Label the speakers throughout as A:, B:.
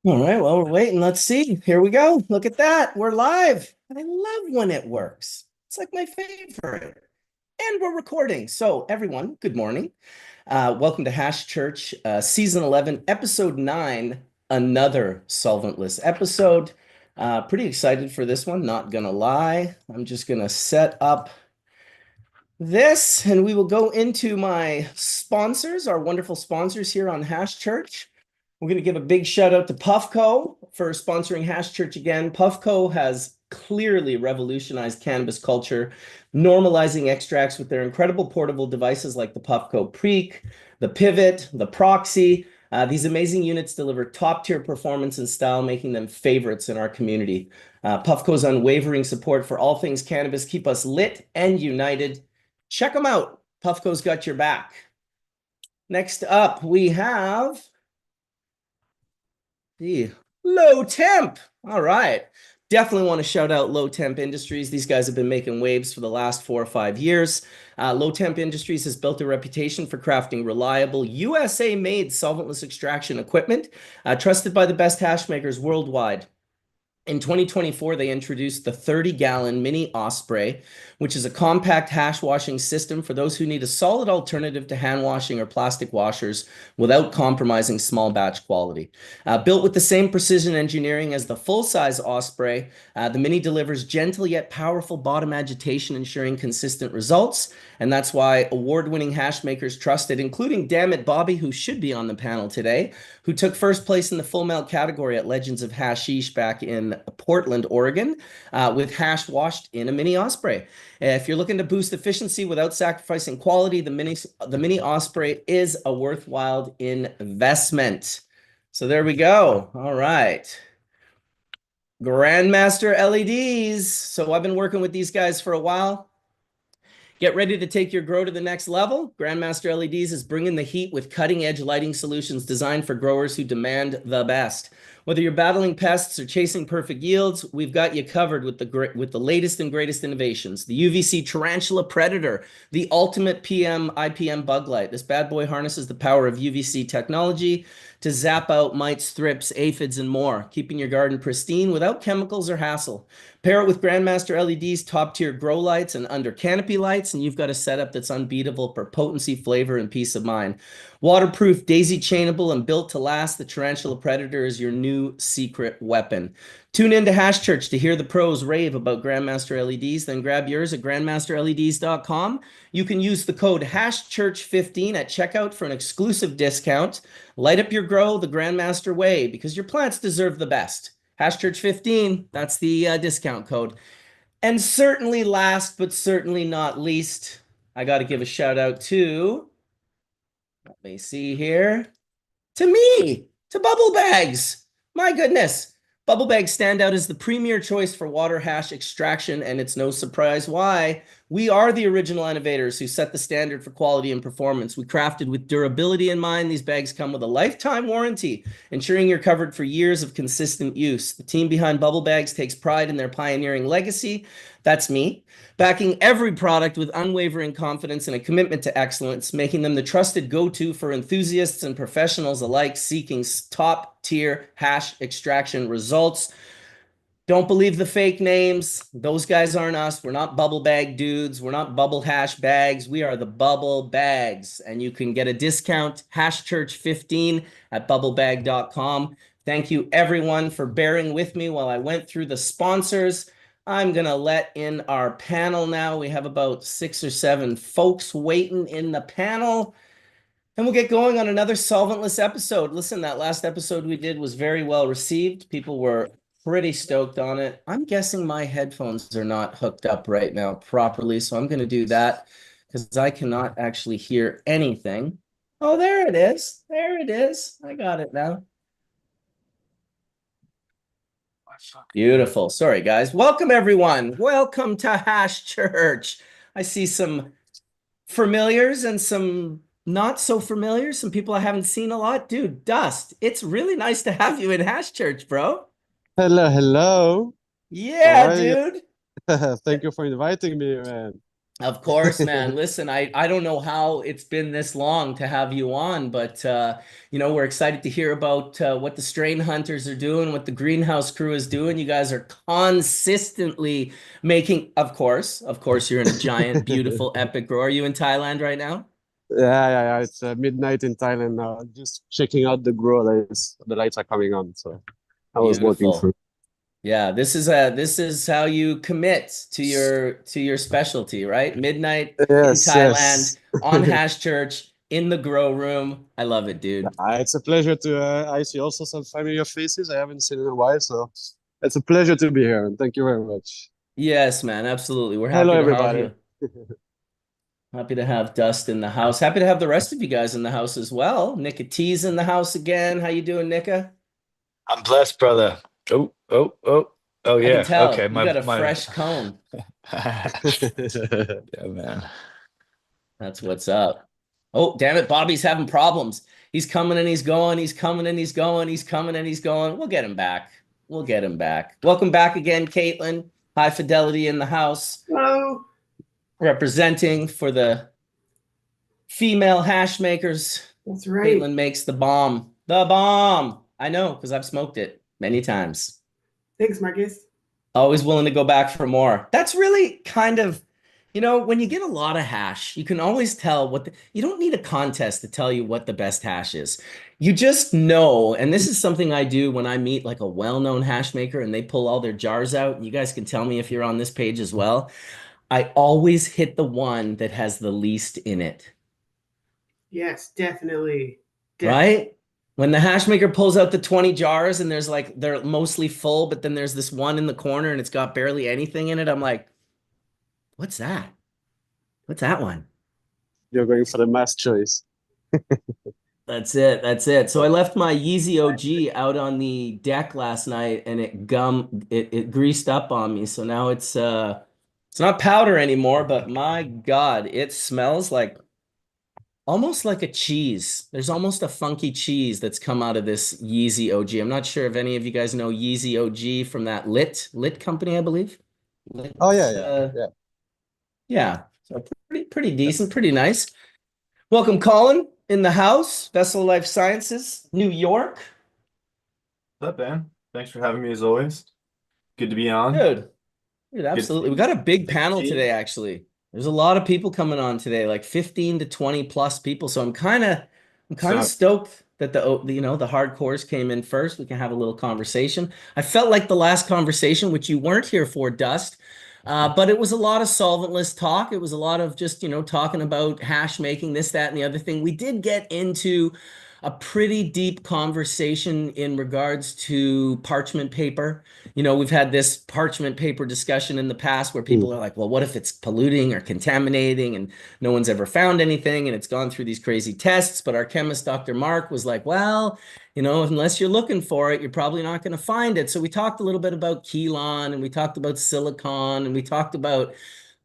A: All right, well, we're waiting. Let's see. Here we go. Look at that. We're live. I love when it works. It's like my favorite. And we're recording. So, everyone, good morning. Welcome to Hash Church, Season 11, Episode 9, another solventless episode. Pretty excited for this one, not gonna lie. I'm just gonna set up this and we will go into my sponsors, our wonderful sponsors here on Hash Church. We're going to give a big shout out to Puffco for sponsoring Hash Church again. Puffco has clearly revolutionized cannabis culture, normalizing extracts with their incredible portable devices like the Puffco Preak, the Pivot, the Proxy. These amazing units deliver top tier performance and style, making them favorites in our community. Puffco's unwavering support for all things cannabis keep us lit and united. Check them out. Puffco's got your back. Next up, we have the Low Temp. All right. Definitely want to shout out Low Temp Industries. These guys have been making waves for the last 4 or 5 years. Low Temp Industries has built a reputation for crafting reliable USA-made solventless extraction equipment, trusted by the best hash makers worldwide. In 2024, they introduced the 30-gallon Mini Osprey, which is a compact hash washing system for those who need a solid alternative to hand washing or plastic washers without compromising small batch quality. Built with the same precision engineering as the full-size Osprey, the Mini delivers gentle yet powerful bottom agitation, ensuring consistent results. And that's why award-winning hash makers trust it, including Dammit Bobby, who should be on the panel today, who took first place in the full melt category at Legends of Hashish back in Portland, Oregon, with hash washed in a Mini Osprey. If you're looking to boost efficiency without sacrificing quality, the Mini Osprey is a worthwhile investment. So there we go. All right. Grandmaster LEDs. So I've been working with these guys for a while. Get ready to take your grow to the next level. Grandmaster LEDs is bringing the heat with cutting-edge lighting solutions designed for growers who demand the best. Whether you're battling pests or chasing perfect yields, we've got you covered with the latest and greatest innovations. The UVC Tarantula Predator, the ultimate PM IPM bug light. This bad boy harnesses the power of UVC technology to zap out mites, thrips, aphids, and more, keeping your garden pristine without chemicals or hassle. Pair it with Grandmaster LED's top-tier grow lights and under canopy lights, and you've got a setup that's unbeatable for potency, flavor, and peace of mind. Waterproof, daisy-chainable, and built to last, the Tarantula Predator is your new secret weapon. Tune in to Hash Church to hear the pros rave about Grandmaster LEDs, then grab yours at grandmasterleds.com. You can use the code HashChurch15 at checkout for an exclusive discount. Light up your grow the Grandmaster way, because your plants deserve the best. HashChurch15, that's the discount code. And certainly last, but certainly not least, I got to give a shout out to, let me see here, to me, to bubble bags. My goodness. Bubble bags stand out as the premier choice for water hash extraction, and it's no surprise why. We are the original innovators who set the standard for quality and performance. We crafted with durability in mind. These bags come with a lifetime warranty, ensuring you're covered for years of consistent use. The team behind Bubble Bags takes pride in their pioneering legacy. That's me, backing every product with unwavering confidence and a commitment to excellence, making them the trusted go-to for enthusiasts and professionals alike seeking top-tier hash extraction results. Don't believe the fake names. Those guys aren't us. We're not bubble bag dudes. We're not bubble hash bags. We are the bubble bags. And you can get a discount, HashChurch15 at bubblebag.com. Thank you, everyone, for bearing with me while I went through the sponsors. I'm going to let in our panel now. We have about 6 or 7 folks waiting in the panel. And we'll get going on another solventless episode. Listen, that last episode we did was very well received. People were pretty stoked on it. I'm guessing my headphones are not hooked up right now properly, so I'm going to do that because I cannot actually hear anything. Oh, there it is. There it is. I got it now. Beautiful. Sorry, guys. Welcome, everyone. Welcome to Hash Church. I see some familiars and some not so familiar, some people I haven't seen a lot. Dude, Dust, it's really nice to have you in Hash Church, bro.
B: Hello, hello. How
A: Yeah,
B: are you?
A: dude.
B: Thank you for inviting me, man.
A: Of course, man. Listen, I don't know how it's been this long to have you on, but we're excited to hear about what the strain hunters are doing, what the greenhouse crew is doing. You guys are consistently making, of course, you're in a giant, beautiful, epic grow. Are you in Thailand right now?
B: Yeah. It's midnight in Thailand now. Just checking out the grow lights. The lights are coming on, so I was walking through.
A: Beautiful. Yeah, this is how you commit to your specialty, right? Midnight in
B: Yes,
A: Thailand,
B: yes.
A: on Hash Church, in the grow room. I love it, dude.
B: It's a pleasure to. I see also some familiar faces I haven't seen in a while, so it's a pleasure to be here. And thank you very much.
A: Yes, man, absolutely. We're
B: Hello,
A: happy to have
B: everybody.
A: you. Happy to have Dust in the house. Happy to have the rest of you guys in the house as well. Nika T's in the house again. How you doing, Nika?
C: I'm blessed, brother. Oh
A: I can
C: yeah.
A: tell
C: Okay,
A: you
C: my
A: got a
C: my.
A: fresh cone.
C: Yeah, man.
A: That's what's up. Oh, damn it. Bobby's having problems. He's coming and he's going. He's coming and he's going. He's coming and he's going. We'll get him back. We'll get him back. Welcome back again, Caitlin. Highfidelity in the house.
D: Hello.
A: Representing for the female hash makers.
D: That's right.
A: Caitlin makes the bomb. The bomb. I know because I've smoked it many times.
D: Thanks, Marcus.
A: Always willing to go back for more. That's really kind of, when you get a lot of hash, you can always tell you don't need a contest to tell you what the best hash is. You just know, and this is something I do when I meet like a well-known hash maker and they pull all their jars out, and you guys can tell me if you're on this page as well. I always hit the one that has the least in it.
D: Yes, definitely.
A: Right? When the hash maker pulls out the 20 jars and they're mostly full, but then there's this one in the corner and it's got barely anything in it, I'm like, what's that? What's that one?
B: You're going for the mass choice.
A: That's it. That's it. So I left my Yeezy OG out on the deck last night and it greased up on me. So now it's not powder anymore, but my God, it smells like almost like a cheese. There's almost a funky cheese that's come out of this Yeezy OG. I'm not sure if any of you guys know Yeezy OG from that Lit company, I believe. Lit,
B: Oh yeah.
A: yeah. So pretty decent, pretty nice. Welcome, Collin, in the house. Vessel Life Sciences, New York.
E: What's up, man? Thanks for having me as always. Good to be on.
A: Dude, absolutely. We got a big panel
E: Good.
A: today, actually. There's a lot of people coming on today, like 15 to 20 plus people. So I'm kind of stoked that the hardcores came in first. We can have a little conversation. I felt like the last conversation, which you weren't here for, Dust, but it was a lot of solventless talk. It was a lot of just, talking about hash making, this, that, and the other thing. We did get into a pretty deep conversation in regards to parchment paper. We've had this parchment paper discussion in the past where people are like, well, what if it's polluting or contaminating and no one's ever found anything and it's gone through these crazy tests? But our chemist, Dr. Mark, was like, well, unless you're looking for it, you're probably not going to find it. So we talked a little bit about Kelon and we talked about silicon and we talked about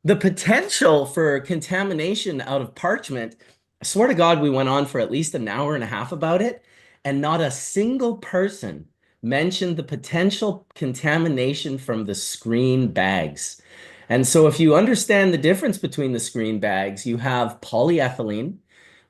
A: the potential for contamination out of parchment. I swear to God, we went on for at least an hour and a half about it, and not a single person mentioned the potential contamination from the screen bags. And so if you understand the difference between the screen bags, you have polyethylene,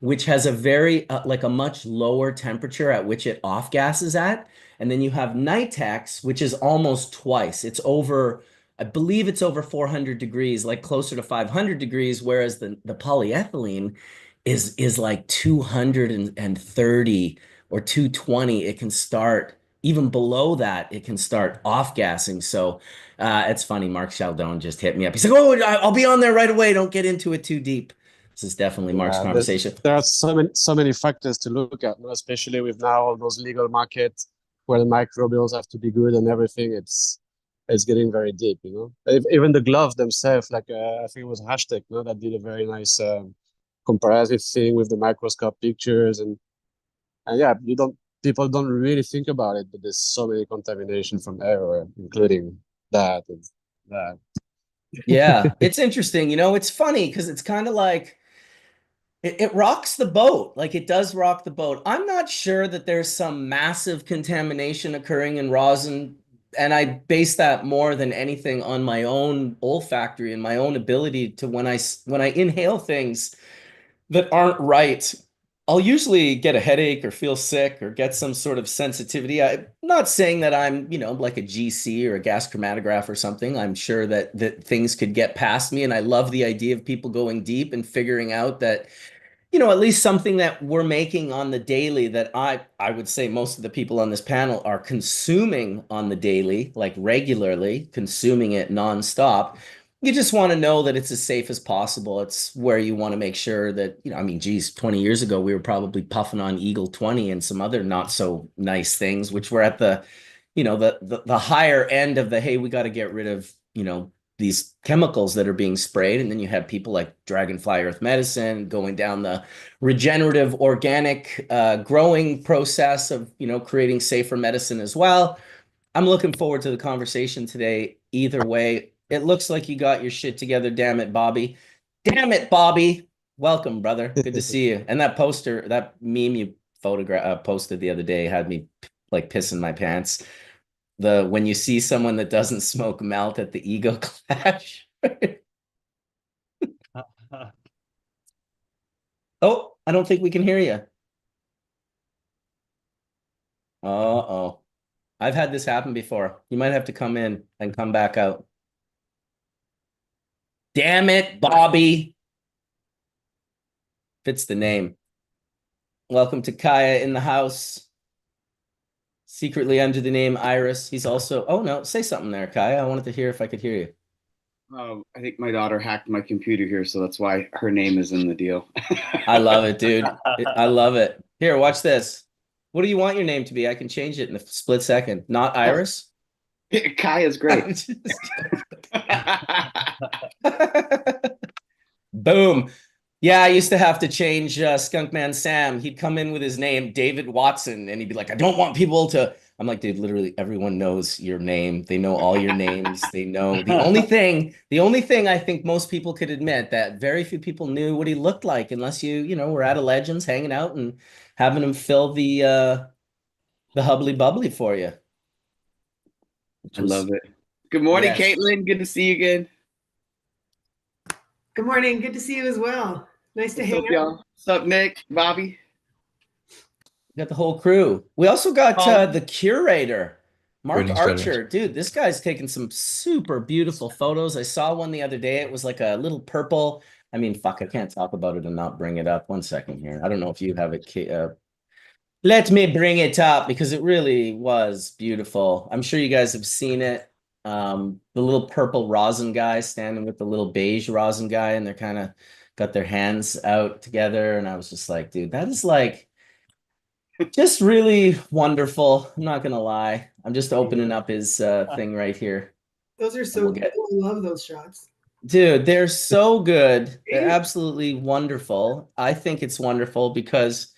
A: which has a very, like a much lower temperature at which it off gases at. And then you have Nitex, which is almost twice. I believe it's over 400 degrees, like closer to 500 degrees, whereas the polyethylene is like 230 or 220. It can start even below that. It can start off gassing. So it's funny. Mark Chaldon just hit me up. He's like, "Oh, I'll be on there right away. Don't get into it too deep." This is definitely Mark's conversation.
B: There are so many factors to look at, especially with now all those legal markets where the microbials have to be good and everything. It's getting very deep, Even the gloves themselves, like I think it was Hashtag, that did a very nice comparative thing with the microscope pictures and yeah, people don't really think about it, but there's so many contamination from everywhere, including that and that.
A: Yeah, it's interesting. It's funny because it's kind of like it rocks the boat. Like it does rock the boat. I'm not sure that there's some massive contamination occurring in rosin and I base that more than anything on my own olfactory and my own ability to when I inhale things that aren't right, I'll usually get a headache or feel sick or get some sort of sensitivity. I'm not saying that I'm, like a GC or a gas chromatograph or something. I'm sure that things could get past me, and I love the idea of people going deep and figuring out that at least something that we're making on the daily that I would say most of the people on this panel are consuming on the daily, like regularly consuming it nonstop. You just want to know that it's as safe as possible. It's where you want to make sure that, I mean, geez, 20 years ago, we were probably puffing on Eagle 20 and some other not so nice things, which were at the, the higher end of the, hey, we got to get rid of, these chemicals that are being sprayed. And then you have people like Dragonfly Earth Medicine going down the regenerative organic growing process of, creating safer medicine as well. I'm looking forward to the conversation today. Either way, it looks like you got your shit together. Damn it, Bobby. Damn it, Bobby. Welcome, brother. Good to see you. And that poster, that meme you posted the other day had me like pissing my pants. When you see someone that doesn't smoke melt at the ego clash. Oh, I don't think we can hear you. Uh-oh. I've had this happen before. You might have to come in and come back out. Damn it, Bobby. Fits the name. Welcome to Kaya in the house. Secretly under the name Iris. He's also, oh no, say something there, Kaya. I wanted to hear if I could hear you.
F: I think my daughter hacked my computer here, so that's why her name is in the deal.
A: I love it, dude. I love it. Here, watch this. What do you want your name to be? I can change it in a split second. Not Iris?
F: Kaya's great.
A: Boom. Yeah, I used to have to change Skunkman Sam. He'd come in with his name, David Watson, and he'd be like, I don't want people to. I'm like, dude, literally everyone knows your name. They know all your names. They know the only thing I think most people could admit that very few people knew what he looked like unless you were at a Legends hanging out and having him fill the hubbly bubbly for you.
F: I love it. Good morning,
A: Yes.
F: Caitlin. Good to see you again.
D: Good morning. Good to see you as well. Nice to hang out.
F: Y'all? What's up, Nick? Bobby?
A: Got the whole crew. We also got the curator, Mark
C: Greetings,
A: Archer. Dude, this guy's taking some super beautiful photos. I saw one the other day. It was like a little purple. I mean, fuck, I can't talk about it and not bring it up. 1 second here. I don't know if you have it. Let me bring it up because it really was beautiful. I'm sure you guys have seen it. The little purple rosin guy standing with the little beige rosin guy, and they're kind of got their hands out together. And I was just like, dude, that is like just really wonderful. I'm not gonna lie. I'm just opening up his thing right here.
D: Those are so cool. I love those shots.
A: Dude, they're so good. They're absolutely wonderful. I think it's wonderful because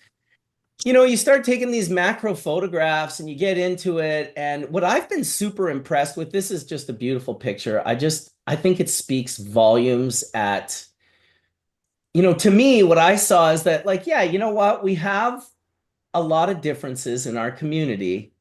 A: you start taking these macro photographs and you get into it. And what I've been super impressed with, this is just a beautiful picture. I think it speaks volumes at, to me, what I saw is that like, yeah, you know what? We have a lot of differences in our community,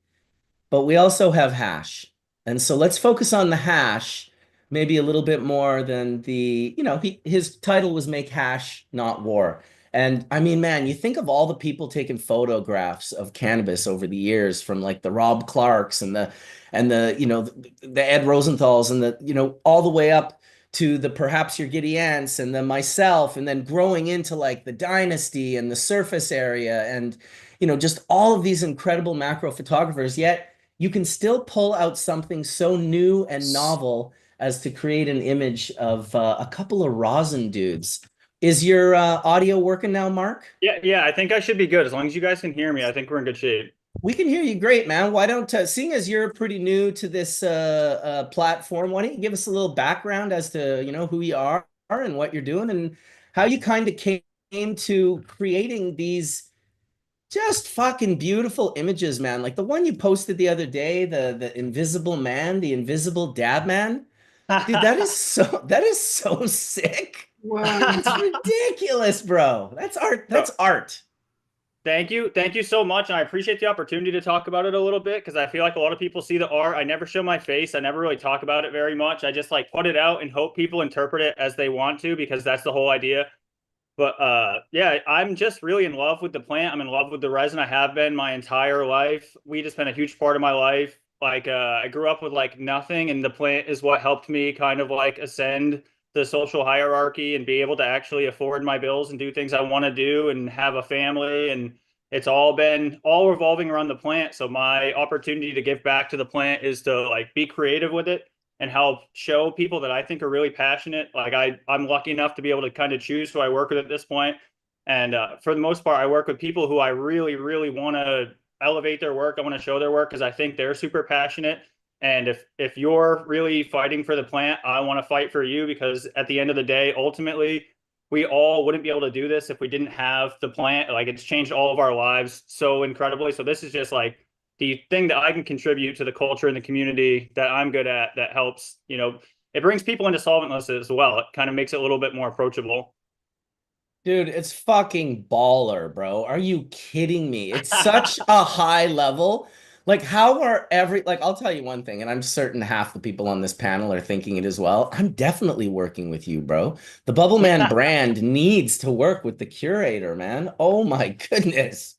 A: but we also have hash. And so let's focus on the hash maybe a little bit more than his title was Make Hash, Not War. And I mean, man, you think of all the people taking photographs of cannabis over the years, from like the Rob Clarks and the the Ed Rosenthals and all the way up to the Perhaps Your Giddy Ants and then myself, and then growing into like the Dynasty and the Surface Area and just all of these incredible macro photographers. Yet you can still pull out something so new and novel as to create an image of a couple of rosin dudes. Is your audio working now, Mark?
G: Yeah, I think I should be good. As long as you guys can hear me, I think we're in good shape.
A: We can hear you great, man. Why don't, seeing as you're pretty new to this platform, why don't you give us a little background as to, who you are and what you're doing and how you kind of came to creating these just fucking beautiful images, man. Like the one you posted the other day, the invisible man, the invisible dab man. Dude, that is so sick.
D: Wow.
A: It's ridiculous, bro. That's art. That's art.
G: Thank you. Thank you so much. And I appreciate the opportunity to talk about it a little bit because I feel like a lot of people see the art. I never show my face. I never really talk about it very much. I just like put it out and hope people interpret it as they want to because that's the whole idea. But yeah, I'm just really in love with the plant. I'm in love with the resin. I have been my entire life. Weed has been a huge part of my life. Like I grew up with like nothing, and the plant is what helped me kind of like ascend the social hierarchy and be able to actually afford my bills and do things I want to do and have a family. And it's all been all revolving around the plant. So my opportunity to give back to the plant is to like be creative with it and help show people that I think are really passionate. Like I'm lucky enough to be able to kind of choose who I work with at this point. And for the most part, I work with people who I really, really want to elevate their work. I want to show their work because I think they're super passionate. And if you're really fighting for the plant, I want to fight for you because at the end of the day, ultimately, we all wouldn't be able to do this if we didn't have the plant. Like it's changed all of our lives so incredibly. So this is just like the thing that I can contribute to the culture and the community that I'm good at that helps, it brings people into solventless as well. It kind of makes it a little bit more approachable.
A: Dude, it's fucking baller, bro. Are you kidding me? It's such a high level. Like, how are I'll tell you one thing, and I'm certain half the people on this panel are thinking it as well. I'm definitely working with you, bro. The Bubble Man brand needs to work with the curator, man. Oh my goodness.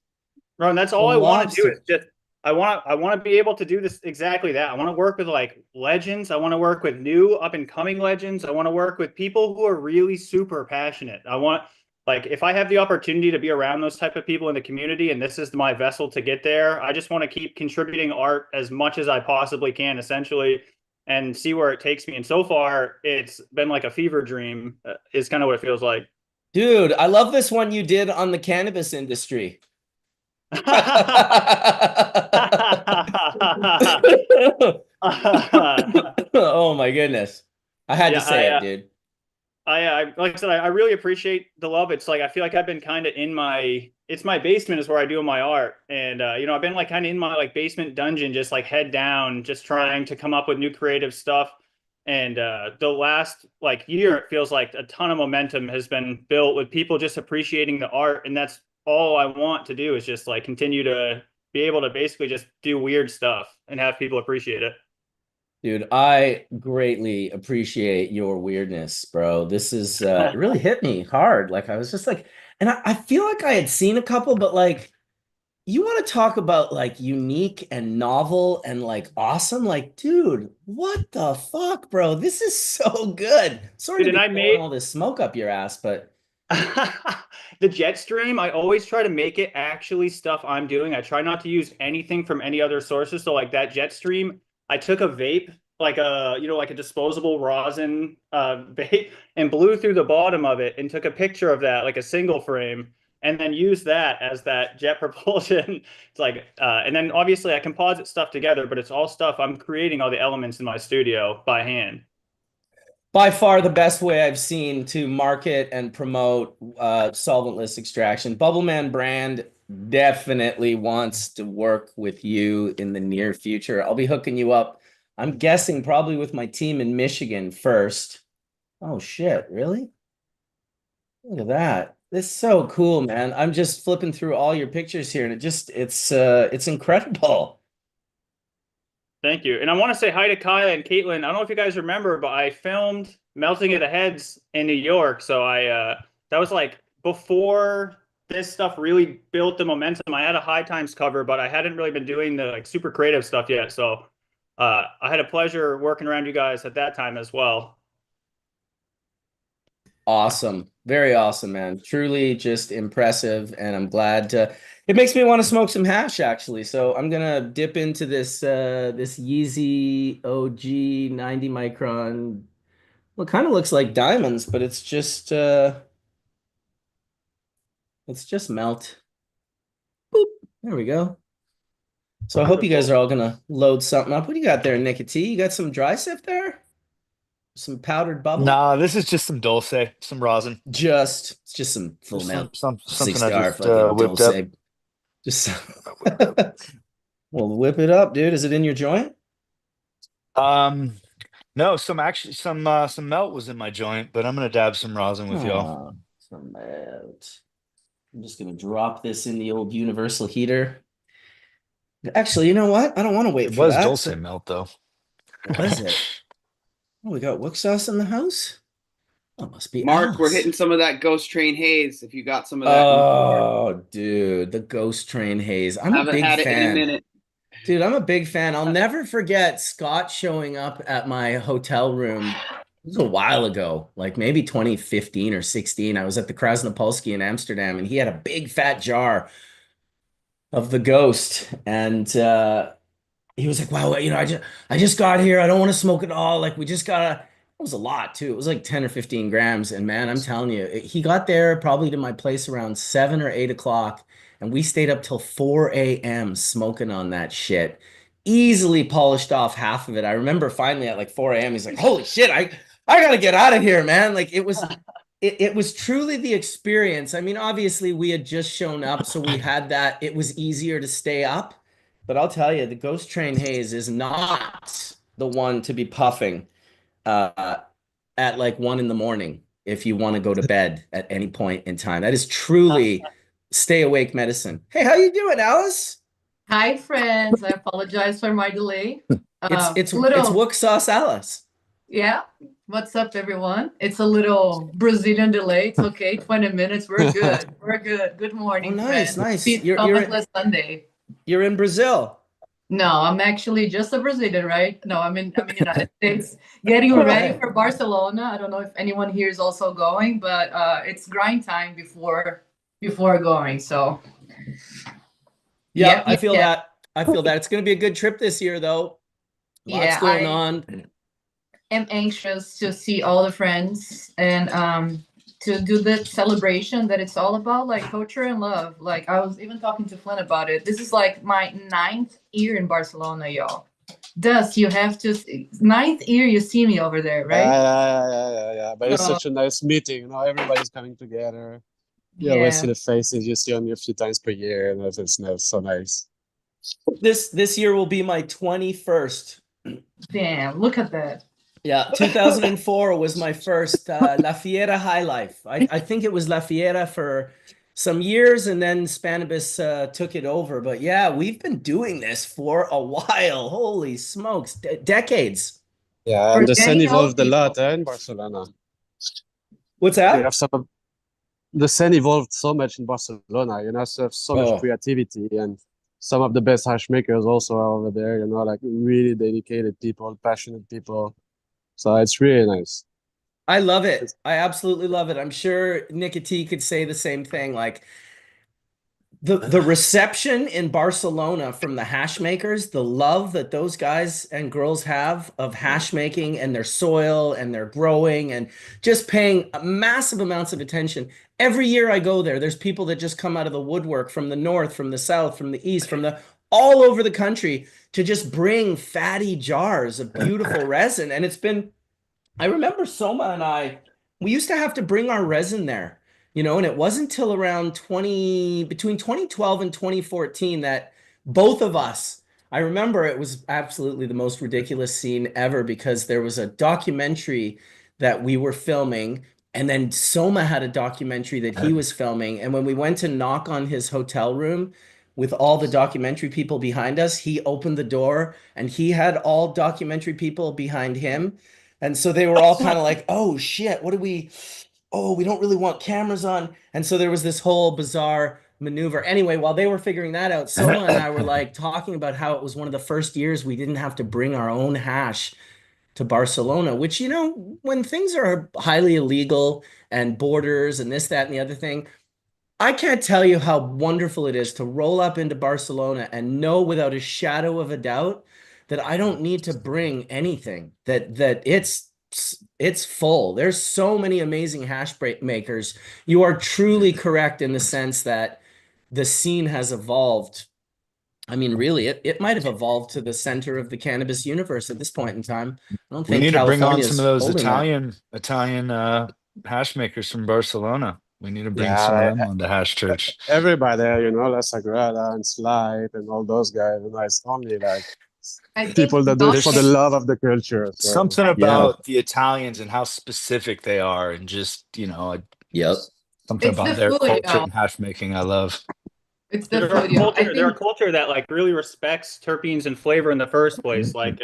G: Ron, that's all I want to do is just I want to be able to do this exactly that. I want to work with like legends. I want to work with new up and coming legends. I want to work with people who are really super passionate. I want like if I have the opportunity to be around those type of people in the community and this is my vessel to get there, I just want to keep contributing art as much as I possibly can essentially and see where it takes me. And so far it's been like a fever dream is kind of what it feels like.
A: Dude, I love this one you did on the cannabis industry. Oh my goodness. I had to say it, dude.
G: I like I said, I really appreciate the love. It's like I feel like I've been kind of in my basement is where I do my art. And I've been like kind of in my like basement dungeon, just like head down, just trying to come up with new creative stuff. And the last like year, it feels like a ton of momentum has been built with people just appreciating the art. And that's all I want to do is just like continue to be able to basically just do weird stuff and have people appreciate it.
A: Dude, I greatly appreciate your weirdness, bro. This is it really hit me hard. Like I was just like, and I feel like I had seen a couple, but like you want to talk about like unique and novel and like awesome, like, dude, what the fuck, bro? This is so good. Sorry
G: Dude,
A: to
G: and
A: be
G: I
A: blowing
G: made
A: all this smoke up your ass, but
G: the jet stream, I always try to make it actually stuff I'm doing. I try not to use anything from any other sources. So like that jet stream, I took a vape, like like a disposable rosin vape and blew through the bottom of it and took a picture of that, like a single frame, and then used that as that jet propulsion. It's like, and then obviously I composite stuff together, but it's all stuff I'm creating all the elements in my studio by hand.
A: by far the best way I've seen to market and promote solventless extraction. Bubbleman brand definitely wants to work with you in the near future. I'll be hooking you up. I'm guessing probably with my team in Michigan first. Oh shit, really? Look at that. This is so cool, man. I'm just flipping through all your pictures here and it's incredible.
G: Thank you. And I want to say hi to Kaya and Caitlin. I don't know if you guys remember, but I filmed Melting of the Heads in New York. So that was like before this stuff really built the momentum. I had a High Times cover, but I hadn't really been doing the like super creative stuff yet. So I had a pleasure working around you guys at that time as well.
A: Awesome. Very awesome, man. Truly just impressive. And I'm glad to, it makes me want to smoke some hash actually. So I'm gonna dip into this Yeezy OG 90 micron. Well, it kind of looks like diamonds, but it's just melt. Boop. There we go. So I hope you guys are all gonna load something up. What do you got there, Nicky T? You got some dry sift there? Some powdered bubble?
C: Nah, this is just some dulce, some rosin.
A: It's just some full
C: Just
A: melt
C: something I
A: cigar
C: just
A: fucking
C: whipped
A: dulce.
C: up.
A: Just well, whip it up, dude. Is it in your joint?
C: Um, no, some melt was in my joint, but I'm gonna dab some rosin with y'all.
A: Some melt. I'm just gonna drop this in the old universal heater. Actually, you know what? I don't want to wait
C: It
A: for
C: was
A: that.
C: dulce melt though.
A: Was it? Oh, we got Wook sauce in the house? Oh, it must be
F: Mark, we're
A: Alice.
F: hitting some of that Ghost Train haze. If you got some of that,
A: Oh, dude, the Ghost Train haze. I'm a
F: haven't
A: big
F: had it in a
A: fan.
F: minute.
A: Dude, I'm a big fan. I'll never forget Scott showing up at my hotel room. It was a while ago, like maybe 2015 or 16. I was at the Krasnopolski in Amsterdam, and he had a big fat jar of the Ghost. And he was like, wow, you know, I just got here. I don't want to smoke it all. Like, we just gotta. It was a lot too. It was like 10 or 15 grams. And man, I'm telling you, he got there probably to my place around 7 or 8 o'clock. And we stayed up till 4 a.m. smoking on that shit. Easily polished off half of it. I remember finally at like 4 a.m. he's like, holy shit, I gotta get out of here, man. Like it was truly the experience. I mean, obviously we had just shown up, so we had that. It was easier to stay up. But I'll tell you, the Ghost Train haze is not the one to be puffing at like 1 in the morning if you want to go to bed at any point in time. That is truly stay awake medicine. Hey, how you doing, Alice?
H: Hi, friends. I apologize for my delay.
A: It's Wook Sauce Alice.
H: Yeah. What's up, everyone? It's a little Brazilian delay. It's okay. 20 minutes. We're good. We're good. Good morning,
A: Oh, nice,
H: friends.
A: nice.
H: It's Solventless Sunday.
A: You're in Brazil.
H: No, I'm actually just a Brazilian, right? No, I'm in the United States, getting ready for Barcelona. I don't know if anyone here is also going, but it's grind time before going. So
A: yeah, I feel that. I feel that it's going to be a good trip this year, though. Lots going on.
H: I'm anxious to see all the friends and to do the celebration that it's all about, like culture and love. Like I was even talking to Flynn about it. This is like my 9th year in Barcelona, y'all. Dust, you have to 9th year you see me over there, right?
B: Yeah. But it's such a nice meeting, you know, everybody's coming together. You always see the faces you see only a few times per year, and it's so nice.
A: This year will be my 21st.
H: Damn, look at that.
A: Yeah, 2004 was my first La Fiera High Life. I think it was La Fiera for some years, and then Spanibus took it over. But yeah, we've been doing this for a while. Holy smokes, decades.
B: Yeah, and the scene evolved a lot in Barcelona.
A: What's that?
B: We have the scene evolved so much in Barcelona, you know, so much creativity, and some of the best hash makers also are over there, you know, like really dedicated people, passionate people. So it's really nice.
A: I love it. I absolutely love it. I'm sure Nicotine could say the same thing. Like the reception in Barcelona from the hash makers, the love that those guys and girls have of hash making and their soil and their growing and just paying massive amounts of attention. Every year I go there, there's people that just come out of the woodwork from the north, from the south, from the east, from all over the country to just bring fatty jars of beautiful resin. And it's been, I remember Soma and we used to have to bring our resin there, you know, and it wasn't till around between 2012 and 2014 that both of us, I remember it was absolutely the most ridiculous scene ever because there was a documentary that we were filming. And then Soma had a documentary that he was filming. And when we went to knock on his hotel room with all the documentary people behind us, he opened the door and he had all documentary people behind him. And so they were all kind of like, oh shit, we don't really want cameras on. And so there was this whole bizarre maneuver. Anyway, while they were figuring that out, Soma and I were like talking about how it was one of the first years we didn't have to bring our own hash to Barcelona, which, you know, when things are highly illegal and borders and this, that, and the other thing, I can't tell you how wonderful it is to roll up into Barcelona and know without a shadow of a doubt that I don't need to bring anything, that it's full. There's so many amazing hash makers. You are truly correct in the sense that the scene has evolved. I mean, really, it might have evolved to the center of the cannabis universe at this point in time. I don't think
C: We need to bring on
A: California's
C: some of those
A: holding
C: Italian hash makers from Barcelona. We need to bring
B: Yeah,
C: some of them on the hash church.
B: everybody, you know, La Sagrada and Slide and all those guys, you know, it's only like people that do it for the love of the culture. So.
C: Something about the Italians and how specific they are, and just, you know,
A: Yep.
C: Something
H: It's
C: about
H: the
C: their
H: food,
C: culture
H: y'all.
C: and hash making I love.
H: It's the
G: They're a
H: food, y'all. I
G: culture. They're a
H: think
G: culture that like really respects terpenes and flavor in the first place. Like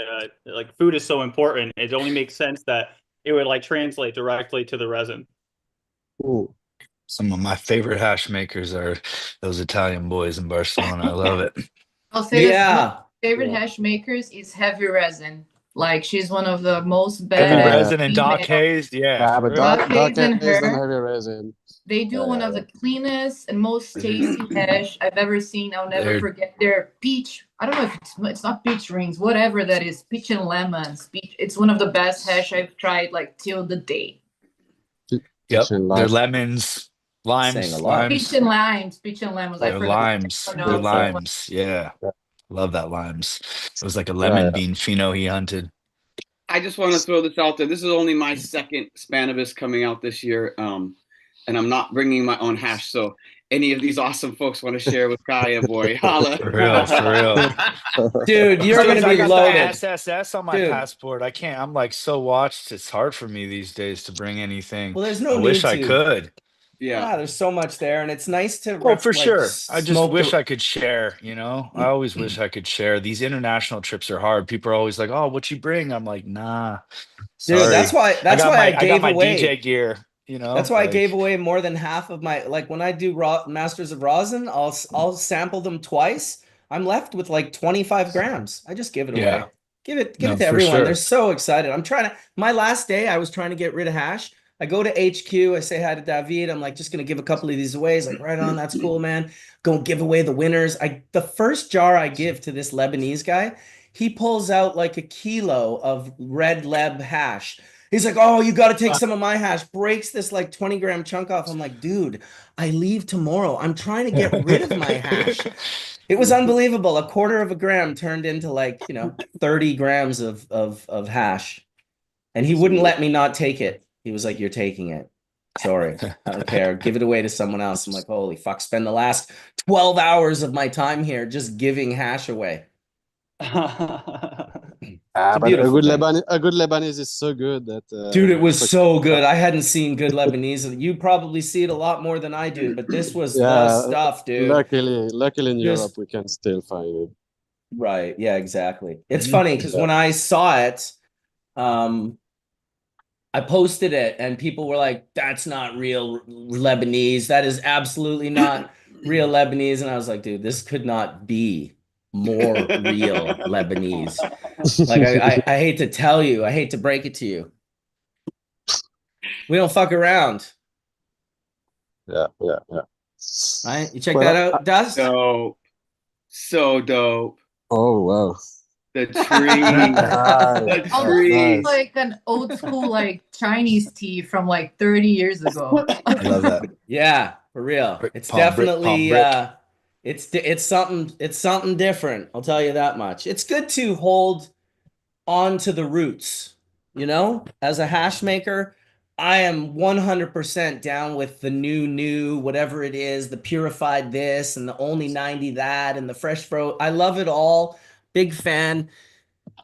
G: food is so important. It only makes sense that it would like translate directly to the resin.
B: Ooh.
C: Some of my favorite hash makers are those Italian boys in Barcelona. I love it.
H: I'll say this. One of
A: Yeah.
H: my favorite
B: Yeah.
H: hash makers is Heavy Resin. Like she's one of the most
C: Heavy
H: badass
C: resin and
H: female.
C: dark hazed, yeah,
B: Yeah,
C: for
B: but
C: real.
H: Dark haze and
B: haze and
H: her.
B: heavy resin.
H: They do one of the cleanest and most tasty hash I've ever seen. I'll never
C: They're-
H: forget their peach. I don't know if it's not peach rings, whatever that is. Peach and lemons. Peach. It's one of the best hash I've tried like till the day.
C: Yep,
B: and
C: they're
B: lime.
C: lemons, limes,
A: Saying a lot.
H: Peach
C: limes.
H: and limes. Peach and lemons. I
C: They're
H: forgot.
C: limes.
H: Oh, no,
C: They're
H: it's
C: limes. Yeah.
B: Yeah.
C: Love that limes. It was like a lemon
B: yeah.
C: bean pheno he hunted.
F: I just want to throw this out there. This is only my second Spanibus coming out this year, and I'm not bringing my own hash. So any of these awesome folks want to share with Kaya, boy, holla.
C: For real, for real.
A: Dude, you're
C: Dude,
A: going to
C: I
A: be
C: got
A: loaded.
C: the SSS on my
A: Dude.
C: passport. I can't. I'm like so watched. It's hard for me these days to bring anything.
A: Well, there's no
C: I wish
A: need
C: I
A: to.
C: could.
F: Yeah.
A: There's so much there, and it's nice to
C: Oh, for sure. I just
A: smoke
C: wish
A: the-
C: I could share, I always wish I could share. These international trips are hard. People are always like, "Oh, what you bring?" I'm like, "Nah."
A: Dude,
C: Sorry.
A: that's why I
C: got
A: gave
C: my
A: away.
C: DJ gear,
A: That's why I
C: like-
A: gave away more than half of my, like when I do Masters of Rosin, I'll sample them twice. I'm left with like 25 grams. I just give it
C: Yeah.
A: away. Give it
C: No,
A: to
C: for
A: everyone.
C: sure.
A: They're so excited. My last day, I was trying to get rid of hash. I go to HQ, I say hi to David. I'm like, just gonna give a couple of these away. He's like, right on, that's cool, man. Go give away the winners. The first jar I give to this Lebanese guy, he pulls out like a kilo of red leb hash. He's like, oh, you got to take some of my hash. Breaks this like 20-gram chunk off. I'm like, dude, I leave tomorrow. I'm trying to get rid of my hash. It was unbelievable. A quarter of a gram turned into like, 30 grams of hash. And he wouldn't let me not take it. He was like, you're taking it. Sorry, I don't care. Give it away to someone else. I'm like, holy fuck, spend the last 12 hours of my time here just giving hash away.
B: But a
A: beautiful
B: good
A: thing.
B: Lebanese is so good that
A: Dude, it was so good. I hadn't seen good Lebanese. You probably see it a lot more than I do, but this was the stuff, dude.
B: Luckily in
A: Just-
B: Europe we can still find it.
A: Right. Yeah, exactly. It's funny because when I saw it, I posted it and people were like, that's not real Lebanese. That is absolutely not real Lebanese. And I was like, dude, this could not be more real Lebanese. Like, I hate to tell you, I hate to break it to you. We don't fuck around.
B: Yeah.
A: Right? You check
B: Well,
A: that out, Dust?
F: So dope.
B: Oh wow.
F: The tree.
B: Nice.
H: Almost
B: Nice.
H: like an old school like Chinese tea from like 30 years ago.
C: I love that.
A: Yeah, for real. It's
C: Palm brick,
A: definitely
C: palm brick.
A: it's something different. I'll tell you that much. It's good to hold on to the roots, As a hash maker, I am 100% down with the new whatever it is, the purified this and the only 90 that and the fresh fro. I love it all. Big fan.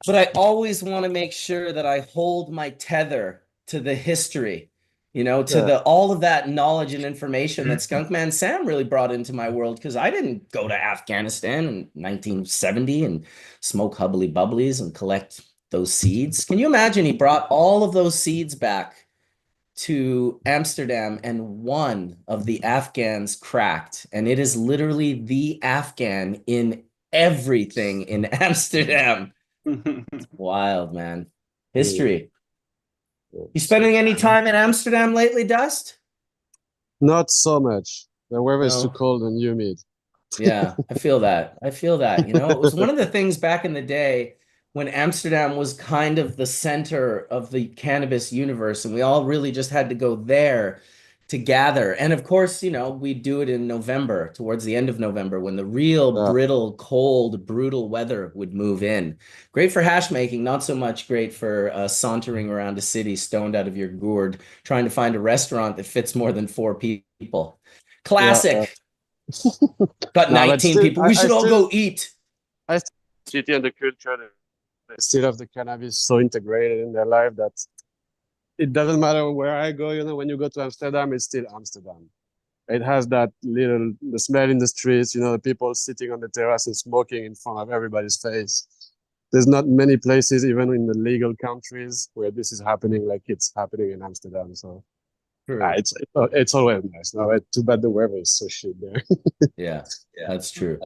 A: But I always want to make sure that I hold my tether to the history, to all of that knowledge and information that Skunkman Sam really brought into my world, because I didn't go to Afghanistan in 1970 and smoke hubbly bubblies and collect those seeds. Can you imagine he brought all of those seeds back to Amsterdam and one of the Afghans cracked, and it is literally the Afghan in everything in Amsterdam. Wild, man. History. You spending any time in Amsterdam lately, Dust?
B: Not so much. The weather is too
A: No.
B: cold and humid.
A: Yeah, I feel that. It was one of the things back in the day when Amsterdam was kind of the center of the cannabis universe, and we all really just had to go there to gather. And of course, we do it in November, towards the end of November, when the real brittle, cold, brutal weather would move in. Great for hash making, not so much great for sauntering around a city stoned out of your gourd, trying to find a restaurant that fits more than 4 people. Classic. Got 19 people. We should all go eat.
B: City and the culture, they still have the cannabis so integrated in their life that it doesn't matter where I go. When you go to Amsterdam, it's still Amsterdam. it has that the smell in the streets, the people sitting on the terrace and smoking in front of everybody's face. There's not many places, even in the legal countries, where this is happening like it's happening in Amsterdam. So it's always nice. No, too bad the weather is so shit there.
A: Yeah, that's true.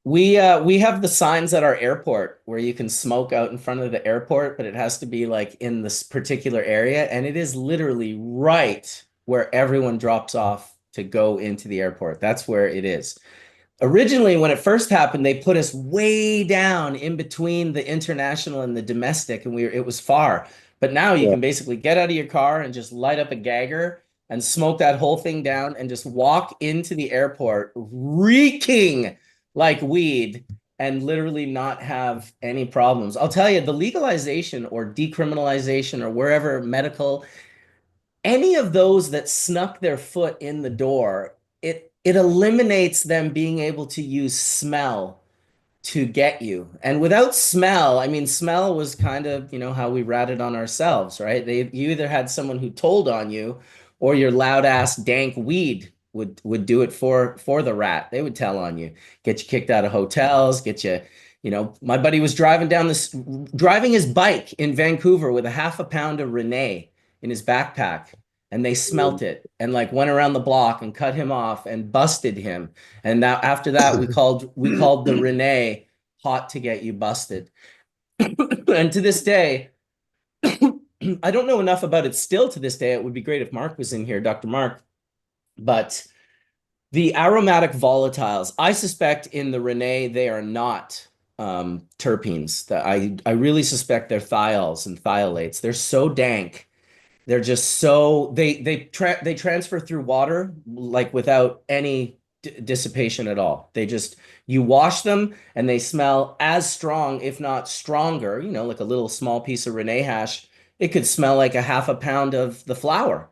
A: We have the signs at our airport where you can smoke out in front of the airport, but it has to be like in this particular area, and it is literally right where everyone drops off to go into the airport. That's where it is. Originally, when it first happened, they put us way down in between the international and the domestic, and it was far. But now you can basically get out of your car and just light up a gagger and smoke that whole thing down and just walk into the airport reeking like weed and literally not have any problems. I'll tell you, the legalization or decriminalization or wherever medical, any of those that snuck their foot in the door, it eliminates them being able to use smell to get you. And without smell, I mean, smell was kind of, how we ratted on ourselves, right? You either had someone who told on you, or your loud ass dank weed would do it for the rat. They would tell on you, get you kicked out of hotels, get you, my buddy was driving his bike in Vancouver with a half a pound of Rene in his backpack. And they smelt it and like went around the block and cut him off and busted him. And now after that, we called the Rene hot to get you busted. And to this day, I don't know enough about it still to this day. It would be great if Mark was in here, Dr. Mark. But the aromatic volatiles, I suspect in the Rene, they are not terpenes. That I really suspect they're thiols and thiolates. They're so dank. They're just so they transfer through water like without any dissipation at all. You wash them and they smell as strong, if not stronger, like a little small piece of Rene hash. It could smell like a half a pound of the flower.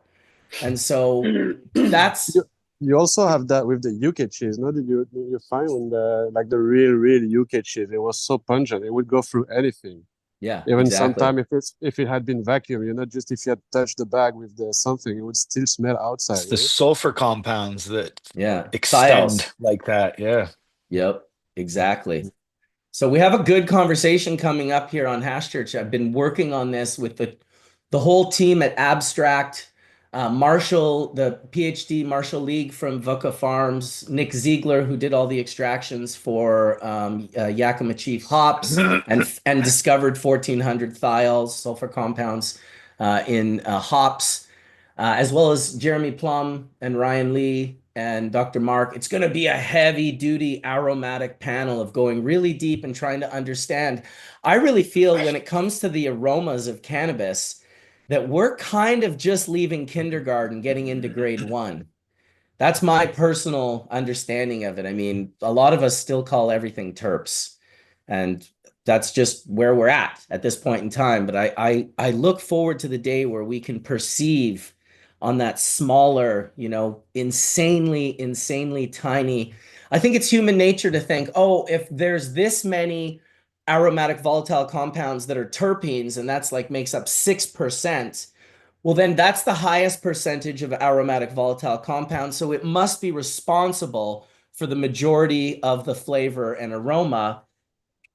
A: And so that's
B: you also have that with the UK cheese. No, did you find when the real UK cheese, it was so pungent, it would go through anything.
A: Yeah,
B: even
A: exactly.
B: sometime if it had been vacuumed, just if you had touched the bag with something, it would still smell outside.
C: It's the sulfur compounds that
A: extend
C: thiols. Like that. Yeah.
A: Yep, exactly. So we have a good conversation coming up here on Hash Church. I've been working on this with the whole team at Abstract, Marshall, the PhD Marshall League from Vuka Farms, Nick Ziegler, who did all the extractions for Yakima Chief hops and discovered 1,400 thiols, sulfur compounds in hops, as well as Jeremy Plum and Ryan Lee and Dr. Mark. It's going to be a heavy-duty aromatic panel of going really deep and trying to understand. I really feel when it comes to the aromas of cannabis, that we're kind of just leaving kindergarten, getting into grade 1. That's my personal understanding of it. I mean, a lot of us still call everything terps, and that's just where we're at this point in time. But I look forward to the day where we can perceive on that smaller, insanely tiny. I think it's human nature to think, oh, if there's this many aromatic volatile compounds that are terpenes, and that's like makes up 6%, well, then that's the highest percentage of aromatic volatile compounds. So it must be responsible for the majority of the flavor and aroma.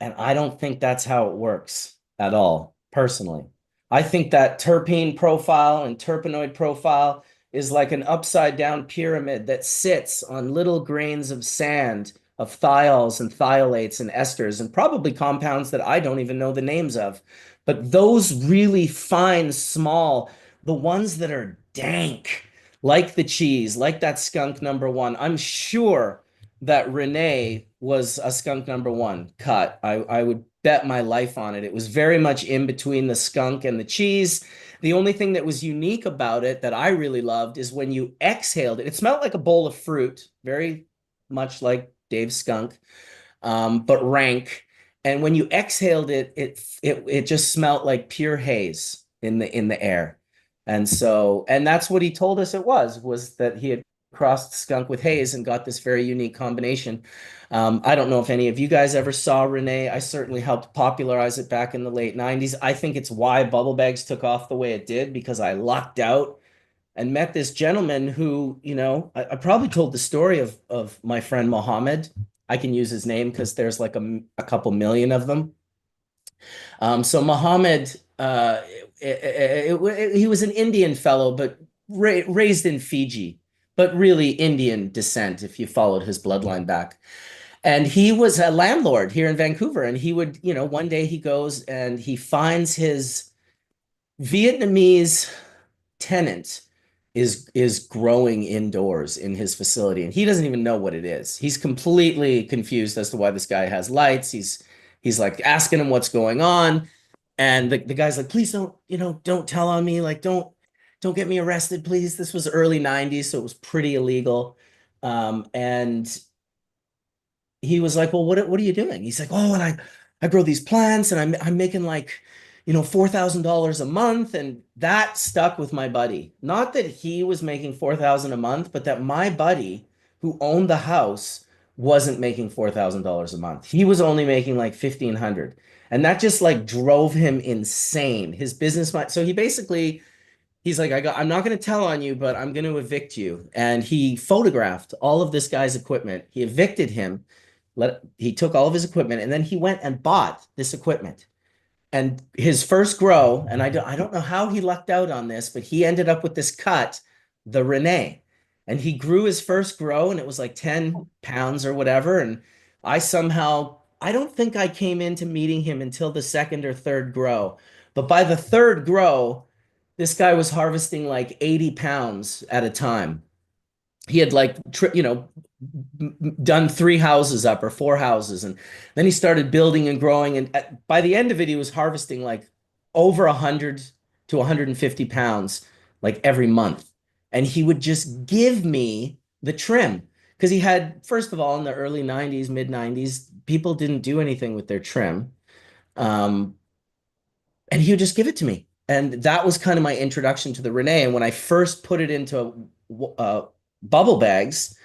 A: And I don't think that's how it works at all, personally. I think that terpene profile and terpenoid profile is like an upside down pyramid that sits on little grains of sand of thiols and thiolates and esters and probably compounds that I don't even know the names of. But those really fine, small, the ones that are dank, like the cheese, like that skunk #1, I'm sure that Rene was a skunk #1 cut. I would bet my life on it. It was very much in between the skunk and the cheese. The only thing that was unique about it that I really loved is when you exhaled it, it smelled like a bowl of fruit, very much like Dave's skunk, but rank. And when you exhaled it, it just smelled like pure haze in the air. And that's what he told us it was that he had crossed skunk with haze and got this very unique combination. I don't know if any of you guys ever saw Rene. I certainly helped popularize it back in the late 90s. I think it's why bubble bags took off the way it did, because I lucked out and met this gentleman who, you know, I probably told the story of my friend Mohammed. I can use his name because there's like a couple million of them. So Mohammed, he was an Indian fellow, but raised in Fiji, but really Indian descent if you followed his bloodline back. And he was a landlord here in Vancouver. And he would, you know, one day he goes and he finds his Vietnamese tenant is growing indoors in his facility, and he doesn't even know what it is. He's completely confused as to why this guy has lights. He's like asking him what's going on, and the guy's like, please don't, you know, don't tell on me, like don't get me arrested, please. This was early 90s, so it was pretty illegal. And he was like, well, what are you doing? He's like, oh, and I grow these plants, and I'm making like, you know, $4,000 a month. And that stuck with my buddy. Not that he was making 4,000 a month, but that my buddy who owned the house wasn't making $4,000 a month. He was only making like 1,500. And that just like drove him insane. His business mind. So he's like, I'm not going to tell on you, but I'm going to evict you. And he photographed all of this guy's equipment. He evicted him. He took all of his equipment, and then he went and bought this equipment. And his first grow, and I don't know how he lucked out on this, but he ended up with this cut, the Rene. And he grew his first grow, and it was like 10 pounds or whatever. And I don't think I came into meeting him until the second or third grow. But by the third grow, this guy was harvesting like 80 pounds at a time. He had like, you know, done 3 houses up or 4 houses. And then he started building and growing. And by the end of it, he was harvesting like over 100 to 150 pounds like every month. And he would just give me the trim because he had, first of all, in the early 90s, mid 90s, people didn't do anything with their trim. And he would just give it to me. And that was kind of my introduction to the Rene. And when I first put it into bubble bags,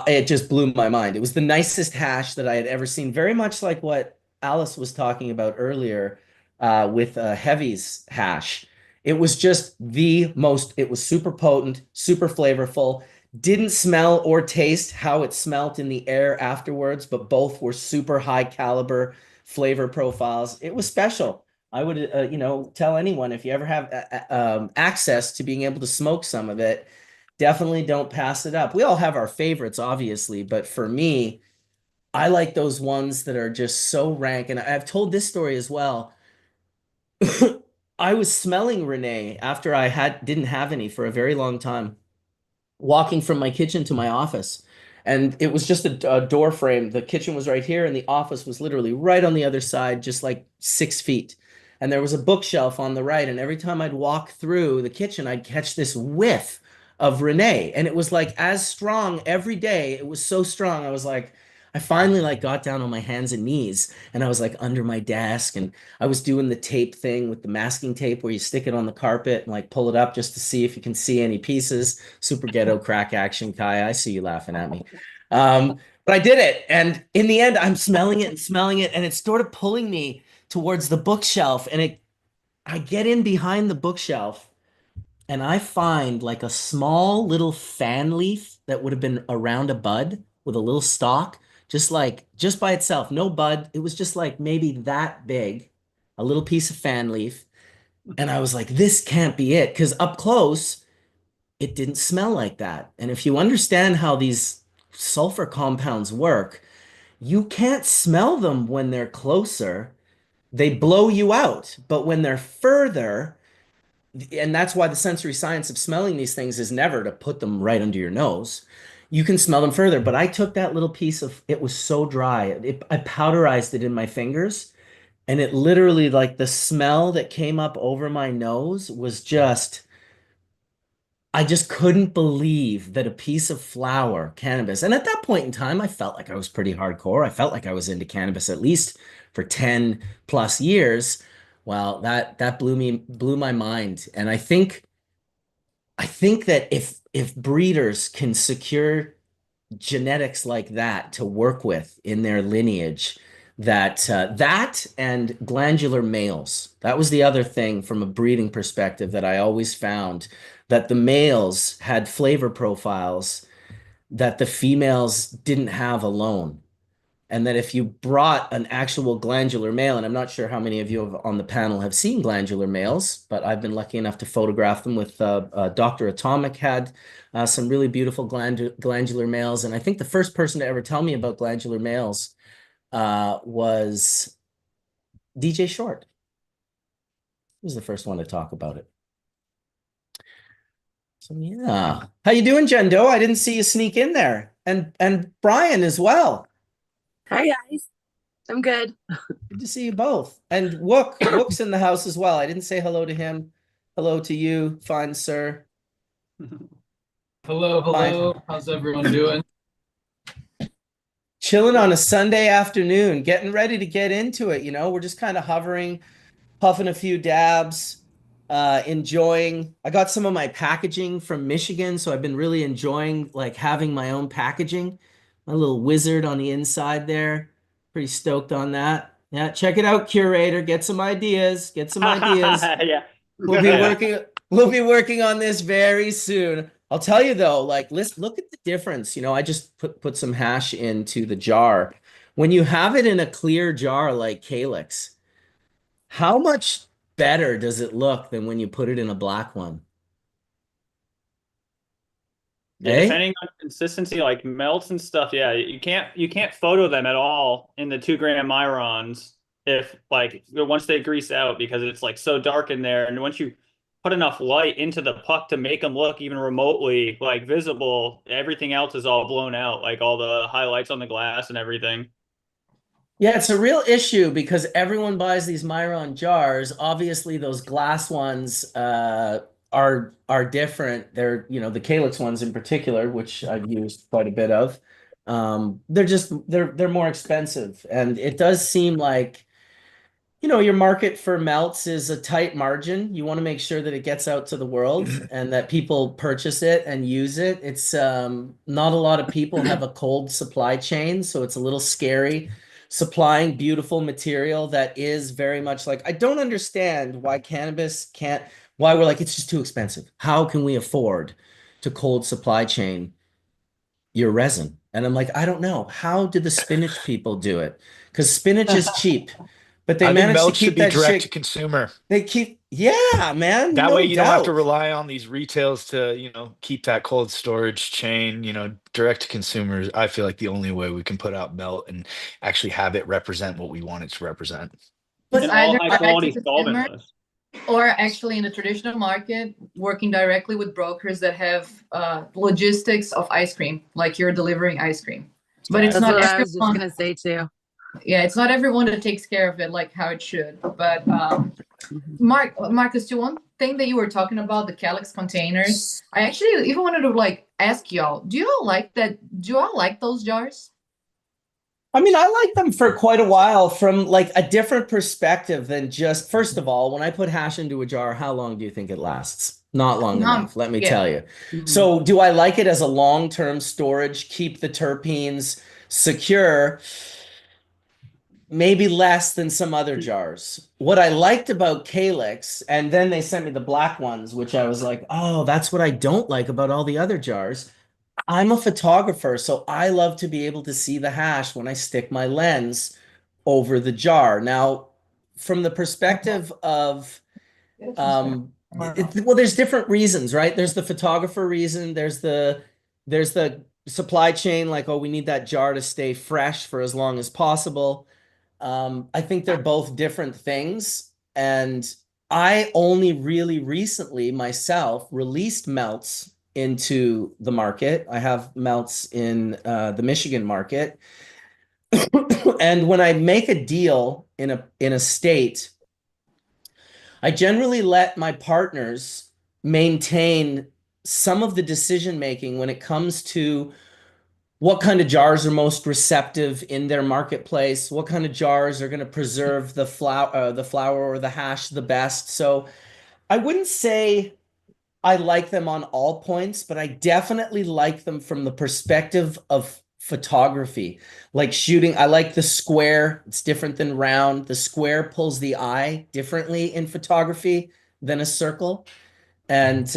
A: it just blew my mind. It was the nicest hash that I had ever seen. Very much like what Alice was talking about earlier with Heavy's hash. It was just it was super potent, super flavorful, didn't smell or taste how it smelt in the air afterwards, but both were super high caliber flavor profiles. It was special. I would, you know, tell anyone if you ever have access to being able to smoke some of it, definitely don't pass it up. We all have our favorites, obviously, but for me, I like those ones that are just so rank. And I've told this story as well. I was smelling Rene after I didn't have any for a very long time, walking from my kitchen to my office. And it was just a door frame. The kitchen was right here, and the office was literally right on the other side, just like 6 feet. And there was a bookshelf on the right. And every time I'd walk through the kitchen, I'd catch this whiff of Rene. And it was like as strong every day. It was so strong. I was like, I finally like got down on my hands and knees, and I was like under my desk, and I was doing the tape thing with the masking tape where you stick it on the carpet and like pull it up just to see if you can see any pieces. Super ghetto crack action, Kai. I see you laughing at me. But I did it. And in the end, I'm smelling it, and it's sort of pulling me towards the bookshelf. And I get in behind the bookshelf, and I find like a small little fan leaf that would have been around a bud with a little stalk, just by itself, no bud. It was just like maybe that big, a little piece of fan leaf. And I was like, this can't be it. Because up close, it didn't smell like that. And if you understand how these sulfur compounds work, you can't smell them when they're closer. They blow you out. But when they're further, and that's why the sensory science of smelling these things is never to put them right under your nose. You can smell them further. But I took that little piece of, it was so dry. I powderized it in my fingers, and it literally, like the smell that came up over my nose was just, I just couldn't believe that a piece of flower, cannabis. And at that point in time, I felt like I was pretty hardcore. I felt like I was into cannabis at least for 10 plus years. Well, that blew my mind. And I think that if breeders can secure genetics like that to work with in their lineage, that and glandular males, that was the other thing from a breeding perspective that I always found that the males had flavor profiles that the females didn't have alone. And that if you brought an actual glandular male, and I'm not sure how many of you on the panel have seen glandular males, but I've been lucky enough to photograph them with Dr. Atomic had some really beautiful glandular males. And I think the first person to ever tell me about glandular males was DJ Short. He was the first one to talk about it. So yeah. How you doing, Jen Doe? I didn't see you sneak in there. And Brian as well.
I: Hi guys, I'm good.
A: Good to see you both. And Wook's in the house as well. I didn't say hello to him. Hello to you, fine sir.
J: Hello.
A: Fine.
J: How's everyone doing?
A: Chilling on a Sunday afternoon, getting ready to get into it. You know, we're just kind of hovering, puffing a few dabs, enjoying. I got some of my packaging from Michigan, so I've been really enjoying like having my own packaging. My little wizard on the inside there. Pretty stoked on that. Yeah, check it out, curator. Get some ideas. Get some ideas.
G: Yeah.
A: We'll be working on this very soon. I'll tell you though, like let's look at the difference. You know, I just put some hash into the jar. When you have it in a clear jar like Calyx, how much better does it look than when you put it in a black one?
G: Yeah,
A: Eh?
G: depending on consistency, like melts and stuff, yeah, you can't photo them at all in the 2 gram Myrons if like once they grease out because it's like so dark in there, and once you put enough light into the puck to make them look even remotely like visible, everything else is all blown out, like all the highlights on the glass and everything.
A: Yeah, it's a real issue because everyone buys these Myron jars. Obviously, those glass ones are different. They're, you know, the Calyx ones in particular, which I've used quite a bit of. They're more expensive, and it does seem like, you know, your market for melts is a tight margin. You want to make sure that it gets out to the world and that people purchase it and use it. It's not a lot of people have a cold supply chain, so it's a little scary supplying beautiful material that is very much like, I don't understand why why we're like, it's just too expensive. How can we afford to cold supply chain your resin? And I'm like, I don't know. How did the spinach people do it? Because spinach is cheap, but they
C: I think
A: managed to
C: melt should
A: keep
C: be
A: that
C: direct to
A: shit.
C: consumer.
A: Yeah, man.
C: That
A: no
C: way you don't have to
A: doubt.
C: rely on these retails to, you know, keep that cold storage chain, you know, direct to consumers. I feel like the only way we can put out melt and actually have it represent what we want it to represent.
H: But
G: And all
H: either
G: high
H: direct
G: quality
H: to consumer
G: solventless.
H: or actually in the traditional market, working directly with brokers that have logistics of ice cream, like you're delivering ice cream. But it's
I: That's
H: not
I: what I was just
H: everyone.
I: gonna say too.
H: Yeah, it's not everyone that takes care of it like how it should. But Marcus, to one thing that you were talking about, the Calyx containers, I actually even wanted to like ask y'all, do you all like that? Do you all like those jars?
A: I mean, I like them for quite a while from like a different perspective than just, first of all, when I put hash into a jar, how long do you think it lasts? Not long enough, let me tell you. So do I like it as a long-term storage, keep the terpenes secure? Maybe less than some other jars. What I liked about Calyx, and then they sent me the black ones, which I was like, oh, that's what I don't like about all the other jars. I'm a photographer, so I love to be able to see the hash when I stick my lens over the jar. Now, from the perspective of, well, there's different reasons, right? There's the photographer reason. There's the supply chain, like, oh, we need that jar to stay fresh for as long as possible. I think they're both different things. And I only really recently myself released melts into the market. I have melts in the Michigan market. And when I make a deal in a state, I generally let my partners maintain some of the decision making when it comes to what kind of jars are most receptive in their marketplace, what kind of jars are going to preserve the flower or the hash the best. So I wouldn't say I like them on all points, but I definitely like them from the perspective of photography. Like shooting, I like the square. It's different than round. The square pulls the eye differently in photography than a circle. And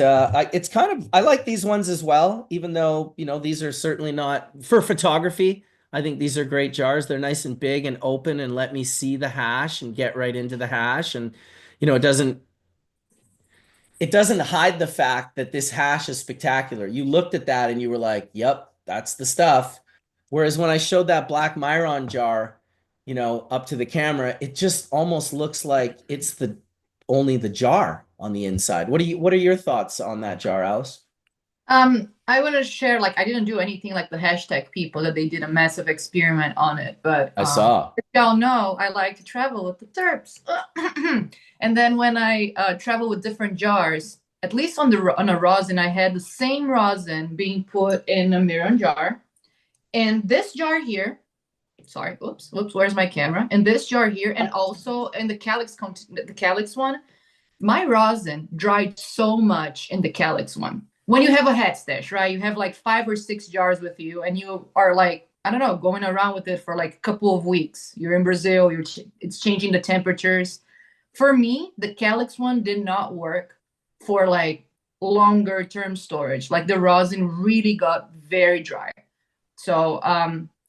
A: it's kind of, I like these ones as well, even though, you know, these are certainly not for photography. I think these are great jars. They're nice and big and open and let me see the hash and get right into the hash. And, you know, it doesn't hide the fact that this hash is spectacular. You looked at that and you were like, yep, that's the stuff. Whereas when I showed that black Myron jar, you know, up to the camera, it just almost looks like it's the only the jar on the inside. What are your thoughts on that jar, Alice?
H: I want to share, like, I didn't do anything like the hashtag people that they did a massive experiment on it, but
A: I saw.
H: if y'all know, I like to travel with the terps. And then when I travel with different jars, at least on a rosin, I had the same rosin being put in a mirror jar. And this jar here, sorry, whoops, where's my camera? And this jar here, and also in the calyx one, my rosin dried so much in the calyx one. When you have a head stash, right? You have like 5 or 6 jars with you, and you are like, I don't know, going around with it for like a couple of weeks. You're in Brazil, it's changing the temperatures. For me, the calyx one did not work for like longer term storage. Like the rosin really got very dry. So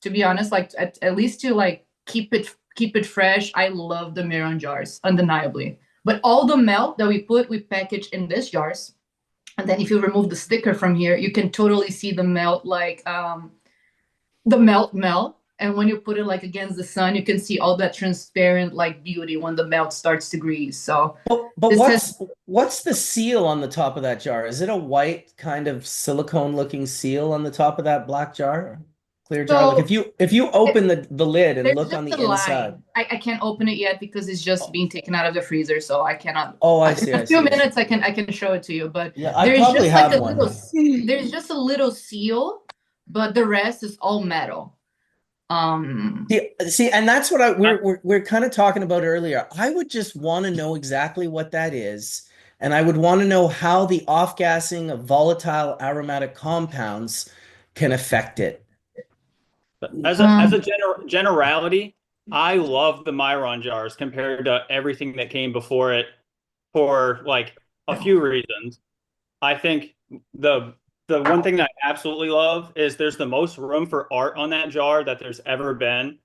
H: to be honest, like at least to like keep it fresh, I love the Miron jars, undeniably. But all the melt that we package in these jars. And then if you remove the sticker from here, you can totally see the melt, like the melt. And when you put it like against the sun, you can see all that transparent like beauty when the melt starts to grease. So,
A: but what's the seal on the top of that jar? Is it a white kind of silicone looking seal on the top of that black jar? Clear jar?
H: So,
A: like if you open the lid and
H: there's
A: look
H: just
A: on the
H: a
A: inside.
H: line. I can't open it yet because it's just being taken out of the freezer, so I cannot.
A: Oh, I see.
H: In a few minutes, I can show it to you. But
A: Yeah, I
H: there's
A: probably
H: just like
A: have
H: a
A: one.
H: there's just a little seal, but the rest is all metal.
A: See, and that's what we're kind of talking about earlier. I would just want to know exactly what that is, and I would want to know how the off-gassing of volatile aromatic compounds can affect it.
G: As a generality, I love the Myron jars compared to everything that came before it for like a few reasons. I think the one thing that I absolutely love is there's the most room for art on that jar that there's ever been.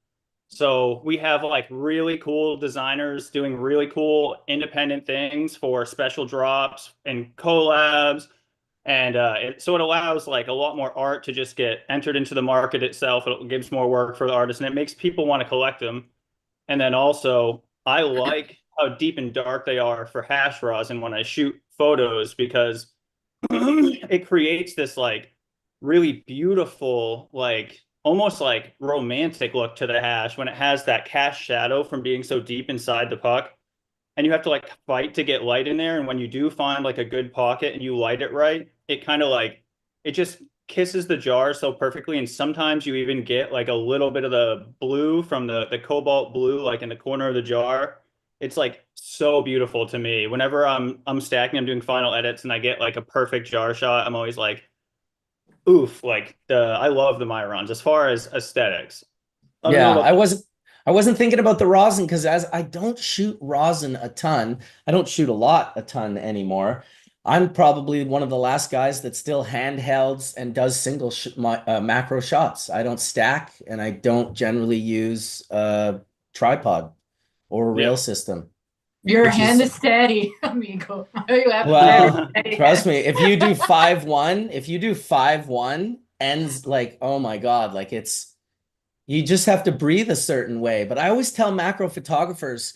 G: So we have like really cool designers doing really cool independent things for special drops and collabs. And so it allows like a lot more art to just get entered into the market itself. It gives more work for the artist and it makes people want to collect them. And then also, I like how deep and dark they are for hash rosin when I shoot photos because it creates this like really beautiful, like almost like romantic look to the hash when it has that cast shadow from being so deep inside the puck. And you have to like fight to get light in there. And when you do find like a good pocket and you light it right, it kind of like it just kisses the jar so perfectly. And sometimes you even get like a little bit of the blue from the cobalt blue, like in the corner of the jar. It's like so beautiful to me. Whenever I'm stacking, I'm doing final edits and I get like a perfect jar shot, I'm always like, oof, like I love the Myrons as far as aesthetics.
A: Yeah, I wasn't thinking about the rosin because as I don't shoot rosin a ton, I don't shoot a ton anymore. I'm probably one of the last guys that still handhelds and does single macro shots. I don't stack and I don't generally use a tripod or a rail system.
H: Your hand is steady, amigo.
A: Well, trust me, if you do 5-1, if you do 5-1, ends like, oh my God, like you just have to breathe a certain way. But I always tell macro photographers,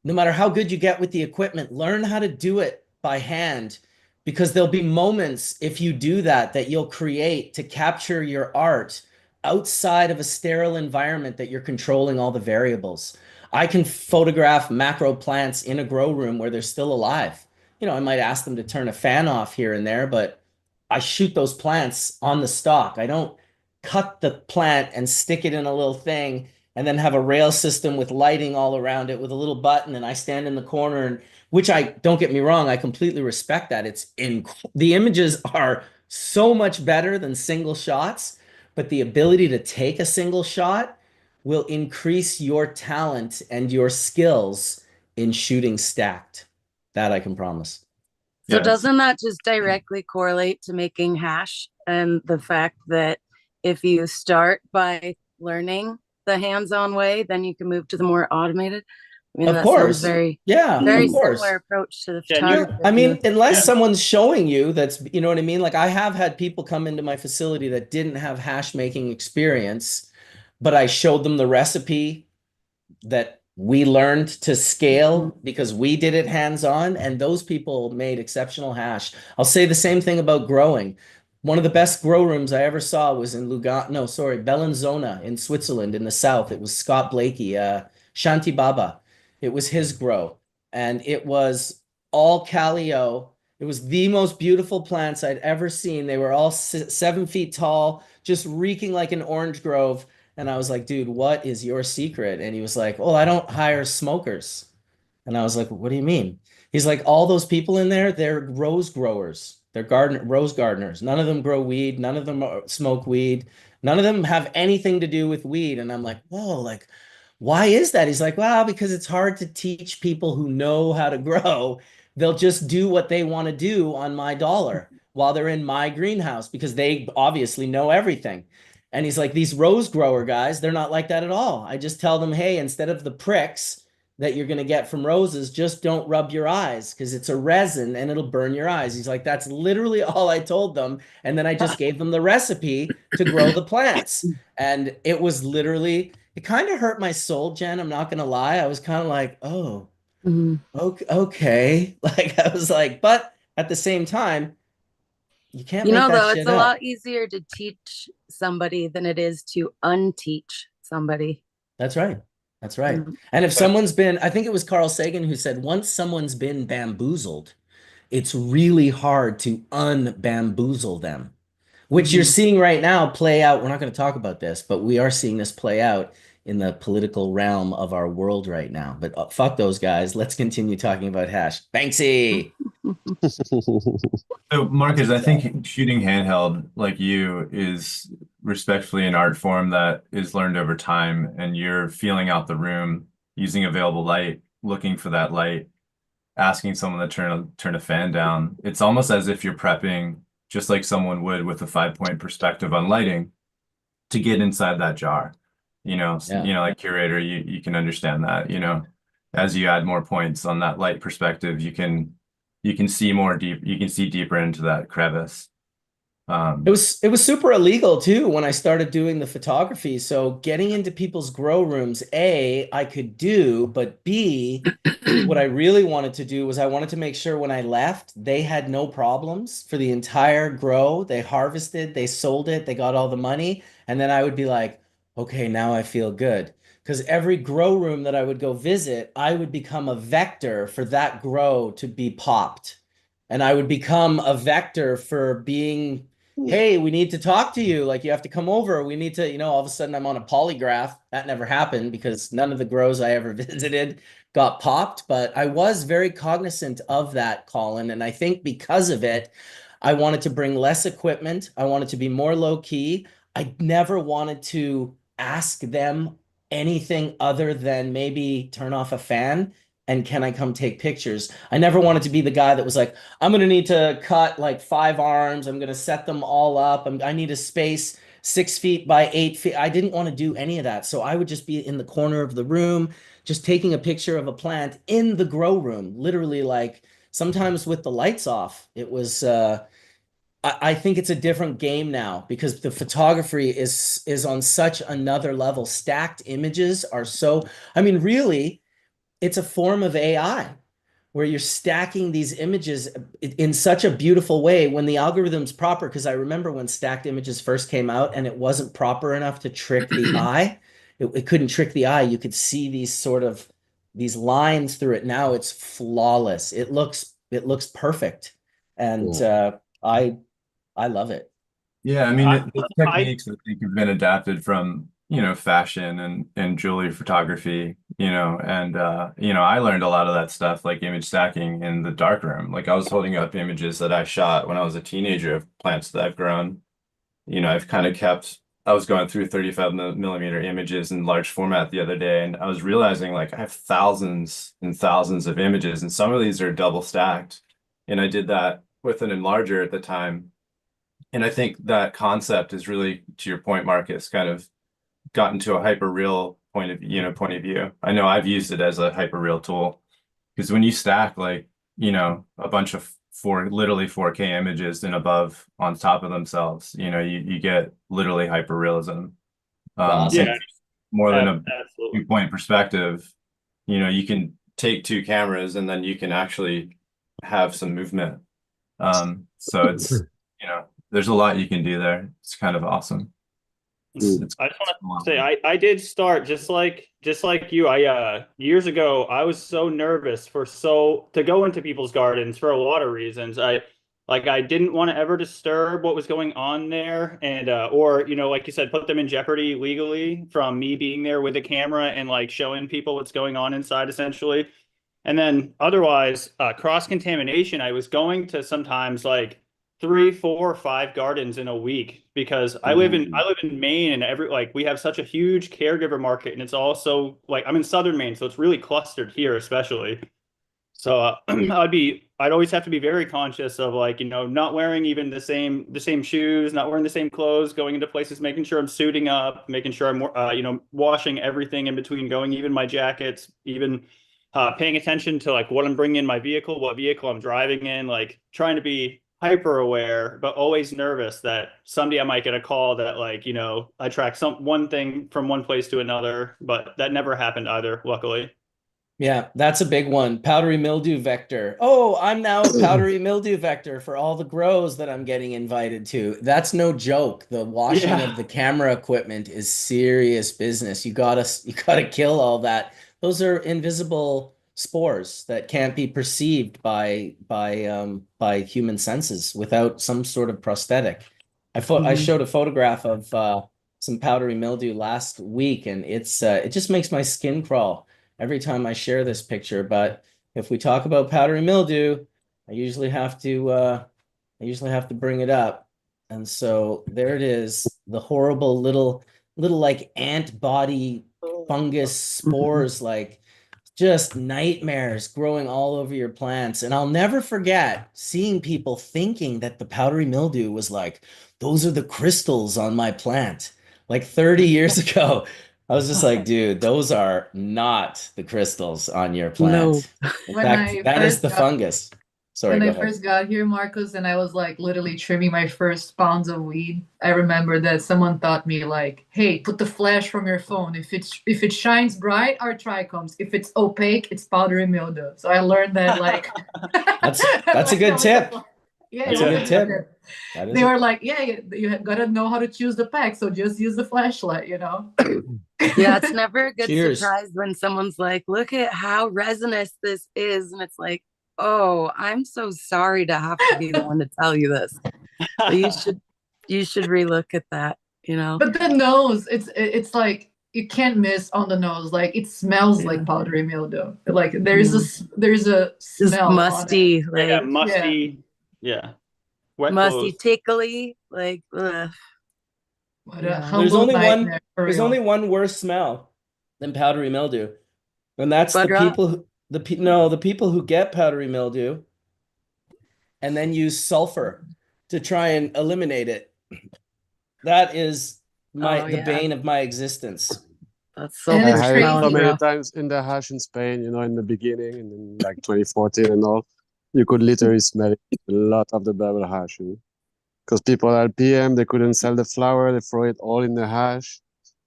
A: no matter how good you get with the equipment, learn how to do it by hand because there'll be moments if you do that you'll create to capture your art outside of a sterile environment that you're controlling all the variables. I can photograph macro plants in a grow room where they're still alive. You know, I might ask them to turn a fan off here and there, but I shoot those plants on the stalk. I don't cut the plant and stick it in a little thing and then have a rail system with lighting all around it with a little button and I stand in the corner and which don't get me wrong, I completely respect that. The images are so much better than single shots, but the ability to take a single shot will increase your talent and your skills in shooting stacked. That I can promise.
I: So
E: Yeah,
I: doesn't that just directly correlate to making hash and the fact that if you start by learning the hands-on way, then you can move to the more automated? I mean,
A: Of
I: that sounds
A: course.
I: very,
A: Yeah,
I: very
A: of course.
I: similar approach to the
G: Yeah, and you-
A: Yeah,
I: photography.
A: I mean, unless
G: Yeah.
A: someone's showing you that's, you know what I mean? Like I have had people come into my facility that didn't have hash making experience, but I showed them the recipe that we learned to scale because we did it hands-on, and those people made exceptional hash. I'll say the same thing about growing. One of the best grow rooms I ever saw was in Bellinzona in Switzerland in the south. It was Scott Blakey, Shanti Baba. It was his grow, and it was all Calio. It was the most beautiful plants I'd ever seen. They were all 7 feet tall, just reeking like an orange grove. And I was like, dude, what is your secret? And he was like, oh, I don't hire smokers. And I was like, what do you mean? He's like, all those people in there, they're rose growers. They're rose gardeners. None of them grow weed. None of them smoke weed. None of them have anything to do with weed. And I'm like, whoa, like, why is that? He's like, well, because it's hard to teach people who know how to grow. They'll just do what they want to do on my dollar while they're in my greenhouse because they obviously know everything. And he's like, these rose grower guys, they're not like that at all. I just tell them, hey, instead of the pricks that you're going to get from roses, just don't rub your eyes because it's a resin and it'll burn your eyes. He's like, that's literally all I told them. And then I just gave them the recipe to grow the plants. And it was literally, it kind of hurt my soul, Jen. I'm not going to lie. I was kind of like, oh, okay. Like, I was like, but at the same time, you can't
I: You
A: make
I: know,
A: that
I: though,
A: shit
I: it's a
A: up.
I: lot easier to teach somebody than it is to unteach somebody.
A: That's right. That's right.
I: Mhm.
A: And if someone's been, I think it was Carl Sagan who said, once someone's been bamboozled, it's really hard to unbamboozle them, which you're seeing right now play out. We're not going to talk about this, but we are seeing this play out in the political realm of our world right now. But fuck those guys. Let's continue talking about hash. Banksy.
E: So Marcus, I think shooting handheld like you is respectfully an art form that is learned over time, and you're feeling out the room using available light, looking for that light, asking someone to turn a fan down. It's almost as if you're prepping just like someone would with a 5-point perspective on lighting to get inside that jar. Like curator, you can understand that, as you add more points on that light perspective, you can see deeper into that crevice.
A: It was super illegal too when I started doing the photography. So getting into people's grow rooms, A, I could do, but B, what I really wanted to do was I wanted to make sure when I left, they had no problems for the entire grow. They harvested, they sold it, they got all the money. And then I would be like, okay, now I feel good. Because every grow room that I would go visit, I would become a vector for that grow to be popped. And I would become a vector for being, hey, we need to talk to you. Like, you have to come over. We need to, all of a sudden I'm on a polygraph. That never happened because none of the grows I ever visited got popped. But I was very cognizant of that, Collin. And I think because of it, I wanted to bring less equipment. I wanted to be more low key. I never wanted to ask them anything other than maybe turn off a fan and can I come take pictures? I never wanted to be the guy that was like, I'm going to need to cut like 5 arms. I'm going to set them all up. I need a space 6 feet by 8 feet. I didn't want to do any of that. So I would just be in the corner of the room, just taking a picture of a plant in the grow room, literally, like sometimes with the lights off. It was, I think it's a different game now because the photography is on such another level. Stacked images are so, I mean, really, it's a form of AI where you're stacking these images in such a beautiful way when the algorithm's proper. Because I remember when stacked images first came out and it wasn't proper enough to trick the eye. It couldn't trick the eye. You could see these lines through it. Now it's flawless. It looks perfect. And I love it.
E: Yeah, I mean, the techniques I think have been adapted from, fashion and jewelry photography, and I learned a lot of that stuff like image stacking in the darkroom. Like I was holding up images that I shot when I was a teenager of plants that I've grown. I was going through 35mm images in large format the other day, and I was realizing like I have thousands and thousands of images, and some of these are double stacked. and I did that with an enlarger at the time. And I think that concept is really, to your point, Marcus, kind of gotten to a hyper real point of view. I know I've used it as a hyper real tool because when you stack like, a bunch of literally 4K images and above on top of themselves, you get literally hyper realism.
A: Awesome.
G: Yeah,
E: More than a
G: absolutely.
E: two-point perspective, you can take two cameras and then you can actually have some movement. So it's, there's a lot you can do there. It's kind of awesome.
G: I just want to say I did start just like you. I years ago I was so nervous to go into people's gardens for a lot of reasons. I didn't want to ever disturb what was going on there, and or like you said, put them in jeopardy legally from me being there with a camera and like showing people what's going on inside essentially. And then otherwise, cross contamination, I was going to sometimes like 3, 4, 5 gardens in a week because I live in Maine, and we have such a huge caregiver market, and it's also like I'm in southern Maine, so it's really clustered here especially. So I'd always have to be very conscious of like, not wearing even the same shoes, not wearing the same clothes, going into places, making sure I'm suiting up, making sure I'm washing everything in between going, even my jackets, even paying attention to like what I'm bringing in my vehicle, what vehicle I'm driving in, like trying to be hyper aware, but always nervous that someday I might get a call that like, I track one thing from one place to another, but that never happened either, luckily.
A: Yeah, that's a big one. Powdery mildew vector. Oh, I'm now a powdery mildew vector for all the grows that I'm getting invited to. That's no joke. The washing of the camera equipment is serious business. You gotta kill all that. Those are invisible spores that can't be perceived by human senses without some sort of prosthetic. I showed a photograph of some powdery mildew last week, and it just makes my skin crawl every time I share this picture. But if we talk about powdery mildew, I usually have to bring it up. And so there it is, the horrible little like ant body fungus spores, like just nightmares growing all over your plants. And I'll never forget seeing people thinking that the powdery mildew was like, those are the crystals on my plant. Like 30 years ago, I was just like, dude, those are not the crystals on your plant. In fact, that is the fungus. Sorry,
H: When
A: go
H: I
A: ahead.
H: first got here, Marcus, and I was like literally trimming my first pounds of weed, I remember that someone taught me like, "Hey, put the flash from your phone. If it shines bright, are trichomes. If it's opaque, it's powdery mildew." So I learned that like
A: That's a good tip.
H: Yeah,
A: That's a good tip.
H: They were like, "Yeah, you have got to know how to choose the pack, so just use the flashlight, you know."
I: Yeah, it's never a good
A: Cheers.
I: surprise when someone's like, look at how resinous this is. And it's like, oh, I'm so sorry to have to be the one to tell you this. But you should relook at that,
H: But the nose, it's like you can't miss on the nose. Like it smells like powdery mildew. Like there's a
I: Just
H: smell
I: musty,
H: on it.
I: like
G: musty, wet
I: musty,
G: clothes.
I: tickly, like ugh.
H: What
I: Yeah.
H: a humble nightmare for
A: There's
H: real.
A: only one worse smell than powdery mildew. And that's
I: Bud
A: the
I: rot?
A: people the people who get powdery mildew and then use sulfur to try and eliminate it. That is the bane of my existence.
I: That's so
H: And
B: I
H: it's
B: had it so
H: crazy.
B: many times in the hash in Spain, in the beginning, and in like 2014 and all. You could literally smell it, a lot of the bubble hash, because people at PM, they couldn't sell the flower, they throw it all in the hash,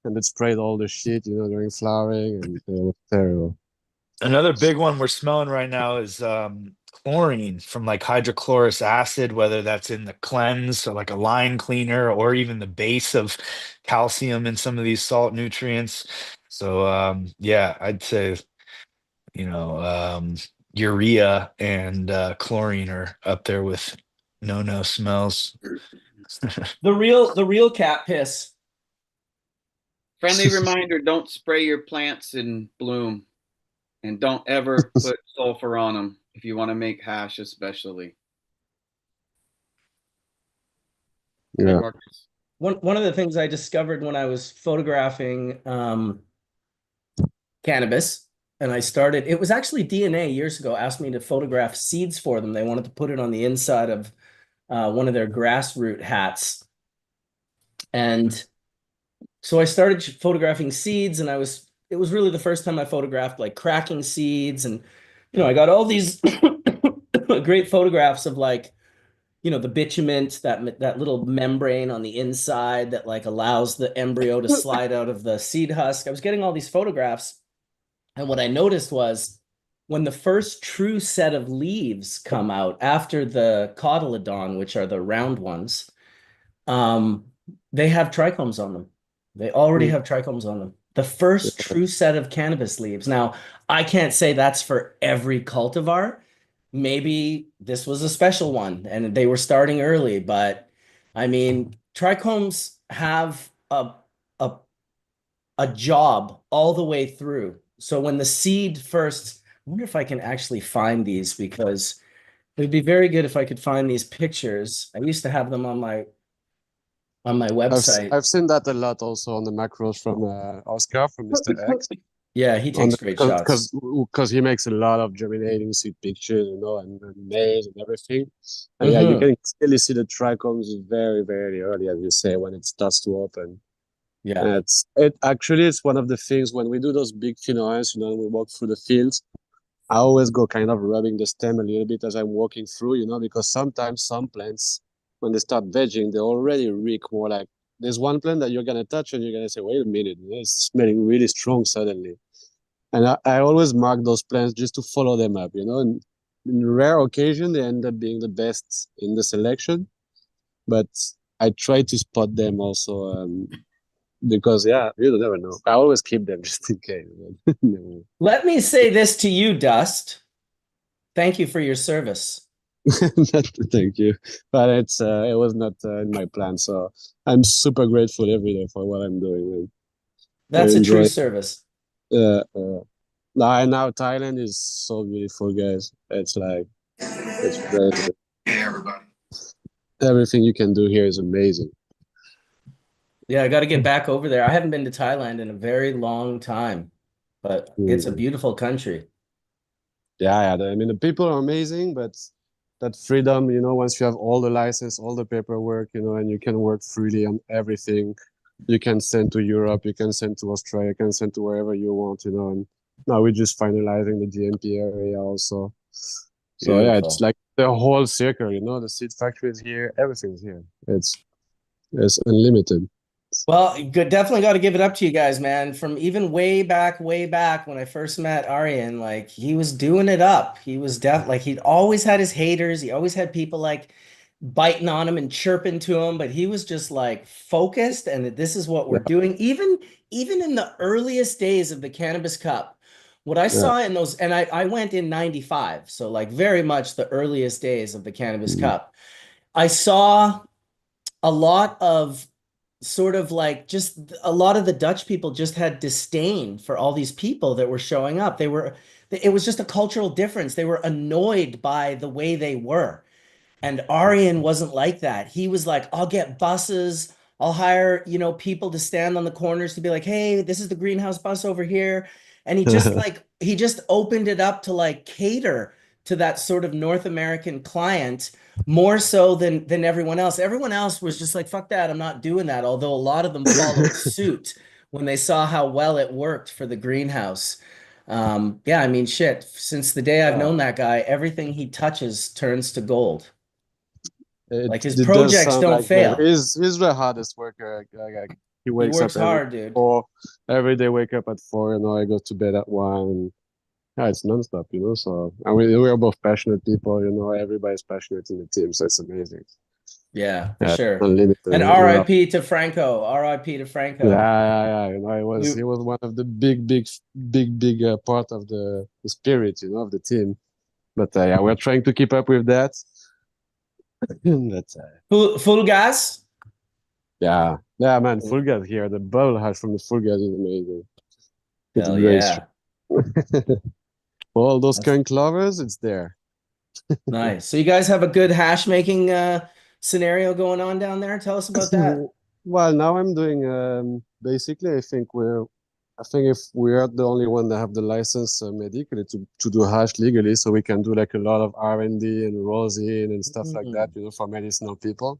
B: and it sprayed all the shit, during flowering, and it was terrible.
C: Another big one we're smelling right now is chlorine from like hydrochlorous acid, whether that's in the cleanse or like a line cleaner or even the base of calcium in some of these salt nutrients. So yeah, I'd say, urea and chlorine are up there with no smells.
A: The real cat piss.
F: Friendly reminder, don't spray your plants in bloom. And don't ever put sulfur on them if you want to make hash, especially.
B: Yeah.
F: Right, Marcus?
A: One of the things I discovered when I was photographing cannabis and I started, it was actually DNA years ago, asked me to photograph seeds for them. They wanted to put it on the inside of one of their grassroot hats. And so I started photographing seeds, and it was really the first time I photographed like cracking seeds. And, I got all these great photographs of like, the bitumen, that little membrane on the inside that like allows the embryo to slide out of the seed husk. I was getting all these photographs. And what I noticed was when the first true set of leaves come out after the cotyledon, which are the round ones, they have trichomes on them. They already have trichomes on them. The first true set of cannabis leaves. Now, I can't say that's for every cultivar. Maybe this was a special one and they were starting early, but I mean, trichomes have a job all the way through. So when the seed first, I wonder if I can actually find these, because it would be very good if I could find these pictures. I used to have them on my website.
B: I've seen that a lot also on the macros from Oscar from Mr. X.
A: Yeah, he takes great shots.
B: Because he makes a lot of germinating seed pictures, and maize and everything. And yeah, you can clearly see the trichomes very, very early, as you say, when it starts to open.
A: Yeah,
B: it's one of the things when we do those big phenols, and we walk through the fields. I always go kind of rubbing the stem a little bit as I'm walking through, because sometimes some plants, when they start vegging, they already reek more like there's one plant that you're gonna touch and you're gonna say, wait a minute, it's smelling really strong suddenly. And I always mark those plants just to follow them up, and in rare occasion they end up being the best in the selection, but I try to spot them also. Because you never know. I always keep them just in case.
A: Let me say this to you, Dust. Thank you for your service.
B: Thank you, but it was not in my plan. So I'm super grateful every day for what I'm doing.
A: That's a true service.
B: Now Thailand is so beautiful, guys. It's great.
J: Hey, everybody.
B: Everything you can do here is amazing.
A: Yeah, I got to get back over there. I haven't been to Thailand in a very long time, but it's a beautiful country.
B: Yeah. I mean, the people are amazing, but that freedom, once you have all the license, all the paperwork, and you can work freely on everything, you can send to Europe, you can send to Australia, you can send to wherever you want, and now we're just finalizing the GMP area also. So
A: Beautiful.
B: yeah, it's like the whole circle, the seed factory is here, everything's here. It's unlimited.
A: Well, definitely got to give it up to you guys, man. From even way back when I first met Aryan, like he was doing it up. He was like he'd always had his haters. He always had people like biting on him and chirping to him, but he was just like focused, and this is what we're doing. Even in the earliest days of the Cannabis Cup, what I saw in those, and I went in 95, so like very much the earliest days of the Cannabis Cup. I saw a lot of sort of like just a lot of the Dutch people just had disdain for all these people that were showing up. It was just a cultural difference. They were annoyed by the way they were. And Aryan wasn't like that. He was like, I'll get buses. I'll hire, people to stand on the corners to be like, hey, this is the greenhouse bus over here. And he just he just opened it up to like cater to that sort of North American client more so than everyone else. Everyone else was just like, fuck that, I'm not doing that. Although a lot of them followed suit when they saw how well it worked for the greenhouse. Yeah, I mean, shit, since the day I've known that guy, everything he touches turns to gold. Like his projects don't fail.
B: He's the hardest worker. He works up
A: hard, dude.
B: 4 every day. Wake up at 4, I go to bed at 1. Yeah, it's nonstop, So we're both passionate people, Everybody's passionate in the team, so it's amazing.
A: Yeah, for sure.
B: Unlimited,
A: and R.I.P. to Franco. R.I.P. to Franco.
B: Yeah. He was one of the big part of the spirit, of the team. But we're trying to keep up with that. That's
A: full gas.
B: Yeah, man, full gas here. The bubble hash from the full gas is amazing. It's
A: Hell yeah.
B: All those current lovers, it's there.
A: Nice. So you guys have a good hash making scenario going on down there. Tell us about that.
B: Well, now I'm doing basically, I think we're I think if we are the only one that have the license medically to do hash legally, so we can do like a lot of R&D and rosin and stuff like that, for medicinal people.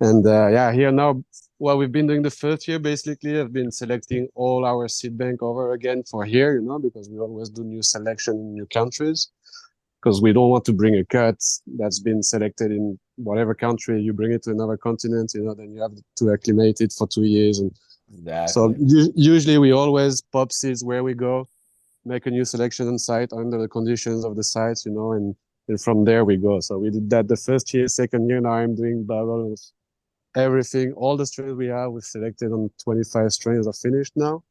B: And yeah, here now, well, we've been doing the first year, basically. I've been selecting all our seed bank over again for here, because we always do new selection in new countries, because we don't want to bring a cut that's been selected in whatever country. You bring it to another continent, then you have to acclimate it for 2 years. And so usually we always pop seeds where we go, make a new selection on site under the conditions of the sites, and from there we go. So we did that the first year. Second year, now I'm doing bubble of everything. All the strains we have, we've selected on 25 strains are finished now.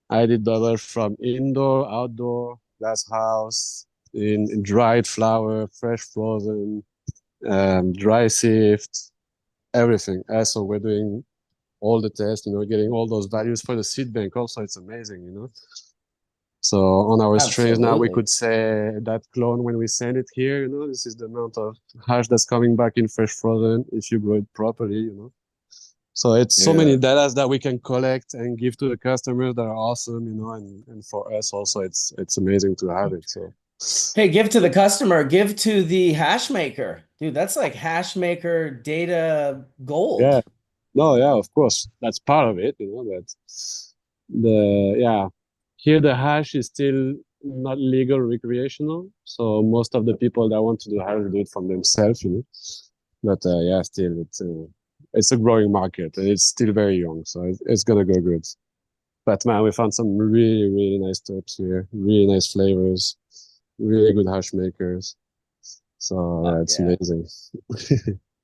B: I did bubble from indoor, outdoor, glass house, in dried flower, fresh frozen, dry sift, everything. So we're doing all the tests, getting all those values for the seed bank. Also, it's amazing, So on our strains now, we could say that clone when we send it here, this is the amount of hash that's coming back in fresh frozen if you grow it properly, So it's so many data that we can collect and give to the customers that are awesome, and for us also, it's amazing to have it. So.
A: Hey, give to the customer, give to the hash maker. Dude, that's like hash maker data gold.
B: Yeah. No, yeah, of course. That's part of it, but here the hash is still not legal recreational. So most of the people that want to do hash do it from themselves, But yeah, still it's a growing market and it's still very young. So it's gonna go good. But man, we found some really, really nice terps here, really nice flavors, really good hash makers. So it's amazing.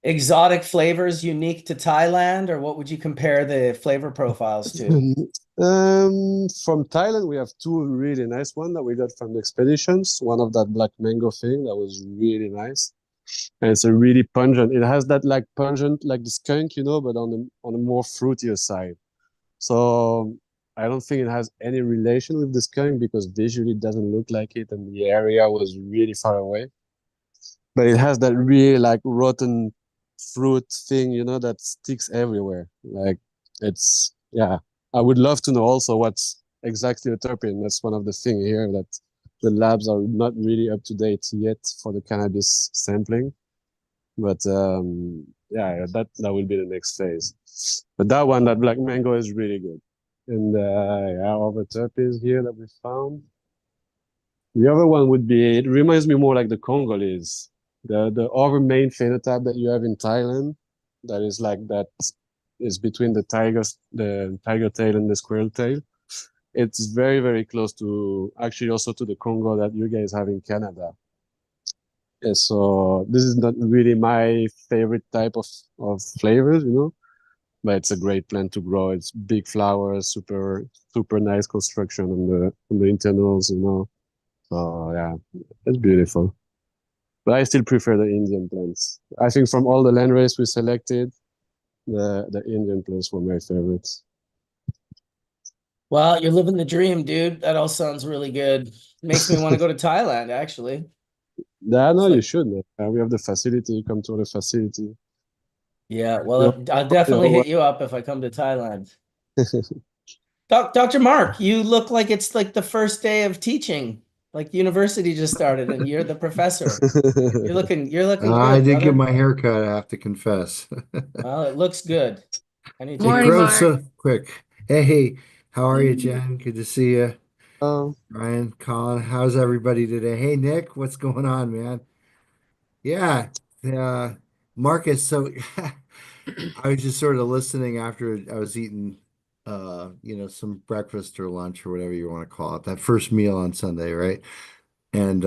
A: Exotic flavors unique to Thailand, or what would you compare the flavor profiles to?
B: From Thailand, we have two really nice ones that we got from the expeditions. One of that black mango thing that was really nice, and it's a really pungent. It has that like pungent, like the skunk, but on a more fruitier side. So I don't think it has any relation with the skunk because visually it doesn't look like it, and the area was really far away. But it has that really like rotten fruit thing, that sticks everywhere. Like I would love to know also what's exactly a terpene. That's one of the things here that the labs are not really up to date yet for the cannabis sampling. But that will be the next phase. But that one, that black mango, is really good. And all the terpenes here that we found. The other one would be, it reminds me more like the Congolese. The other main phenotype that you have in Thailand, that is like that is between the tiger tail and the squirrel tail. It's very, very close to actually also to the Congo that you guys have in Canada. And so this is not really my favorite type of flavors, but it's a great plant to grow. It's big flowers, super, super nice construction on the internals, So yeah, it's beautiful. But I still prefer the Indian plants. I think from all the landrace we selected, the Indian plants were my favorites.
A: Well, you're living the dream, dude. That all sounds really good. Makes me want to go to Thailand, actually.
B: Yeah, no, you should. We have the facility. Come to the facility.
A: Yeah, well, I'll definitely hit you up if I come to Thailand. Dr. Mark, you look like it's like the first day of teaching. Like university just started and you're the professor. You're looking good.
J: I did
A: brother.
J: get my hair cut, I have to confess.
A: Well, it looks good.
I: Morning,
J: It grows
I: Mark.
J: so quick. Hey, how are you, Jen? Good to see you. Ryan, Colin, how's everybody today? Hey, Nick, what's going on, man? Yeah, Marcus, so I was just sort of listening after I was eating some breakfast or lunch or whatever you want to call it, that first meal on Sunday, right? And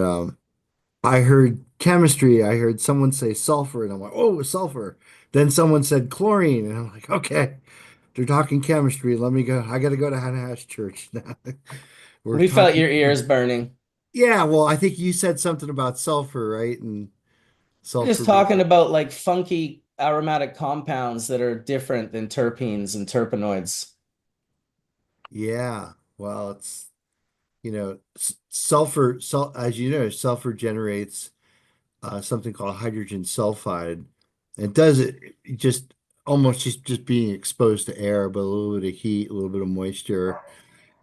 J: I heard chemistry. I heard someone say sulfur, and I'm like, oh, sulfur. Then someone said chlorine, and I'm like, okay, they're talking chemistry. Let me go. I got to go to Hash Church now.
A: We felt your ears burning.
J: Yeah, well, I think you said something about sulfur, right? And sulfur.
A: Just talking about like funky aromatic compounds that are different than terpenes and terpenoids.
J: Yeah, well, it's sulfur. As you know, sulfur generates something called hydrogen sulfide. It does it just almost just being exposed to air, but a little bit of heat, a little bit of moisture,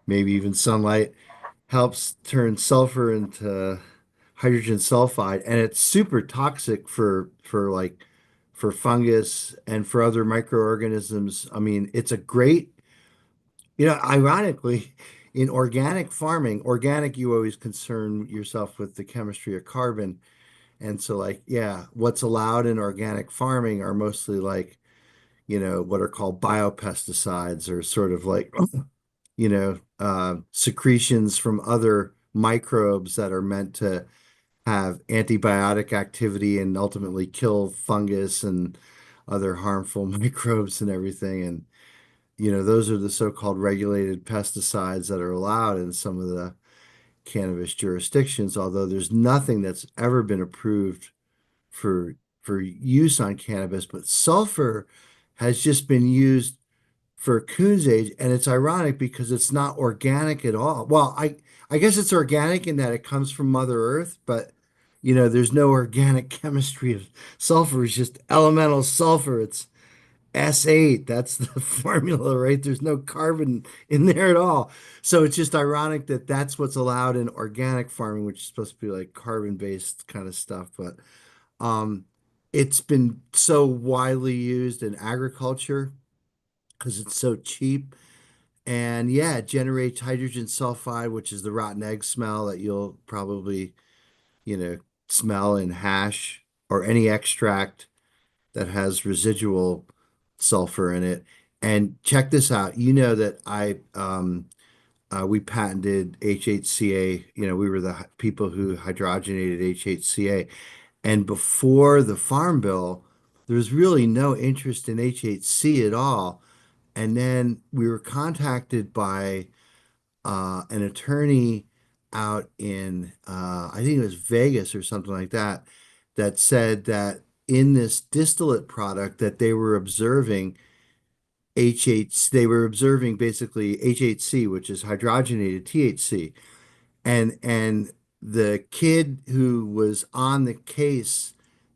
J: maybe even sunlight, helps turn sulfur into hydrogen sulfide, and it's super toxic for fungus and for other microorganisms. I mean, it's a great, ironically, in organic farming, organic, you always concern yourself with the chemistry of carbon. And so, like, yeah, what's allowed in organic farming are mostly like, what are called biopesticides, or sort of like, secretions from other microbes that are meant to have antibiotic activity and ultimately kill fungus and other harmful microbes and everything. And, those are the so-called regulated pesticides that are allowed in some of the cannabis jurisdictions, although there's nothing that's ever been approved for use on cannabis. But sulfur has just been used for Coon's age, and it's ironic because it's not organic at all. Well, I guess it's organic in that it comes from Mother Earth, but there's no organic chemistry of sulfur. It's just elemental sulfur. It's S8. That's the formula, right? There's no carbon in there at all. So it's just ironic that that's what's allowed in organic farming, which is supposed to be like carbon-based kind of stuff. But um, it's been so widely used in agriculture because it's so cheap. And yeah, it generates hydrogen sulfide, which is the rotten egg smell that you'll probably, smell in hash or any extract that has residual sulfur in it. And check this out. You know that we patented HHCA. We were the people who hydrogenated HHCA. And before the Farm Bill, there was really no interest in HHC at all. And then we were contacted by an attorney out in, I think it was Vegas or something like that, that said that in this distillate product that they were observing they were observing basically HHC, which is hydrogenated THC. And the kid who was on the case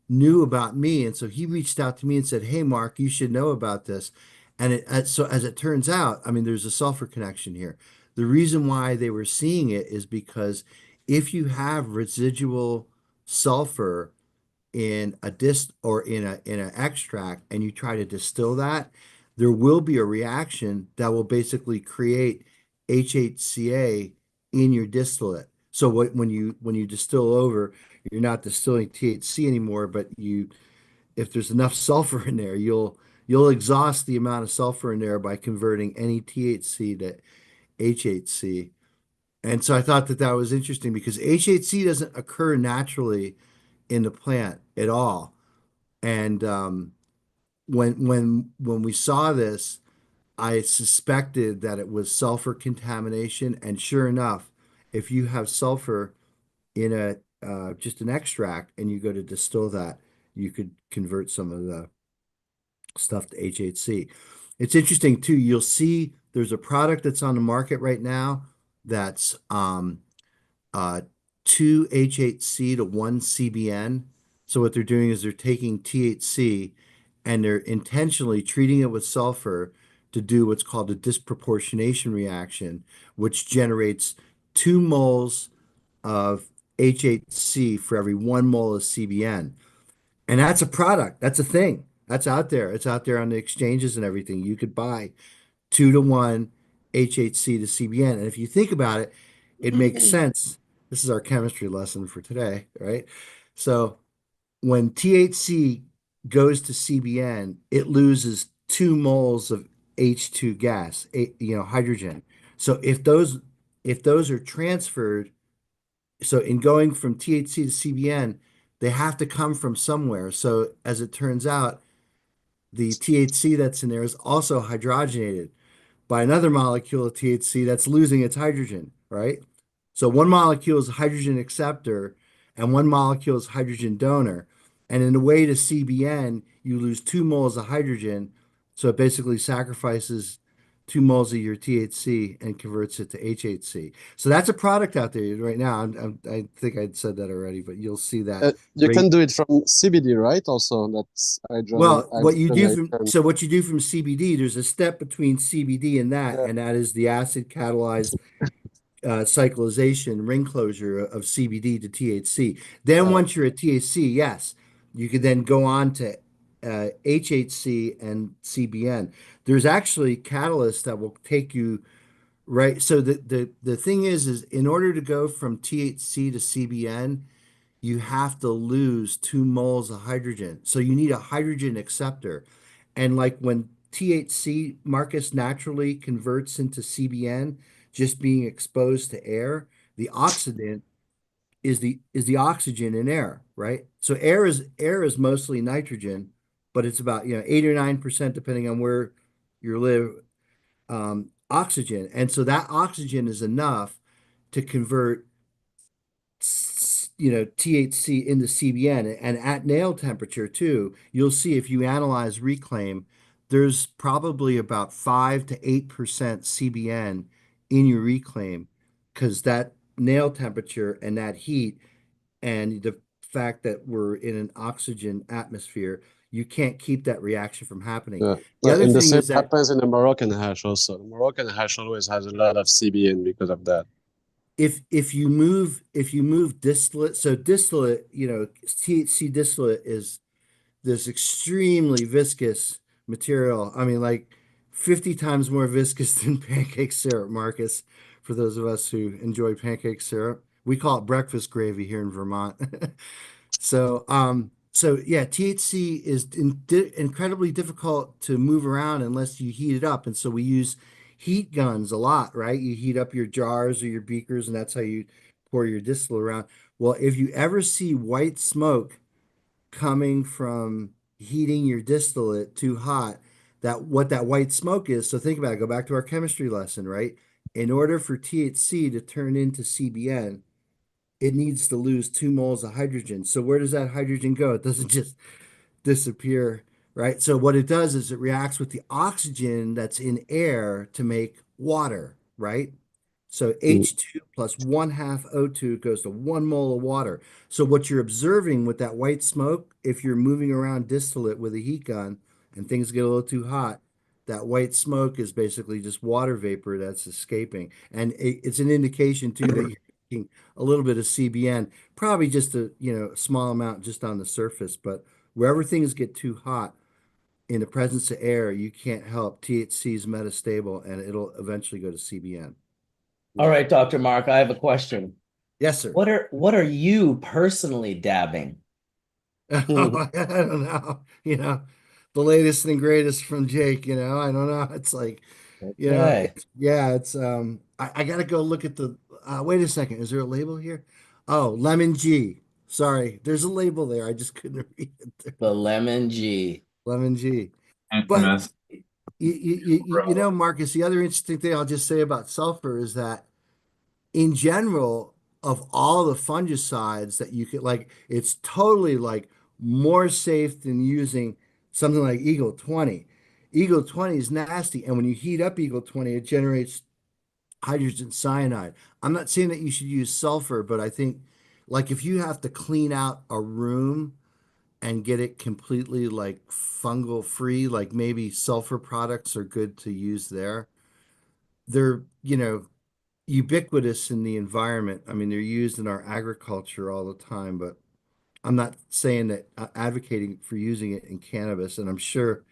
J: knew about me, and so he reached out to me and said, "Hey, Mark, you should know about this." And so as it turns out, I mean, there's a sulfur connection here. The reason why they were seeing it is because if you have residual sulfur in a dist or in an extract and you try to distill that, there will be a reaction that will basically create HHCA in your distillate. So when you distill over, you're not distilling THC anymore, but if there's enough sulfur in there, you'll exhaust the amount of sulfur in there by converting any THC to HHC. And so I thought that that was interesting because HHC doesn't occur naturally in the plant at all. And when we saw this, I suspected that it was sulfur contamination. And sure enough, if you have sulfur in a just an extract and you go to distill that, you could convert some of the stuff to HHC. It's interesting too. You'll see there's a product that's on the market right now that's 2 HHC to 1 CBN. So what they're doing is they're taking THC and they're intentionally treating it with sulfur to do what's called a disproportionation reaction, which generates 2 moles of HHC for every 1 mole of CBN. And that's a product. That's a thing. That's out there. It's out there on the exchanges and everything. You could buy 2 to 1 HHC to CBN. And if you think about it, it makes sense. This is our chemistry lesson for today, right? So when THC goes to CBN, it loses 2 moles of H2 gas, hydrogen. So if those are transferred, so in going from THC to CBN, they have to come from somewhere. So as it turns out, the THC that's in there is also hydrogenated by another molecule of THC that's losing its hydrogen, right? So one molecule is a hydrogen acceptor and one molecule is hydrogen donor. And in the way to CBN, you lose 2 moles of hydrogen. So it basically sacrifices 2 moles of your THC and converts it to HHC. So that's a product out there right now. I think I'd said that already, but you'll see that.
B: You
J: rate.
B: can do it from CBD, right? Also, that's
J: Well, what you do
B: hydrogenation.
J: what you do from CBD, there's a step between CBD and that,
B: Yeah.
J: and that is the acid catalyzed cyclization ring closure of CBD to THC. Then once you're at THC, yes, you could then go on to HHC and CBN. There's actually catalysts that will take you right. So the thing is in order to go from THC to CBN, you have to lose 2 moles of hydrogen. So you need a hydrogen acceptor. And like when THC, Marcus, naturally converts into CBN, just being exposed to air, the oxidant is the oxygen in air, right? So air is mostly nitrogen, but it's about 8 or 9% depending on where you live, oxygen. And so that oxygen is enough to convert THC into CBN, and at nail temperature too. You'll see if you analyze reclaim, there's probably about 5 to 8% CBN in your reclaim because that nail temperature and that heat and the fact that we're in an oxygen atmosphere, you can't keep that reaction from happening.
B: Yeah.
J: The other
B: And the
J: thing
B: same
J: is that
B: happens in the Moroccan hash also. The Moroccan hash always has a lot of CBN because of that.
J: if you move distillate, so distillate, THC distillate is this extremely viscous material. I mean, like 50 times more viscous than pancake syrup, Marcus, for those of us who enjoy pancake syrup. We call it breakfast gravy here in Vermont. So yeah, THC is incredibly difficult to move around unless you heat it up. And so we use heat guns a lot, right? You heat up your jars or your beakers, and that's how you pour your distillate around. Well, if you ever see white smoke coming from heating your distillate too hot, what that white smoke is, so think about it, go back to our chemistry lesson, right? In order for THC to turn into CBN, it needs to lose 2 moles of hydrogen. So where does that hydrogen go? It doesn't just disappear, right? So what it does is it reacts with the oxygen that's in air to make water, right? So H2 plus 1/2 O2 goes to 1 mole of water. So what you're observing with that white smoke, if you're moving around distillate with a heat gun and things get a little too hot, that white smoke is basically just water vapor that's escaping. And it's an indication too that you're making a little bit of CBN, probably just a small amount just on the surface, but wherever things get too hot in the presence of air, you can't help. THC is metastable and it'll eventually go to CBN.
A: All right, Dr. Mark, I have a question.
J: Yes, sir.
A: What are you personally dabbing?
J: I don't know. The latest and greatest from Jake, I don't know. It's like,
A: Okay.
J: it's I gotta go look at the wait a second. Is there a label here? Oh, Lemon G. Sorry, there's a label there. I just couldn't read it.
A: The Lemon G.
J: Lemon G. But
E: Infamous.
J: Marcus, the other interesting thing I'll just say about sulfur is that in general, of all the fungicides that you could like, it's totally like more safe than using something like Eagle 20. Eagle 20 is nasty, and when you heat up Eagle 20, it generates hydrogen cyanide. I'm not saying that you should use sulfur, but I think like if you have to clean out a room and get it completely like fungal free, like maybe sulfur products are good to use there. They're, ubiquitous in the environment. I mean, they're used in our agriculture all the time, but I'm not saying that advocating for using it in cannabis, and I'm sure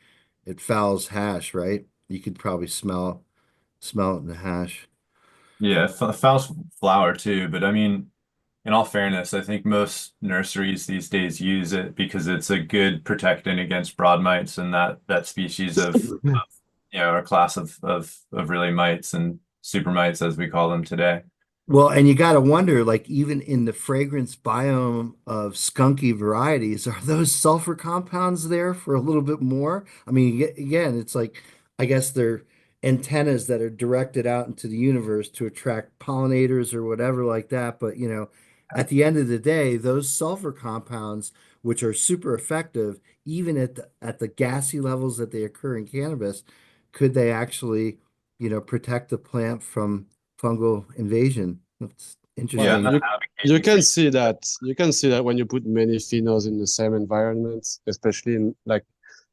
J: it fouls hash, right? You could probably smell it in the hash.
E: Yeah, fouls flower too, but I mean, in all fairness, I think most nurseries these days use it because it's a good protectant against broad mites and that species of or class of really mites and super mites as we call them today.
J: Well, and you got to wonder, like, even in the fragrance biome of skunky varieties, are those sulfur compounds there for a little bit more? I mean, again, it's like, I guess they're antennas that are directed out into the universe to attract pollinators or whatever like that. But, at the end of the day, those sulfur compounds, which are super effective, even at the gassy levels that they occur in cannabis, could they actually protect the plant from fungal invasion. That's interesting.
B: Well, you can see that when you put many phenols in the same environment, especially in like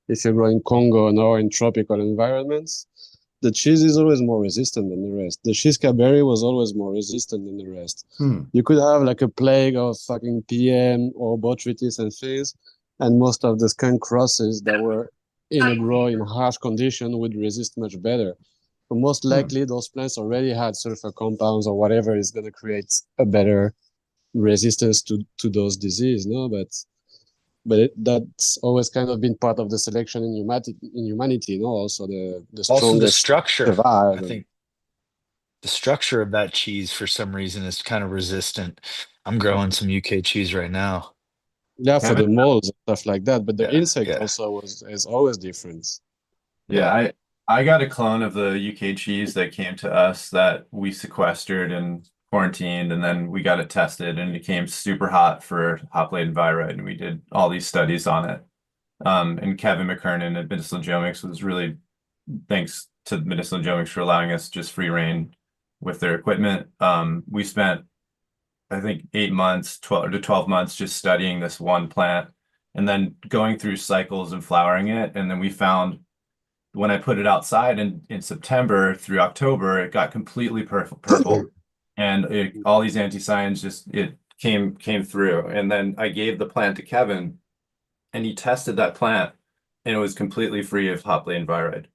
B: if you're growing Congo or in tropical environments, the cheese is always more resistant than the rest. The cheese berry was always more resistant than the rest. You could have like a plague of fucking PM or botrytis and things, and most of the skunk crosses that were in a grow in harsh condition would resist much better. But most likely those plants already had sulfur compounds or whatever is going to create a better resistance to those diseases, no? But that's always kind of been part of the selection in humanity, no? Also the strongest
C: Also the structure.
B: survive.
C: I think the structure of that cheese for some reason is kind of resistant. I'm growing some UK cheese right now.
B: Yeah, for the molds and stuff like that. But the
C: Yeah,
B: insect
C: yeah.
B: also is always different.
E: Yeah, I got a clone of the UK cheese that came to us that we sequestered and quarantined, and then we got it tested, and it came super hot for hot plate and viride, and we did all these studies on it. And Kevin McKernan at Medicinal Genomics was really, thanks to Medicinal Genomics for allowing us just free reign with their equipment. We spent, I think, 8 months, 12 months just studying this one plant and then going through cycles and flowering it. And then we found when I put it outside in September through October, it got completely purple. And all these anthocyanins it came through. And then I gave the plant to Kevin, and he tested that plant, and it was completely free of hot blade and viride.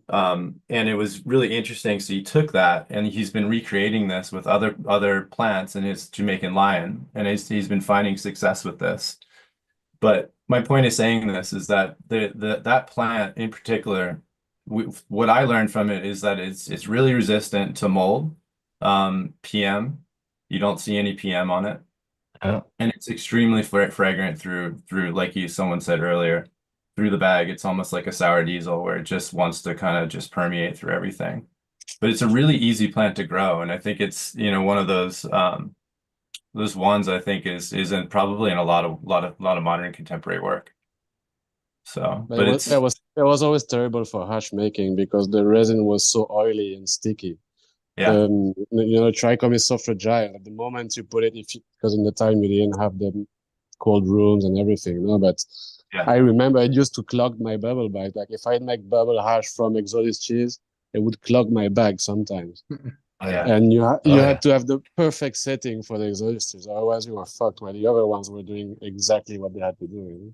E: And it was really interesting. So he took that, and he's been recreating this with other plants in his Jamaican lion, and he's been finding success with this. But my point of saying this is that that plant in particular, what I learned from it is that it's really resistant to mold, PM. You don't see any PM on it, and it's extremely fragrant through like someone said earlier, through the bag. It's almost like a sour diesel where it just wants to kind of just permeate through everything. But it's a really easy plant to grow, and I think it's one of those ones I think isn't probably in a lot of modern contemporary work. So, but
B: it was always terrible for hash making because the resin was so oily and sticky.
E: Yeah.
B: Trichome is so fragile. At the moment you put it, because in the time you didn't have the cold rooms and everything, no. But
E: yeah.
B: I remember it used to clog my bubble bag. Like if I make bubble hash from exotic cheese, it would clog my bag sometimes. And you had to have the perfect setting for the exotic cheese, otherwise you were fucked. While the other ones were doing exactly what they had to do.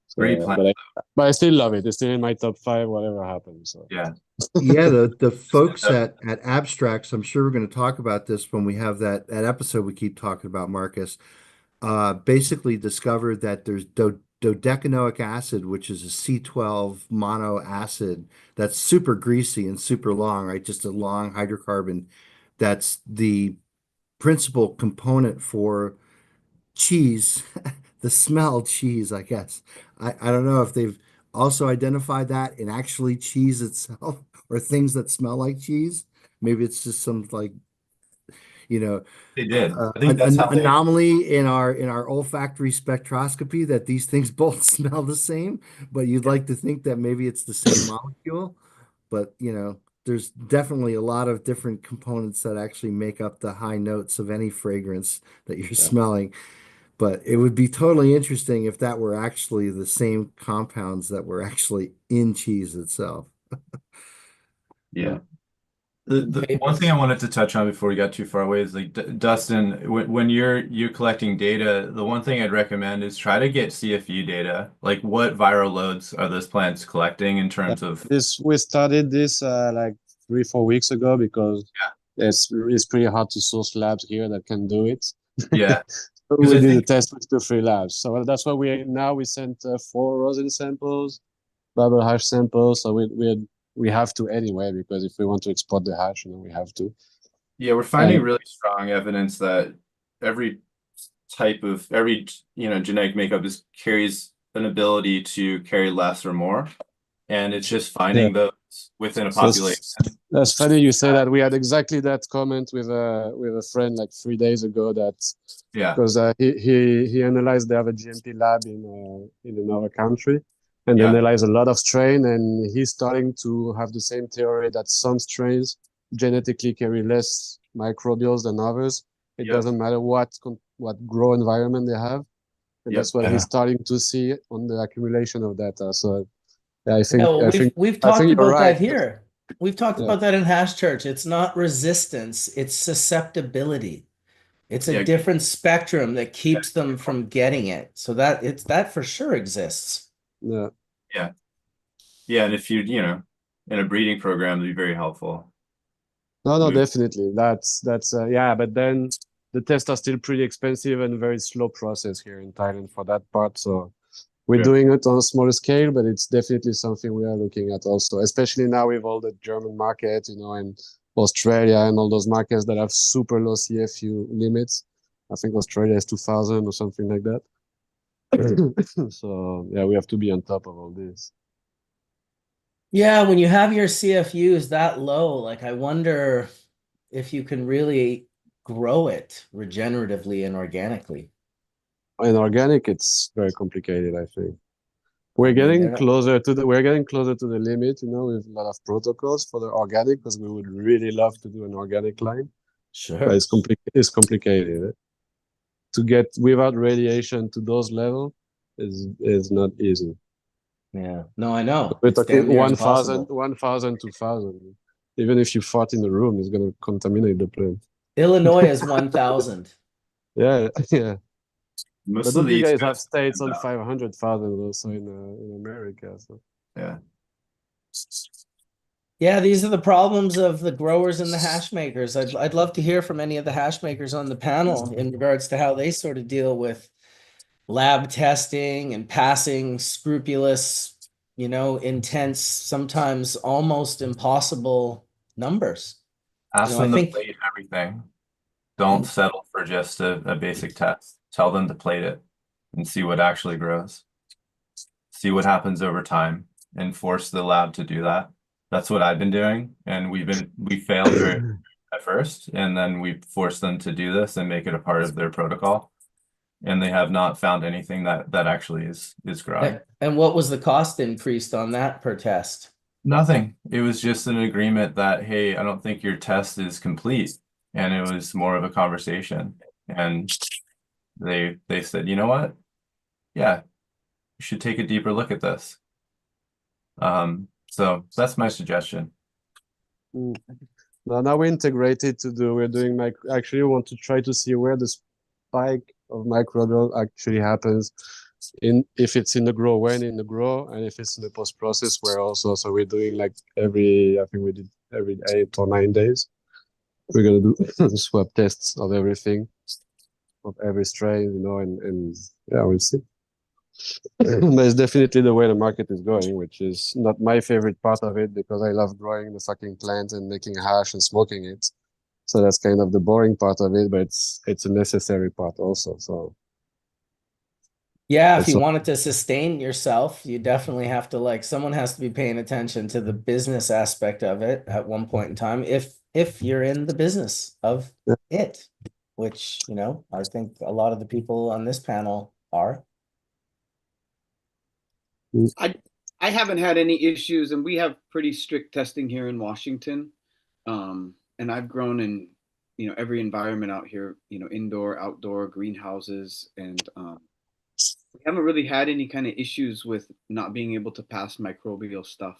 B: So,
E: great plant.
B: But I still love it. It's still in my top 5, whatever happens. So.
E: Yeah.
J: Yeah, the folks at Abstracts, I'm sure we're going to talk about this when we have that episode we keep talking about, Marcus, basically discovered that there's dodecanoic acid, which is a C12 mono acid that's super greasy and super long, right? Just a long hydrocarbon. That's the principal component for cheese, the smell cheese, I guess. I don't know if they've also identified that in actually cheese itself or things that smell like cheese. Maybe it's just some like,
E: they did. I think that's how
J: anomaly in our olfactory spectroscopy that these things both smell the same, but you'd like to think that maybe it's the same molecule. But there's definitely a lot of different components that actually make up the high notes of any fragrance that you're smelling. But it would be totally interesting if that were actually the same compounds that were actually in cheese itself.
E: Yeah. The one thing I wanted to touch on before we got too far away is like Dustin, when you're collecting data, the one thing I'd recommend is try to get CFU data. Like what viral loads are those plants collecting in terms of
B: we started this like 3-4 weeks ago because it's pretty hard to source labs here that can do it.
E: Yeah.
B: So we did a test with 2-3 labs. So that's why we sent 4 rosin samples, bubble hash samples. So we have to anyway, because if we want to export the hash, we have to.
E: Yeah, we're finding really strong evidence that every genetic makeup carries an ability to carry less or more, and it's just finding those within a population.
B: That's funny you say that. We had exactly that comment with a friend like 3 days ago. Because he analyzed they have a GMP lab in another country. and
E: Yeah.
B: analyze a lot of strain, and he's starting to have the same theory that some strains genetically carry less microbials than others. It
E: Yep.
B: doesn't matter what grow environment they have, and
E: Yep.
B: that's what
C: Yeah.
B: he's starting to see on the accumulation of data. So yeah, I think
A: Yeah, well, we've
B: I
A: talked
B: think you're
A: about
B: right.
A: that here. We've talked
B: Yeah.
A: about that in Hash Church. It's not resistance, it's susceptibility. It's a
E: Yeah.
A: different spectrum that keeps them from getting it. So that for sure exists.
B: Yeah.
E: Yeah. Yeah. And if you know, in a breeding program, it'd be very helpful.
B: No,
E: Move.
B: definitely. That's yeah, but then the tests are still pretty expensive and very slow process here in Thailand for that part. So we're
E: Yeah.
B: doing it on a smaller scale, but it's definitely something we are looking at also, especially now with all the German market, you know, and Australia and all those markets that have super low CFU limits. I think Australia is 2000 or something like that. So yeah, we have to be on top of all this.
A: Yeah, when you have your CFUs that low, like I wonder if you can really grow it regeneratively and organically.
B: In organic, it's very complicated, I think. We're
A: I mean,
B: getting
A: they're not-
B: closer to the limit, you know, with a lot of protocols for the organic, because we would really love to do an organic line, but
A: Sure.
B: it's complicated. Eh? To get without radiation to those level is not easy.
A: Yeah. No, I know.
B: We're
A: It's
B: talking
A: damn near
B: 1,000,
A: impossible.
B: 1,000, 2,000. Even if you fart in the room, it's gonna contaminate the plant.
A: Illinois is 1,000.
B: Yeah, yeah.
E: Most
B: But
E: of
B: don't
E: the
B: you
E: East
B: guys have
E: Coast
B: states on
E: about-
B: 500,000 also in America? So
E: Yeah.
A: Yeah, these are the problems of the growers and the hash makers. I'd love to hear from any of the hash makers on the panel in regards to how they sort of deal with lab testing and passing scrupulous, intense, sometimes almost impossible numbers.
E: Ask
A: I
E: them to
A: think
E: plate everything. Don't settle for just a basic test. Tell them to plate it and see what actually grows. See what happens over time and force the lab to do that. That's what I've been doing. And we failed very at first, and then we forced them to do this and make it a part of their protocol. And they have not found anything that actually is growing.
A: And what was the cost increased on that per test?
E: Nothing. It was just an agreement that, hey, I don't think your test is complete. And it was more of a conversation. And they said, you know what? Yeah, you should take a deeper look at this. So that's my suggestion.
B: now we're integrated we're doing actually want to try to see where the spike of microbial actually happens if it's in the grow, when in the grow, and if it's in the post-process where also. So we're doing like I think we did every 8 or 9 days. We're gonna do swab tests of everything, of every strain, you know, and yeah, we'll see. But it's definitely the way the market is going, which is not my favorite part of it, because I love growing the fucking plant and making hash and smoking it. So that's kind of the boring part of it, but it's a necessary part also. So
A: Yeah, if
B: it's
A: you wanted to sustain yourself, you definitely have to someone has to be paying attention to the business aspect of it at one point in time, if you're in the business of it, which, I think a lot of the people on this panel are.
F: I haven't had any issues, and we have pretty strict testing here in Washington. And I've grown in, every environment out here, indoor, outdoor, greenhouses, and we haven't really had any kind of issues with not being able to pass microbial stuff.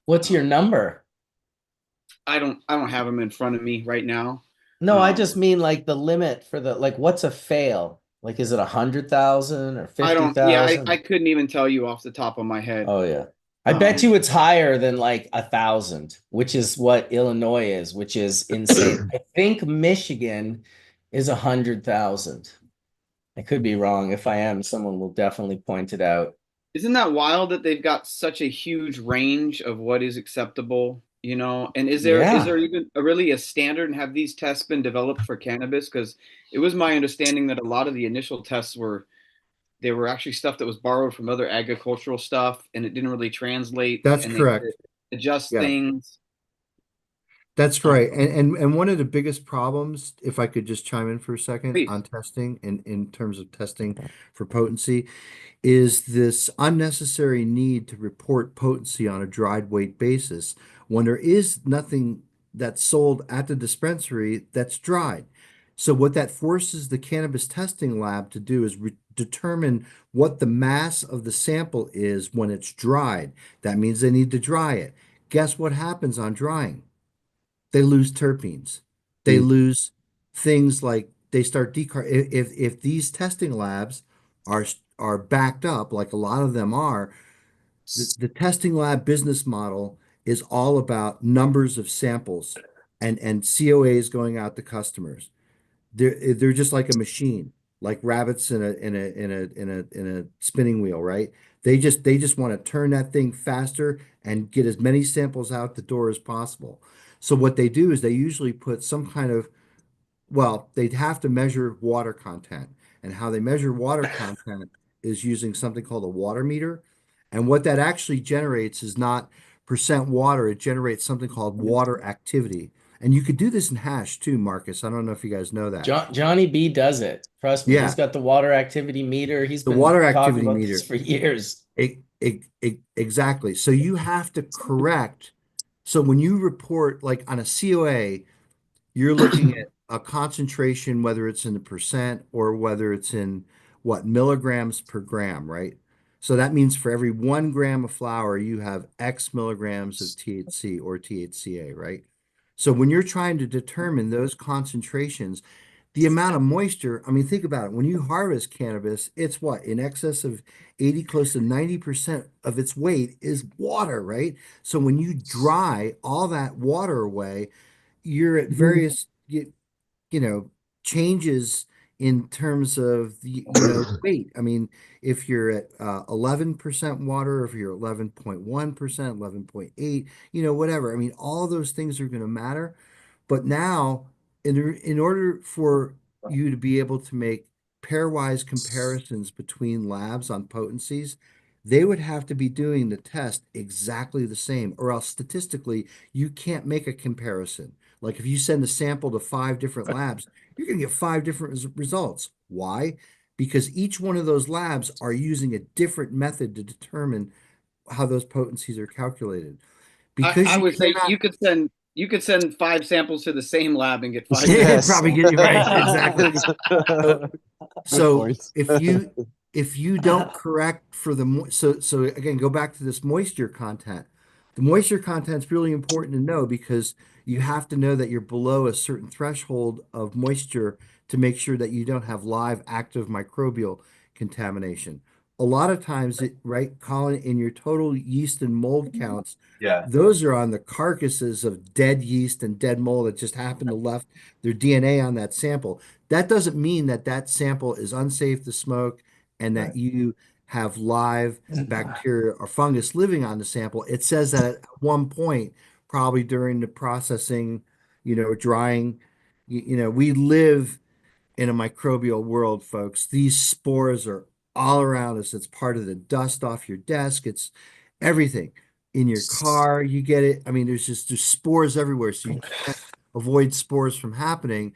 A: What's your number?
F: I don't have them in front of me right now.
A: No, I just mean the limit for what's a fail? Is it 100,000 or 50,000?
F: I couldn't even tell you off the top of my head.
A: Oh yeah. I bet you it's higher than 1,000, which is what Illinois is, which is insane. I think Michigan is 100,000. I could be wrong. If I am, someone will definitely point it out.
F: Isn't that wild that they've got such a huge range of what is acceptable, And is there even really a standard, and have these tests been developed for cannabis? Because it was my understanding that a lot of the initial tests were actually stuff that was borrowed from other agricultural stuff, and it didn't really translate.
J: That's
F: and
J: correct.
F: They adjust
J: Yeah.
F: things.
J: That's right. And one of the biggest problems, if I could just chime in for a second
F: Please.
J: on testing in terms of testing for potency, is this unnecessary need to report potency on a dried weight basis when there is nothing that's sold at the dispensary that's dried. So what that forces the cannabis testing lab to do is determine what the mass of the sample is when it's dried. That means they need to dry it. Guess what happens on drying? They lose terpenes. They lose things like they start if these testing labs are are backed up, like a lot of them are, the testing lab business model is all about numbers of samples and COAs going out to customers. They're just like a machine, like rabbits in a spinning wheel, right? They just want to turn that thing faster and get as many samples out the door as possible. So what they do is they usually put some kind of, well, they'd have to measure water content. And how they measure water content is using something called a water meter. And what that actually generates is not percent water, it generates something called water activity. And you could do this in hash too, Marcus. I don't know if you guys know that.
A: Johnny B does it. Trust me,
J: Yeah.
A: he's got the water activity meter. He's
J: The
A: been
J: water
A: talking
J: activity
A: about
J: meter.
A: this for years.
J: Exactly. So you have to correct. So when you report, like on a COA, you're looking at a concentration, whether it's in the percent or whether it's in what, milligrams per gram, right? So that means for every 1 gram of flower, you have X milligrams of THC or THCA, right? So when you're trying to determine those concentrations, the amount of moisture, I mean, think about it. When you harvest cannabis, it's what, in excess of 80, close to 90% of its weight is water, right? So when you dry all that water away, you're at various changes in terms of the weight. I mean, if you're at 11% water, if you're 11.1%, 11.8, whatever. I mean, all those things are going to matter. But now, in order for you to be able to make pairwise comparisons between labs on potencies, they would have to be doing the test exactly the same, or else statistically, you can't make a comparison. Like if you send a sample to 5 different labs, you're going to get 5 different results. Why? Because each one of those labs are using a different method to determine how those potencies are calculated. Because
F: I
J: you
F: would say
J: cannot,
F: you could send 5 samples to the same lab and get 5
J: yeah,
F: samples.
J: probably get you right. Exactly. So
B: point.
J: if you don't correct for so again, go back to this moisture content. The moisture content is really important to know because you have to know that you're below a certain threshold of moisture to make sure that you don't have live active microbial contamination. A lot of times, right, Colin, in your total yeast and mold counts,
E: Yeah.
J: those are on the carcasses of dead yeast and dead mold that just happened to left their DNA on that sample. That doesn't mean that that sample is unsafe to smoke and that you have live bacteria or fungus living on the sample. It says that at one point, probably during the processing, drying, we live in a microbial world, folks. These spores are all around us. It's part of the dust off your desk. It's everything. In your car, you get it. I mean, there's spores everywhere, so you can't avoid spores from happening.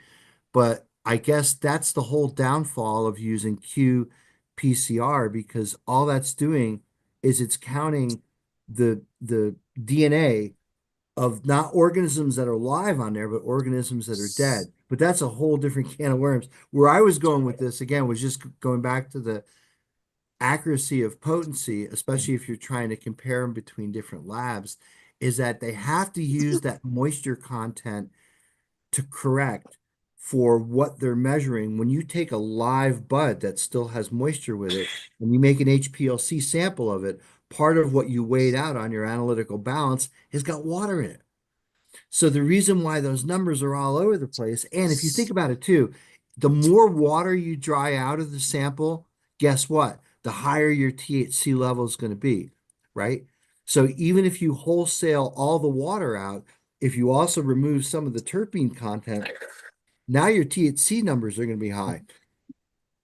J: But I guess that's the whole downfall of using qPCR because all that's doing is it's counting the DNA of not organisms that are live on there, but organisms that are dead. But that's a whole different can of worms. Where I was going with this again was just going back to the accuracy of potency, especially if you're trying to compare them between different labs, is that they have to use that moisture content to correct for what they're measuring. When you take a live bud that still has moisture with it and you make an HPLC sample of it, part of what you weighed out on your analytical balance has got water in it. So the reason why those numbers are all over the place, and if you think about it too, the more water you dry out of the sample, guess what? The higher your THC level is going to be, right? So even if you wholesale all the water out, if you also remove some of the terpene content, now your THC numbers are going to be high.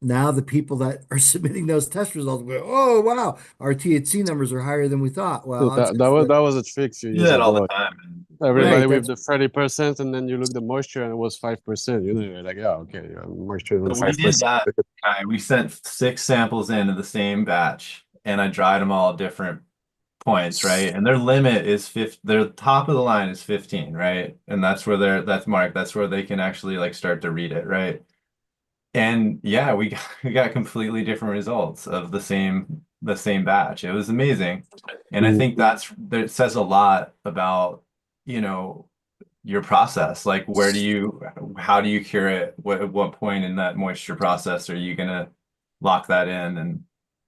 J: now the people that are submitting those test results go, oh wow, our THC numbers are higher than we thought. Well,
B: That was a trick a few
E: Do
B: years
E: that all the
B: ago.
E: time.
B: Everybody
J: right.
B: with the 30%, and then you look the moisture and it was 5%. You know, you're like, yeah, okay, moisture
E: So
B: is
E: we did
B: 5%.
E: that. We sent 6 samples into the same batch, and I dried them all at different points, right? And their limit is 50. Their top of the line is 15, right? And that's where that's marked. That's where they can actually like start to read it, right? And yeah, we got completely different results of the same batch. It was amazing. And I think that says a lot about, you know, your process. Like how do you cure it? At what point in that moisture process are you gonna lock that in? And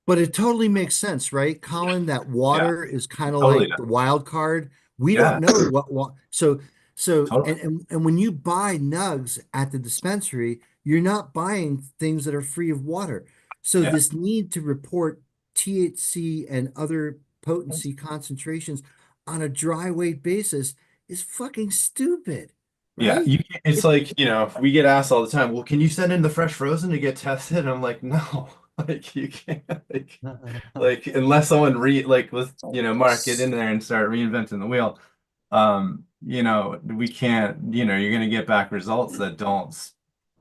J: But it totally makes sense, right, Colin? That
E: yeah,
J: water is kind of
E: totally.
J: like the wild card. We don't
E: Yeah,
J: know what so
E: totally.
J: and when you buy nugs at the dispensary, you're not buying things that are free of water. So
E: Yeah.
J: this need to report THC and other potency concentrations on a dry weight basis is fucking stupid,
E: Yeah,
J: right?
E: it's
J: It,
E: like, we get asked all the time, well, can you send in the fresh frozen to get tested? And I'm like, no, like you can't, like unless someone let's, Mark, get in there and start reinventing the wheel. We can't, you're gonna get back results that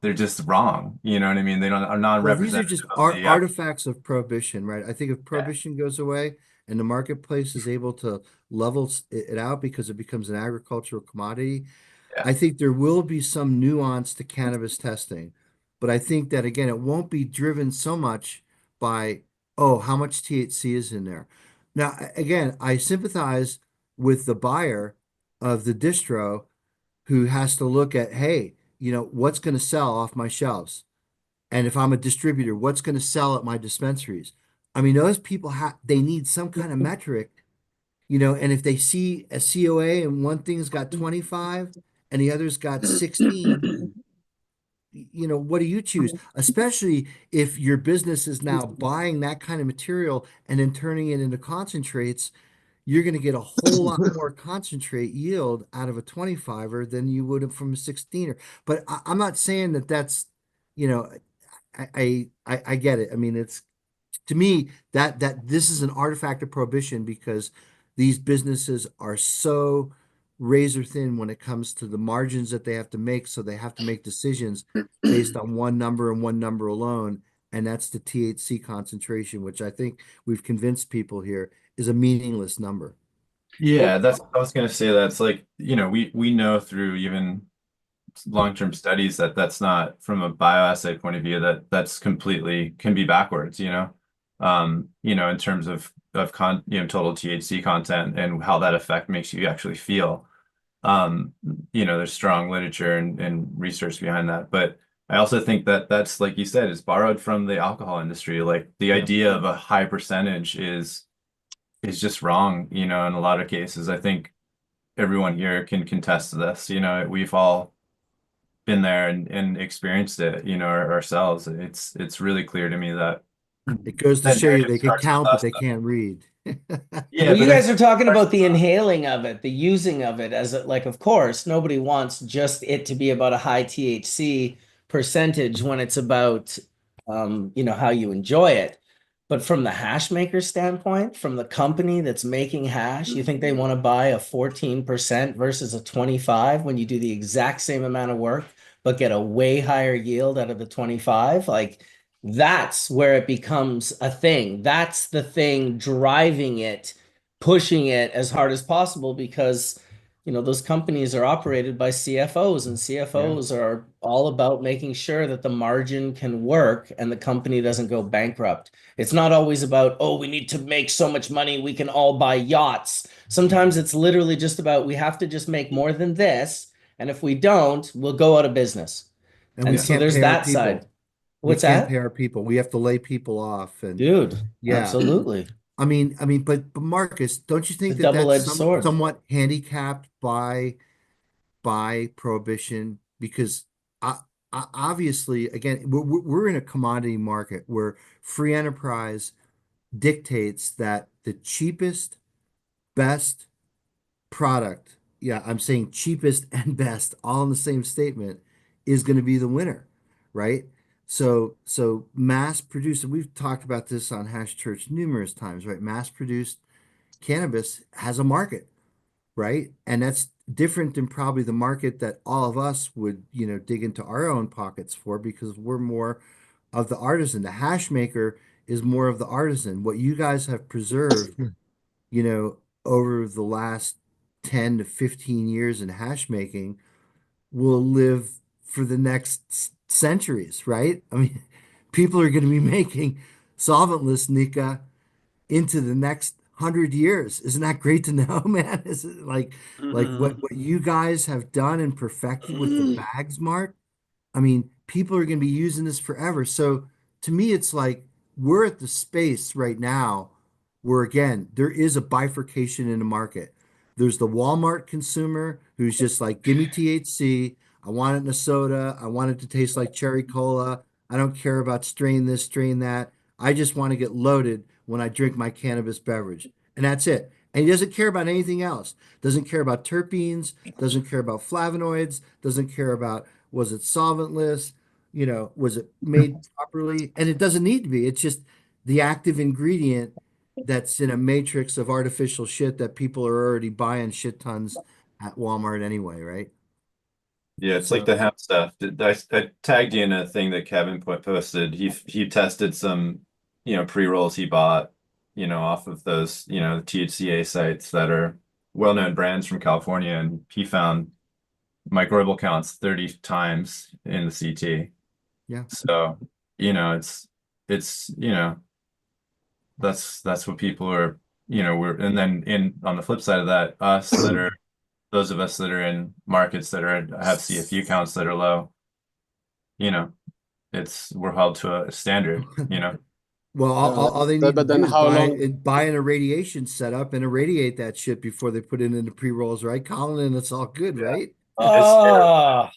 E: they're just wrong. You know what I mean? They don't are
J: Well, these are
E: non-representative
J: just
E: of the
J: artifacts of prohibition, right? I think if
E: yeah,
J: prohibition goes away and the marketplace is able to level it out because it becomes an agricultural commodity,
E: yeah,
J: I think there will be some nuance to cannabis testing. But I think that again, it won't be driven so much by, oh, how much THC is in there. Now, again, I sympathize with the buyer of the distro who has to look at, hey, what's going to sell off my shelves? And if I'm a distributor, what's going to sell at my dispensaries? I mean, those people they need some kind of metric, and if they see a COA and one thing's got 25 and the other's got 16, what do you choose? Especially if your business is now buying that kind of material and then turning it into concentrates, you're going to get a whole lot more concentrate yield out of a 25er than you would have from a 16er. But I'm not saying that that's, you know, I get it. I mean, it's to me that this is an artifact of prohibition because these businesses are so razor thin when it comes to the margins that they have to make. So they have to make decisions based on one number and one number alone, and that's the THC concentration, which I think we've convinced people here is a meaningless number.
E: yeah. I was gonna say that's like, we know through even long-term studies that that's not from a bioassay point of view that's completely can be backwards, in terms of total THC content and how that effect makes you actually feel. There's strong literature and research behind that, but I also think that that's like you said, is borrowed from the alcohol industry. Like the idea of a high percentage is just wrong, in a lot of cases. I think everyone here can contest to this. We've all been there and experienced it, ourselves. It's really clear to me that
J: It goes to
E: that
J: show you
E: narrative
J: they can
E: starts with
J: count, but
E: us.
J: they can't read.
E: Yeah,
A: Well, you
E: but
A: guys are talking
E: starts
A: about the
E: with us.
A: inhaling of it, the using of it as like, of course, nobody wants just it to be about a high THC percentage when it's about, how you enjoy it. But from the hash maker standpoint, from the company that's making hash, you think they want to buy a 14% versus a 25 when you do the exact same amount of work, but get a way higher yield out of the 25? Like, that's where it becomes a thing. That's the thing driving it, pushing it as hard as possible because those companies are operated by CFOs, and CFOs are all about making sure that the margin can work and the company doesn't go bankrupt. It's not always about, oh, we need to make so much money we can all buy yachts. Sometimes it's literally just about we have to just make more than this, and if we don't, we'll go out of business.
J: And we
A: And so
J: can't
A: there's
J: pay our
A: that side.
J: people. We
A: What's
J: can't pay
A: that?
J: our people. We have to lay people off. And
A: Dude,
J: yeah,
A: absolutely.
J: but Marcus, don't you
A: The
J: think that that's
A: double-edged sword.
J: somewhat handicapped by prohibition? Because I, obviously, again, we're in a commodity market where free enterprise dictates that the cheapest, best product, yeah, I'm saying cheapest and best, all in the same statement, is going to be the winner, right? So mass produced, and we've talked about this on Hash Church numerous times, right? Mass produced cannabis has a market, right? And that's different than probably the market that all of us would, dig into our own pockets for, because we're more of the artisan. The hash maker is more of the artisan. What you guys have preserved, over the last 10 to 15 years in hash making will live for the next centuries, right? I mean, people are going to be making solventless Nika into the next 100 years. Isn't that great to know, man? Is it like what you guys have done and perfected with the bags, Mark? I mean, people are going to be using this forever. So to me, it's like we're at the space right now where, again, there is a bifurcation in the market. There's the Walmart consumer who's just like, give me THC. I want it in a soda. I want it to taste like cherry cola. I don't care about strain this, strain that. I just want to get loaded when I drink my cannabis beverage. And that's it. And he doesn't care about anything else. Doesn't care about terpenes, doesn't care about flavonoids, doesn't care about was it solventless, was it made properly? And it doesn't need to be. It's just the active ingredient that's in a matrix of artificial shit that people are already buying shit tons at Walmart anyway, right?
E: Yeah, it's like the hemp stuff. I tagged you in a thing that Kevin posted. He tested some, pre-rolls he bought, off of those, THCA sites that are well-known brands from California, and he found microbial counts 30 times in the CT.
J: Yeah.
E: So, it's that's what people are, and then on the flip side of that, those of us that are in markets that have CFU counts that are low, we're held to a standard,
J: Well, all they need to
B: then
J: do is
B: how long?
J: buy an irradiation setup and irradiate that shit before they put it into pre-rolls, right, Colin? And it's all good, right?
E: Oh,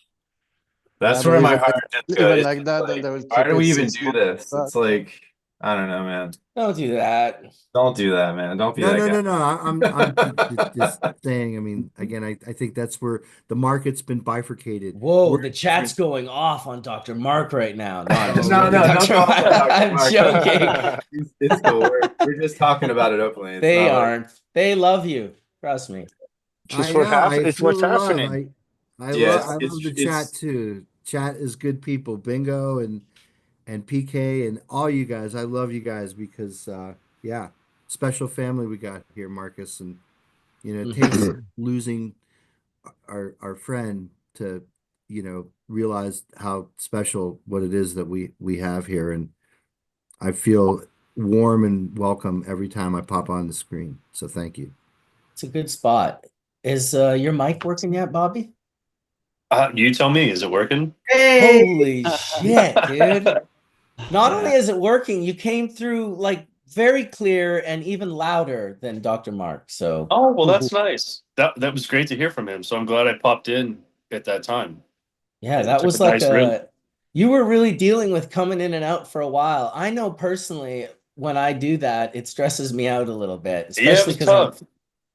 E: that's where my
B: Even,
E: heart just
B: even
E: goes.
B: like that, then
E: Like,
B: they will
E: why
B: keep
E: do we
B: it
E: even
B: 6
E: do
B: months.
E: this? It's like, I don't know, man.
A: Don't do that.
E: Don't do that, man. Don't be
J: No,
E: that
J: no,
E: guy.
J: no, no. I'm just saying. I mean, again, I think that's where the market's been bifurcated.
A: Whoa,
J: We're
A: the chat's going off on Dr. Mark right now. No, I'm just
E: No,
A: joking,
E: don't
A: Dr.
E: go off on Dr.
A: I'm
E: Mark.
A: joking.
E: It's cool. We're just talking about it openly. It's
A: They
E: not like
A: aren't. They love you. Trust me.
J: I know. I
C: It's
J: feel
C: what's
J: the love.
C: happening.
J: I love the chat too. Chat is good people. Bingo and PK and all you guys. I love you guys because yeah, special family we got here, Marcus. And it takes losing our friend to realize how special what it is that we have here. And I feel warm and welcome every time I pop on the screen. So thank you.
A: It's a good spot. Is your mic working yet, Bobby?
K: You tell me, is it working?
A: Holy shit, dude. Not only is it working, you came through like very clear and even louder than Dr. Mark. So
K: Oh, well, that's nice. That was great to hear from him. So I'm glad I popped in at that time.
A: yeah,
K: It
A: that
K: took
A: was
K: a
A: like
K: nice rim.
A: you were really dealing with coming in and out for a while. I know personally when I do that, it stresses me out a little bit,
K: Yeah, it
A: especially
K: was
A: because
K: tough.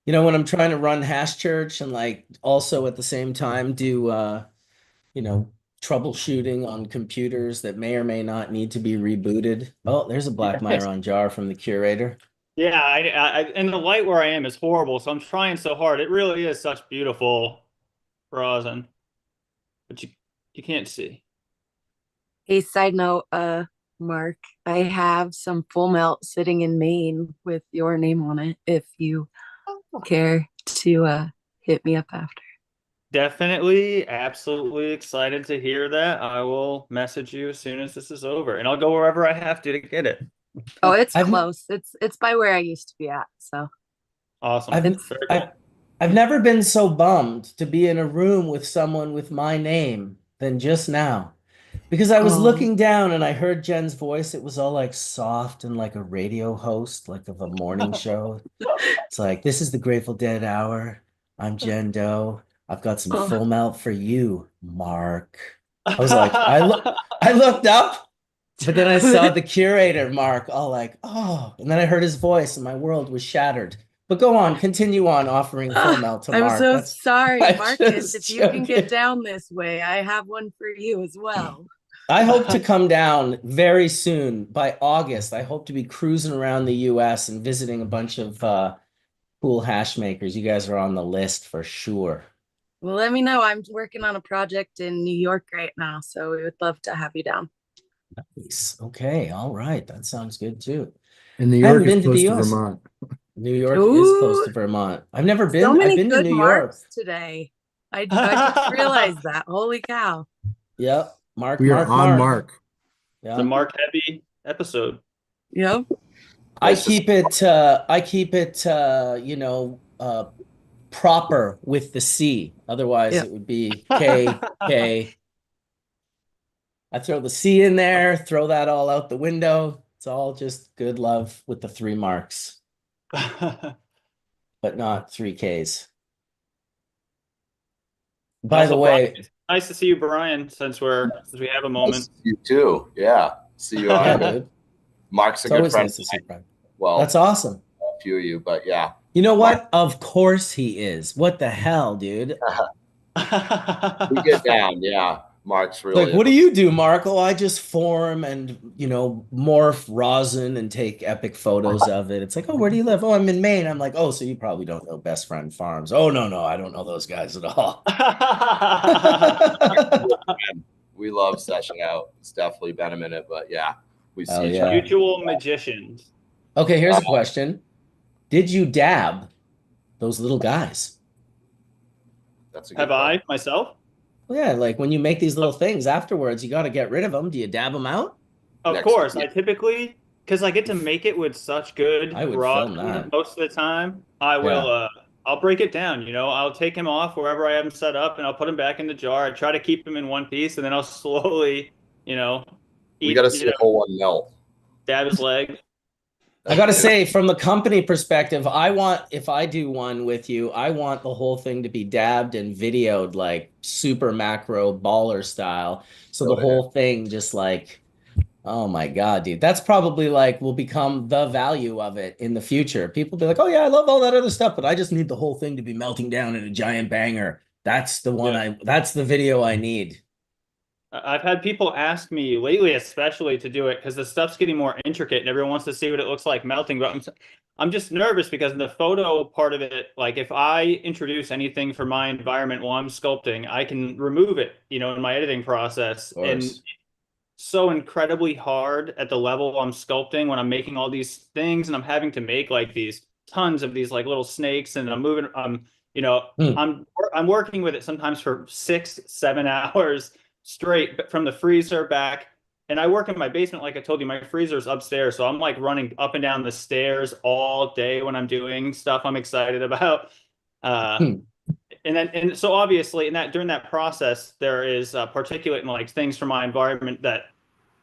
A: when I'm trying to run Hash Church and like also at the same time do troubleshooting on computers that may or may not need to be rebooted. Oh, there's a Black Myron jar from the curator.
G: Yeah, and the light where I am is horrible, so I'm trying so hard. It really is such beautiful rosin, but you can't see.
I: Hey, side note, Mark, I have some full melt sitting in Maine with your name on it if you care to hit me up after.
G: Definitely, absolutely excited to hear that. I will message you as soon as this is over, and I'll go wherever I have to get it.
I: Oh, it's close. It's by where I used to be at, so
G: Awesome.
A: I've never been so bummed to be in a room with someone with my name than just now. Because I was looking down and I heard Jen's voice. It was all like soft and like a radio host, like of a morning show. It's like, this is the Grateful Dead hour. I'm Jen Doe. I've got some full melt for you, Mark. I was like, I looked up, but then I saw the curator, Mark, all like, oh, and then I heard his voice and my world was shattered. But go on, continue on offering full melt to Mark.
I: I'm so sorry,
A: I'm
I: Marcus.
A: just
I: If you can get
A: joking.
I: down this way, I have one for you as well.
A: I hope to come down very soon. By August, I hope to be cruising around the US and visiting a bunch of cool hash makers. You guys are on the list for sure.
I: Well, let me know. I'm working on a project in New York right now, so we would love to have you down.
A: Nice. Okay. All right. That sounds good too.
J: And New
A: I haven't
J: York is
A: been to
J: close
A: the
J: to
A: US.
J: Vermont.
A: New York is close
I: Ooh,
A: to Vermont. I've never
I: so
A: been. I've
I: many
A: been to
I: good
A: New York.
I: marks today. I just realized that. Holy cow.
A: Yep. Mark,
J: We are
A: Mark,
J: on
A: Mark.
J: mark.
G: It's a
A: Yeah.
G: mark heavy episode.
I: Yep.
A: I
K: Nice to
A: keep it, you know, proper with the C. Otherwise,
I: Yep.
A: it would be K, K. I throw the C in there, throw that all out the window. It's all just good love with the 3 marks, but not 3 Ks. By
G: Also,
A: the
G: Brian,
A: way,
G: it's nice to see you, Brian, since we have a moment.
L: You too. Yeah. See you
A: yeah,
L: on.
A: dude.
L: Mark's a
A: It's
L: good
A: always
L: friend.
A: nice to see Brian.
L: Well,
A: That's awesome.
L: a few of you, but yeah.
A: You know
L: Mark,
A: what? Of course he is. What the hell, dude?
L: we get down. Yeah. Mark's really
A: Like, what do you do, Mark? Oh, I just form and, you know, morph rosin and take epic photos of it. It's like, oh, where do you live? Oh, I'm in Maine. I'm like, oh, so you probably don't know Best Friend Farms. Oh, no, I don't know those guys at all.
L: We love session out. It's definitely been a minute, but yeah, we see
A: Hell
L: each
A: yeah.
L: other.
G: Mutual magicians.
A: Okay, here's a question. Did you dab those little guys?
L: That's a good
G: Have I myself?
A: Well, yeah, like when you make these little things afterwards, you got to get rid of them. Do you dab them out?
G: Of
L: Next
G: course,
L: week.
G: I typically, because I get to make it with such good
A: I would
G: rosin
A: film that.
G: most of the time. I will. I'll break it down. You know, I'll take him off wherever I have him set up, and I'll put him back in the jar. I try to keep him in one piece, and then I'll slowly, you know,
L: We got to see a whole one melt.
G: dab his leg.
A: I got to say, from the company perspective, if I do one with you, I want the whole thing to be dabbed and videoed like super macro baller style. So the whole thing just like, oh my God, dude, that's probably like will become the value of it in the future. People be like, oh yeah, I love all that other stuff, but I just need the whole thing to be melting down in a giant banger. That's the one that's the video I need.
G: I've had people ask me lately, especially to do it because the stuff's getting more intricate and everyone wants to see what it looks like melting. But I'm just nervous because in the photo part of it, like if I introduce anything for my environment while I'm sculpting, I can remove it, you know, in my editing process. And it's so incredibly hard at the level I'm sculpting when I'm making all these things and I'm having to make like these tons of these like little snakes and I'm moving, you know, I'm working with it sometimes for 6-7 hours straight from the freezer back. And I work in my basement, like I told you, my freezer's upstairs. So I'm like running up and down the stairs all day when I'm doing stuff I'm excited about. And so obviously during that process, there is particulate and like things from my environment that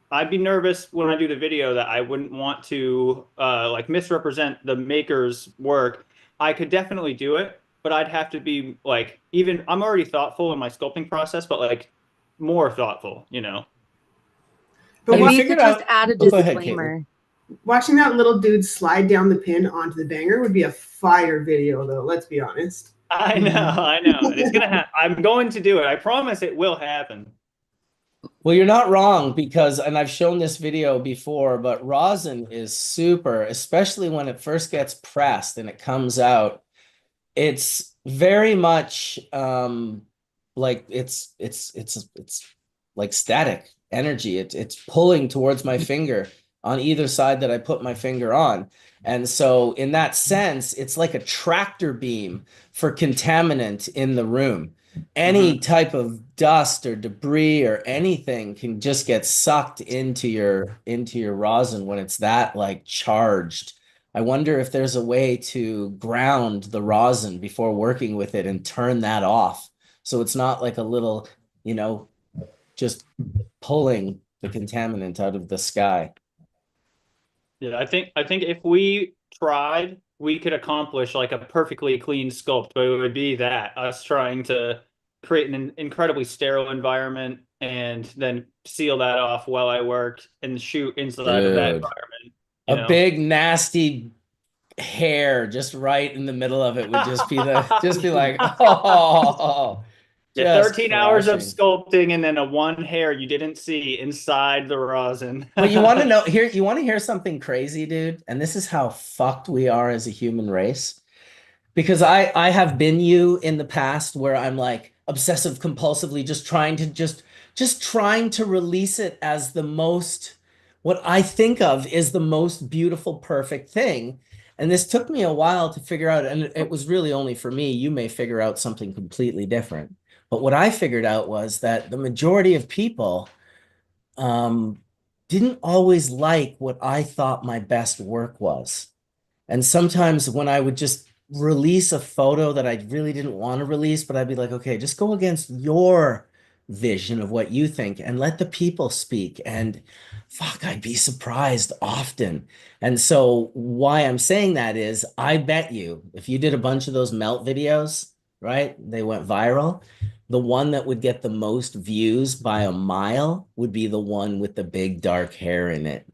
G: I'd be nervous when I do the video that I wouldn't want to like misrepresent the maker's work. I could definitely do it, but I'd have to be like, I'm already thoughtful in my sculpting process, but like more thoughtful, you know.
D: But
I: Maybe you could just add a disclaimer.
D: Watching that little dude slide down the pin onto the banger would be a fire video, though. Let's be honest.
G: I know. It's gonna happen. I'm going to do it. I promise it will happen.
A: Well, you're not wrong because, and I've shown this video before, but rosin is super, especially when it first gets pressed and it comes out. It's very much like it's like static energy. It's pulling towards my finger on either side that I put my finger on. And so in that sense, it's like a tractor beam for contaminant in the room. Any type of dust or debris or anything can just get sucked into your rosin when it's that like charged. I wonder if there's a way to ground the rosin before working with it and turn that off. So it's not like a little, you know, just pulling the contaminant out of the sky.
G: Yeah, I think if we tried, we could accomplish like a perfectly clean sculpt, but it would be that us trying to create an incredibly sterile environment and then seal that off while I worked and shoot inside of that environment.
A: A big nasty hair just right in the middle of it would just be like, oh.
G: Yeah,
A: Just
G: 13 hours of
A: crushing.
G: sculpting and then a one hair you didn't see inside the rosin.
A: But you want to know here, you want to hear something crazy, dude? And this is how fucked we are as a human race. Because I have been you in the past where I'm like obsessive compulsively just trying to release it as the most what I think of is the most beautiful, perfect thing. And this took me a while to figure out, and it was really only for me. You may figure out something completely different. But what I figured out was that the majority of people um, didn't always like what I thought my best work was. And sometimes when I would just release a photo that I really didn't want to release, but I'd be like, okay, just go against your vision of what you think and let the people speak. And fuck, I'd be surprised often. And so why I'm saying that is I bet you if you did a bunch of those melt videos, right? They went viral. The one that would get the most views by a mile would be the one with the big dark hair in it.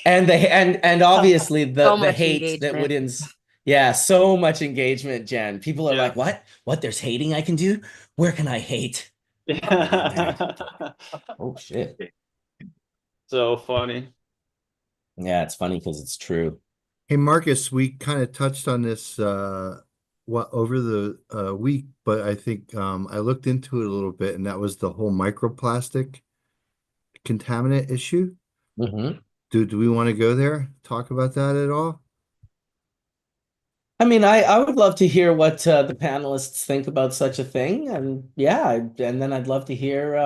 A: And obviously the
I: much
A: hate that would
I: engagement.
A: yeah, so much engagement, Jen. People are
G: Yeah.
A: like, what there's hating I can do? Where can I hate? Oh shit.
G: So funny.
A: Yeah, it's funny because it's true.
J: Hey, Marcus, we kind of touched on this over the week, but I think I looked into it a little bit, and that was the whole microplastic contaminant issue.
A: Mm-hmm.
J: Do we want to go there? Talk about that at all?
A: I mean, I would love to hear what the panelists think about such a thing, and yeah, and then I'd love to hear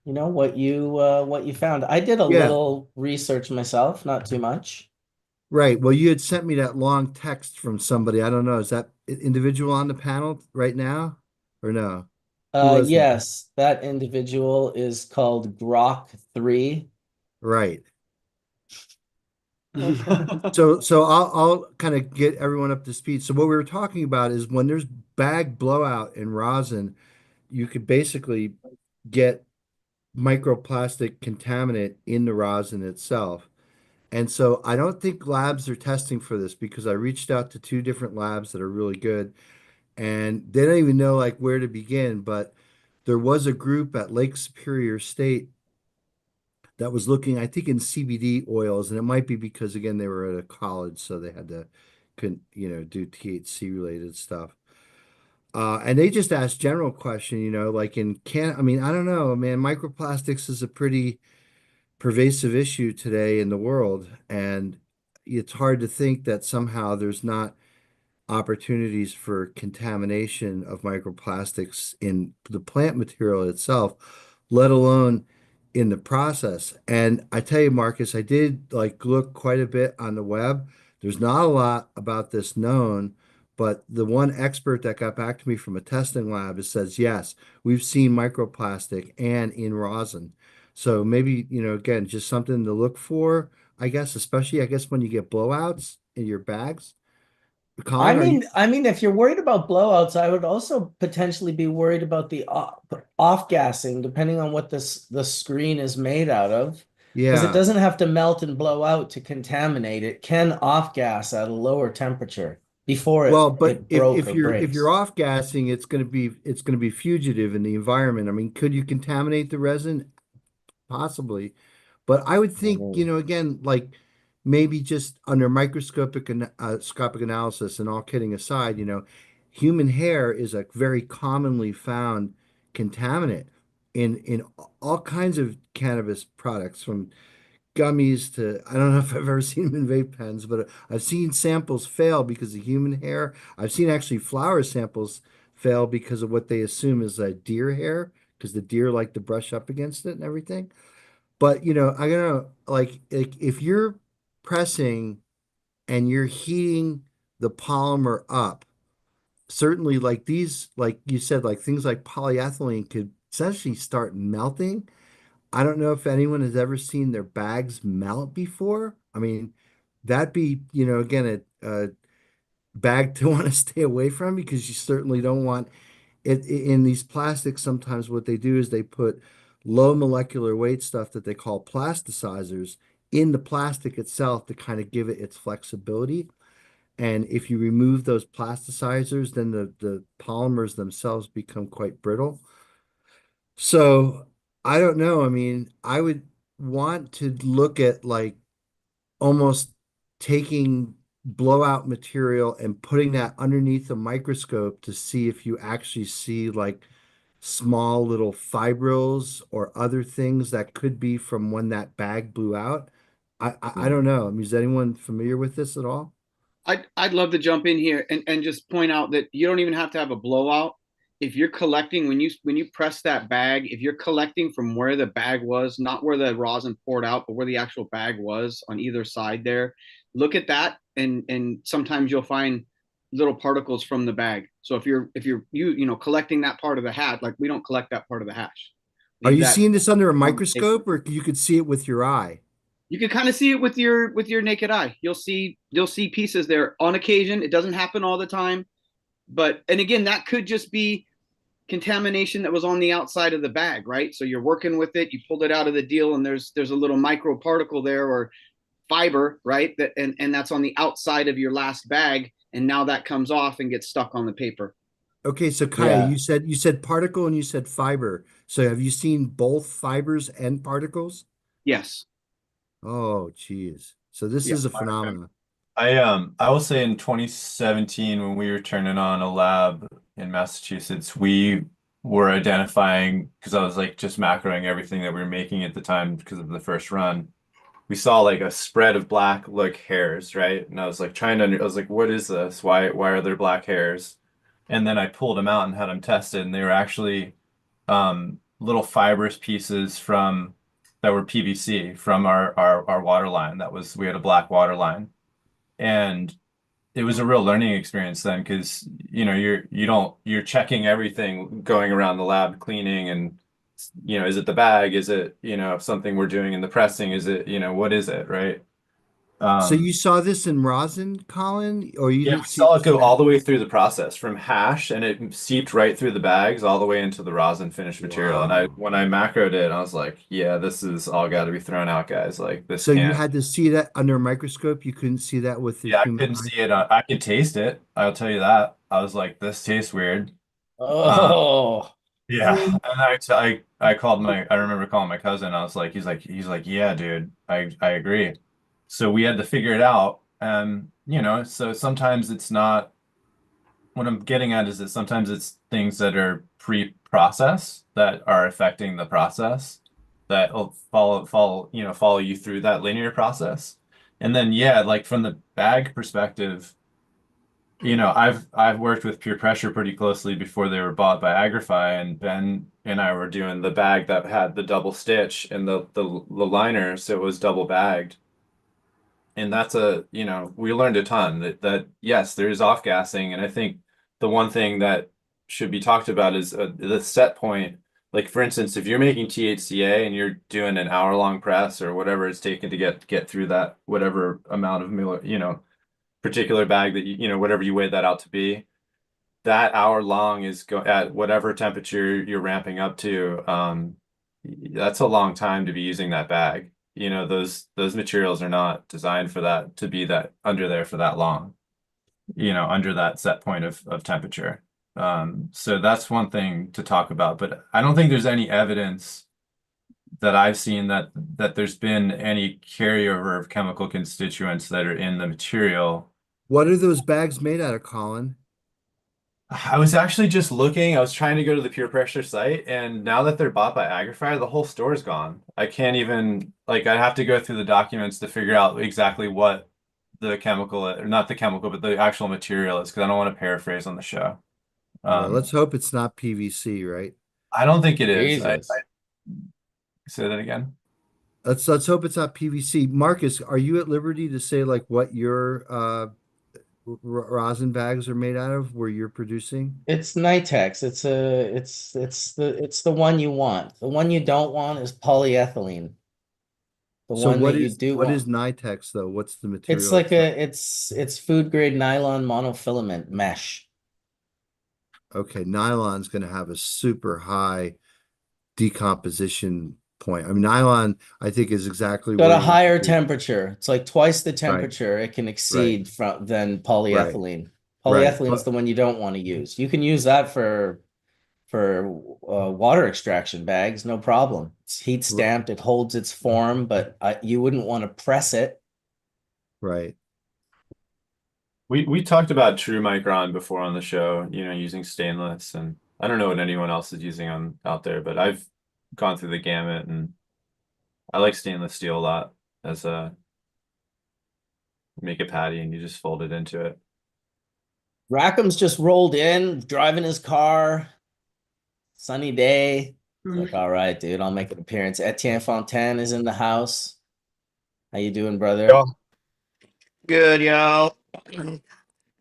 A: what you found. I did a
J: Yeah,
A: little research myself, not too much.
J: right. Well, you had sent me that long text from somebody. I don't know. Is that individual on the panel right now or no? Who was it?
A: Yes, that individual is called Grok 3.
J: Right. So I'll kind of get everyone up to speed. So what we were talking about is when there's bag blowout in rosin, you could basically get microplastic contaminant in the rosin itself. And so I don't think labs are testing for this because I reached out to two different labs that are really good and they don't even know like where to begin. But there was a group at Lake Superior State that was looking, I think, in CBD oils, and it might be because again they were at a college, so they had to, do THC related stuff. And they just asked general question, like I mean, I don't know, man, microplastics is a pretty pervasive issue today in the world, and it's hard to think that somehow there's not opportunities for contamination of microplastics in the plant material itself, let alone in the process. And I tell you, Marcus, I did like look quite a bit on the web. There's not a lot about this known, but the one expert that got back to me from a testing lab says, yes, we've seen microplastic and in rosin. So maybe, again, just something to look for, I guess, especially I guess when you get blowouts in your bags.
A: I
J: Colin, are you?
A: mean, I mean, if you're worried about blowouts, I would also potentially be worried about the off gassing, depending on what the screen is made out of, because it
J: Yeah.
A: doesn't have to melt and blow out to contaminate. It can off gas at a lower temperature before
J: Well,
A: it
J: but
A: it
J: if
A: broke
J: if
A: or
J: you're
A: breaks.
J: off gassing, it's gonna be fugitive in the environment. I mean, could you contaminate the resin? Possibly. But I would think,
A: Mhm.
J: again, like maybe just under scopic analysis and all kidding aside, human hair is a very commonly found contaminant in all kinds of cannabis products, from gummies to I don't know if I've ever seen them in vape pens, but I've seen samples fail because of human hair. I've seen actually flower samples fail because of what they assume is a deer hair, because the deer like to brush up against it and everything. But I'm gonna like if you're pressing and you're heating the polymer up, certainly like these, like you said, like things like polyethylene could essentially start melting. I don't know if anyone has ever seen their bags melt before. I mean, that'd be, again, a bag to want to stay away from because you certainly don't want in these plastics. Sometimes what they do is they put low molecular weight stuff that they call plasticizers in the plastic itself to kind of give it its flexibility. And if you remove those plasticizers, then the polymers themselves become quite brittle. So I don't know. I mean, I would want to look at like almost taking blowout material and putting that underneath a microscope to see if you actually see like small little fibrils or other things that could be from when that bag blew out. I don't know. I mean, is anyone familiar with this at all?
F: I'd love to jump in here and just point out that you don't even have to have a blowout. If you're collecting, when you press that bag, if you're collecting from where the bag was, not where the rosin poured out, but where the actual bag was on either side there, look at that, and sometimes you'll find little particles from the bag. So if you're collecting that part of the hat, like we don't collect that part of the hash.
J: Are
F: Leave
J: you
F: that
J: seeing this under a
F: on the paper.
J: microscope, or you could see it with your eye?
F: You can kind of see it with your naked eye. You'll see pieces there on occasion. It doesn't happen all the time, but and again, that could just be contamination that was on the outside of the bag, right? So you're working with it, you pulled it out of the deal, and there's a little micro particle there or fiber, right? That and that's on the outside of your last bag, and now that comes off and gets stuck on the paper.
J: Okay, so Kaya,
A: Yeah.
J: you said particle and you said fiber. So have you seen both fibers and particles?
F: Yes.
J: Oh, geez. So this
F: Yeah.
J: is a phenomenon.
E: I will say in 2017 when we were turning on a lab in Massachusetts, we were identifying, because I was like just macroing everything that we were making at the time because of the first run. We saw like a spread of black like hairs, right? And I was like I was like, what is this? Why are there black hairs? And then I pulled them out and had them tested, and they were actually little fibrous pieces from that were PVC from our water line. We had a black water line. And it was a real learning experience then, because you're checking everything going around the lab, cleaning, and is it the bag? Is it something we're doing in the pressing? Is it what is it, right?
J: So you saw this in rosin, Colin, or you
E: Yeah, we
J: didn't see
E: saw it
J: this
E: go
J: in
E: all the way through the process from hash, and it seeped right through the bags all the way into the rosin finished material. And when I macroed it, I was like, yeah, this is all got to be thrown out, guys. Like this
J: So you
E: can't.
J: had to see that under a microscope. You couldn't see that with the
E: Yeah, I
J: human
E: couldn't
J: eye.
E: see it. I could taste it. I'll tell you that. I was like, this tastes weird.
A: Oh,
E: Yeah. And I called I remember calling my cousin. I was like, he's like, yeah, dude, I agree. So we had to figure it out. And, so sometimes it's not, what I'm getting at is that sometimes it's things that are pre-processed that are affecting the process that will follow you through that linear process. And then, yeah, like from the bag perspective, I've worked with Pure Pressure pretty closely before they were bought by Agrify, and Ben and I were doing the bag that had the double stitch and the liner, so it was double bagged. And that's we learned a ton that yes, there is off gassing, and I think the one thing that should be talked about is the set point. Like for instance, if you're making THCA and you're doing an hour-long press or whatever it's taken to get through that whatever amount of particular bag that whatever you weigh that out to be, that hour long is at whatever temperature you're ramping up to. That's a long time to be using that bag. Those materials are not designed for that to be that under there for that long, under that set point of temperature. So that's one thing to talk about, but I don't think there's any evidence that I've seen that there's been any carryover of chemical constituents that are in the material.
J: What are those bags made out of, Colin?
E: I was actually just looking. I was trying to go to the Pure Pressure site, and now that they're bought by Agrify, the whole store is gone. I can't even I have to go through the documents to figure out exactly what the chemical, or not the chemical, but the actual material is, because I don't want to paraphrase on the show.
J: Well, let's hope it's not PVC, right?
E: I don't think it is.
A: Jesus.
E: Say that again.
J: Let's hope it's not PVC. Marcus, are you at liberty to say like what your rosin bags are made out of where you're producing?
A: It's Nitex. It's the one you want. The one you don't want is polyethylene. The
J: So
A: one
J: what
A: that you
J: is
A: do
J: what
A: want.
J: is Nitex though? What's the material?
A: It's like it's food grade nylon monofilament mesh.
J: Okay, nylon's going to have a super high decomposition point. I mean, nylon, I think, is exactly
A: Got
J: where
A: a
J: you want
A: higher
J: to be.
A: temperature. It's like twice the
J: Right.
A: temperature it can exceed than
J: Right.
A: polyethylene.
J: Right.
A: Polyethylene's
J: But
A: the one you don't want to use. You can use that for water extraction bags, no problem. It's heat stamped, it holds its form, but you wouldn't want to press it.
J: right.
E: We talked about True Micron before on the show, you know, using stainless, and I don't know what anyone else is using out there, but I've gone through the gamut, and I like stainless steel a lot as a make a patty and you just fold it into it.
A: Rackham's just rolled in, driving his car, sunny day. It's like, all right, dude, I'll make an appearance. Etienne Fontaine is in the house. How you doing, brother?
M: Good, y'all.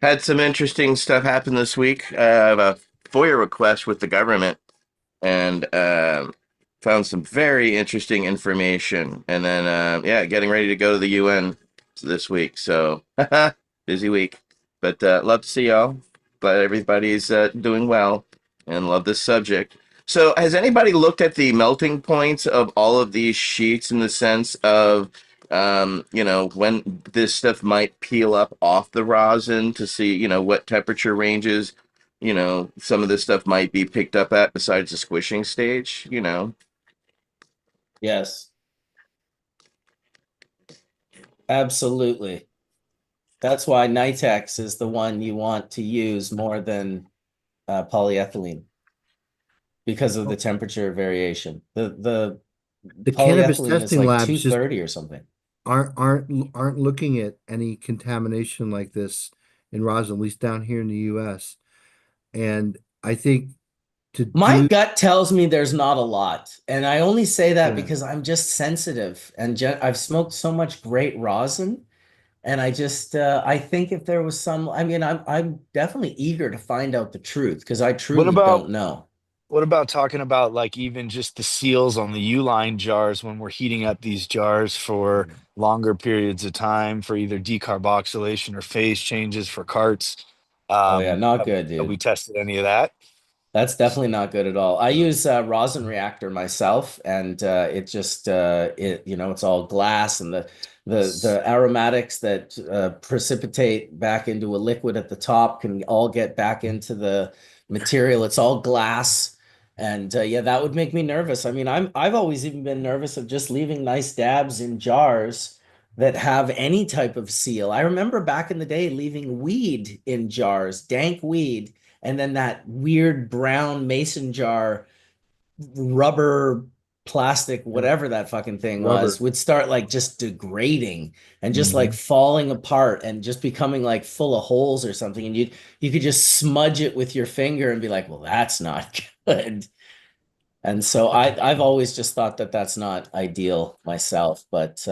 M: Had some interesting stuff happen this week. I have a FOIA request with the government and found some very interesting information. And then, yeah, getting ready to go to the UN this week. So, busy week. But love to see y'all. Glad everybody's doing well and love this subject. So, has anybody looked at the melting points of all of these sheets in the sense of you know, when this stuff might peel up off the rosin to see, you know, what temperature ranges, you know, some of this stuff might be picked up at besides the squishing stage, you know?
A: Yes. Absolutely. That's why Nitex is the one you want to use more than polyethylene because of the temperature variation. The
J: cannabis
A: polyethylene is
J: testing
A: like
J: labs just
A: 230 or something.
J: aren't looking at any contamination like this in rosin, at least down here in the US. And I think
A: My gut tells me there's not a lot. And I only say that
J: Yeah.
A: because I'm just sensitive and I've smoked so much great rosin. And I just I think if there was some, I mean, I'm definitely eager to find out the truth because I truly don't know.
C: What about talking about like even just the seals on the U-line jars when we're heating up these jars for longer periods of time for either decarboxylation or phase changes for carts?
A: Oh yeah, not good,
C: Have we
A: dude.
C: tested any of that?
A: That's definitely not good at all. I use rosin reactor myself, and it just it, you know, it's all glass, and the aromatics that precipitate back into a liquid at the top can all get back into the material. It's all glass, and yeah, that would make me nervous. I mean, I've always even been nervous of just leaving nice dabs in jars that have any type of seal. I remember back in the day leaving weed in jars, dank weed, and then that weird brown mason jar, rubber, plastic, whatever that fucking thing was, would start like just degrading and just like falling apart and just becoming like full of holes or something. And you could just smudge it with your finger and be like, well, that's not good. And so I've always just thought that that's not ideal myself, but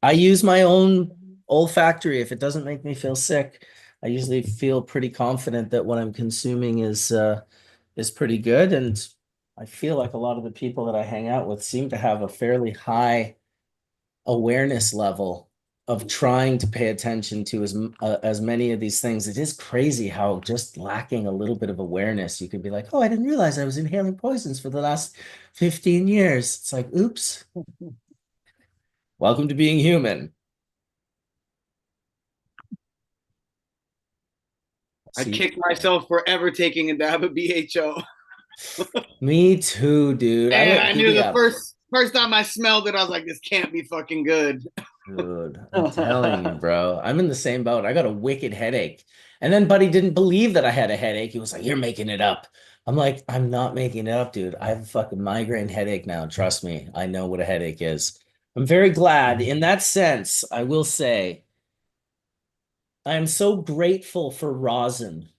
A: I use my own olfactory. If it doesn't make me feel sick, I usually feel pretty confident that what I'm consuming is pretty good. And I feel like a lot of the people that I hang out with seem to have a fairly high awareness level of trying to pay attention to as many of these things. It is crazy how just lacking a little bit of awareness, you could be like, oh, I didn't realize I was inhaling poisons for the last 15 years. It's like, oops. Welcome to being human.
F: I kicked myself for ever taking a dab of BHO.
A: Me too, dude.
F: And I knew the first time I smelled it, I was like, this can't be fucking good.
A: Dude, I'm telling you, bro. I'm in the same boat. I got a wicked headache. And then Buddy didn't believe that I had a headache. He was like, you're making it up. I'm like, I'm not making it up, dude. I have a fucking migraine headache now. Trust me. I know what a headache is. I'm very glad. In that sense, I will say, I am so grateful for rosin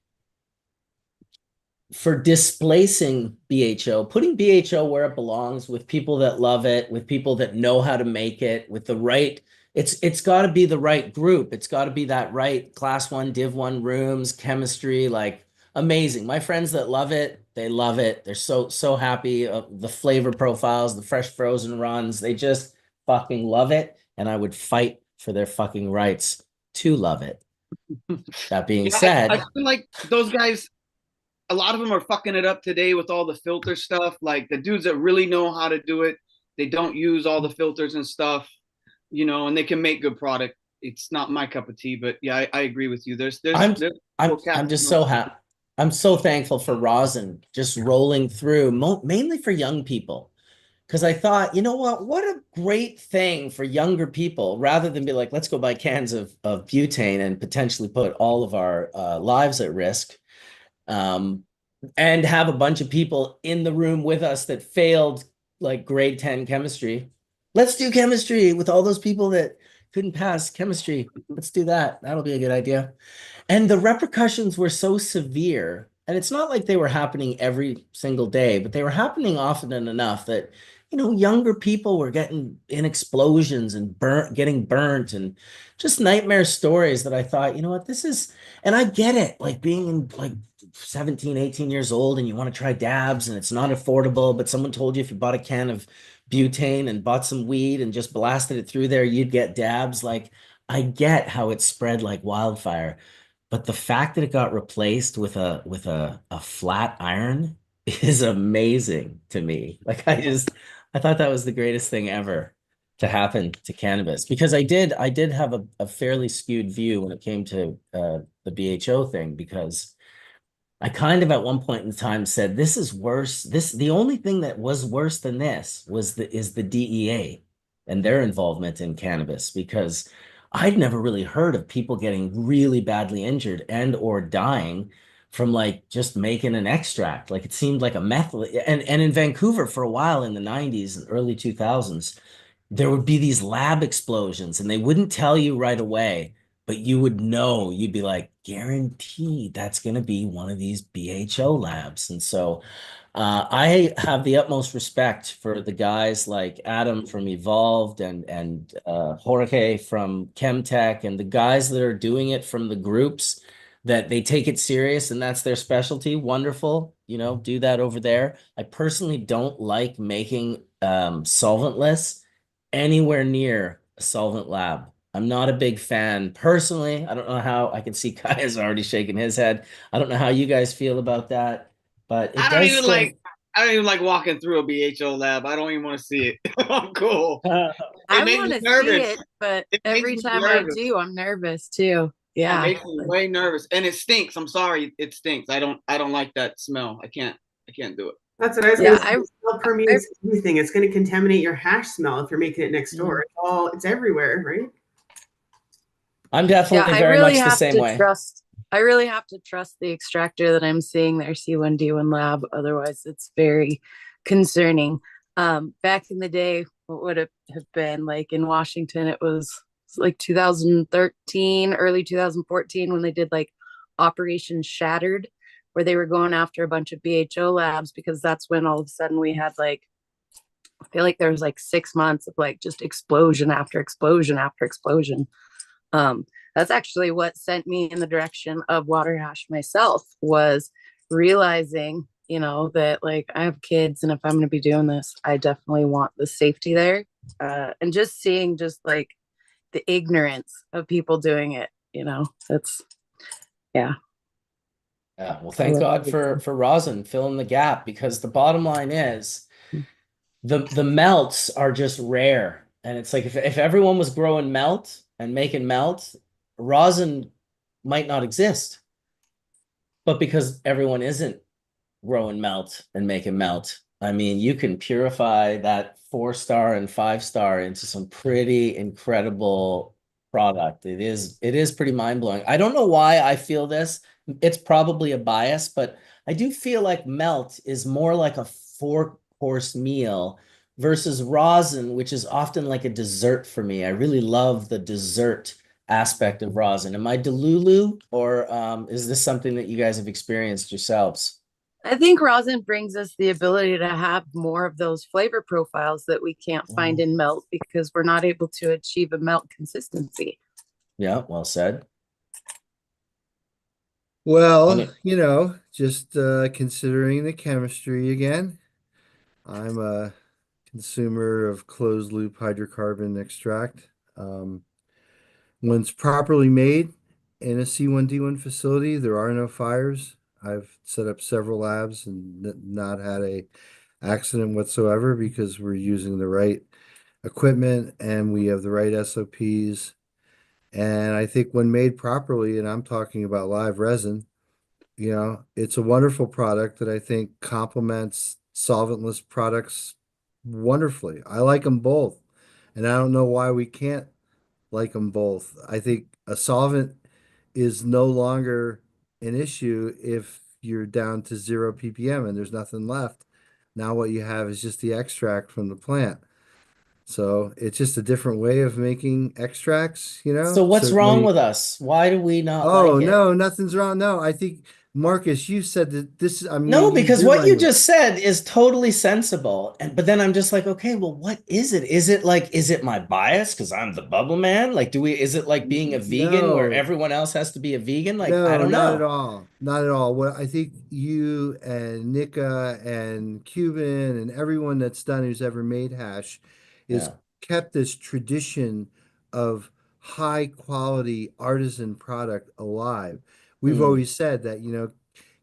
A: for displacing BHO, putting BHO where it belongs with people that love it, with people that know how to make it, with the right, it's got to be the right group. It's got to be that right class 1, div 1 rooms, chemistry, like amazing. My friends that love it, they love it. They're so happy. The flavor profiles, the fresh frozen runs, they just fucking love it. And I would fight for their fucking rights to love it. That being said,
F: I feel like those guys, a lot of them are fucking it up today with all the filter stuff. Like the dudes that really know how to do it, They don't use all the filters and stuff, you know, and they can make good product. It's not my cup of tea, but yeah, I agree with you.
A: I'm just so happy. I'm so thankful for Rosin just rolling through, mainly for young people. Because I thought, you know what a great thing for younger people, rather than be like, let's go buy cans of butane and potentially put all of our lives at risk. And have a bunch of people in the room with us that failed like grade 10 chemistry. Let's do chemistry with all those people that couldn't pass chemistry. Let's do that. That'll be a good idea. And the repercussions were so severe. And it's not like they were happening every single day, but they were happening often enough that, you know, younger people were getting in explosions and getting burnt and just nightmare stories that I thought, you know what, this is, and I get it, like being in like 17, 18 years old and you want to try dabs and it's not affordable, but someone told you if you bought a can of butane and bought some weed and just blasted it through there, you'd get dabs. Like, I get how it spread like wildfire. But the fact that it got replaced with a flat iron is amazing to me. Like I thought that was the greatest thing ever to happen to cannabis, because I did have a fairly skewed view when it came to the BHO thing, because I kind of at one point in time said, this is worse. The only thing that was worse than this is the DEA and their involvement in cannabis, because I'd never really heard of people getting really badly injured and or dying from like just making an extract. Like it seemed like a meth. And in Vancouver for a while in the 90s and early 2000s, there would be these lab explosions and they wouldn't tell you right away, but you would know. You'd be like, guaranteed that's going to be one of these BHO labs. And so I have the utmost respect for the guys like Adam from Evolved and Jorge from Chemtech, and the guys that are doing it from the groups that they take it serious and that's their specialty. Wonderful, you know, do that over there. I personally don't like making solventless anywhere near a solvent lab. I'm not a big fan personally. I don't know how. I can see Kai is already shaking his head. I don't know how you guys feel about that. But
F: I don't even like walking through a BHO lab. I don't even want to see it. I'm cool.
I: I want to see it, but every time I do, I'm nervous too. Yeah.
F: It makes me way nervous. And it stinks. I'm sorry, it stinks. I don't like that smell. I can't do it.
D: That's what I was going to say. The smell permeates everything. It's going to contaminate your hash smell if you're making it next door. It's everywhere, right?
A: I'm definitely very much the same way.
I: I really have to trust the extractor that I'm seeing their C1D1 lab. Otherwise, it's very concerning. Back in the day, what would it have been like in Washington? It was like 2013, early 2014, when they did like Operation Shattered, where they were going after a bunch of BHO labs, because that's when all of a sudden we had like, I feel like there was like 6 months of like just explosion after explosion after explosion. That's actually what sent me in the direction of water hash myself, was realizing, you know, that like I have kids, and if I'm going to be doing this, I definitely want the safety there. And just seeing just like the ignorance of people doing it, you know, that's, yeah.
A: Yeah, well, thank God for Rosin filling the gap, because the bottom line is the melts are just rare. And it's like if everyone was growing melt and making melt, Rosin might not exist. But because everyone isn't growing melt and making melt, I mean, you can purify that 4-star and 5-star into some pretty incredible product. It is pretty mind-blowing. I don't know why I feel this. It's probably a bias, but I do feel like melt is more like a 4-course meal versus rosin, which is often like a dessert for me. I really love the dessert aspect of rosin. Am I delulu, or is this something that you guys have experienced yourselves?
I: I think rosin brings us the ability to have more of those flavor profiles that we can't find in melt, because we're not able to achieve a melt consistency.
A: Yeah, well said.
J: Well, you know, just considering the chemistry again, I'm a consumer of closed loop hydrocarbon extract. When it's properly made in a C1D1 facility, there are no fires. I've set up several labs and not had a accident whatsoever because we're using the right equipment and we have the right SOPs. And I think when made properly, and I'm talking about live resin, it's a wonderful product that I think complements solventless products wonderfully. I like them both. And I don't know why we can't like them both. I think a solvent is no longer an issue if you're down to 0 ppm and there's nothing left. Now what you have is just the extract from the plant. So it's just a different way of making extracts,
A: So what's wrong
J: Certainly.
A: with us? Why do we not
J: Oh,
A: like it?
J: no, nothing's wrong. No, I think, Marcus, you said that this, I'm
A: No,
J: going to use
A: because
J: your
A: what you
J: language.
A: just said is totally sensible. But then I'm just like, okay, well, what is it? Is it my bias because I'm the bubble man? Like, is it like being a vegan where
J: No,
A: everyone else has to be a vegan? Like, I
J: no,
A: don't
J: not at
A: know.
J: all. Not at all. What I think you and Nika and Cuban and everyone that's done who's ever made hash is
A: Yeah.
J: kept this tradition of high quality artisan product alive. We've
A: Mm.
J: always said that,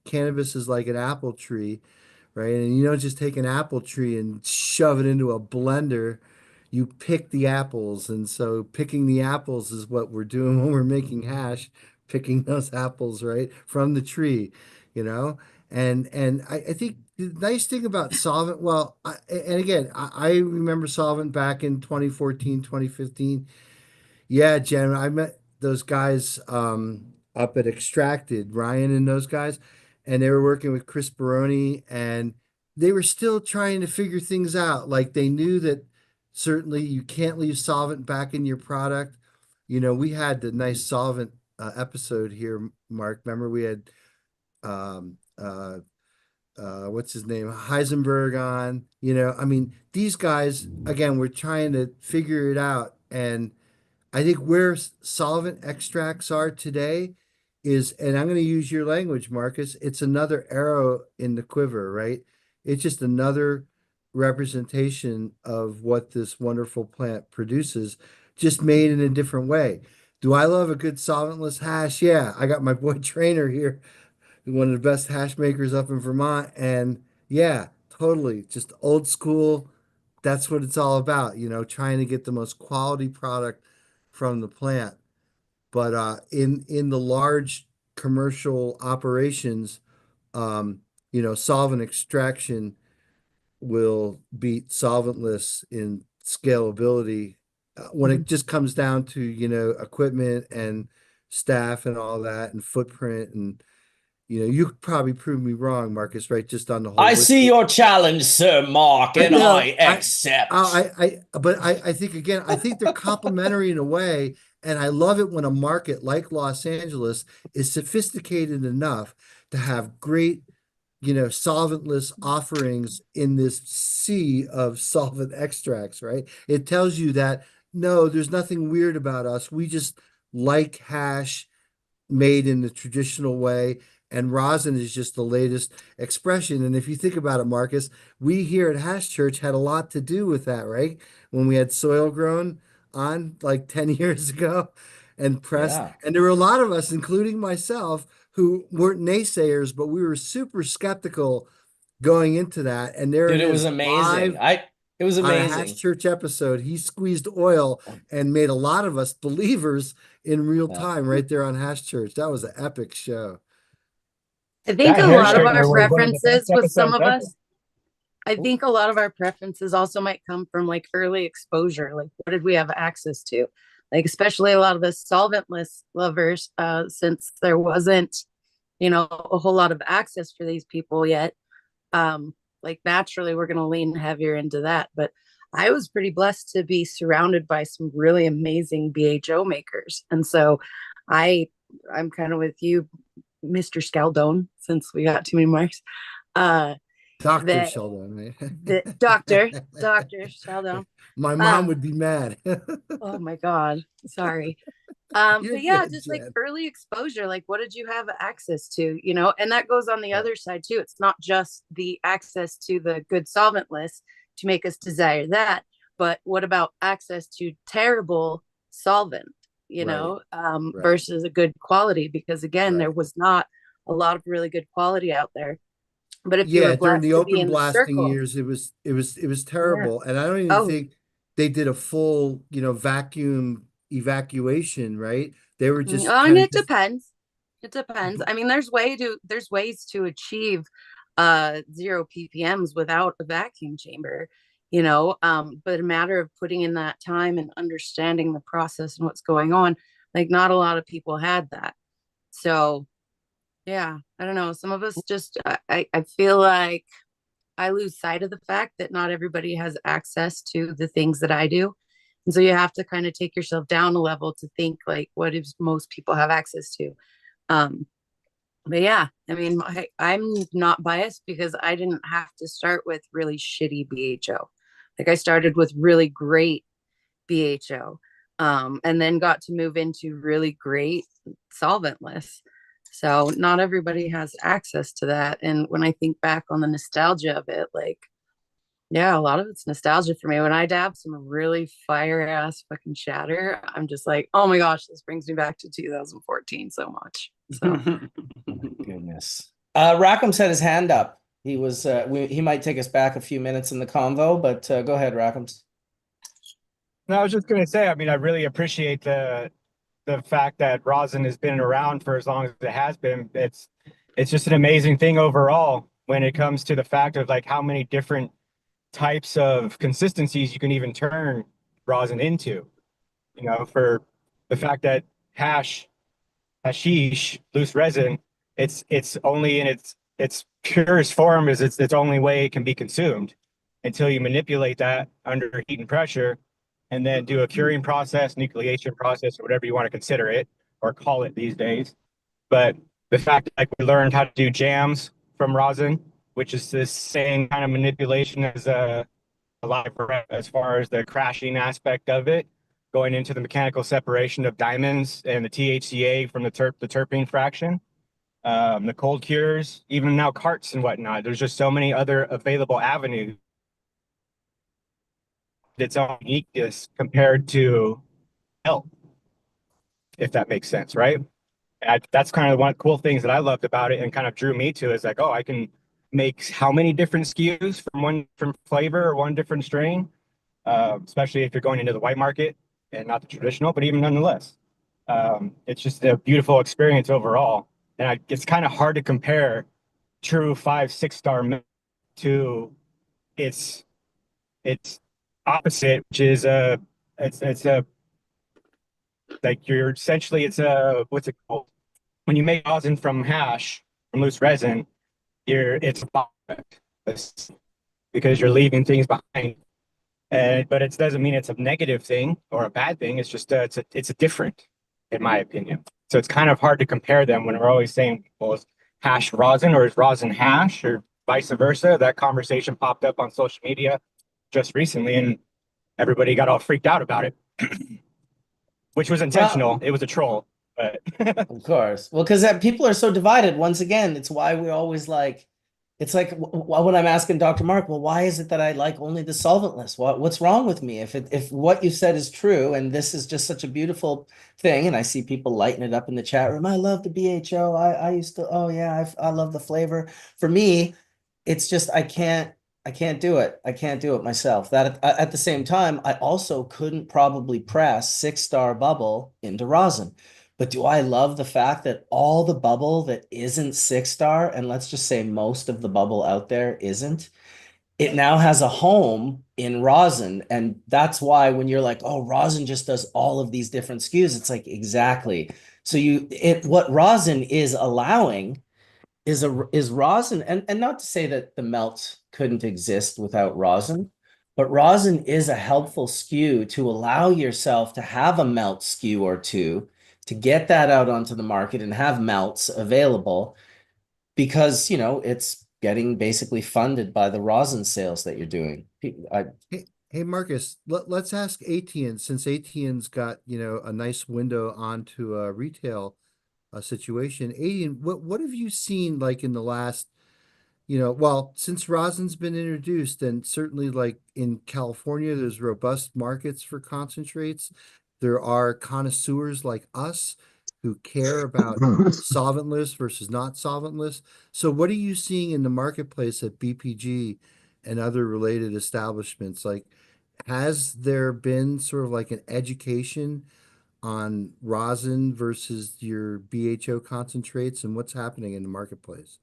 J: cannabis is like an apple tree, right? And you don't just take an apple tree and shove it into a blender. You pick the apples. And so picking the apples is what we're doing when we're making hash, picking those apples, right, from the tree, you know? And I think the nice thing about solvent, well, and again, I remember solvent back in 2014, 2015. Yeah, Jen, I met those guys up at Extracted, Ryan and those guys, and they were working with Chris Baroni, and they were still trying to figure things out. Like they knew that certainly you can't leave solvent back in your product. We had the nice solvent episode here, Mark. Remember we had um, what's his name, Heisenberg on. I mean, these guys again, we're trying to figure it out, and I think where solvent extracts are today is, and I'm going to use your language, Marcus, it's another arrow in the quiver, right? It's just another representation of what this wonderful plant produces, just made in a different way. Do I love a good solventless hash? Yeah, I got my boy Trainer here, one of the best hash makers up in Vermont. And yeah, totally. Just old school. That's what it's all about, trying to get the most quality product from the plant. But in the large commercial operations, solvent extraction will beat solventless in scalability when it just comes down to, equipment and staff and all that and footprint. And you could probably prove me wrong, Marcus, right? Just on the
A: I
J: holistic.
A: see your challenge, Sir Mark,
J: But
A: and
J: no,
A: I accept.
J: I think again, I think they're complementary in a way, and I love it when a market like Los Angeles is sophisticated enough to have great, solventless offerings in this sea of solvent extracts, right? It tells you that no, there's nothing weird about us. We just like hash made in the traditional way. And rosin is just the latest expression. And if you think about it, Marcus, we here at Hash Church had a lot to do with that, right? When we had soil grown on like 10 years ago and pressed.
A: Yeah.
J: And there were a lot of us, including myself, who weren't naysayers, but we were super skeptical going into that. And there
A: Dude,
J: it
A: it was
J: is,
A: amazing.
J: live
A: It was
J: on a Hash
A: amazing.
J: Church episode. He squeezed oil and made a lot of us believers in real
A: Yeah.
J: time right there on Hash Church. That was an epic show.
I: I think
C: That
I: a
C: hair
I: lot of our
C: straightener was one of the
I: preferences
C: best
I: with some
C: episodes
I: of
C: ever.
I: us, I think a lot of our preferences also might come from like early exposure. Like, what did we have access to? Like, especially a lot of us solventless lovers, since there wasn't, a whole lot of access for these people yet. Like, naturally, we're going to lean heavier into that. But I was pretty blessed to be surrounded by some really amazing BHO makers. And so I'm kind of with you, Mr. Scaldone, since we got too many marks.
J: Dr. Sheldon, right?
I: The Dr. Sheldon.
J: My mom would be mad.
I: Oh my God. Sorry.
J: You're
I: But yeah,
J: good,
I: just like
J: Jen.
I: early exposure, like what did you have access to, and that goes on the
J: Yeah.
I: other side too. It's not just the access to the good solventless to make us desire that, but what about access to terrible solvent,
J: Right.
I: versus a good quality? Because again, there
J: Right.
I: was not a lot of really good quality out there. But if you
J: Yeah,
I: were
J: during
I: blessed
J: the
I: to be
J: open
I: in the
J: blasting
I: circle,
J: years, it was
I: yeah.
J: terrible. And I don't even
I: Oh,
J: think they did a full, vacuum evacuation, right? They were just
I: I mean,
J: kind of
I: it depends. It depends. I mean, there's ways to achieve 0 ppms without a vacuum chamber, but a matter of putting in that time and understanding the process and what's going on. Like, not a lot of people had that. So yeah, I don't know. Some of us just I feel like I lose sight of the fact that not everybody has access to the things that I do. And so you have to kind of take yourself down a level to think like, what if most people have access to? Um, but yeah, I mean, I'm not biased because I didn't have to start with really shitty BHO. Like, I started with really great BHO, and then got to move into really great solventless. So not everybody has access to that. And when I think back on the nostalgia of it, like, yeah, a lot of it's nostalgia for me. When I dab some really fire ass fucking shatter, I'm just like, oh my gosh, this brings me back to 2014 so much. So
A: Goodness. Rackham's had his hand up. He was he might take us back a few minutes in the convo, but go ahead, Rackham's.
N: No, I was just gonna say, I mean, I really appreciate the fact that rosin has been around for as long as it has been. It's just an amazing thing overall when it comes to the fact of like how many different types of consistencies you can even turn rosin into. For the fact that hashish, loose resin, it's only in its purest form is its only way it can be consumed until you manipulate that under heat and pressure and then do a curing process, nucleation process, or whatever you want to consider it or call it these days. But the fact that like we learned how to do jams from rosin, which is the same kind of manipulation as a live rep as far as the crashing aspect of it, going into the mechanical separation of diamonds and the THCA from the terpene fraction, the cold cures, even now carts and whatnot. There's just so many other available avenues. Its own uniqueness compared to health, if that makes sense, right? That's kind of one of the cool things that I loved about it and kind of drew me to is like, oh, I can make how many different SKUs from one different flavor or one different strain, especially if you're going into the white market and not the traditional, but even nonetheless, it's just a beautiful experience overall. And it's kind of hard to compare true 5-6 star to its opposite, which is it's a like you're essentially it's a what's it called when you make rosin from hash from loose resin, it's a byproduct because you're leaving things behind. But it doesn't mean it's a negative thing or a bad thing. It's just it's a different, in my opinion. So it's kind of hard to compare them when we're always saying, well, is hash rosin or is rosin hash or vice versa? That conversation popped up on social media just recently, and everybody got all freaked out about it, which was intentional.
A: Well,
N: it was a troll, but
A: of course. Well, because people are so divided. Once again, it's why we always like. It's like when I'm asking Dr. Mark, well, why is it that I like only the solventless? What's wrong with me? If what you said is true, and this is just such a beautiful thing, and I see people lighting it up in the chat room. I love the BHO. I used to. Oh yeah, I love the flavor. For me, it's just I can't do it. I can't do it myself. That at the same time, I also couldn't probably press 6-star bubble into rosin. But do I love the fact that all the bubble that isn't 6-star, and let's just say most of the bubble out there isn't, it now has a home in rosin. And that's why when you're like, oh, rosin just does all of these different SKUs, it's like exactly. So what rosin is allowing is rosin, and not to say that the melt couldn't exist without rosin, but rosin is a helpful SKU to allow yourself to have a melt SKU or two to get that out onto the market and have melts available because it's getting basically funded by the rosin sales that you're doing.
J: Hey Marcus, let's ask Atian, since Atian's got, a nice window onto a retail situation. Atian, what have you seen like in the last, well, since rosin's been introduced, and certainly like in California, there's robust markets for concentrates. There are connoisseurs like us who care about solventless versus not solventless. So what are you seeing in the marketplace at BPG and other related establishments? Like, has there been sort of like an education on rosin versus your BHO concentrates and what's happening in the marketplace?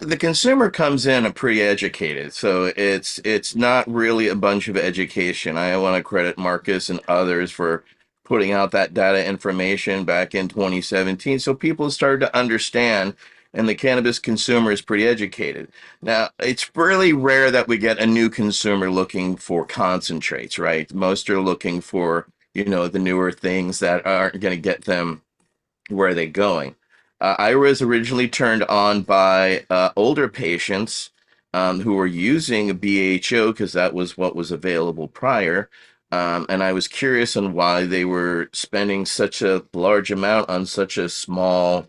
M: The consumer comes in pretty educated, so it's not really a bunch of education. I want to credit Marcus and others for putting out that data information back in 2017, so people started to understand, and the cannabis consumer is pretty educated. Now, it's really rare that we get a new consumer looking for concentrates, right? Most are looking for, the newer things that aren't going to get them where are they going? I was originally turned on by older patients who were using a BHO because that was what was available prior. And I was curious on why they were spending such a large amount on such a small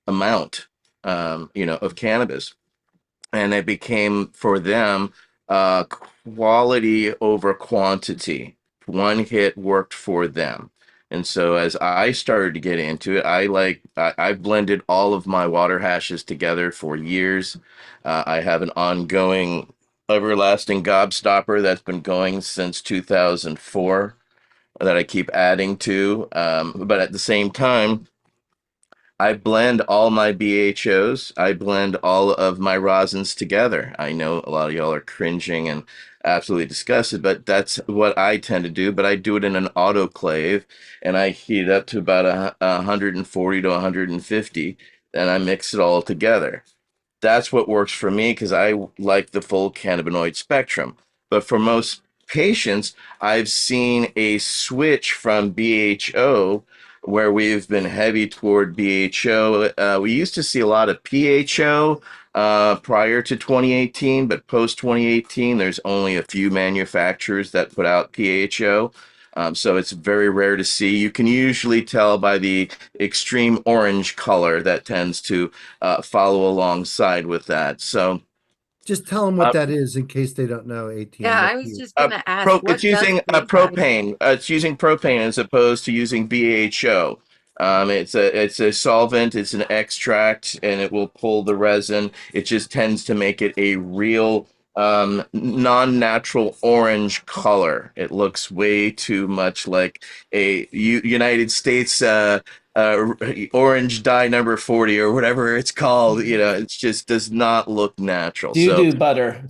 M: amount, of cannabis. And it became for them quality over quantity. One hit worked for them. And so as I started to get into it, I've blended all of my water hashes together for years. I have an ongoing everlasting gobstopper that's been going since 2004 that I keep adding to. But at the same time, I blend all my BHOs. I blend all of my rosins together. I know a lot of y'all are cringing and absolutely disgusted, but that's what I tend to do. But I do it in an autoclave and I heat it up to about 140 to 150, and I mix it all together. That's what works for me because I like the full cannabinoid spectrum. But for most patients, I've seen a switch from BHO where we've been heavy toward BHO. We used to see a lot of PHO prior to 2018, but post 2018, there's only a few manufacturers that put out PHO. So it's very rare to see. You can usually tell by the extreme orange color that tends to follow alongside with that. So
J: just tell them what that is in case they don't know. 18.
I: Yeah, I was just gonna ask.
M: It's using propane. It's using propane as opposed to using BHO. It's a solvent. It's an extract, and it will pull the resin. It just tends to make it a real non-natural orange color. It looks way too much like a United States orange dye number 40 or whatever it's called. It just does not look natural.
A: Do butter.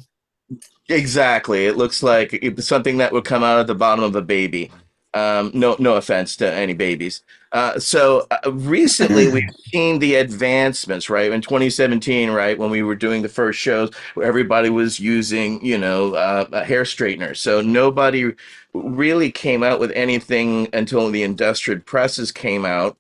M: Exactly. It looks like something that would come out of the bottom of a baby. No offense to any babies. So recently we've seen the advancements, right? In 2017, right, when we were doing the first shows, where everybody was using, a hair straightener. So nobody really came out with anything until the industrial presses came out.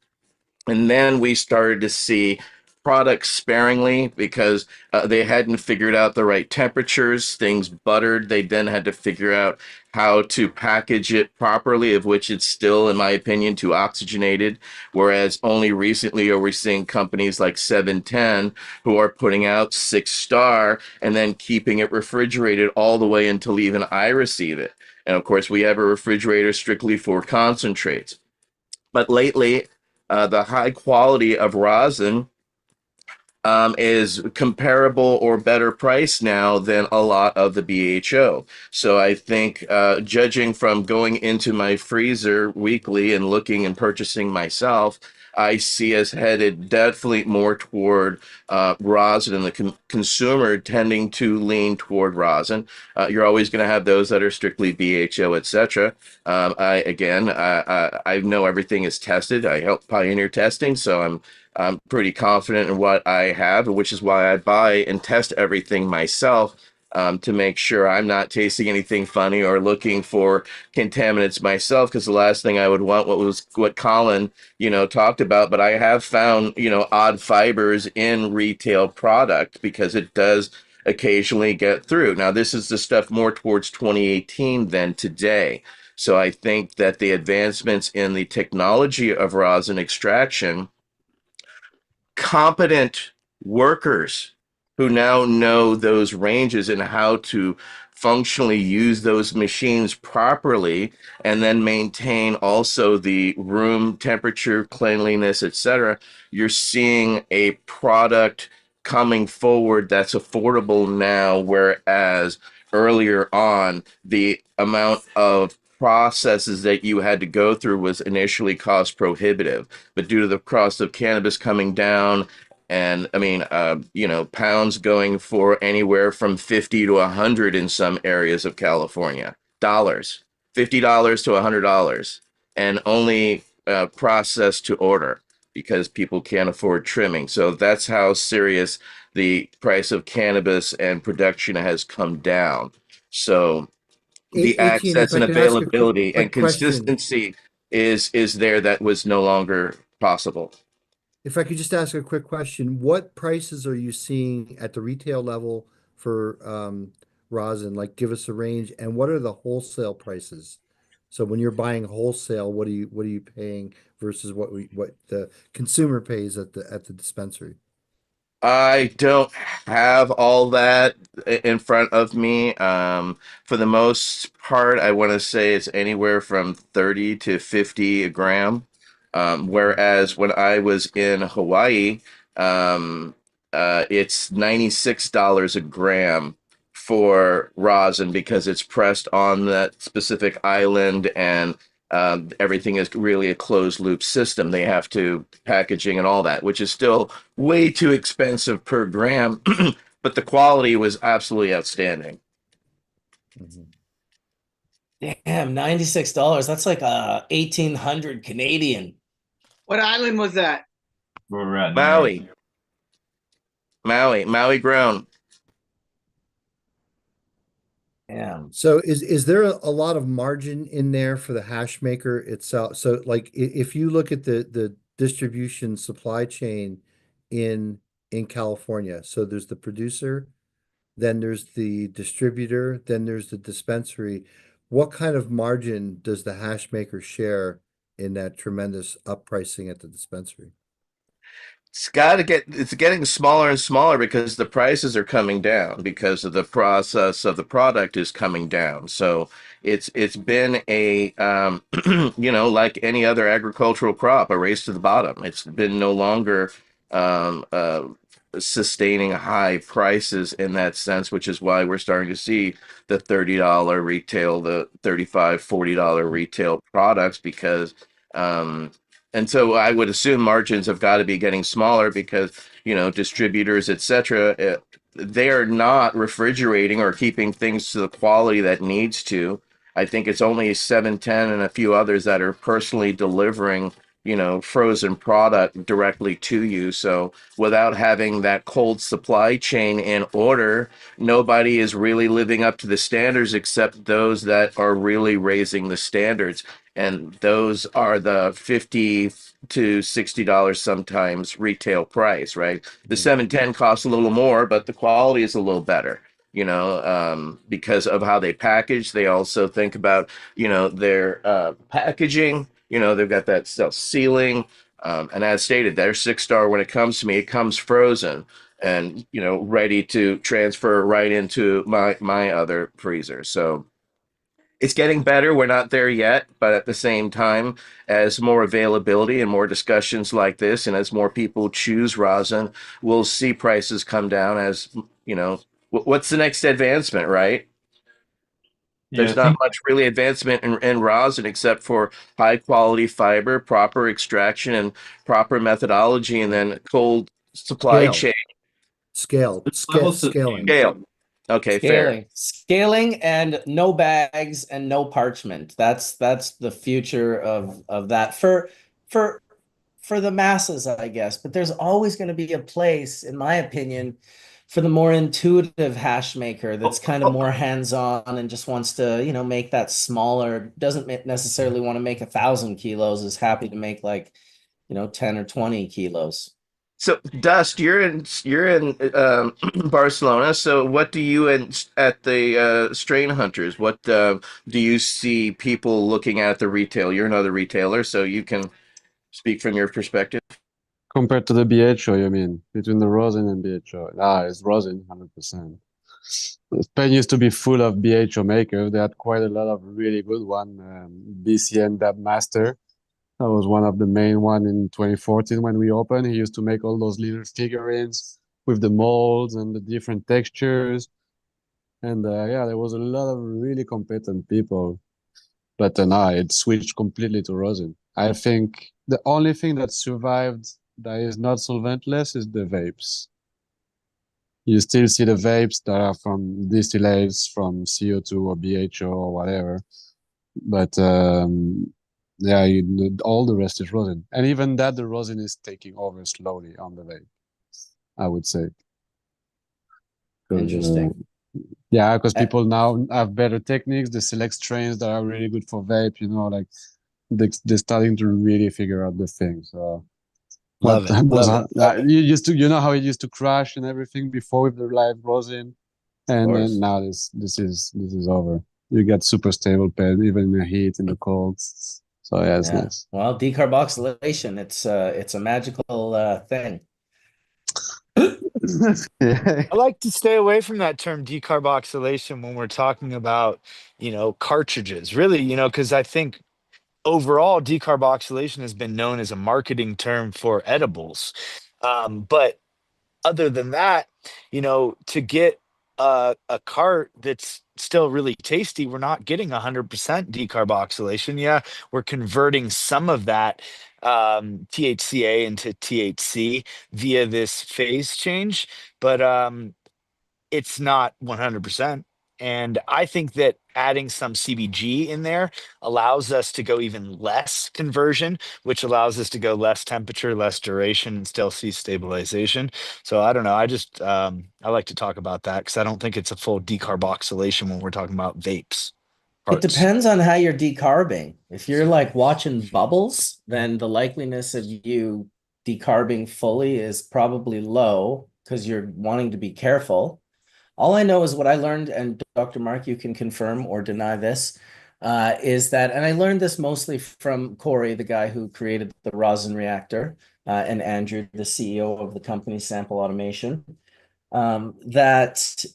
M: And then we started to see products sparingly because they hadn't figured out the right temperatures, things buttered. They then had to figure out how to package it properly, of which it's still, in my opinion, too oxygenated. Whereas only recently are we seeing companies like 710 who are putting out 6-star and then keeping it refrigerated all the way until even I receive it. And of course, we have a refrigerator strictly for concentrates. But lately, the high quality of rosin is comparable or better priced now than a lot of the BHO. So I think judging from going into my freezer weekly and looking and purchasing myself, I see us headed definitely more toward rosin, and the consumer tending to lean toward rosin. You're always going to have those that are strictly BHO, etc. I know everything is tested. I help pioneer testing, so I'm pretty confident in what I have, which is why I buy and test everything myself to make sure I'm not tasting anything funny or looking for contaminants myself. Because the last thing I would want was what Collin, talked about. But I have found, odd fibers in retail product because it does occasionally get through. Now, this is the stuff more towards 2018 than today. So I think that the advancements in the technology of rosin extraction, competent workers who now know those ranges and how to functionally use those machines properly and then maintain also the room temperature, cleanliness, etc. You're seeing a product coming forward that's affordable now, whereas earlier on, the amount of processes that you had to go through was initially cost prohibitive. But due to the cost of cannabis coming down, and I mean, pounds going for anywhere from 50 to 100 in some areas of California, dollars, $50 to $100, and only processed to order because people can't afford trimming. So that's how serious the price of cannabis and production has come down. So the
J: 18, if
M: access
J: I
M: and
J: could ask a
M: availability and
J: quick question.
M: consistency is there that was no longer possible.
J: If I could just ask a quick question, what prices are you seeing at the retail level for rosin? Like, give us a range, and what are the wholesale prices? So when you're buying wholesale, what are you paying versus what the consumer pays at the dispensary?
M: I don't have all that in front of me. For the most part, I want to say it's anywhere from 30 to 50 a gram. Whereas when I was in Hawaii, it's $96 a gram for rosin because it's pressed on that specific island and everything is really a closed loop system. They have to packaging and all that, which is still way too expensive per gram, but the quality was absolutely outstanding.
A: Damn, $96. That's like 1,800 Canadian.
F: What island was that?
E: Where we're at
M: Maui. Maui grown.
A: Yeah.
J: So is there a lot of margin in there for the hash maker itself? So like if you look at the distribution supply chain in California, so there's the producer, then there's the distributor, then there's the dispensary. What kind of margin does the hash maker share in that tremendous up pricing at the dispensary?
M: It's getting smaller and smaller because the prices are coming down because of the process of the product is coming down. So it's been a like any other agricultural crop, a race to the bottom. It's been no longer sustaining high prices in that sense, which is why we're starting to see the $30 retail, the $35, $40 retail products because and so I would assume margins have got to be getting smaller because, distributors, etc., they are not refrigerating or keeping things to the quality that needs to. I think it's only 710 and a few others that are personally delivering, frozen product directly to you. So without having that cold supply chain in order, nobody is really living up to the standards except those that are really raising the standards. And those are the $50 to $60 sometimes retail price, right? The 710 costs a little more, but the quality is a little better, because of how they package. They also think about, their packaging. They've got that self-sealing. And as stated, they're 6-star when it comes to me. It comes frozen and, ready to transfer right into my other freezer. So it's getting better. We're not there yet, but at the same time, as more availability and more discussions like this, and as more people choose rosin, we'll see prices come down as, what's the next advancement, right? There's not much really advancement in rosin except for high quality fiber, proper extraction and proper methodology, and then cold supply chain.
J: Scaling.
M: Scale. Okay, fair.
A: Scaling and no bags and no parchment. That's the future of that for the masses, I guess. But there's always going to be a place, in my opinion, for the more intuitive hash maker that's kind of more hands-on and just wants to, make that smaller, doesn't necessarily want to make 1,000 kilos, is happy to make 10 or 20 kilos.
M: So, Dust, you're in Barcelona. So, what do you at the Strain Hunters? What do you see people looking at the retail? You're another retailer, so you can speak from your perspective.
B: Compared to the BHO, you mean? Between the rosin and BHO? Ah, it's rosin, 100%. Spain used to be full of BHO makers. They had quite a lot of really good one. BCN Dab Master. That was one of the main one in 2014 when we opened. He used to make all those little figurines with the molds and the different textures. And yeah, there was a lot of really competent people. But now it switched completely to rosin. I think the only thing that survived that is not solventless is the vapes. You still see the vapes that are from distillates from CO2 or BHO or whatever. But yeah, all the rest is rosin. And even that, the rosin is taking over slowly on the vape, I would say.
A: Interesting.
B: Yeah, because people now have better techniques. They select strains that are really good for vape, you know, like they're starting to really figure out the thing. So
C: Love it. Love it.
B: You used to, you know how it used to crash and everything before with the live rosin, and then now this is over. You get super stable ped even in the heat, in the cold. So yeah, it's nice.
A: Well, decarboxylation, it's a magical thing.
C: I like to stay away from that term decarboxylation when we're talking about, cartridges. Really, because I think overall decarboxylation has been known as a marketing term for edibles. But other than that, to get a cart that's still really tasty, we're not getting 100% decarboxylation. Yeah, we're converting some of that THCA into THC via this phase change, but it's not 100%. And I think that adding some CBG in there allows us to go even less conversion, which allows us to go less temperature, less duration, and still see stabilization. So I don't know. I just I like to talk about that because I don't think it's a full decarboxylation when we're talking about vapes.
A: It depends on how you're decarbing. If you're like watching bubbles, then the likeliness of you decarbing fully is probably low because you're wanting to be careful. All I know is what I learned, and Dr. Mark, you can confirm or deny this, is that, and I learned this mostly from Corey, the guy who created the rosin reactor, and Andrew, the CEO of the company Sample Automation, that,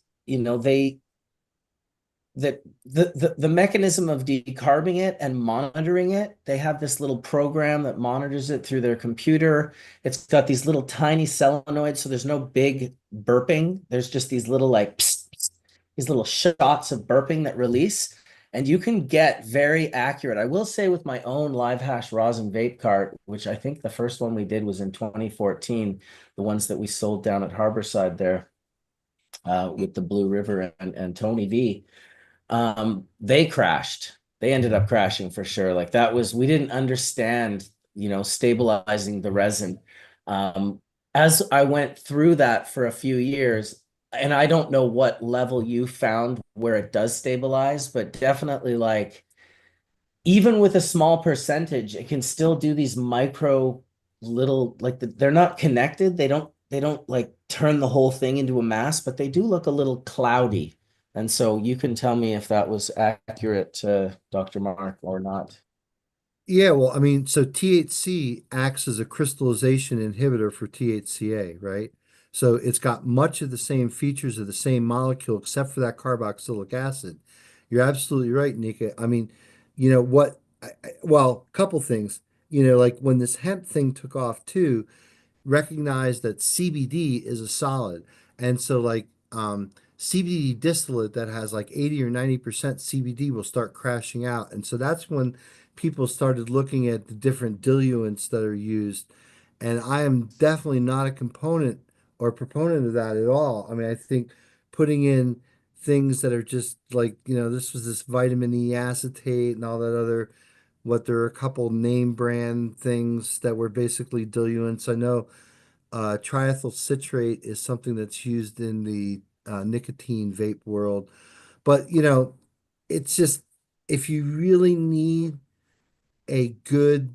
A: that the mechanism of decarbing it and monitoring it, they have this little program that monitors it through their computer. It's got these little tiny solenoids, so there's no big burping. There's just these little like psst, psst, these little shots of burping that release, and you can get very accurate. I will say with my own live hash rosin vape cart, which I think the first one we did was in 2014, the ones that we sold down at Harborside there with the Blue River and Tony V. They crashed. They ended up crashing for sure. Like that was, we didn't understand, stabilizing the resin. As I went through that for a few years, and I don't know what level you found where it does stabilize, but definitely like even with a small percentage, it can still do these micro little, like they're not connected. They don't like turn the whole thing into a mass, but they do look a little cloudy. And so you can tell me if that was accurate, Dr. Mark, or not.
J: Yeah, well, I mean, so THC acts as a crystallization inhibitor for THCA, right? So it's got much of the same features of the same molecule, except for that carboxylic acid. You're absolutely right, Nika. I mean, well, a couple things. Like when this hemp thing took off too, recognize that CBD is a solid. And so like CBD distillate that has like 80 or 90% CBD will start crashing out. And so that's when people started looking at the different diluents that are used. And I am definitely not a component or proponent of that at all. I mean, I think putting in things that are just like, this was this vitamin E acetate and all that other, there are a couple name brand things that were basically diluents. I know triethyl citrate is something that's used in the nicotine vape world. But, it's just if you really need a good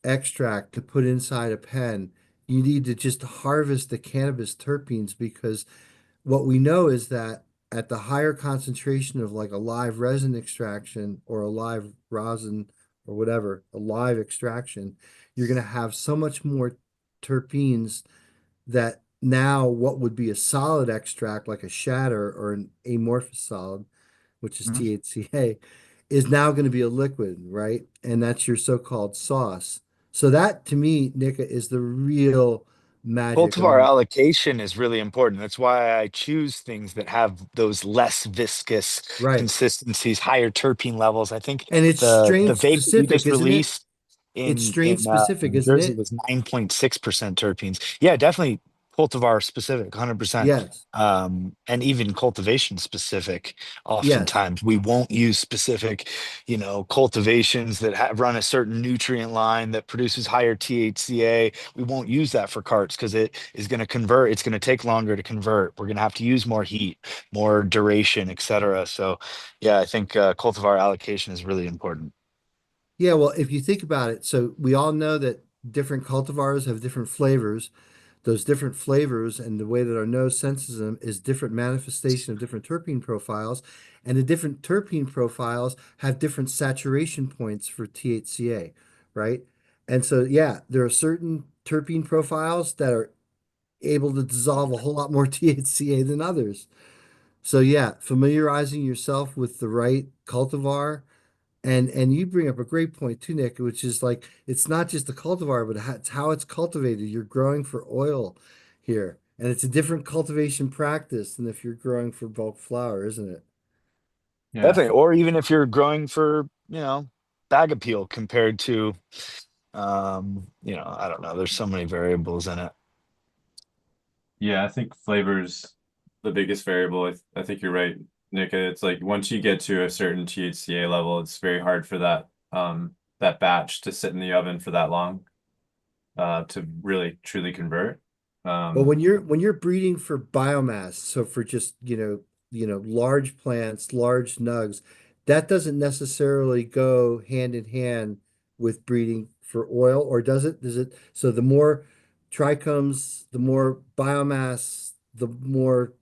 J: extract to put inside a pen, you need to just harvest the cannabis terpenes, because what we know is that at the higher concentration of like a live resin extraction or a live rosin or whatever, a live extraction, you're going to have so much more terpenes that now what would be a solid extract like a shatter or an amorphous solid, which is THCA, is now going to be a liquid, right? And that's your so-called sauce. So that to me, Nika, is the real magic. I
C: Cultivar
J: mean,
C: allocation is really important. That's why I choose things that have those less viscous
J: right.
C: consistencies, higher terpene levels. I think
J: And it's
C: the
J: strain
C: vape that we
J: specific,
C: just
J: isn't it?
C: released
J: It's
C: in
J: strain specific,
C: New
J: isn't
C: Jersey
J: it?
C: was 9.6% terpenes. Yeah, definitely cultivar specific, 100%.
J: Yes.
C: And even cultivation specific.
J: Yes.
C: Oftentimes, we won't use specific, cultivations that run a certain nutrient line that produces higher THCA. We won't use that for carts because it is going to convert. It's going to take longer to convert. We're going to have to use more heat, more duration, etc. So, yeah, I think cultivar allocation is really important.
J: Yeah, well, if you think about it, so we all know that different cultivars have different flavors. Those different flavors and the way that our nose senses them is different manifestation of different terpene profiles. And the different terpene profiles have different saturation points for THCA, right? And so, yeah, there are certain terpene profiles that are able to dissolve a whole lot more THCA than others. So, yeah, familiarizing yourself with the right cultivar. And you bring up a great point too, Nick, which is like it's not just the cultivar, but it's how it's cultivated. You're growing for oil here, and it's a different cultivation practice than if you're growing for bulk flower, isn't it?
E: Yeah.
C: Definitely. Or even if you're growing for, bag appeal compared to, I don't know. There's so many variables in it.
E: Yeah, I think flavor's the biggest variable. I think you're right, Nick. It's like once you get to a certain THCA level, it's very hard for that batch to sit in the oven for that long to really truly convert.
J: But when you're breeding for biomass, so for just, large plants, large nugs, that doesn't necessarily go hand in hand with breeding for oil, or does it? Does it? So the more trichomes, the more biomass, the more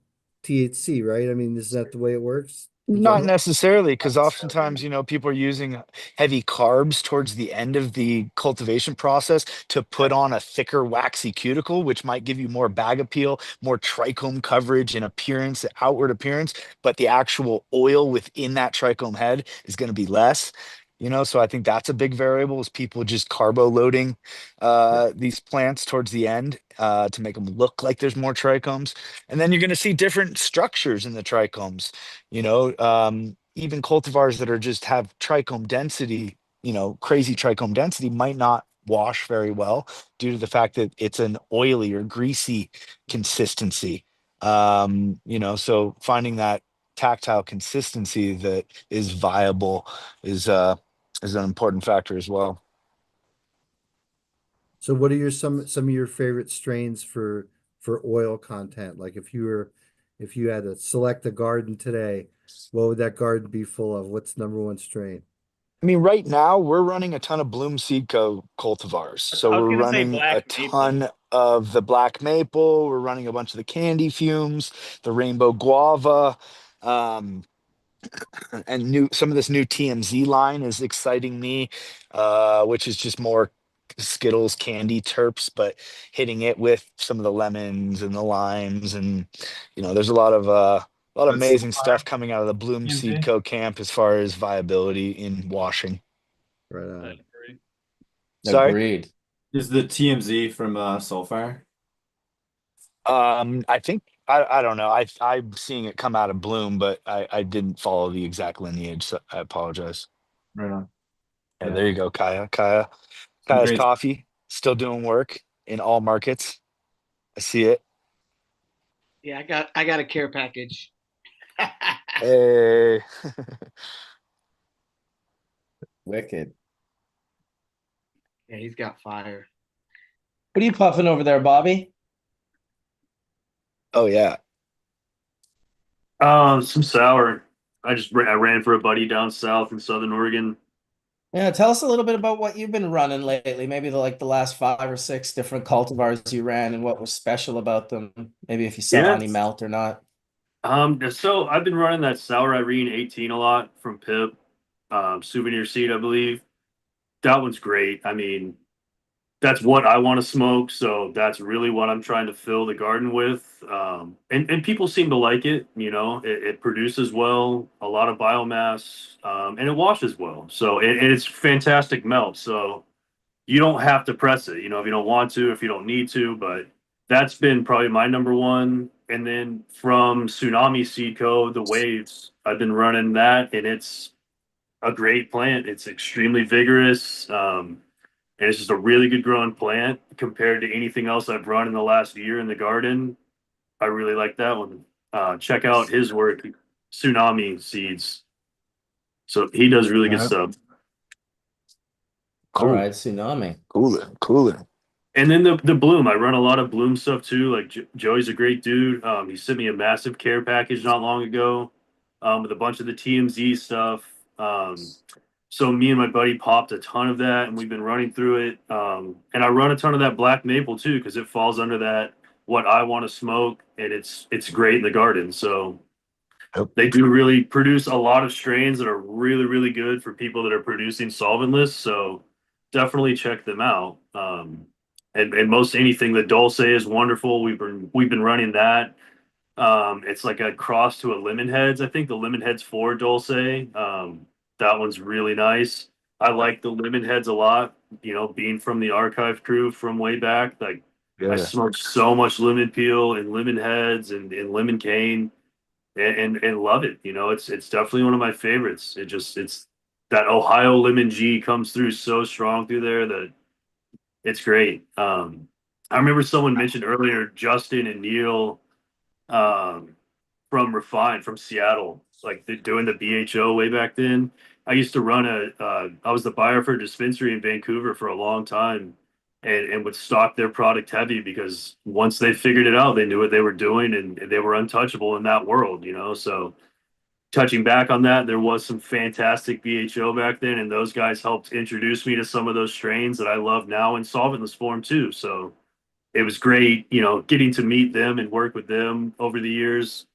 J: THC, right? I mean, is that the way it works in
C: Not
J: general?
C: necessarily, because oftentimes, people are using heavy carbs towards the end of the cultivation process to put on a thicker, waxy cuticle, which might give you more bag appeal, more trichome coverage and appearance, outward appearance, but the actual oil within that trichome head is going to be less. So I think that's a big variable is people just carbo loading these plants towards the end to make them look like there's more trichomes. And then you're going to see different structures in the trichomes. Even cultivars that are just have trichome density, crazy trichome density might not wash very well due to the fact that it's an oily or greasy consistency. So finding that tactile consistency that is viable is an important factor as well.
J: So what are some of your favorite strains for oil content? Like if you had to select a garden today, what would that garden be full of? What's number one strain?
C: I mean, right now we're running a ton of Bloom Seed Co. cultivars. So
G: I was
C: we're
G: gonna say
C: running a
G: black maple.
C: ton of the black maple. We're running a bunch of the candy fumes, the rainbow guava, um, and some of this new TMZ line is exciting me, which is just more Skittles candy terps, but hitting it with some of the lemons and the limes, and there's a lot of
E: That's
C: amazing stuff coming out of the Bloom Seed
E: TMZ.
C: Co. camp as far as viability in washing.
J: Right on.
C: Sorry.
L: Agreed.
E: Is the TMZ from Soulfire?
C: I think I don't know. I'm seeing it come out of Bloom, but I didn't follow the exact lineage, so I apologize.
E: Right on.
C: Yeah,
E: Yeah.
C: there you go, Kaya's
E: Great.
C: coffee, still doing work in all markets. I see it.
F: Yeah, I got a care package.
C: Hey.
L: Wicked.
F: Yeah, he's got fire.
A: What are you puffing over there, Bobby?
C: Oh yeah.
K: Some sour. I ran for a buddy down south in Southern Oregon.
A: Yeah, tell us a little bit about what you've been running lately. Maybe the last 5 or 6 different cultivars you ran and what was special about them. Maybe if you saw
K: Yeah.
A: any melt or not.
K: So I've been running that Sour Irene 18 a lot from Pip, Souvenir Seed, I believe. That one's great. I mean, that's what I want to smoke. So that's really what I'm trying to fill the garden with. And people seem to like it. It produces well, a lot of biomass, and it washes well. So it's fantastic melt. So you don't have to press it, if you don't want to, if you don't need to, but that's been probably my number one. And then from Tsunami Seed Co., the Waves, I've been running that, and it's a great plant. It's extremely vigorous. And it's just a really good growing plant compared to anything else I've run in the last year in the garden. I really like that one. Check out his work, Tsunami Seeds. So he does really good stuff.
A: All right, Tsunami.
C: Cool.
K: And then the bloom, I run a lot of bloom stuff too. Like Joey's a great dude. He sent me a massive care package not long ago, with a bunch of the TMZ stuff. So me and my buddy popped a ton of that, and we've been running through it. And I run a ton of that black maple too, because it falls under that what I want to smoke, and it's great in the garden. So they do really produce a lot of strains that are really, really good for people that are producing solventless. So definitely check them out. And most anything, the Dulce is wonderful. We've been running that. It's like a cross to a Lemon Heads. I think the Lemon Heads 4 Dulce. That one's really nice. I like the Lemon Heads a lot. Being from the archive crew from way back, like I smoked so much lemon peel and lemon heads and lemon cane, and love it. It's definitely one of my favorites. It's that Ohio lemon G comes through so strong through there that it's great. I remember someone mentioned earlier Justin and Neil from Refine from Seattle, like doing the BHO way back then. I used to run I was the buyer for a dispensary in Vancouver for a long time, and would stock their product heavy because once they figured it out, they knew what they were doing, and they were untouchable in that world, So touching back on that, there was some fantastic BHO back then, and those guys helped introduce me to some of those strains that I love now in solventless form too. So it was great, getting to meet them and work with them over the years.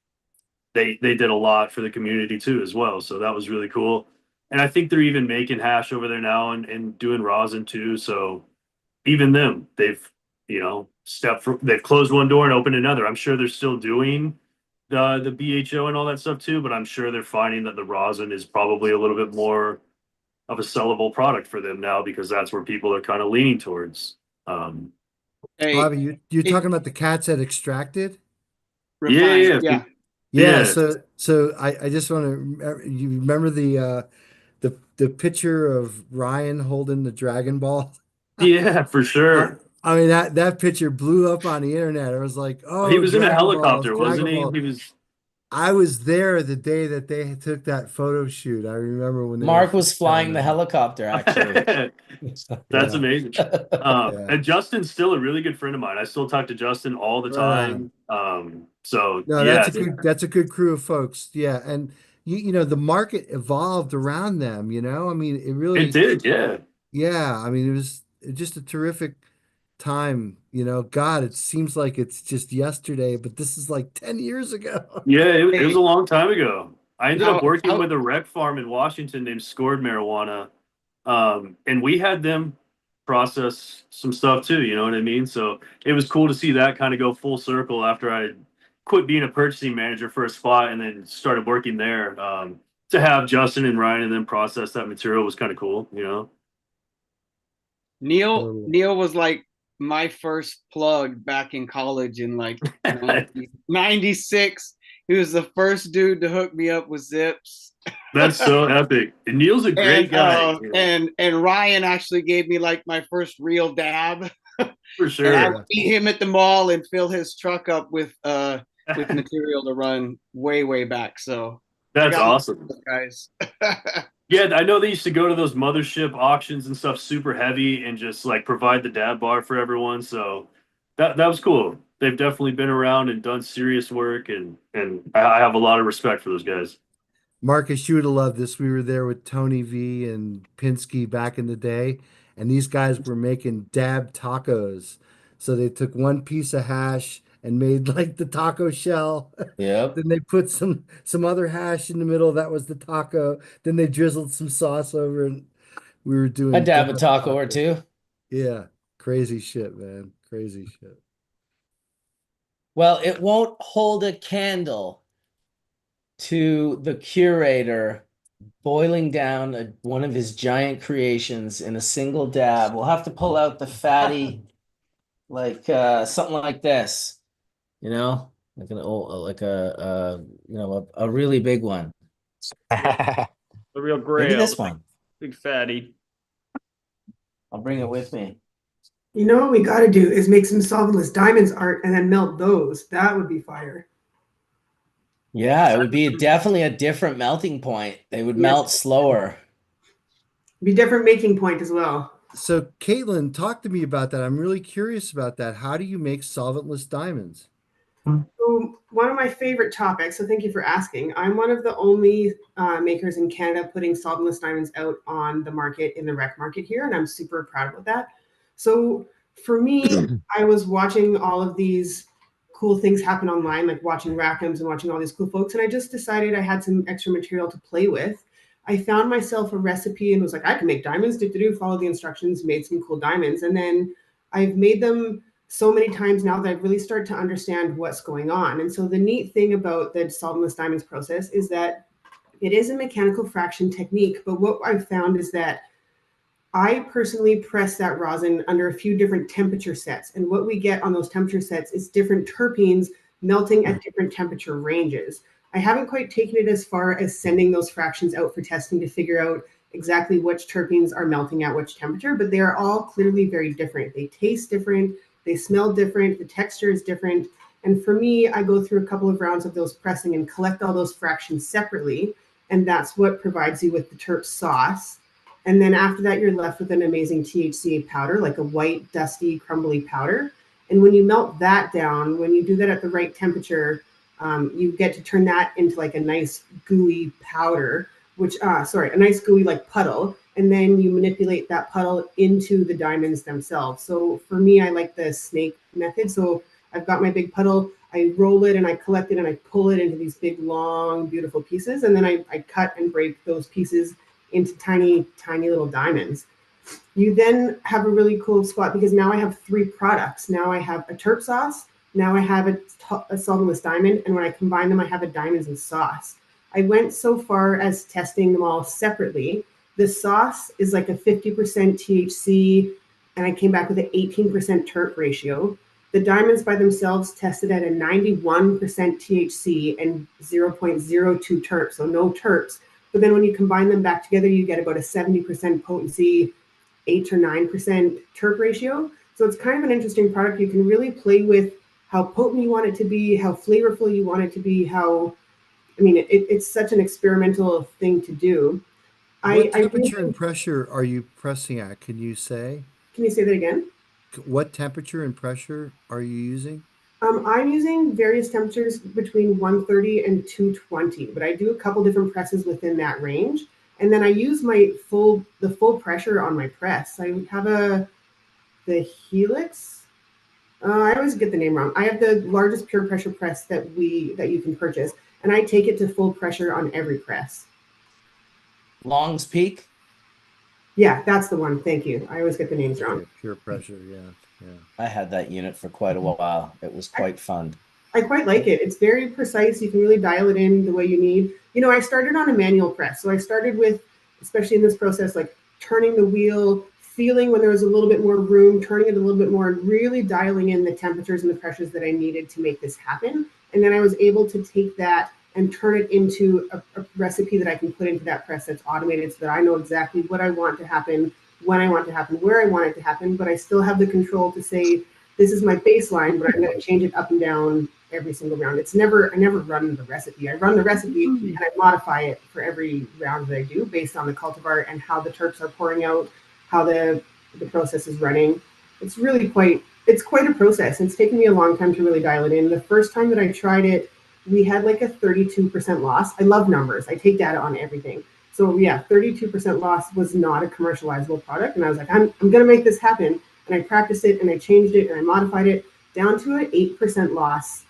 K: They did a lot for the community too as well. So that was really cool. And I think they're even making hash over there now and doing rosin too. So even them, they've they've closed one door and opened another. I'm sure they're still doing the BHO and all that stuff too, but I'm sure they're finding that the rosin is probably a little bit more of a sellable product for them now, because that's where people are kind of leaning towards.
F: Hey,
J: Bobby, you're talking about the cats that extracted?
F: Refined,
K: Yeah.
J: Yeah, so I just want to, you remember the picture of Ryan holding the Dragon Ball?
K: Yeah, for sure.
J: I mean that picture blew up on the internet. I was like, oh,
K: He was in a
J: Dragon
K: helicopter,
J: Balls,
K: wasn't
J: Dragon
K: he?
J: Ball. I was there the day that they took that photo shoot. I remember when they
A: Mark was flying the helicopter, actually.
K: That's amazing. And Justin's still a really good friend of mine. I still talk to Justin all the time. So
J: no,
K: yeah,
J: that's a good crew of folks. Yeah, and the market evolved around them. I mean,
K: it did. Yeah.
J: Yeah, I mean, it was just a terrific time. God, it seems like it's just yesterday, but this is like 10 years ago.
K: Yeah, it was a long time ago. I ended up working with a rec farm in Washington named Scored Marijuana. And we had them process some stuff too, you know what I mean? So it was cool to see that kind of go full circle after I quit being a purchasing manager for a spot and then started working there. To have Justin and Ryan and then process that material was kind of cool,
F: Neil was like my first plug back in college in like 96. He was the first dude to hook me up with Zips.
K: That's so epic. And Neil's a great guy.
F: And Ryan actually gave me like my first real dab.
K: For sure.
F: And I would meet him at the mall and fill his truck up with material to run way back. So
K: that's awesome,
F: guys.
K: Yeah, I know they used to go to those mothership auctions and stuff super heavy and just like provide the dab bar for everyone. So that was cool. They've definitely been around and done serious work, and I have a lot of respect for those guys.
J: Marcus, you would have loved this. We were there with Tony V and Pinsky back in the day, and these guys were making dab tacos. So they took one piece of hash and made like the taco shell.
A: Yep.
J: Then they put some other hash in the middle. That was the taco. Then they drizzled some sauce over, and we were doing
A: a dab a taco or two.
J: Yeah, Crazy shit, man. Crazy shit.
A: Well, it won't hold a candle to the curator boiling down one of his giant creations in a single dab. We'll have to pull out the fatty, like something like this, like an old, like a really big one.
G: The real grail.
A: Maybe this one.
G: Big fatty.
A: I'll bring it with me.
D: You know what we got to do is make some solventless diamonds art and then melt those. That would be fire.
A: Yeah, it would be definitely a different melting point. They would melt slower.
D: Be different making point as well.
J: So, Caitlin, talk to me about that. I'm really curious about that. How do you make solventless diamonds?
D: So one of my favorite topics, so thank you for asking. I'm one of the only makers in Canada putting solventless diamonds out on the market in the rec market here, and I'm super proud of that. So for me, I was watching all of these cool things happen online, like watching Rackhams and watching all these cool folks, and I just decided I had some extra material to play with. I found myself a recipe and was like, I can make diamonds, follow the instructions, made some cool diamonds, and then I've made them so many times now that I really start to understand what's going on. And so the neat thing about the solventless diamonds process is that it is a mechanical fraction technique, but what I've found is that I personally press that rosin under a few different temperature sets. And what we get on those temperature sets is different terpenes melting at different temperature ranges. I haven't quite taken it as far as sending those fractions out for testing to figure out exactly which terpenes are melting at which temperature, but they are all clearly very different. They taste different, they smell different, the texture is different. And for me, I go through a couple of rounds of those pressing and collect all those fractions separately. And that's what provides you with the terp sauce. And then after that, you're left with an amazing THC powder, like a white, dusty, crumbly powder. And when you melt that down, when you do that at the right temperature, you get to turn that into like a nice gooey powder, a nice gooey like puddle. And then you manipulate that puddle into the diamonds themselves. So for me, I like the snake method. So I've got my big puddle, I roll it and I collect it and I pull it into these big, long, beautiful pieces. And then I cut and break those pieces into tiny, tiny little diamonds. You then have a really cool spot because now I have 3 products. Now I have a terp sauce. Now I have a solventless diamond. And when I combine them, I have a diamonds and sauce. I went so far as testing them all separately. The sauce is like a 50% THC, and I came back with an 18% terp ratio. The diamonds by themselves tested at a 91% THC and 0.02 terps, so no terps. But then when you combine them back together, you get about a 70% potency, 8 or 9% terp ratio. So it's kind of an interesting product. You can really play with how potent you want it to be, how flavorful you want it to be, it's such an experimental thing to do.
J: What temperature and pressure are you pressing at? Can you say?
D: Can you say that again?
J: What temperature and pressure are you using?
D: I'm using various temperatures between 130 and 220, but I do a couple different presses within that range. And then I use the full pressure on my press. I have the Helix. I always get the name wrong. I have the largest pure pressure press that you can purchase, and I take it to full pressure on every press.
A: Long's Peak?
D: Yeah, that's the one. Thank you. I always get the names wrong.
J: Pure pressure, yeah.
A: I had that unit for quite a while. It was quite fun.
D: I quite like it. It's very precise. You can really dial it in the way you need. I started on a manual press. So I started with, especially in this process, like turning the wheel, feeling when there was a little bit more room, turning it a little bit more, and really dialing in the temperatures and the pressures that I needed to make this happen. And then I was able to take that and turn it into a recipe that I can put into that press that's automated so that I know exactly what I want to happen, when I want to happen, where I want it to happen, but I still have the control to say, this is my baseline, but I'm going to change it up and down every single round. I never run the recipe. I run the recipe and I modify it for every round that I do based on the cultivar and how the terps are pouring out, how the process is running. It's quite a process. It's taken me a long time to really dial it in. The first time that I tried it, we had like a 32% loss. I love numbers. I take data on everything. So yeah, 32% loss was not a commercializable product. And I was like, I'm going to make this happen. And I practiced it and I changed it and I modified it down to an 8% loss,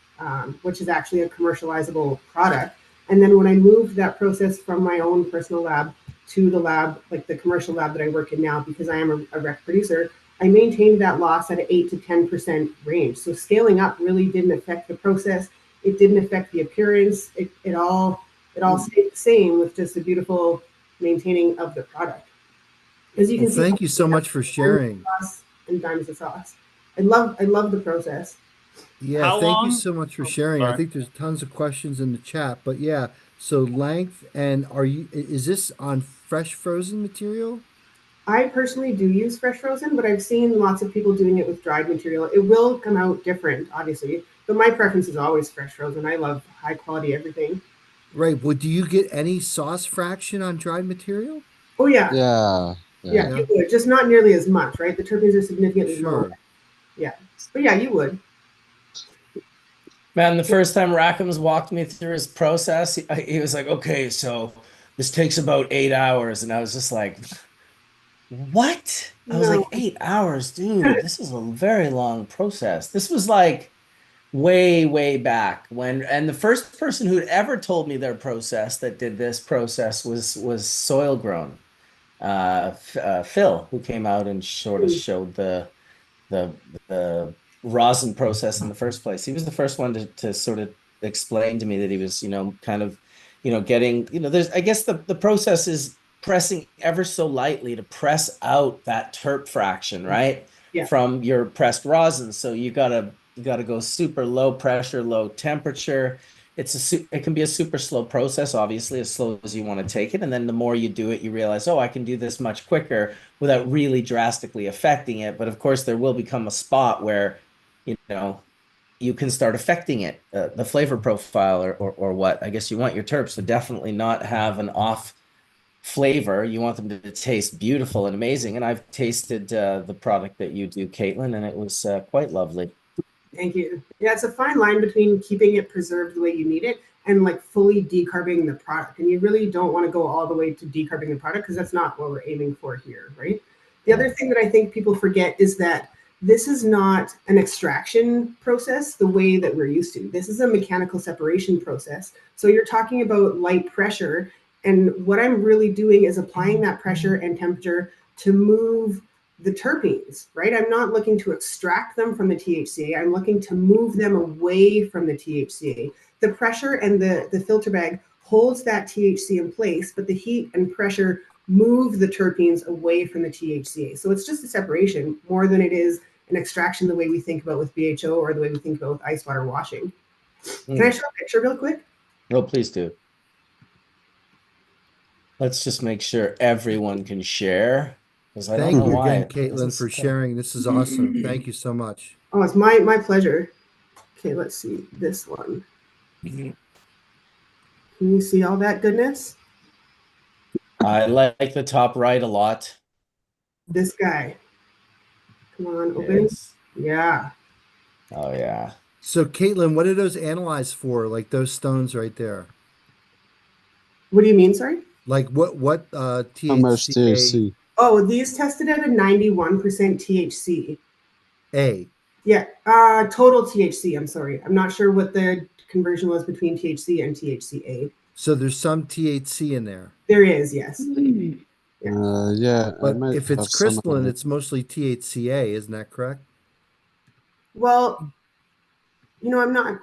D: which is actually a commercializable product. And then when I moved that process from my own personal lab to the lab, like the commercial lab that I work in now, because I am a rec producer, I maintained that loss at an 8 to 10% range. So scaling up really didn't affect the process. It didn't affect the appearance. It all stayed the same with just the beautiful maintaining of the product. As you
J: Well,
D: can see,
J: thank you so much for sharing.
D: sauce and diamonds of sauce. I love the process.
J: Yeah,
G: How
J: thank you
G: long?
J: so much for sharing. I
G: Sorry.
J: think there's tons of questions in the chat, but yeah, so length and is this on fresh frozen material?
D: I personally do use fresh frozen, but I've seen lots of people doing it with dried material. It will come out different, obviously, but my preference is always fresh frozen. I love high quality everything.
J: Right. Well, do you get any sauce fraction on dried material?
D: Oh yeah,
B: Yeah.
D: yeah,
J: Yeah.
D: you would, just not nearly as much, right? The terpenes are significantly lower.
J: Sure.
D: Yeah, but yeah, you would.
A: Man, the first time Rackham's walked me through his process, he was like, okay, so this takes about 8 hours. And I was just like, what? I was
D: No.
A: like, 8 hours, dude, this is a very long process. This was like way, way back when, and the first person who'd ever told me their process that did this process was Soil Grown. Phil, who came out and sort of showed the rosin process in the first place. He was the first one to sort of explain to me that he was, kind of, getting, there's, I guess the process is pressing ever so lightly to press out that terp fraction, right?
D: Yeah.
A: From your pressed rosin. So you gotta go super low pressure, low temperature. It can be a super slow process, obviously, as slow as you want to take it. And then the more you do it, you realize, oh, I can do this much quicker without really drastically affecting it. But of course, there will become a spot where, you can start affecting it, the flavor profile or what. I guess you want your terps to definitely not have an off flavor. You want them to taste beautiful and amazing. And I've tasted the product that you do, Caitlin, and it was quite lovely.
D: Thank you. Yeah, it's a fine line between keeping it preserved the way you need it and like fully decarbing the product. And you really don't want to go all the way to decarbing the product because that's not what we're aiming for here, right? The other thing that I think people forget is that this is not an extraction process the way that we're used to. This is a mechanical separation process. So you're talking about light pressure. And what I'm really doing is applying that pressure and temperature to move the terpenes, right? I'm not looking to extract them from the THCA. I'm looking to move them away from the THCA. The pressure and the filter bag holds that THC in place, but the heat and pressure move the terpenes away from the THCA. So it's just a separation more than it is an extraction the way we think about with BHO or the way we think about with ice water washing. Can I show a picture real quick?
A: No, please do. Let's just make sure everyone can share. I
J: Thank
A: don't know
J: you
A: why
J: again, Caitlin, for sharing. This is awesome. Thank you so much.
D: Oh, it's my pleasure. Okay, let's see this one. Can you see all that goodness?
A: I like the top right a lot.
D: This guy. Come on, open.
A: Yes.
D: Yeah.
A: Oh yeah.
J: So, Caitlin, what are those analyzed for? Like those stones right there?
D: What do you mean, sorry?
J: Like what
B: How much
J: THCA?
D: Oh, these tested at a 91% THC.
J: A.
D: Yeah, total THC, I'm sorry. I'm not sure what the conversion was between THC and THCA.
J: So there's some THC in there.
D: There is, yes.
B: Yeah,
J: but if it's crystalline, it's mostly THCA, isn't that correct?
D: Well, I'm not.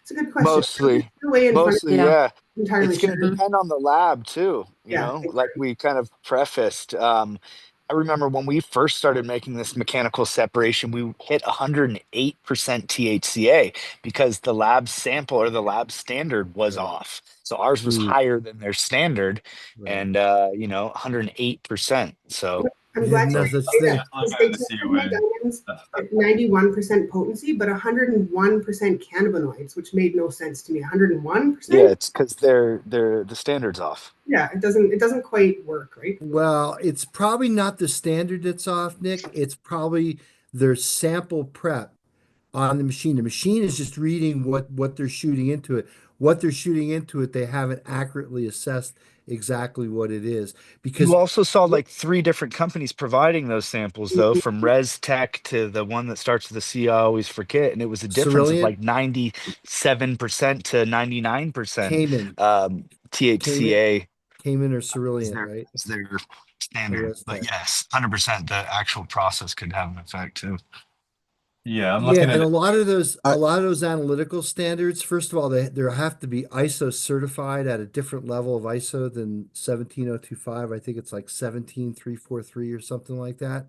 D: It's a good question.
C: Mostly, yeah.
D: Entirely
C: It's going to depend on the lab too. You know,
D: exactly.
C: like we kind of prefaced. I remember when we first started making this mechanical separation, we hit 108% THCA because the lab sample or the lab standard was off. So ours was higher than their standard, and 108%. So
D: I'm glad
J: no
D: you
J: such
D: say
J: thing.
D: that because they tested my diamonds at 91% potency, but 101% cannabinoids, which made no sense to me. 101%.
C: Yeah, it's because the standard's off.
D: Yeah, it doesn't quite work, right?
J: Well, it's probably not the standard that's off, Nick. It's probably their sample prep on the machine. The machine is just reading what they're shooting into it. What they're shooting into it, they haven't accurately assessed exactly what it is. Because
C: you also saw like 3 different companies providing those samples, though, from Res Tech to the one that starts with a C. I always forget, and it was a difference of like 97% to 99% THCA.
J: Cayman or
C: Is
J: cerulean,
C: there
J: right?
C: is there
J: Or
C: standard?
J: roast
C: But
J: that.
C: yes, 100%. The actual process could have an effect too.
E: Yeah, I'm
J: Yeah,
E: looking at
J: and
E: it.
J: a lot of those analytical standards, first of all, they have to be ISO certified at a different level of ISO than 17025. I think it's like 17343 or something like that.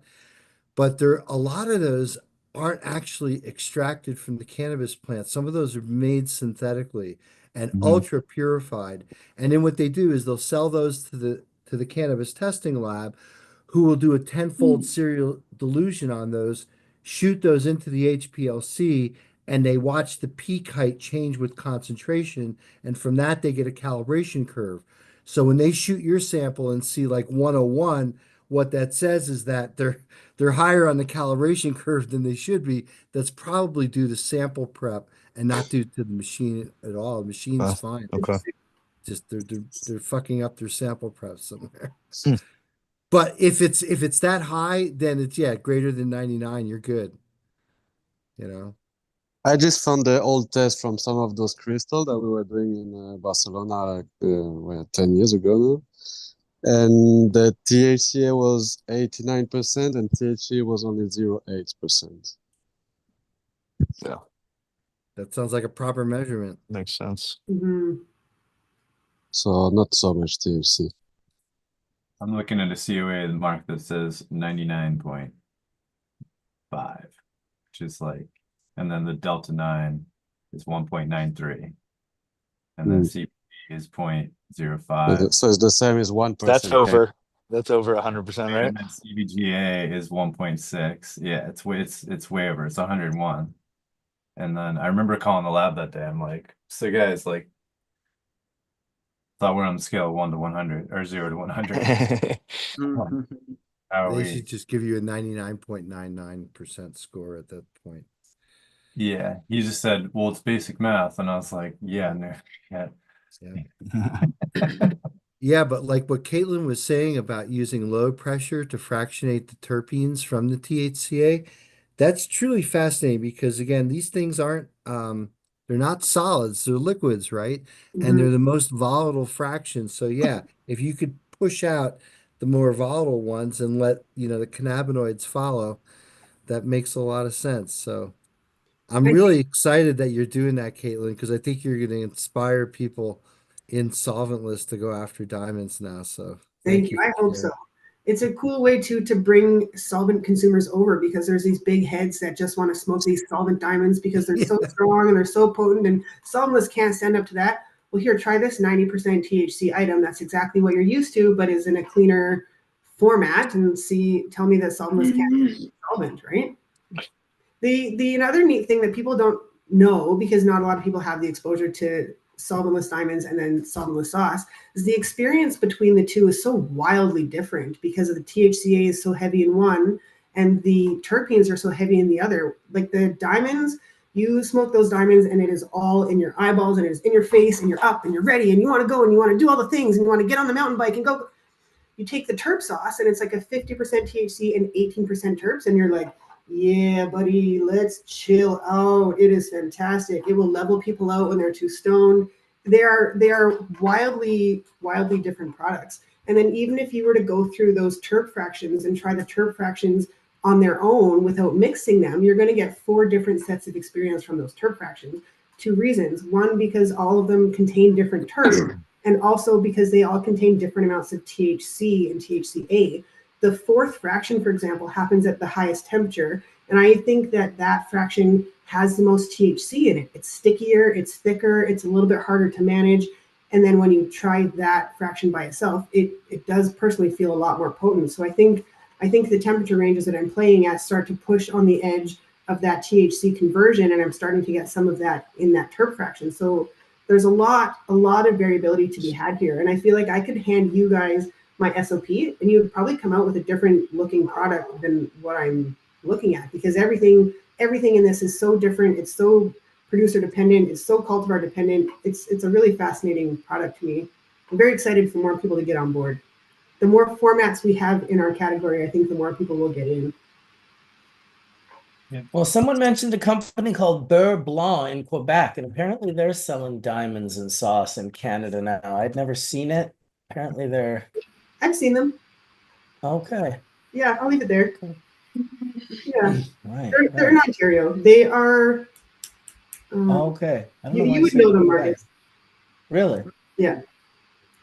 J: But a lot of those aren't actually extracted from the cannabis plant. Some of those are made synthetically and
C: Mhm.
J: ultra purified. And then what they do is they'll sell those to the cannabis testing lab, who will do a tenfold serial dilution on those, shoot those into the HPLC, and they watch the peak height change with concentration, and from that they get a calibration curve. So when they shoot your sample and see like 101, what that says is that they're higher on the calibration curve than they should be. That's probably due to sample prep and not due to the machine at all. The machine's fine.
C: Okay.
J: Just they're fucking up their sample prep somewhere.
C: Hmm.
J: But if it's that high, then it's greater than 99, you're good. You know.
B: I just found the old test from some of those crystals that we were doing in Barcelona 10 years ago now. And the THCA was 89% and THC was only 0.8%.
C: Yeah,
J: That sounds like a proper measurement.
C: makes sense.
D: Mhm.
B: So not so much THC.
E: I'm looking at a COA mark that says 99.5, which is like, and then the Delta 9 is 1.93. And then CBD is 0.05.
B: So it's the same as 1%.
C: That's over 100%, right?
E: And then CBGA is 1.6. Yeah, it's way over. It's 101. And then I remember calling the lab that day. I'm like, so guys, like, thought we're on the scale of 1 to 100 or 0 to 100. How are
J: They
E: we?
J: should just give you a 99.99% score at that point.
E: Yeah, he just said, well, it's basic math. And I was like, yeah, no, yeah.
J: Yeah, but like what Caitlin was saying about using low pressure to fractionate the terpenes from the THCA, that's truly fascinating because again, these things aren't they're not solids, they're liquids, right? And they're the most volatile fractions. So yeah, if you could push out the more volatile ones and let, the cannabinoids follow, that makes a lot of sense. So I'm really excited that you're doing that, Caitlin, because I think you're going to inspire people in Solventless to go after diamonds now. So
D: Thank you. I hope so. It's a cool way to bring solvent consumers over because there's these big heads that just want to smoke these solvent diamonds because they're so strong and they're so potent, and Solventless can't stand up to that. Well, here, try this 90% THC item. That's exactly what you're used to, but is in a cleaner format, and tell me that Solventless can't be solvent, right? The another neat thing that people don't know, because not a lot of people have the exposure to solventless diamonds and then solventless sauce, is the experience between the two is so wildly different because of the THCA is so heavy in one and the terpenes are so heavy in the other. Like the diamonds, you smoke those diamonds and it is all in your eyeballs and it is in your face and you're up and you're ready and you want to go and you want to do all the things and you want to get on the mountain bike and go. You take the terp sauce and it's like a 50% THC and 18% terps and you're like, yeah, buddy, let's chill out. It is fantastic. It will level people out when they're too stoned. They are wildly different products. And then even if you were to go through those terp fractions and try the terp fractions on their own without mixing them, you're going to get 4 different sets of experience from those terp fractions. 2 reasons. One, because all of them contain different terps, and also because they all contain different amounts of THC and THCA. The 4th fraction, for example, happens at the highest temperature. And I think that fraction has the most THC in it. It's stickier, it's thicker, it's a little bit harder to manage. And then when you try that fraction by itself, it does personally feel a lot more potent. So I think the temperature ranges that I'm playing at start to push on the edge of that THC conversion. And I'm starting to get some of that in that terp fraction. So there's a lot of variability to be had here. And I feel like I could hand you guys my SOP and you would probably come out with a different looking product than what I'm looking at, because everything in this is so different. It's so producer dependent. It's so cultivar dependent. It's a really fascinating product to me. I'm very excited for more people to get on board. The more formats we have in our category, I think the more people will get in.
A: Well, someone mentioned a company called Beurre Blanc in Quebec, and apparently they're selling diamonds and sauce in Canada now. I'd never seen it. Apparently they're
D: I've seen them.
A: okay.
D: Yeah, I'll leave it there. Yeah,
A: Right.
D: they're in Ontario. They are.
A: Okay. I don't know why
D: You would
A: said
D: know them,
A: Quebec.
D: Marcus.
A: Really?
D: Yeah.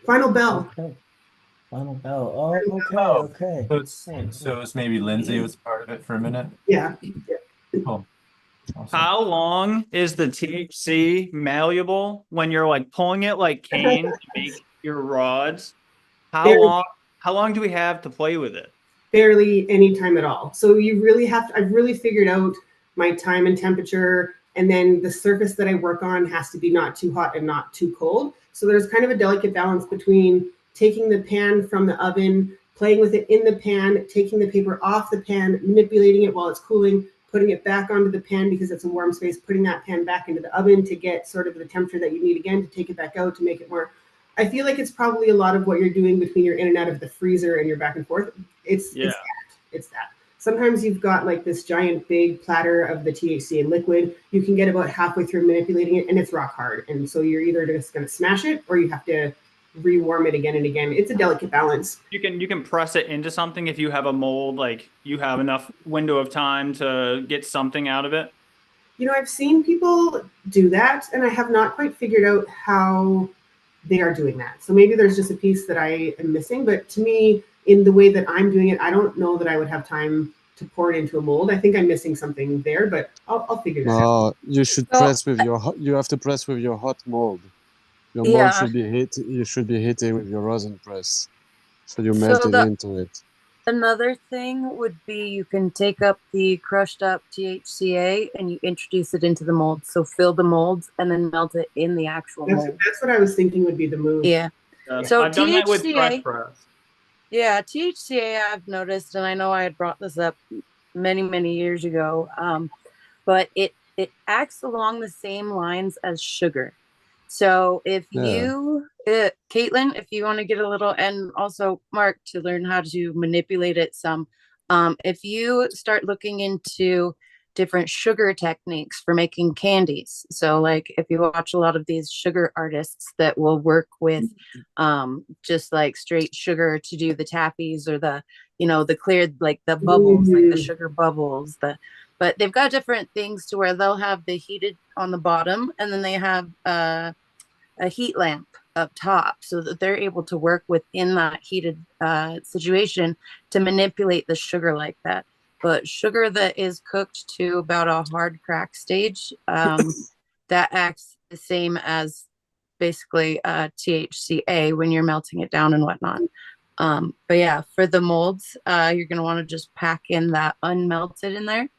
D: Final Bell.
A: Okay. Final Bell. Oh, okay.
E: So it's maybe Lindsay was part of it for a minute.
D: Yeah.
E: Cool. Awesome.
G: How long is the THC malleable when you're like pulling it like cane to make your rods? How long do we have to play with it?
D: Barely any time at all. So you really have to, I've really figured out my time and temperature, and then the surface that I work on has to be not too hot and not too cold. So there's kind of a delicate balance between taking the pan from the oven, playing with it in the pan, taking the paper off the pan, manipulating it while it's cooling, putting it back onto the pan because it's a warm space, putting that pan back into the oven to get sort of the temperature that you need again to take it back out to make it more. I feel like it's probably a lot of what you're doing between your in and out of the freezer and your back and forth. It's that. Sometimes you've got like this giant big platter of the THC in liquid. You can get about halfway through manipulating it and it's rock hard. And so you're either just going to smash it or you have to rewarm it again and again. It's a delicate balance.
G: You can press it into something if you have a mold, like you have enough window of time to get something out of it.
D: You know, I've seen people do that and I have not quite figured out how they are doing that. So maybe there's just a piece that I am missing, but to me, in the way that I'm doing it, I don't know that I would have time to pour it into a mold. I think I'm missing something there, but I'll figure that out.
B: You should press with your you have to press with your hot mold. Your mold should be heated. You should be heating with your rosin press, so you melt it into it.
I: Another thing would be you can take up the crushed up THCA and you introduce it into the mold. So fill the molds and then melt it in the actual mold.
D: That's what I was thinking would be the move.
I: Yeah. So
G: I've done that with fresh
I: THCA,
G: press.
I: yeah, THCA I've noticed, and I know I had brought this up many years ago, but it acts along the same lines as sugar. So if you, Caitlin, if you want to get a little, and also Mark, to learn how to manipulate it some, if you start looking into different sugar techniques for making candies. So like if you watch a lot of these sugar artists that will work with just like straight sugar to do the taffies or the, you know, the cleared, like the bubbles, like the sugar bubbles, but they've got different things to where they'll have the heated on the bottom and then they have a heat lamp up top so that they're able to work within that heated situation to manipulate the sugar like that. But sugar that is cooked to about a hard crack stage, that acts the same as basically THCA when you're melting it down and whatnot. But yeah, for the molds, you're going to want to just pack in that unmelted in there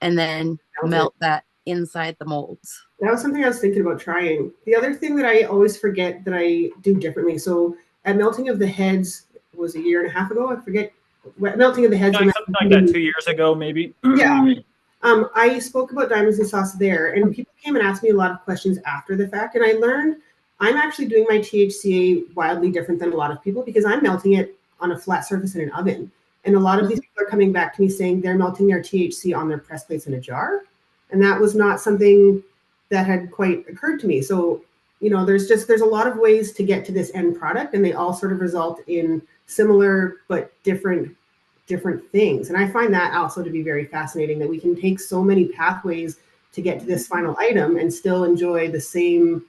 I: and then melt that inside the molds.
D: That was something I was thinking about trying. The other thing that I always forget that I do differently. So at melting of the heads was a year and a half ago. I forget. Melting of the heads.
G: Like something like that 2 years ago, maybe.
D: Yeah. I spoke about diamonds and sauce there, and people came and asked me a lot of questions after the fact, and I learned I'm actually doing my THCA wildly different than a lot of people because I'm melting it on a flat surface in an oven. And a lot of these people are coming back to me saying they're melting their THC on their press plates in a jar. And that was not something that had quite occurred to me. So, you know, there's a lot of ways to get to this end product, and they all sort of result in similar but different things. And I find that also to be very fascinating, that we can take so many pathways to get to this final item and still enjoy the same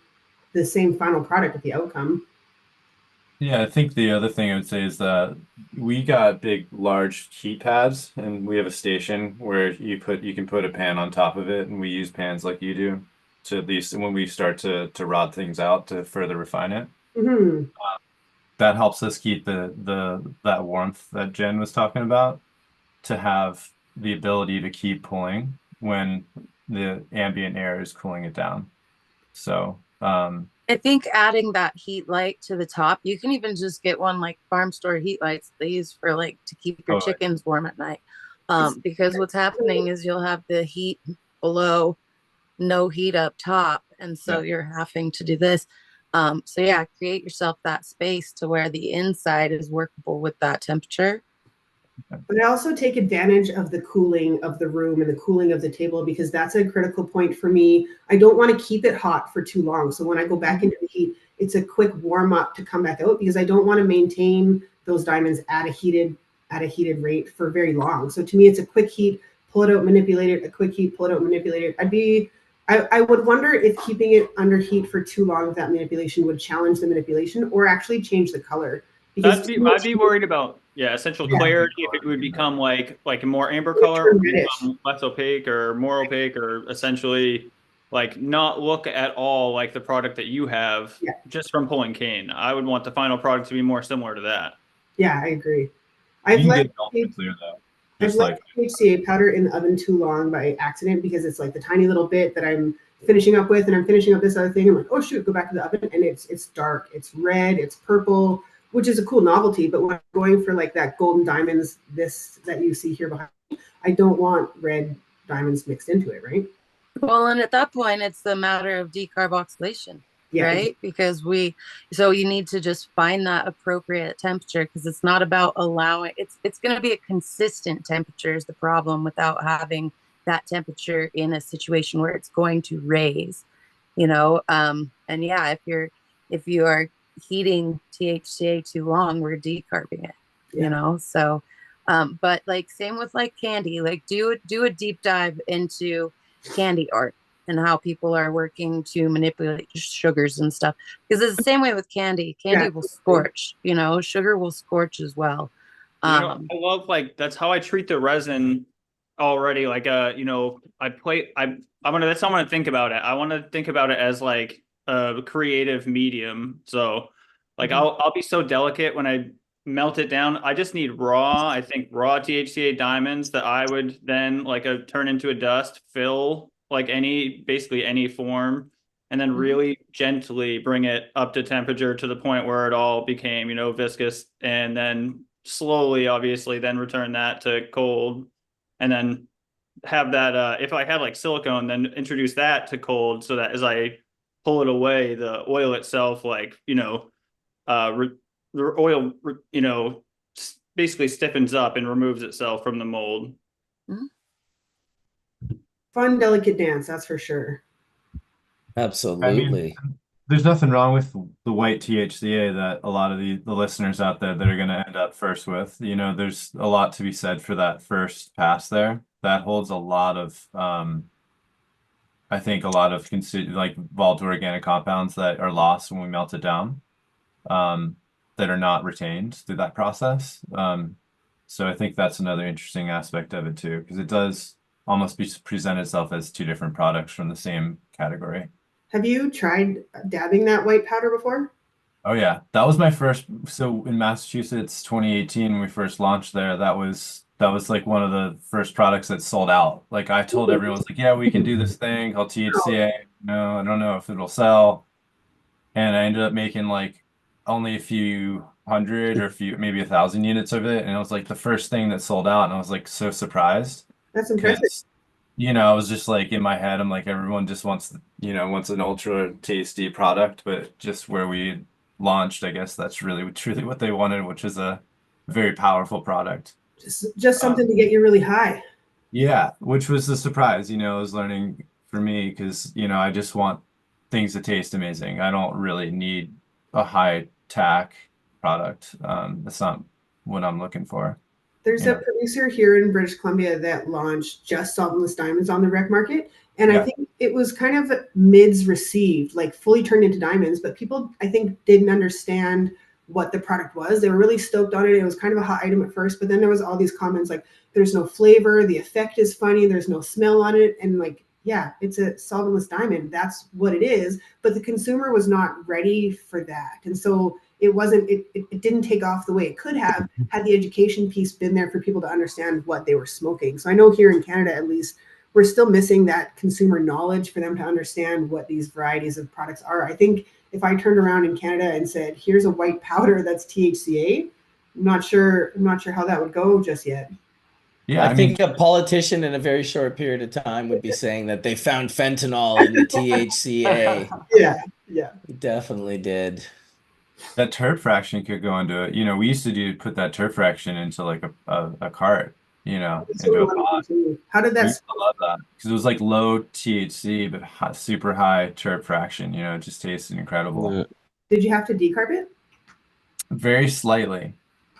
D: final product at the outcome.
E: Yeah, I think the other thing I would say is that we got big, large heat pads, and we have a station where you can put a pan on top of it, and we use pans like you do to at least when we start to rod things out to further refine it.
D: Mm-hmm.
E: That helps us keep that warmth that Jen was talking about, to have the ability to keep pulling when the ambient air is cooling it down. So
I: I think adding that heat light to the top, you can even just get one like farm store heat lights they use for like to keep your chickens warm at night. Because what's happening is you'll have the heat below, no heat up top, and so you're having to do this. So yeah, create yourself that space to where the inside is workable with that temperature.
D: But I also take advantage of the cooling of the room and the cooling of the table, because that's a critical point for me. I don't want to keep it hot for too long. So when I go back into the heat, it's a quick warm up to come back out, because I don't want to maintain those diamonds at a heated rate for very long. So to me, it's a quick heat, pull it out, manipulate it, a quick heat, pull it out, manipulate it. I would wonder if keeping it under heat for too long with that manipulation would challenge the manipulation or actually change the color. Because
G: I'd be worried about essential clarity, if it would become like a more amber color, or become less opaque or more opaque, or essentially like not look at all like the product that you have just from pulling cane. I would want the final product to be more similar to that.
D: Yeah, I agree. I've let HCA powder in the oven too long by accident, because it's like the tiny little bit that I'm finishing up with, and I'm finishing up this other thing. I'm like, oh shoot, go back to the oven, and it's dark, it's red, it's purple, which is a cool novelty. But when I'm going for like that golden diamonds, this that you see here behind me, I don't want red diamonds mixed into it, right?
I: Well, and at that point, it's the matter of decarboxylation, right? Because so you need to just find that appropriate temperature, because it's not about allowing, it's going to be a consistent temperature is the problem, without having that temperature in a situation where it's going to raise, and yeah, if you are heating THCA too long, we're decarbing it, so but like same with like candy, like do a deep dive into candy art and how people are working to manipulate sugars and stuff, because it's the same way with candy will scorch, sugar will scorch as well.
G: I love, like, that's how I treat the resin already. Like, that's how I'm gonna think about it. I want to think about it as like a creative medium. So like I'll be so delicate when I melt it down. I just need raw THCA diamonds that I would then like turn into a dust, fill like basically any form, and then really gently bring it up to temperature to the point where it all became, viscous, and then slowly, obviously, then return that to cold, and then have that, if I had like silicone, then introduce that to cold, so that as I pull it away, the oil itself, like, the oil, basically stiffens up and removes itself from the mold.
D: Fun, delicate dance, that's for sure.
A: Absolutely.
E: I mean, there's nothing wrong with the white THCA that a lot of the listeners out there that are going to end up first with. There's a lot to be said for that first pass there. That holds a lot of, I think, a lot of like volatile organic compounds that are lost when we melt it down, that are not retained through that process. So I think that's another interesting aspect of it too, because it does almost present itself as two different products from the same category.
D: Have you tried dabbing that white powder before?
E: Oh yeah, that was my first. So in Massachusetts, 2018, when we first launched there, that was like one of the first products that sold out. Like I told everyone, I was like, yeah, we can do this thing called THCA. No, I don't know if it'll sell. And I ended up making like only a few hundred or maybe 1,000 units of it. And it was like the first thing that sold out. And I was like so surprised.
D: That's impressive.
E: I was just like in my head, I'm like, everyone just wants an ultra tasty product, but just where we launched, I guess that's really truly what they wanted, which is a very powerful product.
D: Just something to get you really high.
E: Yeah, which was the surprise, was learning for me, because, I just want things to taste amazing. I don't really need a high tack product. That's not what I'm looking for.
D: There's a producer here in British Columbia that launched just solventless diamonds on the rec market. And I think it was kind of mids received, like fully turned into diamonds, but people, I think, didn't understand what the product was. They were really stoked on it. It was kind of a hot item at first, but then there was all these comments like, there's no flavor, the effect is funny, there's no smell on it. And like, yeah, it's a solventless diamond. That's what it is. But the consumer was not ready for that. And so it didn't take off the way it could have had the education piece been there for people to understand what they were smoking. So I know here in Canada, at least, we're still missing that consumer knowledge for them to understand what these varieties of products are. I think if I turned around in Canada and said, here's a white powder that's THCA, I'm not sure how that would go just yet.
A: Yeah, I think a politician in a very short period of time would be saying that they found fentanyl in the THCA.
D: Yeah.
A: It definitely did.
E: That terp fraction could go into it. We used to put that terp fraction into like a cart, into a pot.
D: How did that?
E: I love that because it was like low THC but super high terp fraction. It just tasted incredible.
D: Did you have to decarb it?
E: Very slightly.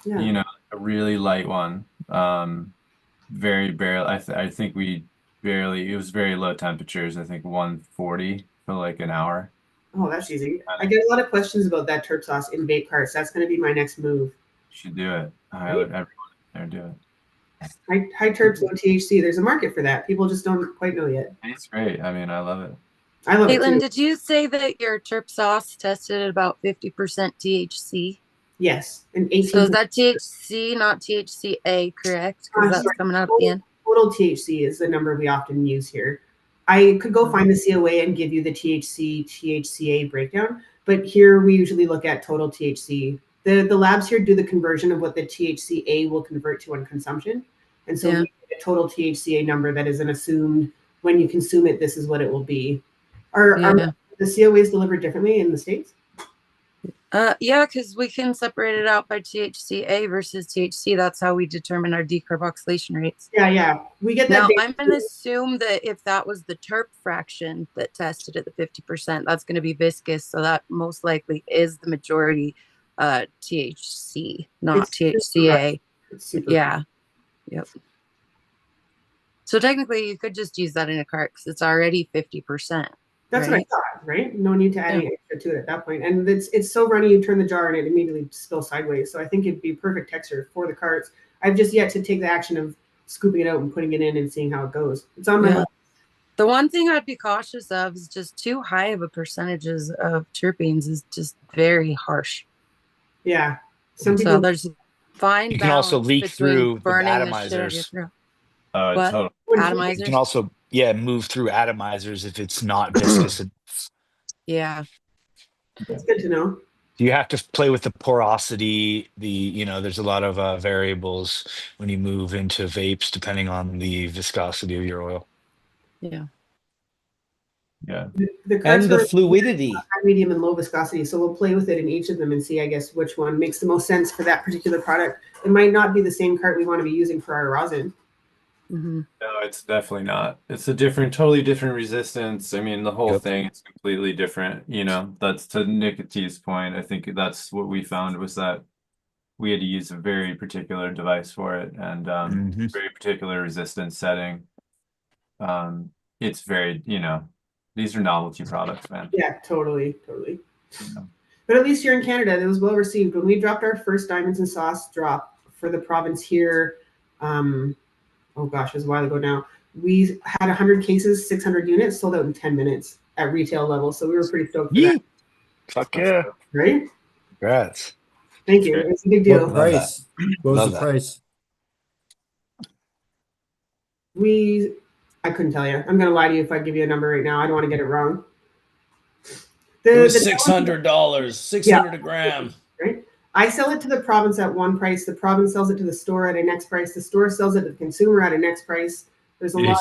D: Yeah.
E: You know, a really light one. Very barely. I think we barely. It was very low temperatures. I think 140 for like an hour.
D: Oh, that's easy. I get a lot of questions about that terp sauce in vape carts. That's going to be my next move.
E: You should do it. Everyone there do it.
D: High terps, low THC. There's a market for that. People just don't quite know yet.
E: It's great. I mean, I love it.
D: I love it
I: Caitlin,
D: too.
I: did you say that your terp sauce tested at about 50% THC?
D: Yes, and 18.
I: So is that THC, not THCA, correct? Because that's
D: sorry.
I: coming out at the end.
D: Total THC is the number we often use here. I could go find the COA and give you the THC, THCA breakdown, but here we usually look at total THC. The labs here do the conversion of what the THCA will convert to on consumption. And so we get a total THCA number that is an assumed, when you consume it, this is what it will be. Are the COAs delivered differently in the States?
I: Yeah, because we can separate it out by THCA versus THC. That's how we determine our decarboxylation rates.
D: Yeah. We get that.
I: Now, I'm going to assume that if that was the terp fraction that tested at the 50%, that's going to be viscous. So that most likely is the majority THC, not THCA. Yeah. Yep. So technically, you could just use that in a cart because it's already 50%.
D: That's what I thought, right? No need to add any extra to it at that point. And it's so runny, you turn the jar and it immediately spills sideways. So I think it'd be perfect texture for the carts. I've just yet to take the action of scooping it out and putting it in and seeing how it goes. It's on my list.
I: The one thing I'd be cautious of is just too high of a percentages of terpenes is just very harsh.
D: Yeah.
I: So there's fine.
C: You can also leak through the
I: burning
C: atomizers.
I: What? Atomizers?
C: You can also move through atomizers if it's not viscous.
I: Yeah.
D: That's good to know.
C: You have to play with the porosity. There's a lot of variables when you move into vapes depending on the viscosity of your oil.
I: Yeah.
D: The carts
A: and the fluidity.
D: High, medium, and low viscosity. So we'll play with it in each of them and see, I guess, which one makes the most sense for that particular product. It might not be the same cart we want to be using for our rosin.
E: No, it's definitely not. It's a totally different resistance. I mean, the whole thing is completely different. That's to Nicotine's point. I think that's what we found was that we had to use a very particular device for it and very particular resistance setting. It's very, these are novelty products, man.
D: Yeah, totally. But at least you're in Canada. It was well received. When we dropped our first Diamonds and Sauce drop for the province here, oh gosh, it was a while ago now. We had 100 cases, 600 units, sold out in 10 minutes at retail level. So we were pretty stoked for that.
C: Fuck yeah.
D: Right?
C: Congrats.
D: Thank you. It's a big deal.
J: What price? What was the price?
D: I couldn't tell you. I'm going to lie to you if I give you a number right now. I don't want to get it wrong.
A: It was $600, 600 a gram.
D: Right? I sell it to the province at one price. The province sells it to the store at a next price. The store sells it to the consumer at a next price. There's a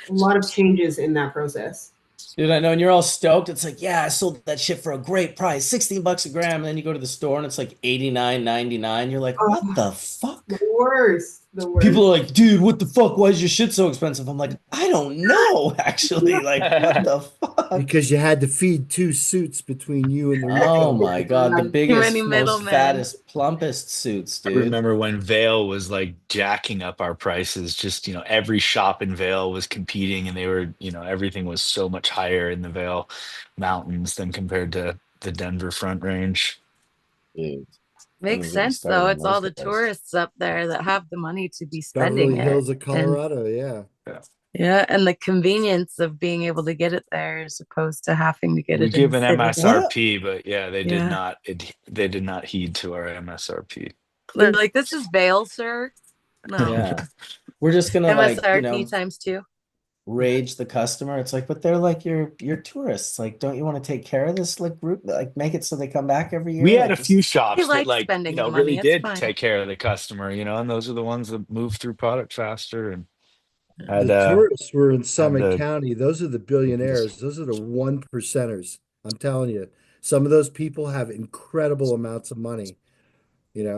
D: lot of changes in that process.
A: Dude, I know, and you're all stoked. It's like, yeah, I sold that shit for a great price, $16 a gram. And then you go to the store and it's like $89.99. You're like, what the fuck?
D: The worst.
A: People are like, dude, what the fuck? Why is your shit so expensive? I'm like, I don't know, actually. Like, what the fuck?
J: Because you had to feed 2 suits between you and the
A: Oh my god, the biggest, most
I: middlemen.
A: fattest, plumpest suits, dude.
C: I remember when Vail was like jacking up our prices. Just every shop in Vail was competing, and they were everything was so much higher in the Vail Mountains than compared to the Denver Front Range.
A: Dude.
I: Makes sense though. It's all the tourists up there that have the money to be spending
J: Beverly Hills of Colorado,
I: Yeah, and the convenience of being able to get it there as opposed to having to get
C: We
I: it.
C: give an
I: in the city.
C: MSRP, but they did
I: Yeah.
C: not. They did not heed to our MSRP.
I: They're like, "This is Vail, sir." No.
A: Yeah. We're just gonna
I: MSRP times 2.
A: rage the customer. It's like, but they're like you're tourists. Like, don't you want to take care of this group? Like, make it so they come back every year.
C: We had
A: Like,
C: a few shops
I: He
C: that
I: likes spending the money,
C: really
I: it's
C: did
I: fine.
C: take care of the customer, and those are the ones that move through product faster and had
J: The tourists were in Summit
C: the-
J: County. Those are the billionaires. Those are the 1%ers. I'm telling you, some of those people have incredible amounts of money.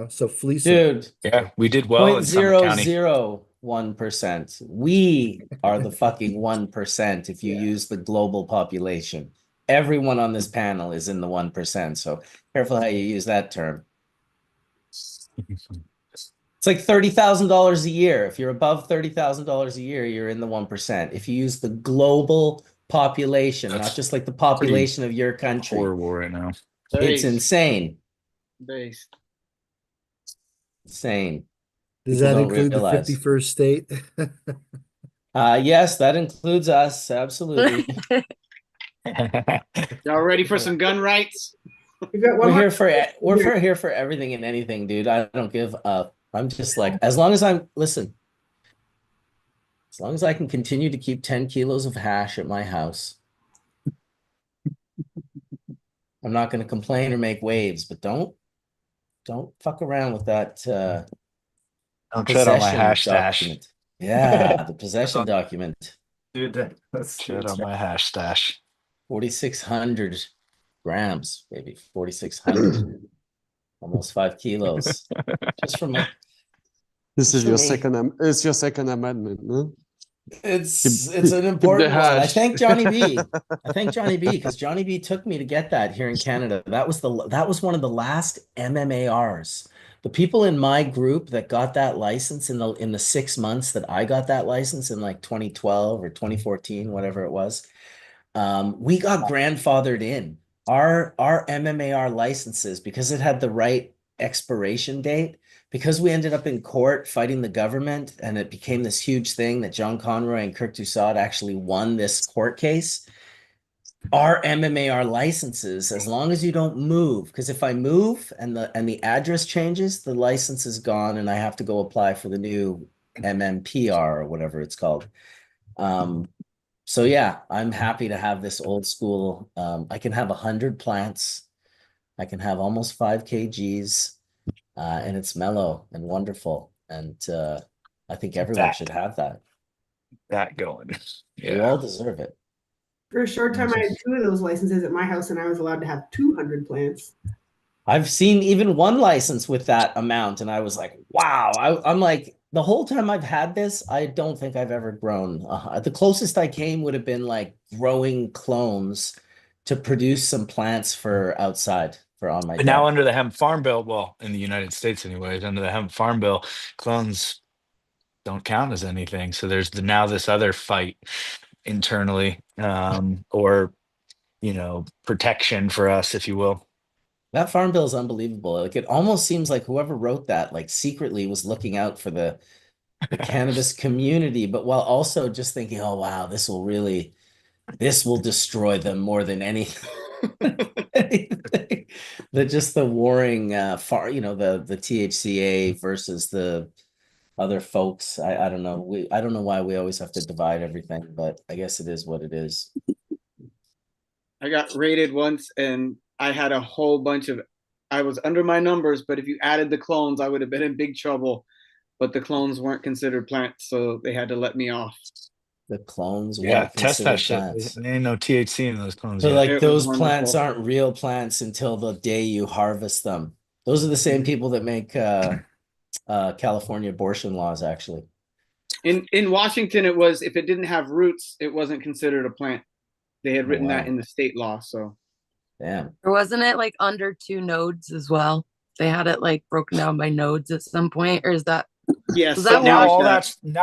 J: So fleece them.
A: dude.
C: we did well in Summit County.
A: 0.001%. We are the fucking 1% if you use the global population. everyone on this panel is in the 1%. So careful how you use that term. It's like $30,000 a year. If you're above $30,000 a year, you're in the 1%. If you use the global population,
C: That's
A: not just like the population of your country,
C: horrible right now.
A: it's insane.
F: Based.
A: Insane.
J: Does
A: People
J: that
A: don't
J: include
A: realize.
J: the 51st state?
A: Yes, that includes us. Absolutely.
F: Y'all ready for some gun rights?
A: We're here for everything and anything, dude. I don't give up. I'm just like, as long as I can continue to keep 10 kilos of hash at my house, I'm not going to complain or make waves, but don't fuck around with that
C: Don't tread on my
A: possession
C: hash stash.
A: document. Yeah, the possession document.
C: Dude, that's tread on my hash stash.
A: 4,600 grams, maybe 4,600, almost 5 kilos. Just from my.
B: This is
A: for
B: your
A: me.
B: it's your second amendment, no?
A: It's an important one. I thank Johnny B. Because Johnny B took me to get that here in Canada. That was one of the last MMARs. The people in my group that got that license in the 6 months that I got that license in like 2012 or 2014, whatever it was, we got grandfathered in. Our MMAR licenses, because it had the right expiration date, because we ended up in court fighting the government, and it became this huge thing that John Conroy and Kirk Dussault actually won this court case. Our MMAR licenses, as long as you don't move, because if I move and the address changes, the license is gone, and I have to go apply for the new MMPR or whatever it's called. So yeah, I'm happy to have this old school. I can have 100 plants. I can have almost 5 kgs. And it's mellow and wonderful. And I think everyone should have that.
C: That going. Yeah.
A: You all deserve it.
D: For a short time, I had 2 of those licenses at my house, and I was allowed to have 200 plants.
A: I've seen even one license with that amount, and I was like, wow. I'm like, the whole time I've had this, I don't think I've ever grown. The closest I came would have been like growing clones to produce some plants for outside. On my
C: now under the hemp farm bill, well, in the United States anyways, under the hemp farm bill, clones don't count as anything. So there's now this other fight internally, or protection for us, if you will.
A: That farm bill is unbelievable. Like, it almost seems like whoever wrote that, like, secretly was looking out for the cannabis community, but while also just thinking, oh wow, this will destroy them more than anything. The warring the THCA versus the other folks. I don't know. I don't know why we always have to divide everything, but I guess it is what it is.
F: I got raided once, and I had a whole bunch of. I was under my numbers, but if you added the clones, I would have been in big trouble. But the clones weren't considered plants, so they had to let me off.
A: The clones,
C: yeah, test that shit. There ain't no THC in those clones.
A: So like those plants aren't real plants until the day you harvest them. Those are the same people that make California abortion laws, actually.
F: In Washington, it was if it didn't have roots, it wasn't considered a plant. They had written that in the state law. So,
A: damn.
I: Or wasn't it like under 2 nodes as well? They had it like broken down by nodes at some point, or is that?
F: Yes.
I: So
C: now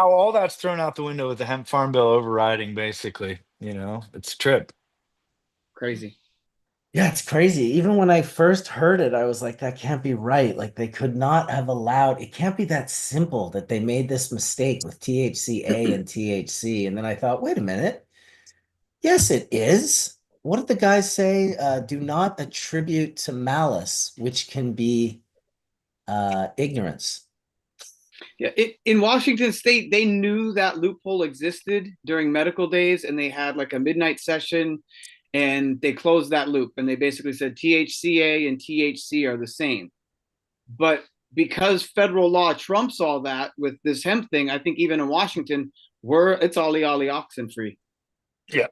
C: all that's thrown out the window with the hemp farm bill overriding. Basically, it's a trip.
F: Crazy.
A: Yeah, it's crazy. Even when I first heard it, I was like, that can't be right. Like, they could not have allowed, it can't be that simple that they made this mistake with THCA and THC. And then I thought, wait a minute. Yes, it is. What did the guys say? Do not attribute to malice, which can be ignorance.
F: Yeah, in Washington State, they knew that loophole existed during medical days, and they had like a midnight session, and they closed that loop, and they basically said THCA and THC are the same. But because federal law trumps all that with this hemp thing, I think even in Washington, it's ollie oxen free.
C: Yeah.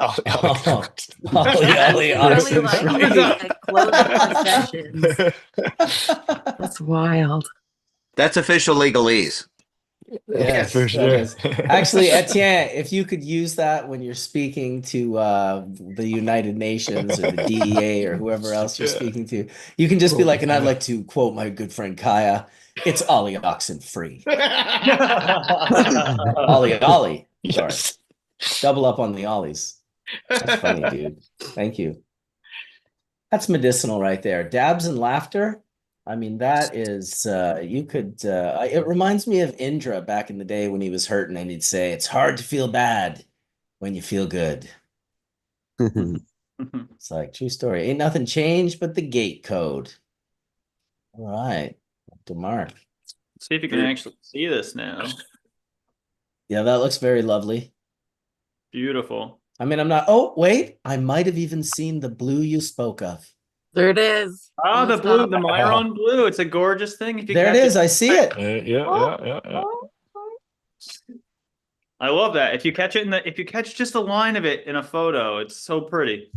I: Really like close up sessions. That's wild.
M: That's official legalese.
A: Yes,
C: for
A: that
C: sure.
A: is. Actually, Etienne, if you could use that when you're speaking to the United Nations or the DEA or whoever else you're speaking to, you can just be like, and I'd like to quote my good friend Kaya, it's oxen free. Ollie. Sorry.
C: Yes.
A: Double up on the ollies. That's funny, dude. Thank you. That's medicinal right there. Dabs and laughter. I mean, that is, you could, it reminds me of Indra back in the day when he was hurting and he'd say, it's hard to feel bad when you feel good. It's like, true story. Ain't nothing changed but the gate code. All right. To Mark.
G: See if you can actually see this now.
A: Yeah, that looks very lovely.
G: Beautiful.
A: I mean, I'm not, oh, wait, I might have even seen the blue you spoke of.
I: There it is.
G: Oh, the blue, the Myron blue. It's a gorgeous thing. If you
A: There it
G: catch
A: is. I see it.
C: Yeah.
G: I love that. If you catch it if you catch just a line of it in a photo, it's so pretty.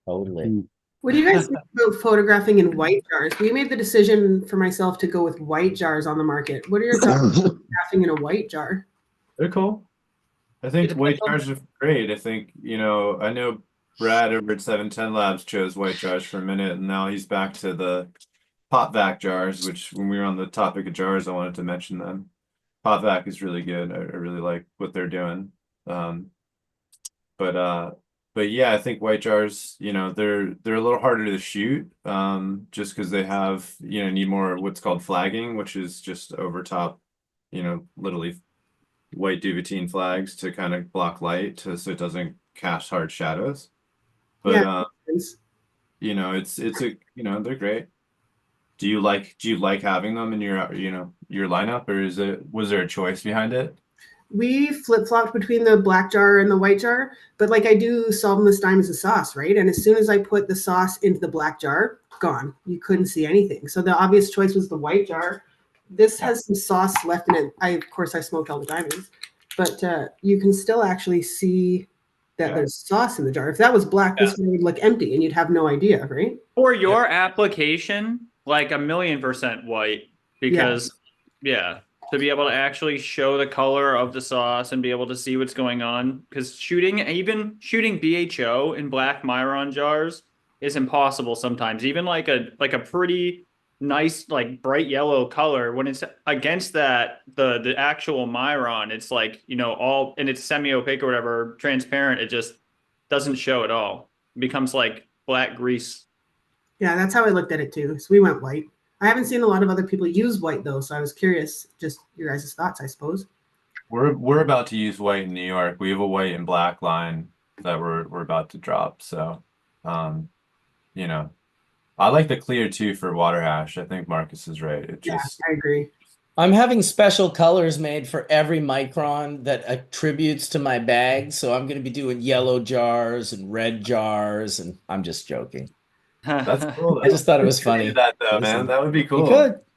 A: Totally.
D: What do you guys think about photographing in white jars? We made the decision for myself to go with white jars on the market. What are your thoughts on photographing in a white jar?
E: They're cool. I think white jars are great. I think, I know Brad over at 710 Labs chose white jars for a minute, and now he's back to the pop vac jars, which when we were on the topic of jars, I wanted to mention them. Pop vac is really good. I really like what they're doing. But yeah, I think white jars, they're a little harder to shoot, just because they have, need more what's called flagging, which is just over top, literally white duvetine flags to kind of block light so it doesn't cast hard shadows. But they're great. Do you like having them in your lineup, or was there a choice behind it?
D: We flip-flopped between the black jar and the white jar, but like I do solventless diamonds of sauce, right? And as soon as I put the sauce into the black jar, gone. You couldn't see anything. So the obvious choice was the white jar. This has some sauce left in it. Of course, I smoked all the diamonds, but you can still actually see that there's sauce in the jar. If that was black, this would look empty and you'd have no idea, right?
G: For your application, like 1,000,000% white, because to be able to actually show the color of the sauce and be able to see what's going on, because even shooting BHO in black Myron jars is impossible sometimes. Even like a pretty nice, like bright yellow color, when it's against that the actual Myron, it's like, all, and it's semi-opaque or whatever, transparent, it just doesn't show at all. It becomes like black grease.
D: Yeah, that's how I looked at it too. So we went white. I haven't seen a lot of other people use white though, so I was curious, just your guys' thoughts, I suppose.
E: We're about to use white in New York. We have a white and black line that we're about to drop. So, I like the clear too for water hash. I think Marcus is right.
D: I agree.
A: I'm having special colors made for every micron that attributes to my bag. So I'm going to be doing yellow jars and red jars, and I'm just joking.
E: That's cool.
A: I just thought it was funny.
E: Do that though, man. That would be cool.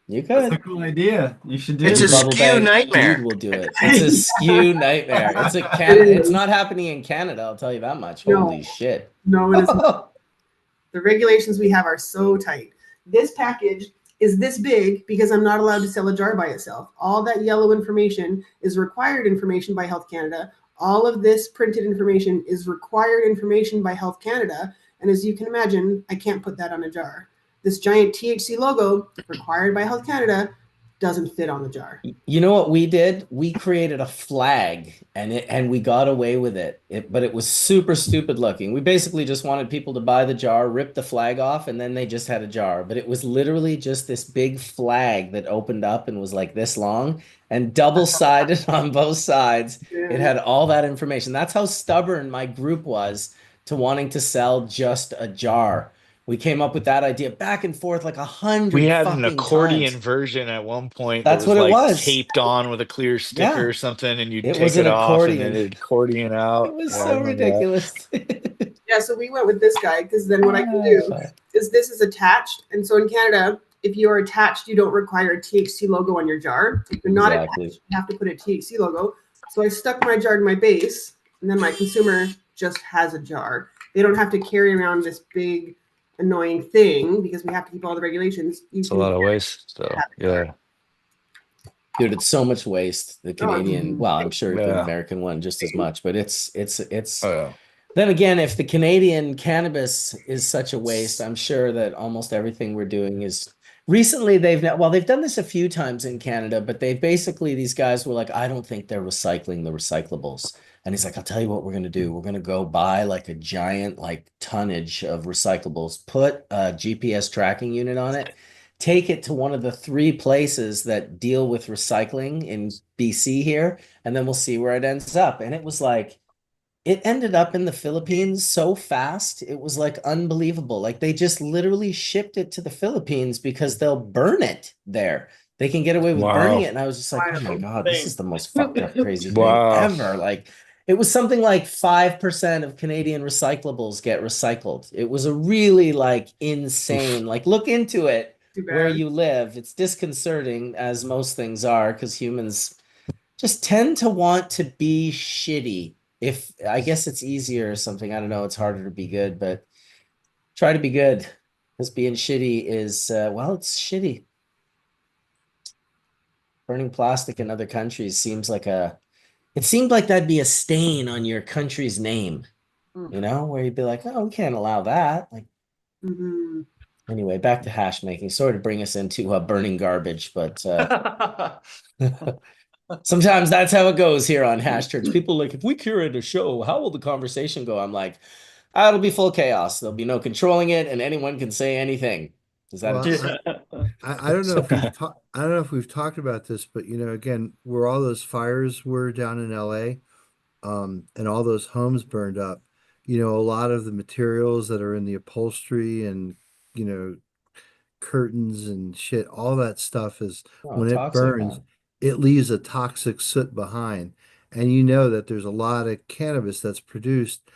A: You could.
E: That's a cool idea. You should do it.
M: It's a skew nightmare.
A: Dude will do it. It's a skew nightmare. It's not happening in Canada, I'll tell you that much. Holy shit.
D: No, it isn't. The regulations we have are so tight. This package is this big because I'm not allowed to sell a jar by itself. All that yellow information is required information by Health Canada. All of this printed information is required information by Health Canada. And as you can imagine, I can't put that on a jar. This giant THC logo, required by Health Canada, doesn't fit on the jar.
A: You know what we did? We created a flag and we got away with it. But it was super stupid looking. We basically just wanted people to buy the jar, rip the flag off, and then they just had a jar. But it was literally just this big flag that opened up and was like this long and double-sided on both sides. It had all that information. That's how stubborn my group was to wanting to sell just a jar. We came up with that idea back and forth like 100
C: We had an
A: fucking
C: accordion
A: times.
C: version at one point.
A: That's
C: that
A: what it
C: like
A: was.
C: taped on with a clear sticker or something, and you'd
A: It
C: take
A: was
C: it
A: an
C: off
A: accordion.
C: and then it'd accordion out.
A: It was
C: Yeah, I
A: so
C: remember that.
A: ridiculous.
D: Yeah, so we went with this guy because then what I can do is this is attached. And so in Canada, if you are attached, you don't require a THC logo on your jar. If you're not attached, you have to put a THC logo. So I stuck my jar to my base, and then my consumer just has a jar. They don't have to carry around this big, annoying thing because we have to keep all the regulations.
C: It's a lot of waste. So yeah.
A: Dude, it's so much waste. The Canadian, well, I'm sure the
C: Yeah.
A: American one just as much, but it's
C: Oh, yeah.
A: then again, if the Canadian cannabis is such a waste, I'm sure that almost everything we're doing is recently they've done this a few times in Canada, but they basically, these guys were like, I don't think they're recycling the recyclables. And he's like, I'll tell you what we're going to do. We're going to go buy like a giant like tonnage of recyclables, put a GPS tracking unit on it, take it to one of the 3 places that deal with recycling in BC here, and then we'll see where it ends up. And it was like, it ended up in the Philippines so fast. It was like unbelievable. Like they just literally shipped it to the Philippines because they'll burn it there. They can get away with burning it. And I was just like, oh my God, this is the most fucked up, crazy thing ever. Like it was something like 5% of Canadian recyclables get recycled. It was a really like insane, like look into it where you live. It's disconcerting, as most things are, because humans just tend to want to be shitty. If I guess it's easier or something. I don't know. It's harder to be good, but try to be good, because being shitty is, well, it's shitty. Burning plastic in other countries seems like it seemed like that'd be a stain on your country's name, you know, where you'd be like, oh, we can't allow that. Like, anyway, back to hash making. Sorry to bring us into burning garbage, but sometimes that's how it goes here on Hash Church. People are like, if we curate a show, how will the conversation go? I'm like, it'll be full chaos. There'll be no controlling it, and anyone can say anything. Is that
J: I don't know if I don't know if we've talked about this, but you know, again, where all those fires were down in LA, and all those homes burned up, you know, a lot of the materials that are in the upholstery and, you know, curtains and shit, all that stuff is when it burns, it leaves a toxic soot behind. And you know that there's a lot of cannabis that's produced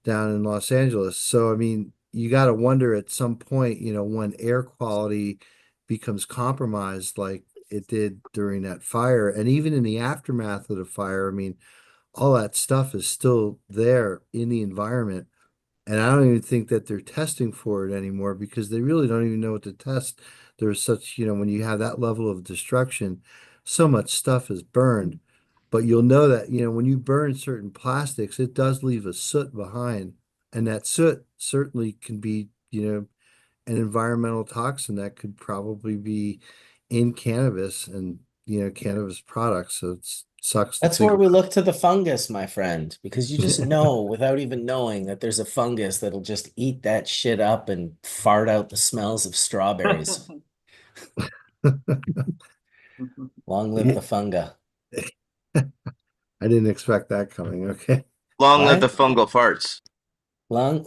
J: down in Los Angeles. So, I mean, you got to wonder at some point, you know, when air quality becomes compromised like it did during that fire, and even in the aftermath of the fire, I mean, all that stuff is still there in the environment. And I don't even think that they're testing for it anymore, because they really don't even know what to test. There's such, you know, when you have that level of destruction, so much stuff is burned. But you'll know that, you know, when you burn certain plastics, it does leave a soot behind. And that soot certainly can be, you know, an environmental toxin that could probably be in cannabis and, you know, cannabis products. So it sucks to
A: That's
J: think
A: where we
J: about.
A: look to the fungus, my friend, because you just know without even knowing that there's a fungus that'll just eat that shit up and fart out the smells of strawberries. Long live the funga.
J: I didn't expect that coming. Okay.
M: Long live the fungal farts.
A: Long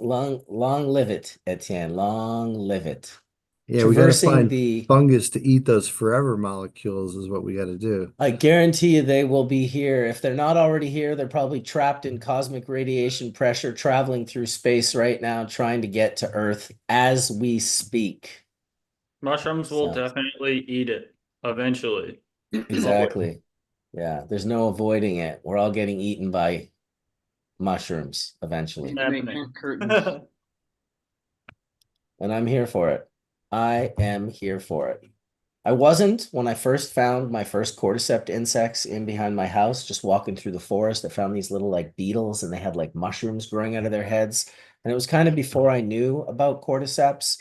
A: live it, Etienne. Long live it.
J: Yeah, we got to
A: Traversing
J: find
A: the
J: fungus to eat those forever molecules is what we got to do.
A: I guarantee you they will be here. If they're not already here, they're probably trapped in cosmic radiation pressure, traveling through space right now, trying to get to Earth as we speak.
G: Mushrooms will definitely eat it eventually.
A: Exactly. Yeah, there's no avoiding it. We're all getting eaten by mushrooms eventually. And I'm here for it. I am here for it. I wasn't when I first found my first cordyceps insects in behind my house, just walking through the forest. I found these little like beetles, and they had like mushrooms growing out of their heads. And it was kind of before I knew about cordyceps.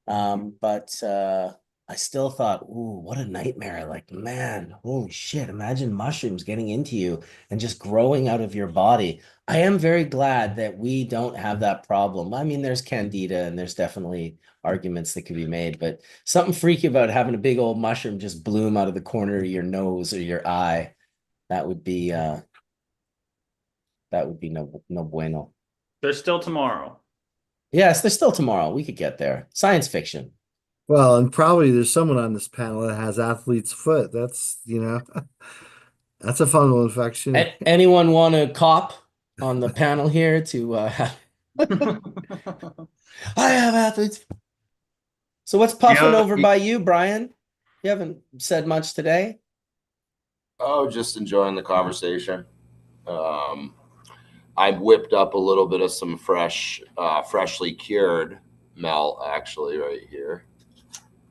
A: But I still thought, ooh, what a nightmare. Like, man, holy shit, imagine mushrooms getting into you and just growing out of your body. I am very glad that we don't have that problem. I mean, there's candida and there's definitely arguments that could be made, but something freaky about having a big old mushroom just bloom out of the corner of your nose or your eye. That would be no bueno.
G: There's still tomorrow.
A: Yes, there's still tomorrow. We could get there. Science fiction.
J: Well, and probably there's someone on this panel that has athlete's foot. That's, you know, that's a fungal infection.
A: Anyone want to cop on the panel here to have... I have athletes. So what's puffing over by you, Brian? You haven't said much today.
L: Oh, just enjoying the conversation. I whipped up a little bit of some freshly cured melt actually right here.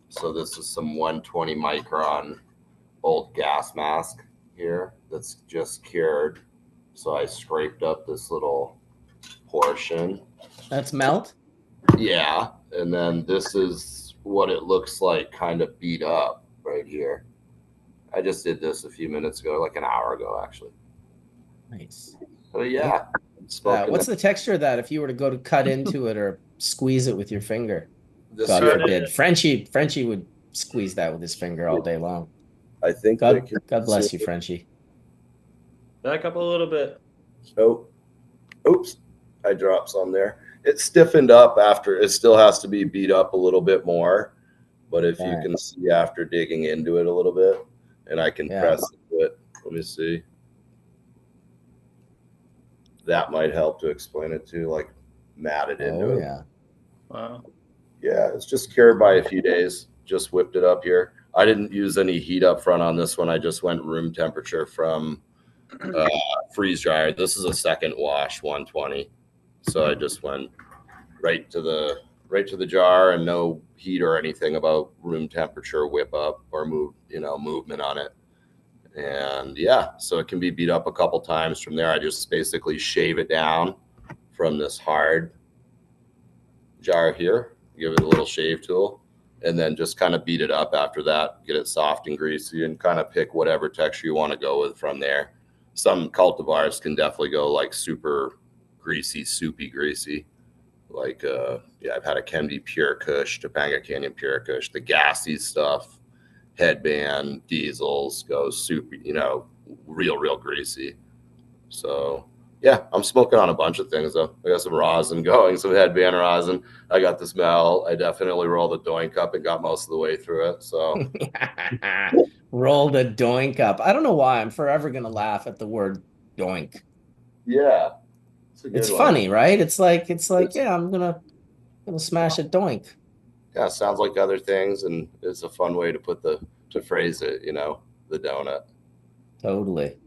L: So this is some 120 micron old gas mask here that's just cured. So I scraped up this little portion.
A: That's melt?
L: Yeah. And then this is what it looks like kind of beat up right here. I just did this a few minutes ago, like an hour ago, actually.
A: Nice.
L: But yeah.
A: What's the texture of that if you were to go to cut into it or squeeze it with your finger?
L: This
A: God
L: here-
A: forbid. Frenchie would squeeze that with his finger all day long.
L: I think
A: God bless you, Frenchie.
G: Back up a little bit.
L: Oh, oops. I dropped some there. It stiffened up after. It still has to be beat up a little bit more. But if you can see after digging into it a little bit, and I can press into it. Let me see. That might help to explain it too, like matted into it.
A: Yeah.
G: Wow.
L: Yeah, it's just cured by a few days. Just whipped it up here. I didn't use any heat up front on this one. I just went room temperature from freeze dryer. This is a second wash, 120. So I just went right to the jar and no heat or anything about room temperature whip up or movement on it. And yeah, so it can be beat up a couple times. From there, I just basically shave it down from this hard jar here, give it a little shave tool, and then just kind of beat it up after that, get it soft and greasy, and kind of pick whatever texture you want to go with from there. Some cultivars can definitely go like super greasy, soupy greasy. Like, I've had a Kenby Pure Kush, Topanga Canyon Pure Kush, the gassy stuff, Headband, Diesels, goes super, real greasy. So yeah, I'm smoking on a bunch of things though. I got some rosin going, some Headband rosin. I got the smell. I definitely rolled the doink up and got most of the way through it. So
A: rolled a doink up. I don't know why I'm forever gonna laugh at the word doink.
L: Yeah.
A: It's funny, right? It's like, yeah, I'm gonna smash a doink.
L: Yeah, it sounds like other things, and it's a fun way to phrase it, the donut.
A: Totally.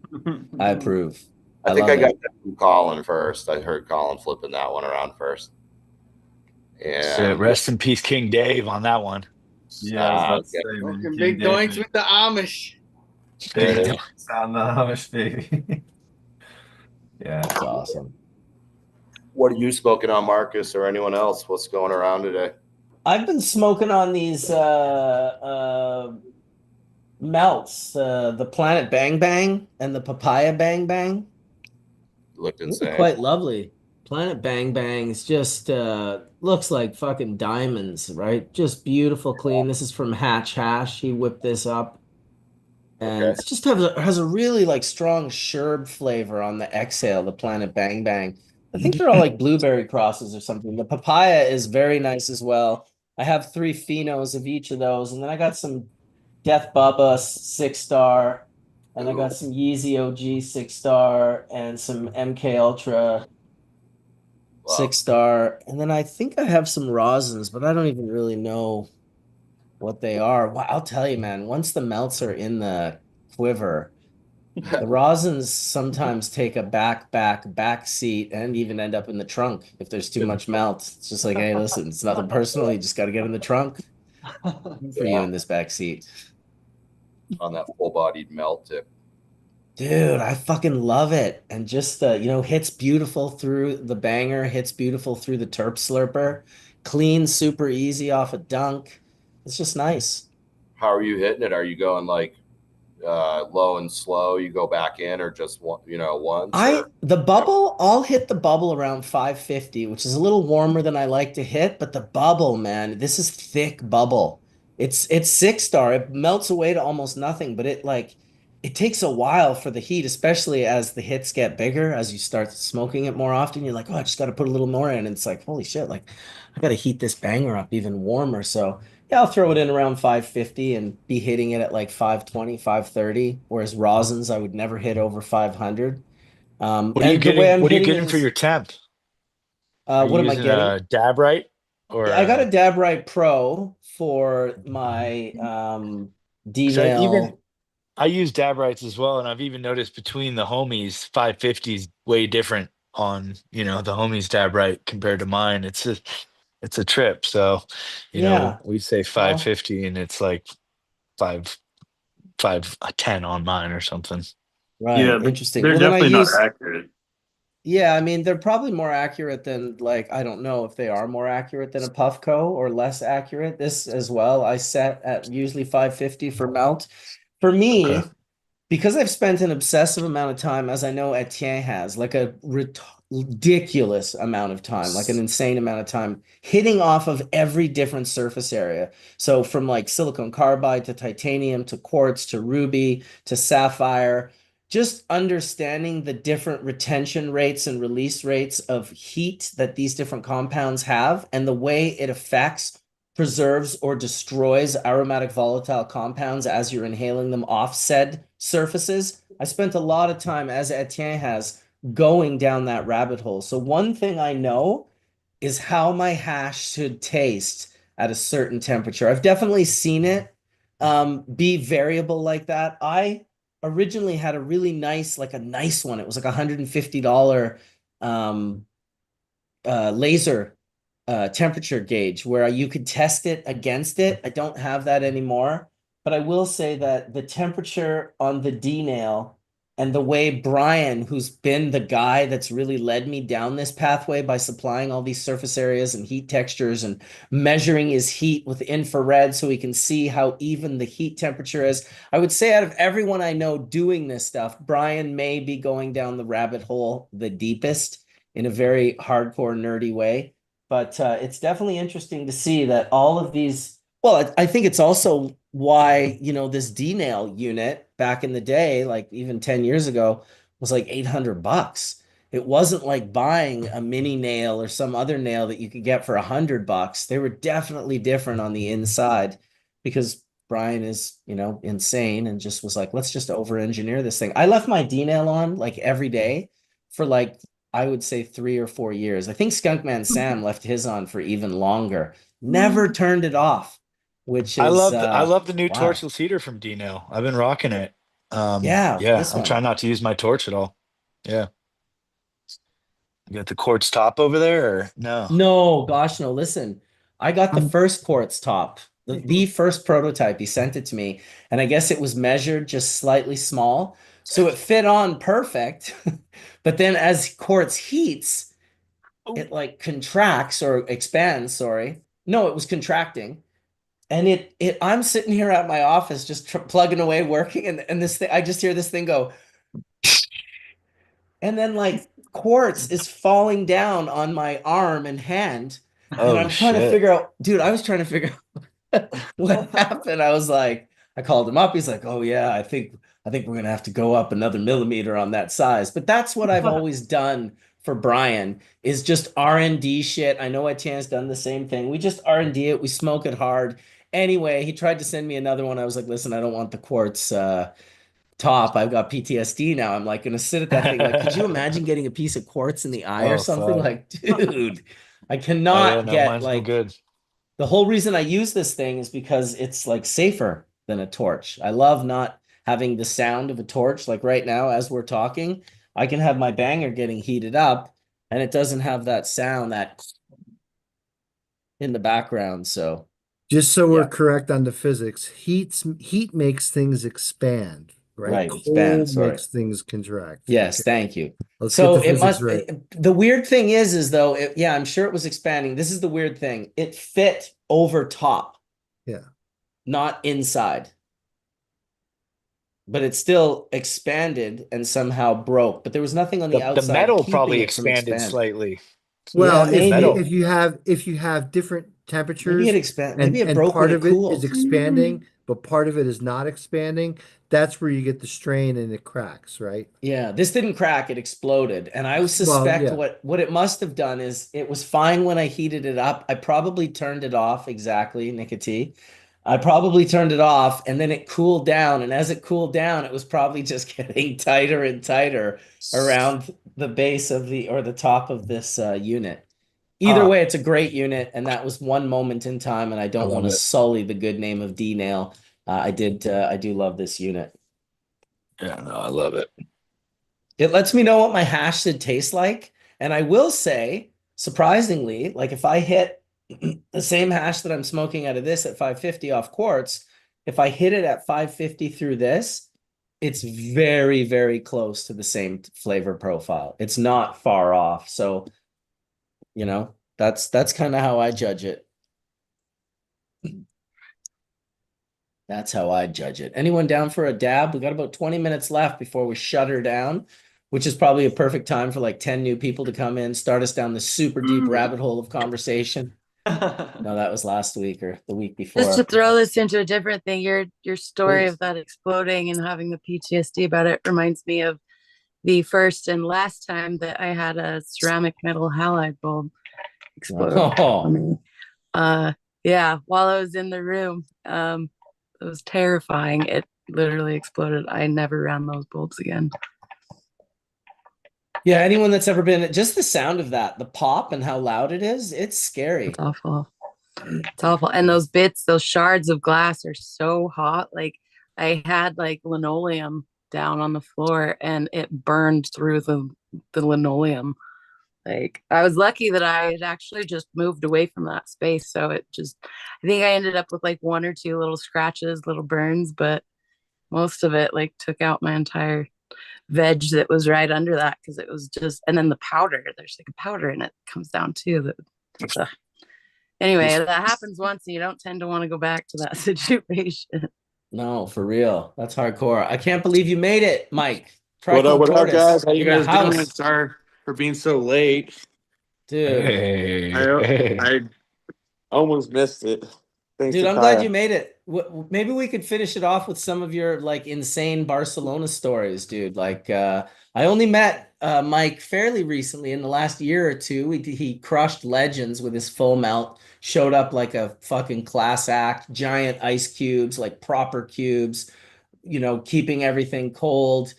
A: I approve.
L: I think I got that from Collin first. I heard Collin flipping that one around first. And
C: rest in peace, King Dave, on that one.
E: Yeah,
F: Fucking big doinks with the Amish.
E: Big doinks on the Amish, baby. Yeah,
A: that's awesome.
L: What are you smoking on, Marcus, or anyone else? What's going around today?
A: I've been smoking on these melts, the Planet Bang Bang and the Papaya Bang Bang.
L: Looked insane.
A: Quite lovely. Planet Bang Bang is just looks like fucking diamonds, right? Just beautiful, clean. This is from Hatch Hash. He whipped this up. And it just has a really like strong sherb flavor on the exhale, the Planet Bang Bang. I think they're all like blueberry crosses or something. The papaya is very nice as well. I have 3 phenos of each of those. And then I got some Death Bubba 6-star. And I got some Yeezy OG 6-star and some MK Ultra 6-star. And then I think I have some rosins, but I don't even really know what they are. Well, I'll tell you, man, once the melts are in the quiver, the rosins sometimes take a back seat and even end up in the trunk if there's too much melt. It's just like, hey, listen, it's nothing personal. You just got to get in the trunk for you in this back seat.
L: On that full-bodied melt tip.
A: Dude, I fucking love it. And just hits beautiful through the banger, hits beautiful through the terp slurper, clean, super easy off a dunk. It's just nice.
L: How are you hitting it? Are you going like low and slow? You go back in, or just once?
A: The bubble, I'll hit the bubble around 550, which is a little warmer than I like to hit. But the bubble, man, this is thick bubble. It's 6-star. It melts away to almost nothing, but it takes a while for the heat, especially as the hits get bigger, as you start smoking it more often. You're like, oh, I just got to put a little more in. And it's like, holy shit, like I got to heat this banger up even warmer. So yeah, I'll throw it in around 550 and be hitting it at like 520, 530. Whereas rosins, I would never hit over 500.
C: What are you getting for your temp?
A: What am I getting?
C: Dab right? Or
A: I got a Dab Right Pro for my D-nail.
C: I use Dab Rights as well, and I've even noticed between the homies, 550 is way different on the homies Dab Right compared to mine. It's a trip. So we say 550 and it's like 5 510 on mine or something.
A: Right.
K: Yeah, but
A: Interesting.
K: they're
A: Well, then I
K: definitely not
A: use,
K: accurate.
A: yeah, I mean, they're probably more accurate than like, I don't know if they are more accurate than a Puffco or less accurate. This as well, I set at usually 550 for melt. For me,
C: Okay.
A: because I've spent an obsessive amount of time, as I know Etienne has, like a ridiculous amount of time, like an insane amount of time, hitting off of every different surface area. So from like silicon carbide to titanium to quartz to ruby to sapphire, just understanding the different retention rates and release rates of heat that these different compounds have and the way it affects, preserves, or destroys aromatic volatile compounds as you're inhaling them off said surfaces. I spent a lot of time, as Etienne has, going down that rabbit hole. So one thing I know is how my hash should taste at a certain temperature. I've definitely seen it be variable like that. I originally had a really nice, like a nice one. It was like $150 laser temperature gauge where you could test it against it. I don't have that anymore, but I will say that the temperature on the D nail and the way Brian, who's been the guy that's really led me down this pathway by supplying all these surface areas and heat textures and measuring his heat with infrared so he can see how even the heat temperature is. I would say out of everyone I know doing this stuff, Brian may be going down the rabbit hole the deepest in a very hardcore, nerdy way. But it's definitely interesting to see that all of these, well, I think it's also why, you know, this D-nail unit back in the day, like even 10 years ago, was like $800. It wasn't like buying a mini nail or some other nail that you could get for $100. They were definitely different on the inside because Brian is, you know, insane and just was like, let's just over-engineer this thing. I left my D-nail on like every day for like, I would say 3 or 4 years. I think Skunkman Sam left his on for even longer. Never turned it off, which
C: I
A: is
C: love the new
A: wow.
C: torchless heater from Dino. I've been rocking it.
A: Yeah,
C: Yeah,
A: this
C: I'm
A: one.
C: trying not to use my torch at all. Yeah. You got the quartz top over there or no?
A: No, gosh, no. Listen, I got the first quartz top, the first prototype. He sent it to me, and I guess it was measured just slightly small, so it fit on perfect. But then as quartz heats, it like contracts or expands, sorry. No, it was contracting. And I'm sitting here at my office just plugging away working and this thing I just hear this thing go and then like quartz is falling down on my arm and hand and
C: Oh
A: I'm trying to
C: shit.
A: figure out, dude, I was trying to figure out what happened. I was like, I called him up. He's like, "Oh yeah, I think we're gonna have to go up another millimeter on that size." But that's what I've always done for Brian is just R&D shit. I know Etienne's done the same thing. We just R&D it. We smoke it hard. Anyway, he tried to send me another one. I was like, "Listen, I don't want the quartz top. I've got PTSD now. I'm like gonna sit at that thing. Like, could you imagine getting a piece of quartz in the eye or
C: Oh
A: something?
C: fuck.
A: Like, dude, I
C: Oh yeah,
A: cannot
C: no,
A: get
C: mine's no
A: like
C: good.
A: the whole reason I use this thing is because it's like safer than a torch. I love not having the sound of a torch. Like right now, as we're talking, I can have my banger getting heated up and it doesn't have that sound that in the background. So
J: Just so we're
A: yeah,
J: correct on the physics, heat makes things expand, right?
A: right. Expand.
J: Cold
A: Sorry.
J: makes things contract.
A: Yes,
J: Okay,
A: thank you.
J: let's get
A: So
J: the
A: it
J: physics
A: must,
J: right.
A: the weird thing is though, yeah, I'm sure it was expanding. This is the weird thing. It fit over top,
J: Yeah.
A: not inside. But it still expanded and somehow broke. But there was nothing on the
C: The
A: outside
C: metal
A: keeping
C: probably
A: it from
C: expanded
A: expanding.
C: slightly.
J: Well,
A: Yeah,
J: if you
A: maybe.
C: Metal.
J: if you have different
A: Maybe it
J: temperatures
A: expand. Maybe it
J: and
A: broke when
J: part
A: it
J: of it is
A: cooled.
J: expanding, but part of it is not expanding, that's where you get the strain and it cracks, right?
A: Yeah, this didn't crack, it exploded. And I
J: Well,
A: suspect
J: yeah.
A: what it must have done is it was fine when I heated it up. I probably turned it off exactly, nicotine. I probably turned it off and then it cooled down. And as it cooled down, it was probably just getting tighter and tighter around the base of the or the top of this unit. Either
C: Ah,
A: way, it's a great unit, and that was one moment in time, and I
C: I
A: don't want
C: love
A: to
C: it.
A: sully the good name of D-Nail. I do love this unit.
C: Yeah, no, I love it.
A: It lets me know what my hash should taste like. And I will say, surprisingly, like if I hit the same hash that I'm smoking out of this at 550 off quartz, If I hit it at 550 through this, it's very, very close to the same flavor profile. It's not far off. So, you know, that's kind of how I judge it. That's how I judge it. Anyone down for a dab? We got about 20 minutes left before we shut her down, which is probably a perfect time for like 10 new people to come in, start us down the super deep rabbit hole of conversation. No, that was last week or the week before.
I: Just to throw this into a different thing, your story of that exploding and having the PTSD about it reminds me of the first and last time that I had a ceramic metal halide bulb explode on me. Yeah, while I was in the room, it was terrifying. It literally exploded. I never ran those bulbs again.
A: Yeah, anyone that's ever been, just the sound of that, the pop and how loud it is, it's scary.
I: It's awful. It's awful. And those bits, those shards of glass are so hot. Like I had like linoleum down on the floor and it burned through the linoleum. Like I was lucky that I had actually just moved away from that space. So it just, I think I ended up with like one or two little scratches, little burns, but most of it like took out my entire veg that was right under that because it was just, and then the powder, there's like a powder in it that comes down too. Anyway, that happens once and you don't tend to want to go back to that situation.
A: No, for real. That's hardcore. I can't believe you made it, Mike.
O: What up, guys? How you
A: in the
O: guys doing?
A: house.
O: Sorry for being so late.
A: Dude.
O: I almost missed it. Thanks
A: Dude,
O: to
A: I'm
O: Kaya.
A: glad you made it. Maybe we could finish it off with some of your like insane Barcelona stories, dude. Like I only met Mike fairly recently in the last year or two. He crushed legends with his full melt, showed up like a fucking class act, giant ice cubes, like proper cubes, you know, keeping everything cold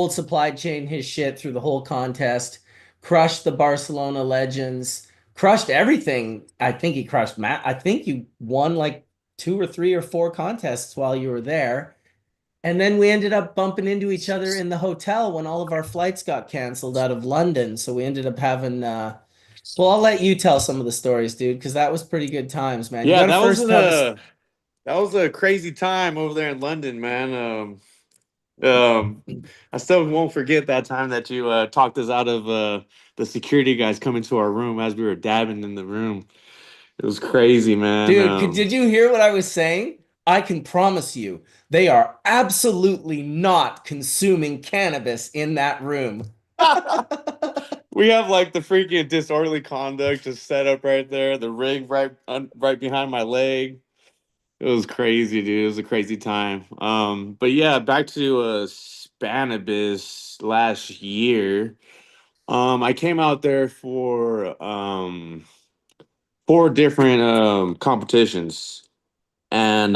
A: supply chain his shit through the whole contest, crushed the Barcelona legends, crushed everything. I think he crushed Matt. I think you won like 2 or 3 or 4 contests while you were there. And then we ended up bumping into each other in the hotel when all of our flights got canceled out of London. So we ended up having well, I'll let you tell some of the stories, dude, because that was pretty good times, man.
O: Yeah,
A: You gotta
O: that was a crazy time over there in London, man. I still won't forget that time that you talked us out of the security guys coming to our room as we were dabbing in the room. It was crazy, man.
A: Dude, did you hear what I was saying? I can promise you, they are absolutely not consuming cannabis in that room.
O: We have like the freaking disorderly conduct just set up right there, the rig right behind my leg. It was crazy, dude. It was a crazy time. But yeah, back to Spannabis last year. I came out there for 4 different competitions, and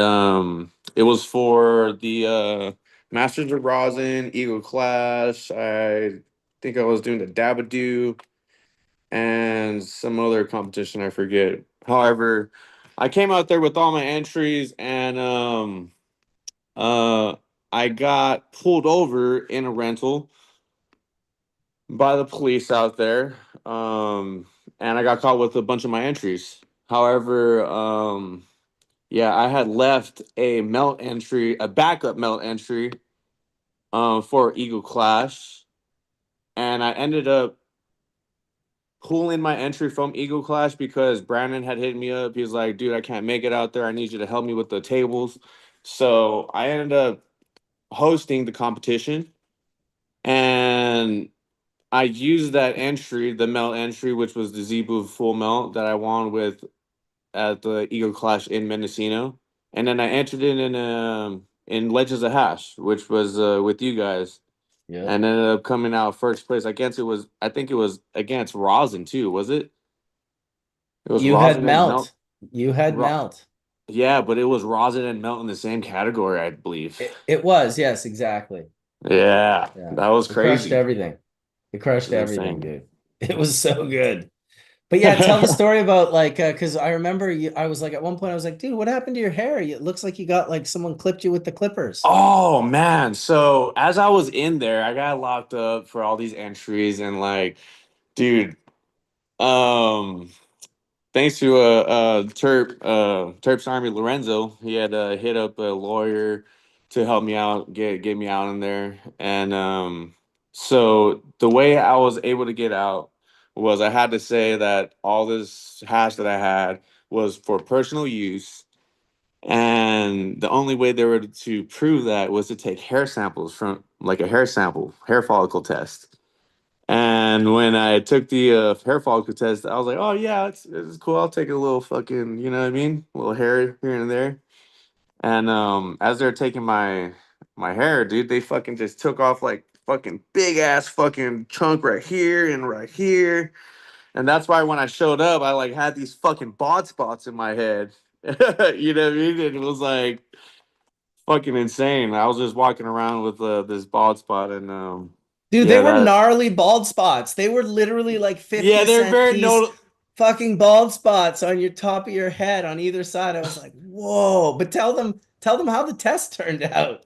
O: it was for the Masters of Rosin, Eagle Clash. I think I was doing the Dabadoo and some other competition I forget. However, I came out there with all my entries, and I got pulled over in a rental by the police out there, and I got caught with a bunch of my entries. However, yeah, I had left a melt entry, a backup melt entry, for Eagle Clash, and I ended up pulling my entry from Eagle Clash because Brandon had hit me up. He was like, "Dude, I can't make it out there. I need you to help me with the tables." So I ended up hosting the competition, and I used that entry, the melt entry, which was the Zebu full melt that I won with at the Eagle Clash in Mendocino, and then I entered it in Legends of Hash, which was with you guys, and ended up coming out first place. I think it was against Rosin too, was it? It was
A: You
O: Rosin
A: had
O: and
A: Melt. You had Melt.
O: Yeah, but it was Rosin and Melt in the same category, I believe.
A: It was, yes, exactly.
O: Yeah, that was
A: It crushed
O: crazy.
A: everything. It crushed
O: It was
A: everything,
O: insane.
A: dude. It was so good. But yeah, tell the story about like, because I remember I was like, at one point, I was like, dude, what happened to your hair? It looks like you got like someone clipped you with the clippers.
O: Oh man. So as I was in there, I got locked up for all these entries and like, dude, um, thanks to Terp's Army Lorenzo, he had hit up a lawyer to help me out, get me out in there, and so the way I was able to get out was I had to say that all this hash that I had was for personal use, and the only way they were to prove that was to take hair samples from like a hair follicle test. And when I took the hair follicle test, I was like, "Oh yeah, it's cool. I'll take a little fucking, you know what I mean, a little hair here and there." And as they're taking my hair, dude, they fucking just took off like fucking big ass fucking chunk right here and right here. And that's why when I showed up, I like had these fucking bald spots in my head. You know what I mean? And it was like fucking insane. I was just walking around with this bald spot, and
A: Dude, they
O: yeah,
A: were
O: that
A: gnarly bald spots. They were literally like 50
O: yeah, they're
A: cent
O: very
A: piece fucking bald spots on your top of your head on either side. I was like, whoa. But tell them how the test turned out.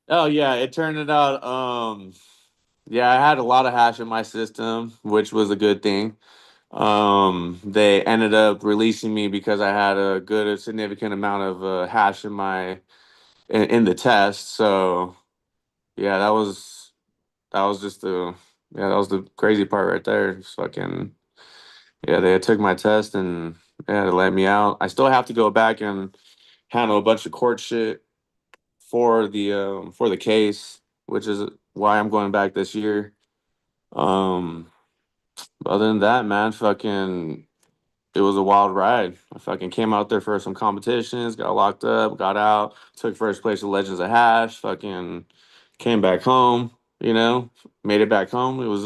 O: Oh yeah, it turned it out. Yeah, I had a lot of hash in my system, which was a good thing. They ended up releasing me because I had a significant amount of hash in the test. So yeah, that was just the yeah, that was the crazy part right there. Just fucking yeah, they took my test and yeah, they let me out. I still have to go back and handle a bunch of court shit for the case, which is why I'm going back this year. Um, other than that, man, fucking it was a wild ride. I fucking came out there for some competitions, got locked up, got out, took first place at Legends of Hash, fucking came back home, you know, made it back home. It was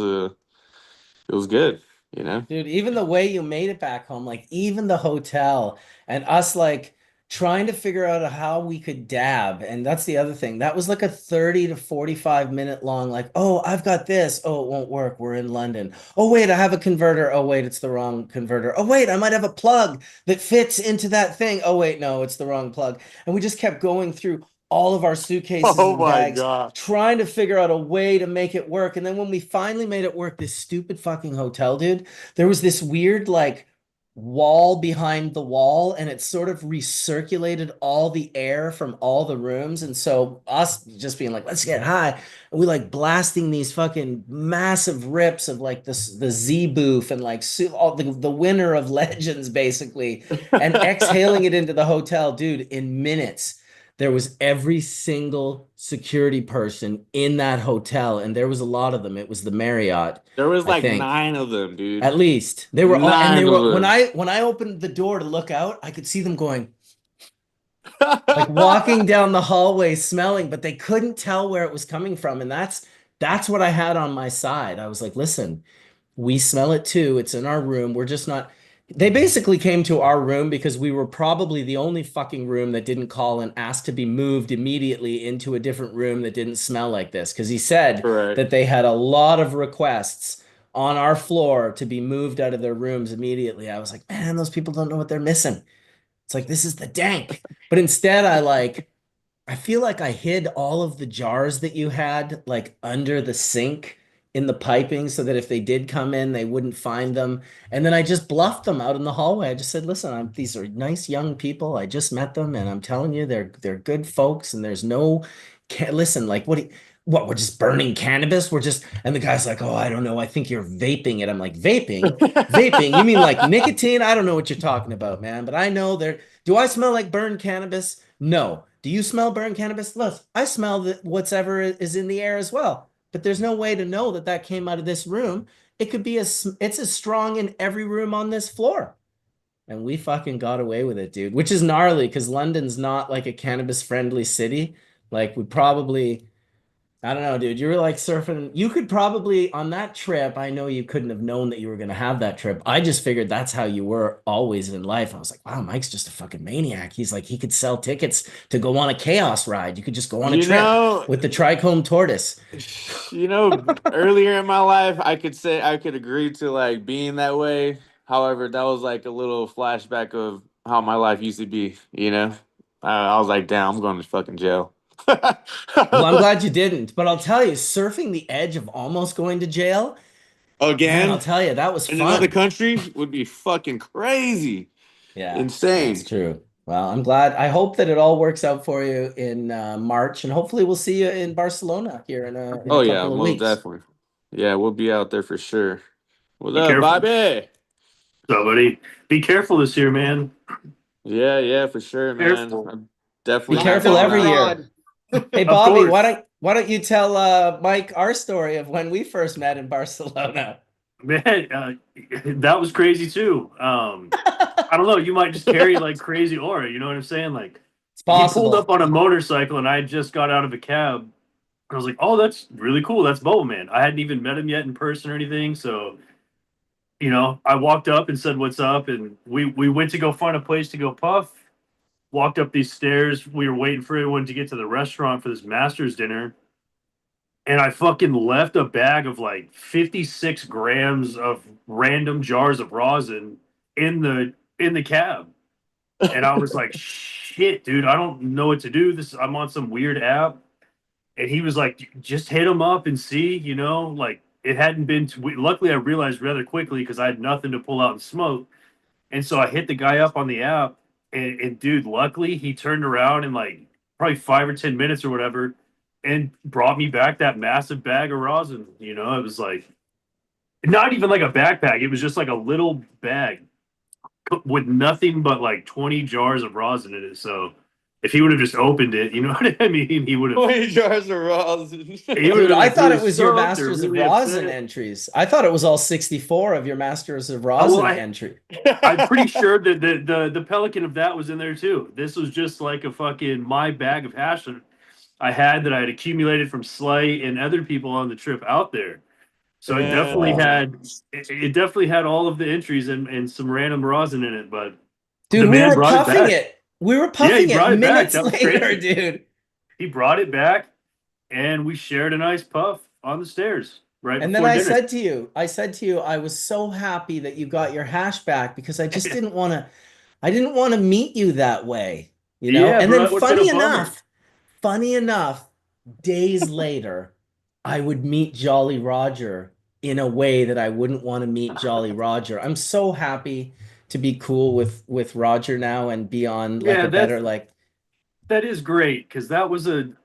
O: good, you know.
A: Dude, even the way you made it back home, like even the hotel and us like trying to figure out how we could dab. And that's the other thing. That was like a 30 to 45-minute long, like, oh, I've got this. Oh, it won't work. We're in London. Oh, wait, I have a converter. Oh, wait, it's the wrong converter. Oh, wait, I might have a plug that fits into that thing. Oh, wait, no, it's the wrong plug. And we just kept going through all of our suitcases
O: Oh
A: and
O: my
A: bags,
O: god.
A: trying to figure out a way to make it work. And then when we finally made it work, this stupid fucking hotel, dude, there was this weird like wall behind the wall, and it sort of recirculated all the air from all the rooms. And so us just being like, let's get high, and we like blasting these fucking massive rips of like this the Z booth and like all the winner of Legends basically, and exhaling it into the hotel, dude, in minutes. There was every single security person in that hotel, and there was a lot of them. It was the Marriott,
O: There was
A: I
O: like
A: think.
O: 9 of them, dude.
A: At least they were all, and they
O: 9 of
A: were
O: them.
A: when I opened the door to look out, I could see them going like walking down the hallway smelling, but they couldn't tell where it was coming from. And that's what I had on my side. I was like, listen, we smell it too. It's in our room. We're just not. They basically came to our room because we were probably the only fucking room that didn't call and ask to be moved immediately into a different room that didn't smell like this. Because he said
O: Correct.
A: that they had a lot of requests on our floor to be moved out of their rooms immediately. I was like, man, those people don't know what they're missing. It's like, this is the dank. But instead, I feel like I hid all of the jars that you had like under the sink in the piping so that if they did come in, they wouldn't find them. And then I just bluffed them out in the hallway. I just said, listen, these are nice young people. I just met them, and I'm telling you, they're good folks, and there's no listen, like what, we're just burning cannabis? We're just, and the guy's like, oh, I don't know. I think you're vaping it. I'm like, vaping? Vaping? You mean like nicotine? I don't know what you're talking about, man. But I know there. Do I smell like burned cannabis? No. Do you smell burned cannabis? Look, I smell whatever is in the air as well. But there's no way to know that that came out of this room. It could be it's as strong in every room on this floor. And we fucking got away with it, dude, which is gnarly because London's not like a cannabis friendly city. Like we probably, I don't know, dude. You were like surfing. You could probably on that trip. I know you couldn't have known that you were going to have that trip. I just figured that's how you were always in life. I was like, wow, Mike's just a fucking maniac. He's like, he could sell tickets to go on a chaos ride. You could just go on a
O: You
A: trip
O: know,
A: with the Trichometortoise.
O: you know, earlier in my life, I could say I could agree to like being that way. However, that was like a little flashback of how my life used to be. You know, I was like, damn, I'm going to fucking jail.
A: Well, I'm glad you didn't. But I'll tell you, surfing the edge of almost going to jail,
O: again.
A: Man, I'll tell you, that was
O: in
A: fun.
O: another country would be fucking crazy.
A: Yeah,
O: Insane.
A: that's true. Well, I'm glad. I hope that it all works out for you in March, and hopefully we'll see you in Barcelona here in a
O: Oh yeah,
A: couple of
O: most
A: weeks.
O: definitely. Yeah, we'll be out there for sure. What's
K: Be
O: up,
K: careful.
O: Bobby?
K: So, buddy, be careful this year, man.
O: Yeah, for sure, man.
K: Careful.
O: I'm definitely
A: Be careful
O: on
A: every
O: that.
A: year. Hey,
K: Of
A: Bobby,
K: course.
A: why don't you tell Mike our story of when we first met in Barcelona?
K: Man, that was crazy too. I don't know. You might just carry like crazy aura. You know what I'm saying? Like
A: It's
K: he pulled
A: possible.
K: up on a motorcycle, and I just got out of a cab. I was like, "Oh, that's really cool. That's Bo, man." I hadn't even met him yet in person or anything, so I walked up and said, "What's up?" And we went to go find a place to go puff. Walked up these stairs. We were waiting for everyone to get to the restaurant for this master's dinner. And I fucking left a bag of like 56 grams of random jars of rosin in the cab. And I was like, shit, dude, I don't know what to do. I'm on some weird app. And he was like, just hit him up and see, like it hadn't been luckily I realized rather quickly because I had nothing to pull out and smoke. And so I hit the guy up on the app, and dude, luckily he turned around in like probably 5 or 10 minutes or whatever, and brought me back that massive bag of rosin. It was like not even like a backpack; it was just like a little bag with nothing but like 20 jars of rosin in it. So if he would have just opened it, you know what I mean? He would have.
O: 20 jars of rosin.
A: Dude, I thought it was your
K: stoked or
A: Masters of
K: really
A: Rosin
K: upset.
A: entries. I thought it was all 64 of your Masters of Rosin entry.
K: I'm pretty sure that the pelican of that was in there too. This was just like a fucking my bag of hash that I had accumulated from Slay and other people on the trip out there. So it definitely had all of the entries and some random rosin in it. But
A: dude,
K: the
A: we
K: man
A: were
K: brought
A: puffing
K: back.
A: it. We were
K: Yeah,
A: puffing
K: he
A: it
K: brought it back.
A: minutes
K: That was
A: later,
K: crazy.
A: dude.
K: He brought it back, and we shared a nice puff on the stairs right
A: And then
K: before
A: I
K: dinner.
A: said to you, I was so happy that you got your hash back because I just didn't want to meet you that way,
K: Yeah,
A: And
K: bro,
A: then
K: that would've been a bummer.
A: funny enough, days later, I would meet Jolly Roger in a way that I wouldn't want to meet Jolly Roger. I'm so happy to be cool with Roger now and be on like
K: Yeah,
A: a better like
K: that is great because that was an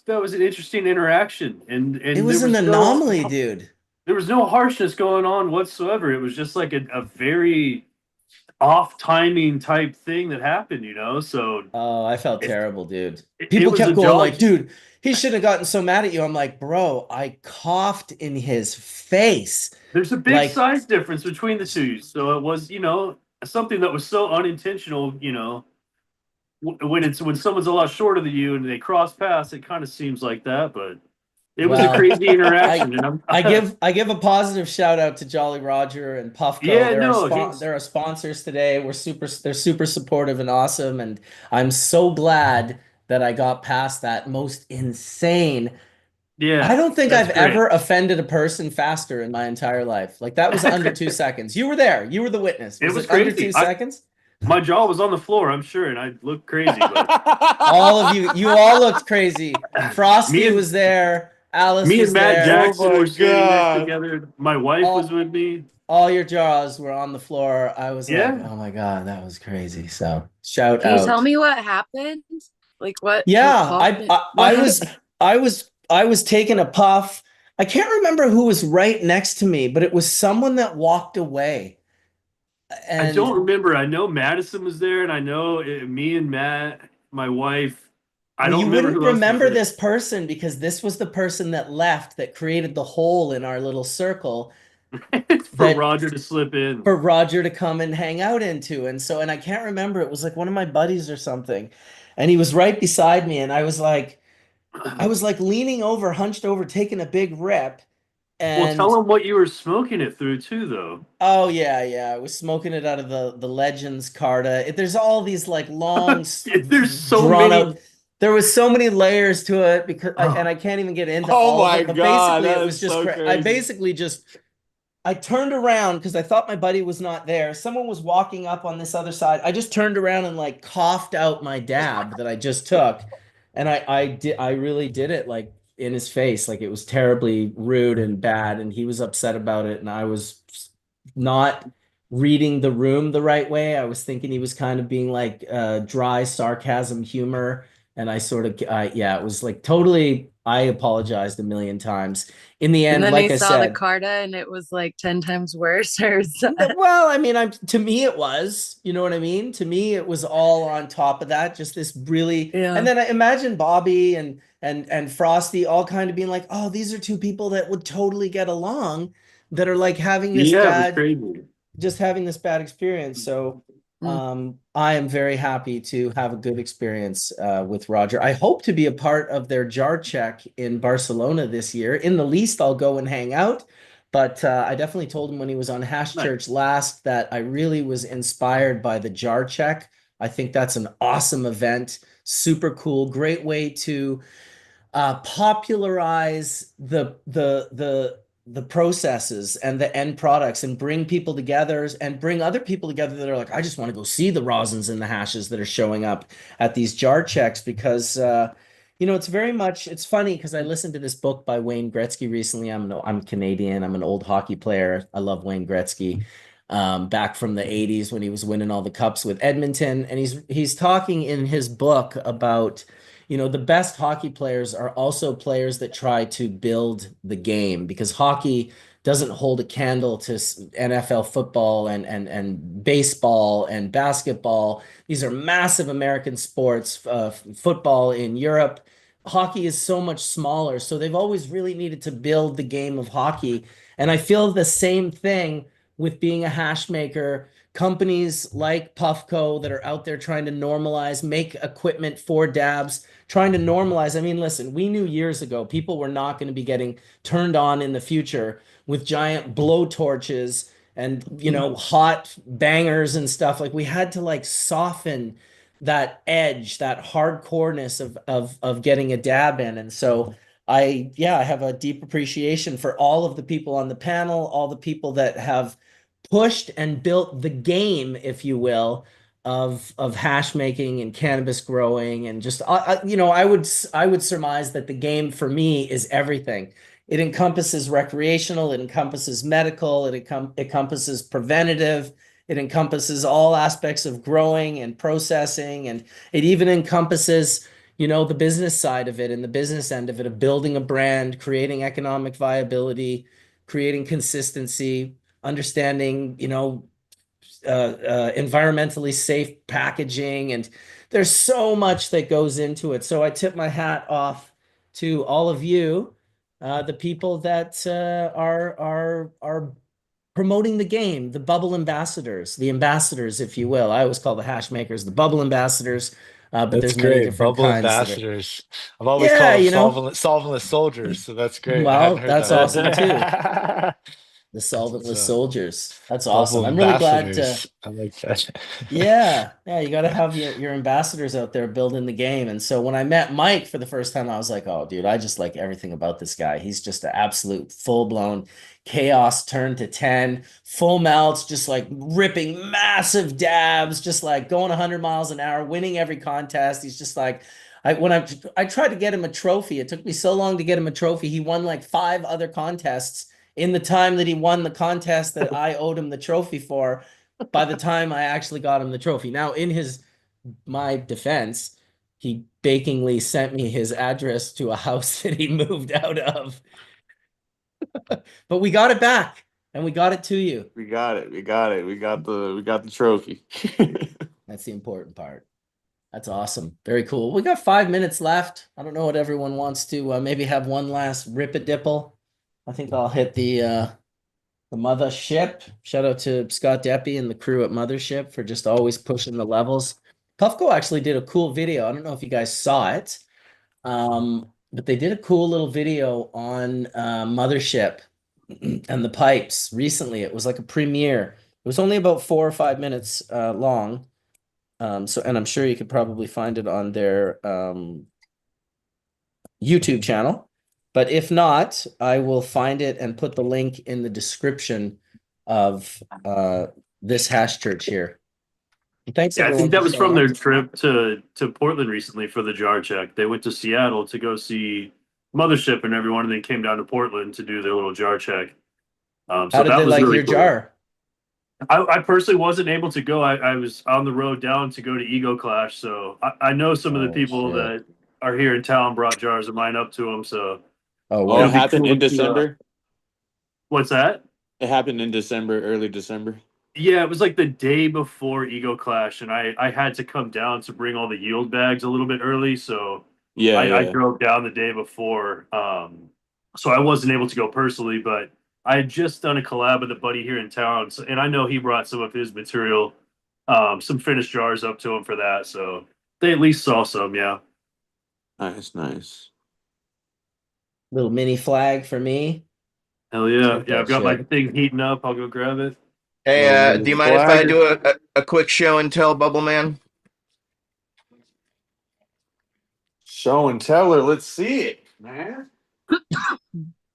K: interesting interaction, and
A: it was an anomaly, dude.
K: there was no harshness going on whatsoever. It was just like a very off timing type thing that happened, So
A: Oh, I felt terrible, dude.
K: it
A: People
K: was
A: kept
K: a
A: going
K: jolly.
A: like, dude, he should have gotten so mad at you. I'm like, bro, I coughed in his face.
K: There's a big
A: Like,
K: size difference between the two, so it was something that was so unintentional. When someone's a lot shorter than you and they cross paths, it kind of seems like that, but it was a
A: well,
K: crazy interaction. And
A: I give a positive shout out to Jolly Roger and Puffco.
K: Yeah,
A: They're
K: no,
A: they're our sponsors today. They're super supportive and awesome, and I'm so glad that I got past that most insane.
K: yeah.
A: I don't think
K: that's
A: I've
K: great.
A: ever offended a person faster in my entire life. Like that was under 2 seconds. You were there. You were the witness.
K: It was
A: under
K: crazy.
A: 2 seconds?
K: My jaw was on the floor, I'm sure, and I looked crazy. But
A: all of you all looked crazy. Frosty
K: Me and-
A: was there. Alice
K: me
A: was
K: and Matt
A: there.
K: Jackson
O: Oh my
K: were standing next
O: God.
K: together. My wife was with me.
A: All your jaws were on the floor. I was
K: Yeah.
A: like, oh my God, that was crazy. So shout
I: Can you
A: out.
I: tell me what happened? Like what?
A: Yeah,
I: what caused it?
A: I was taking a puff. I can't remember who was right next to me, but it was someone that walked away. And
K: I don't remember. I know Madison was there, and I know me and Matt, my wife. I don't
A: you
K: remember
A: wouldn't
K: who else was
A: remember
K: there.
A: this person because this was the person that left that created the hole in our little circle
K: for Roger to slip in.
A: For Roger to come and hang out into. And I can't remember. It was like one of my buddies or something. And he was right beside me. And I was like leaning over, hunched over, taking a big rip. And
K: Well, tell them what you were smoking it through too, though.
A: Oh yeah. I was smoking it out of the Legends Carta. There's all these like long
K: there's so
A: drawn
K: many.
A: out. There was so many layers to it because and I can't even get into
O: Oh
A: all of
O: my
A: it. But
O: God,
A: basically
O: that
A: it was
O: is
A: just
O: so
A: I
O: crazy.
A: basically just I turned around because I thought my buddy was not there. Someone was walking up on this other side. I just turned around and like coughed out my dab that I just took. And I really did it like in his face. Like, it was terribly rude and bad, and he was upset about it. And I was not reading the room the right way. I was thinking he was kind of being like dry sarcasm humor. And I sort of, yeah, it was like totally, I apologized a million times. In the
I: And
A: end,
I: then
A: like
I: he
A: I
I: saw the
A: said,
I: Carta and it was like 10 times worse. Or
A: well, I mean, to me it was, you know what I mean? To me, it was all on top of that, just this really,
I: Yeah.
A: and then I imagine Bobby and Frosty all kind of being like, oh, these are two people that would totally get along, that are like having this
K: Yeah, it was
A: bad,
K: crazy.
A: just having this bad experience. So I am very happy to have a good experience with Roger. I hope to be a part of their jar check in Barcelona this year. In the least, I'll go and hang out. But I definitely told him when he was on Hash Church last that I really was inspired by the jar check. I think that's an awesome event. Super cool. Great way to popularize the processes and the end products, and bring people together and bring other people together that are like, I just want to go see the rosins and the hashes that are showing up at these jar checks. Because it's very much, it's funny because I listened to this book by Wayne Gretzky recently. I'm Canadian. I'm an old hockey player. I love Wayne Gretzky. Back from the 80s when he was winning all the cups with Edmonton. And he's talking in his book about, the best hockey players are also players that try to build the game, because hockey doesn't hold a candle to NFL football and baseball and basketball. These are massive American sports, football in Europe. Hockey is so much smaller. So they've always really needed to build the game of hockey. And I feel the same thing with being a hash maker. Companies like Puffco that are out there trying to normalize, make equipment for dabs, trying to normalize. I mean, listen, we knew years ago people were not going to be getting turned on in the future with giant blow torches and, hot bangers and stuff. Like, we had to like soften that edge, that hardcoreness of getting a dab in. And so I have a deep appreciation for all of the people on the panel, all the people that have pushed and built the game, if you will, of hash making and cannabis growing. And just I would surmise that the game for me is everything. It encompasses recreational, it encompasses medical, it encompasses preventative, it encompasses all aspects of growing and processing, and it even encompasses the business side of it and the business end of it, of building a brand, creating economic viability, creating consistency, understanding environmentally safe packaging. And there's so much that goes into it. So I tip my hat off to all of you, the people that are promoting the game, the bubble ambassadors, the ambassadors, if you will. I always call the hash makers the bubble ambassadors, but
C: That's
A: there's many
C: great.
A: different
C: Bubble
A: kinds that are,
C: ambassadors. I've always
A: yeah,
C: called them solventless soldiers, so that's great. I hadn't
A: well,
C: heard
A: that's
C: that
A: awesome too.
C: one.
A: The
C: It's,
A: solventless soldiers. That's awesome.
C: bubble
A: I'm really glad to.
C: ambassadors. I like that.
A: Yeah, you got to have your ambassadors out there building the game. And so when I met Mike for the first time, I was like, oh, dude, I just like everything about this guy. He's just an absolute full-blown chaos turned to 10, full melts, just like ripping massive dabs, just like going 100 miles an hour, winning every contest. He's just like, I tried to get him a trophy. It took me so long to get him a trophy. He won like 5 other contests in the time that he won the contest that I owed him the trophy for. By the time I actually got him the trophy. Now, in my defense, he bakingly sent me his address to a house that he moved out of. But we got it back, and we got it to you.
O: We got it. We got the trophy.
A: That's the important part. That's awesome. Very cool. We got 5 minutes left. I don't know what everyone wants to maybe have one last rip a dipple. I think I'll hit the Mothership. Shout out to Scott Deppy and the crew at Mothership for just always pushing the levels. Puffco actually did a cool video. I don't know if you guys saw it, but they did a cool little video on Mothership and the pipes recently. It was like a premiere. It was only about 4 or 5 minutes long. And I'm sure you could probably find it on their YouTube channel. But if not, I will find it and put the link in the description of this hash church here. And thanks,
K: Yeah, I
A: everyone.
K: think that
A: for
K: was from
A: showing
K: their
A: up.
K: trip to Portland recently for the jar check. They went to Seattle to go see mothership and everyone, and then came down to Portland to do their little jar check.
A: How
K: So
A: did
K: that
A: they
K: was
A: like
K: really
A: your
K: cool.
A: jar?
K: I personally wasn't able to go. I was on the road down to go to Ego Clash, so I know some of the people that are here in town brought jars of mine up to them. So
O: Oh, it happened in December.
K: What's that?
O: It happened in December, early December.
K: Yeah, it was like the day before Ego Clash, and I had to come down to bring all the yield bags a little bit early, so I drove down the day before. So I wasn't able to go personally, but I had just done a collab with a buddy here in town, and I know he brought some of his material, some finished jars up to him for that, so they at least saw some, yeah.
O: Nice.
A: Little mini flag for me.
K: Hell yeah.
A: Take
K: Yeah,
A: that
K: I've got my
A: shit.
K: thing heating up. I'll go grab it.
M: Hey, do you mind if I do a quick show and tell, Bubble Man?
O: Show and tell her. Let's see it, man.
M: All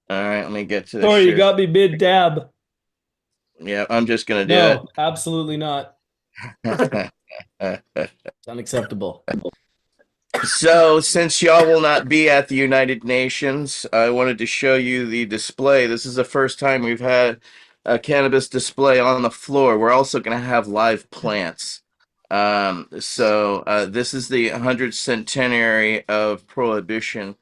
M: right, let me get to this.
A: Sorry, you got me mid dab.
M: Yeah, I'm just gonna do
A: No, absolutely not.
M: it.
A: It's unacceptable.
M: So, since y'all will not be at the United Nations, I wanted to show you the display. This is the first time we've had a cannabis display on the floor. We're also going to have live plants. This is the 100th centenary of prohibition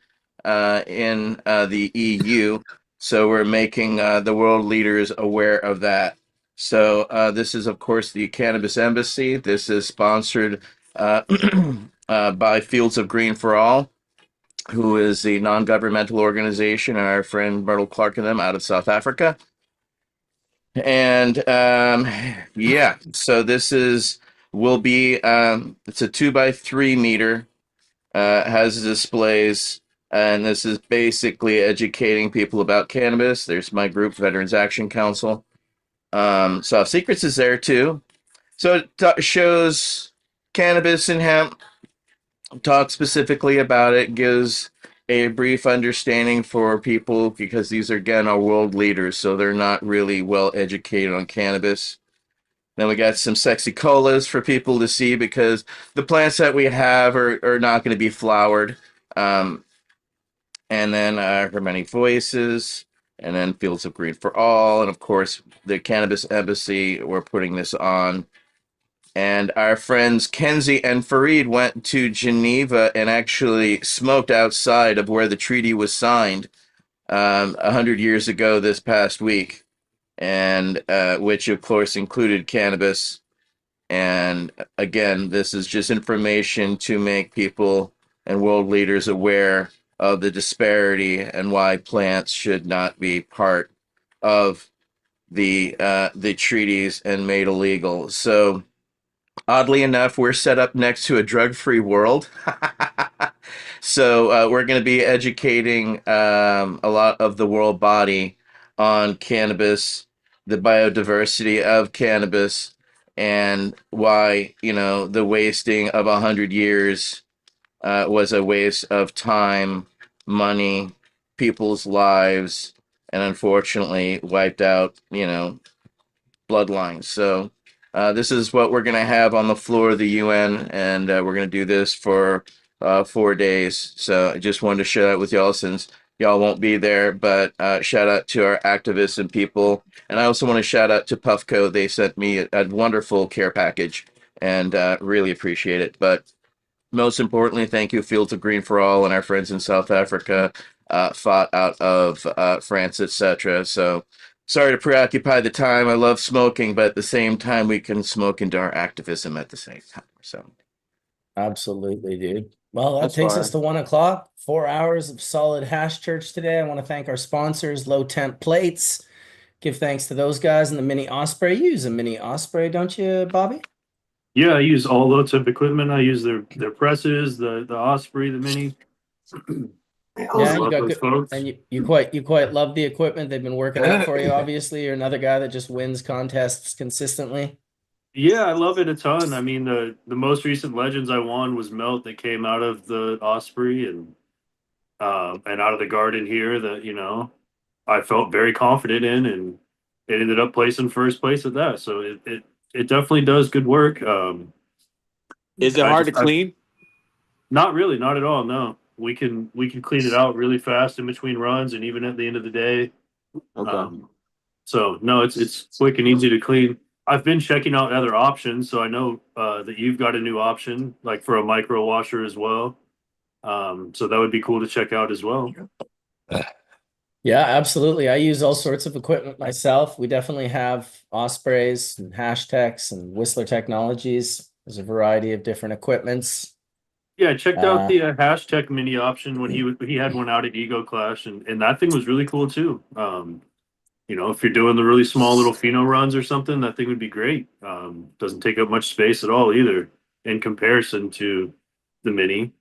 M: in the EU. So we're making the world leaders aware of that. So this is, of course, the Cannabis Embassy. This is sponsored by Fields of Green for All, who is a non-governmental organization, and our friend Myrtle Clark and them out of South Africa. And yeah, so this will be it's a 2x3 meter, has displays, and this is basically educating people about cannabis. There's my group, Veterans Action Council. So Secrets is there too. So it shows cannabis and hemp, talk specifically about it, gives a brief understanding for people, because these are, again, our world leaders, so they're not really well educated on cannabis. Then we got some sexy colas for people to see, because the plants that we have are not going to be flowered. And then Her Many Voices, and then Fields of Green for All, and of course the Cannabis Embassy. We're putting this on. And our friends Kenzie and Fareed went to Geneva and actually smoked outside of where the treaty was signed 100 years ago this past week, and which of course included cannabis. And again, this is just information to make people and world leaders aware of the disparity and why plants should not be part of the treaties and made illegal. So oddly enough, we're set up next to a drug-free world. So we're going to be educating a lot of the world body on cannabis, the biodiversity of cannabis, and why, the wasting of 100 years was a waste of time, money, people's lives, and unfortunately wiped out, bloodlines. So this is what we're going to have on the floor of the UN, and we're going to do this for 4 days. So I just wanted to share that with y'all, since y'all won't be there, but shout out to our activists and people. And I also want to shout out to Puffco. They sent me a wonderful care package, and really appreciate it. But most importantly, thank you, Fields of Green for All, and our friends in South Africa, fought out of France, etc. So sorry to preoccupy the time. I love smoking, but at the same time, we can smoke into our activism at the same time. So
A: Absolutely, dude. Well, that
O: That's
A: takes
O: fine.
A: us to 1 o'clock. 4 hours of solid hash church today. I want to thank our sponsors, Low Temp Plates. Give thanks to those guys and the Mini Osprey. You use a Mini Osprey, don't you, Bobby?
K: Yeah, I use all low temp equipment. I use their presses, the Osprey, the Mini.
A: Yeah, you got good, and you quite love the equipment. They've been working out for you. Obviously, you're another guy that just wins contests consistently.
K: Yeah, I love it a ton. I mean, the most recent Legends I won was Melt that came out of the Osprey and out of the garden here that I felt very confident in, and it ended up placing first place at that. So it definitely does good work.
O: Is it hard to clean?
K: Not really, not at all. No, we can clean it out really fast in between runs and even at the end of the day.
O: Okay.
K: So no, it's quick and easy to clean. I've been checking out other options, so I know that you've got a new option, like for a micro washer as well. So that would be cool to check out as well.
A: Yeah, absolutely. I use all sorts of equipment myself. We definitely have Ospreys and Hashtechs and Whistler Technologies. There's a variety of different equipments.
K: Yeah, I checked out the Hashtag mini option when he had one out at Ego Clash, and that thing was really cool too. You know, if you're doing the really small little pheno runs or something, that thing would be great. Doesn't take up much space at all either in comparison to the mini.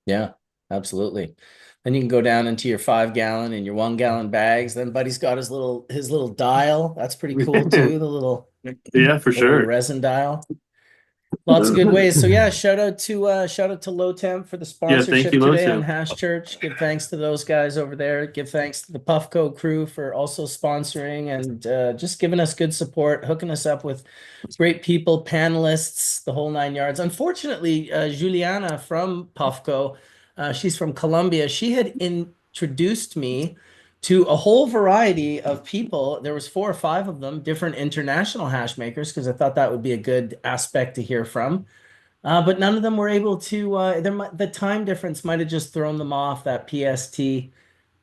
A: Yeah, absolutely. Then you can go down into your 5-gallon and your 1-gallon bags. Then Buddy's got his little dial. That's pretty cool too. The little
K: for sure
A: resin dial. Lots of good ways. So yeah, shout out to Low Temp for the sponsorship
K: you,
A: today
K: Low
A: on
K: Temp.
A: Hash Church. Give thanks to those guys over there. Give thanks to the Puffco crew for also sponsoring and just giving us good support, hooking us up with great people, panelists, the whole 9 yards. Unfortunately, Juliana from Puffco, she's from Colombia. She had introduced me to a whole variety of people. There was 4 or 5 of them, different international hash makers, because I thought that would be a good aspect to hear from. But none of them were able to, the time difference might have just thrown them off that PST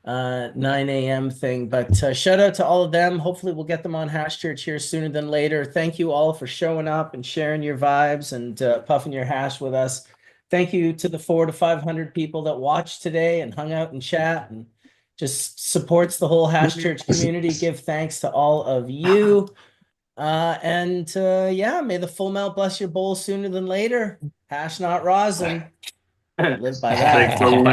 A: 9 a.m. thing. But shout out to all of them. Hopefully we'll get them on Hash Church here sooner than later. Thank you all for showing up and sharing your vibes and puffing your hash with us. Thank you to the 400 to 500 people that watched today and hung out and chat and just supports the whole Hash Church community. Give thanks to all of you. Yeah, may the full melt bless your bowl sooner than later. Hash not rosin. Live by that.
K: Thanks,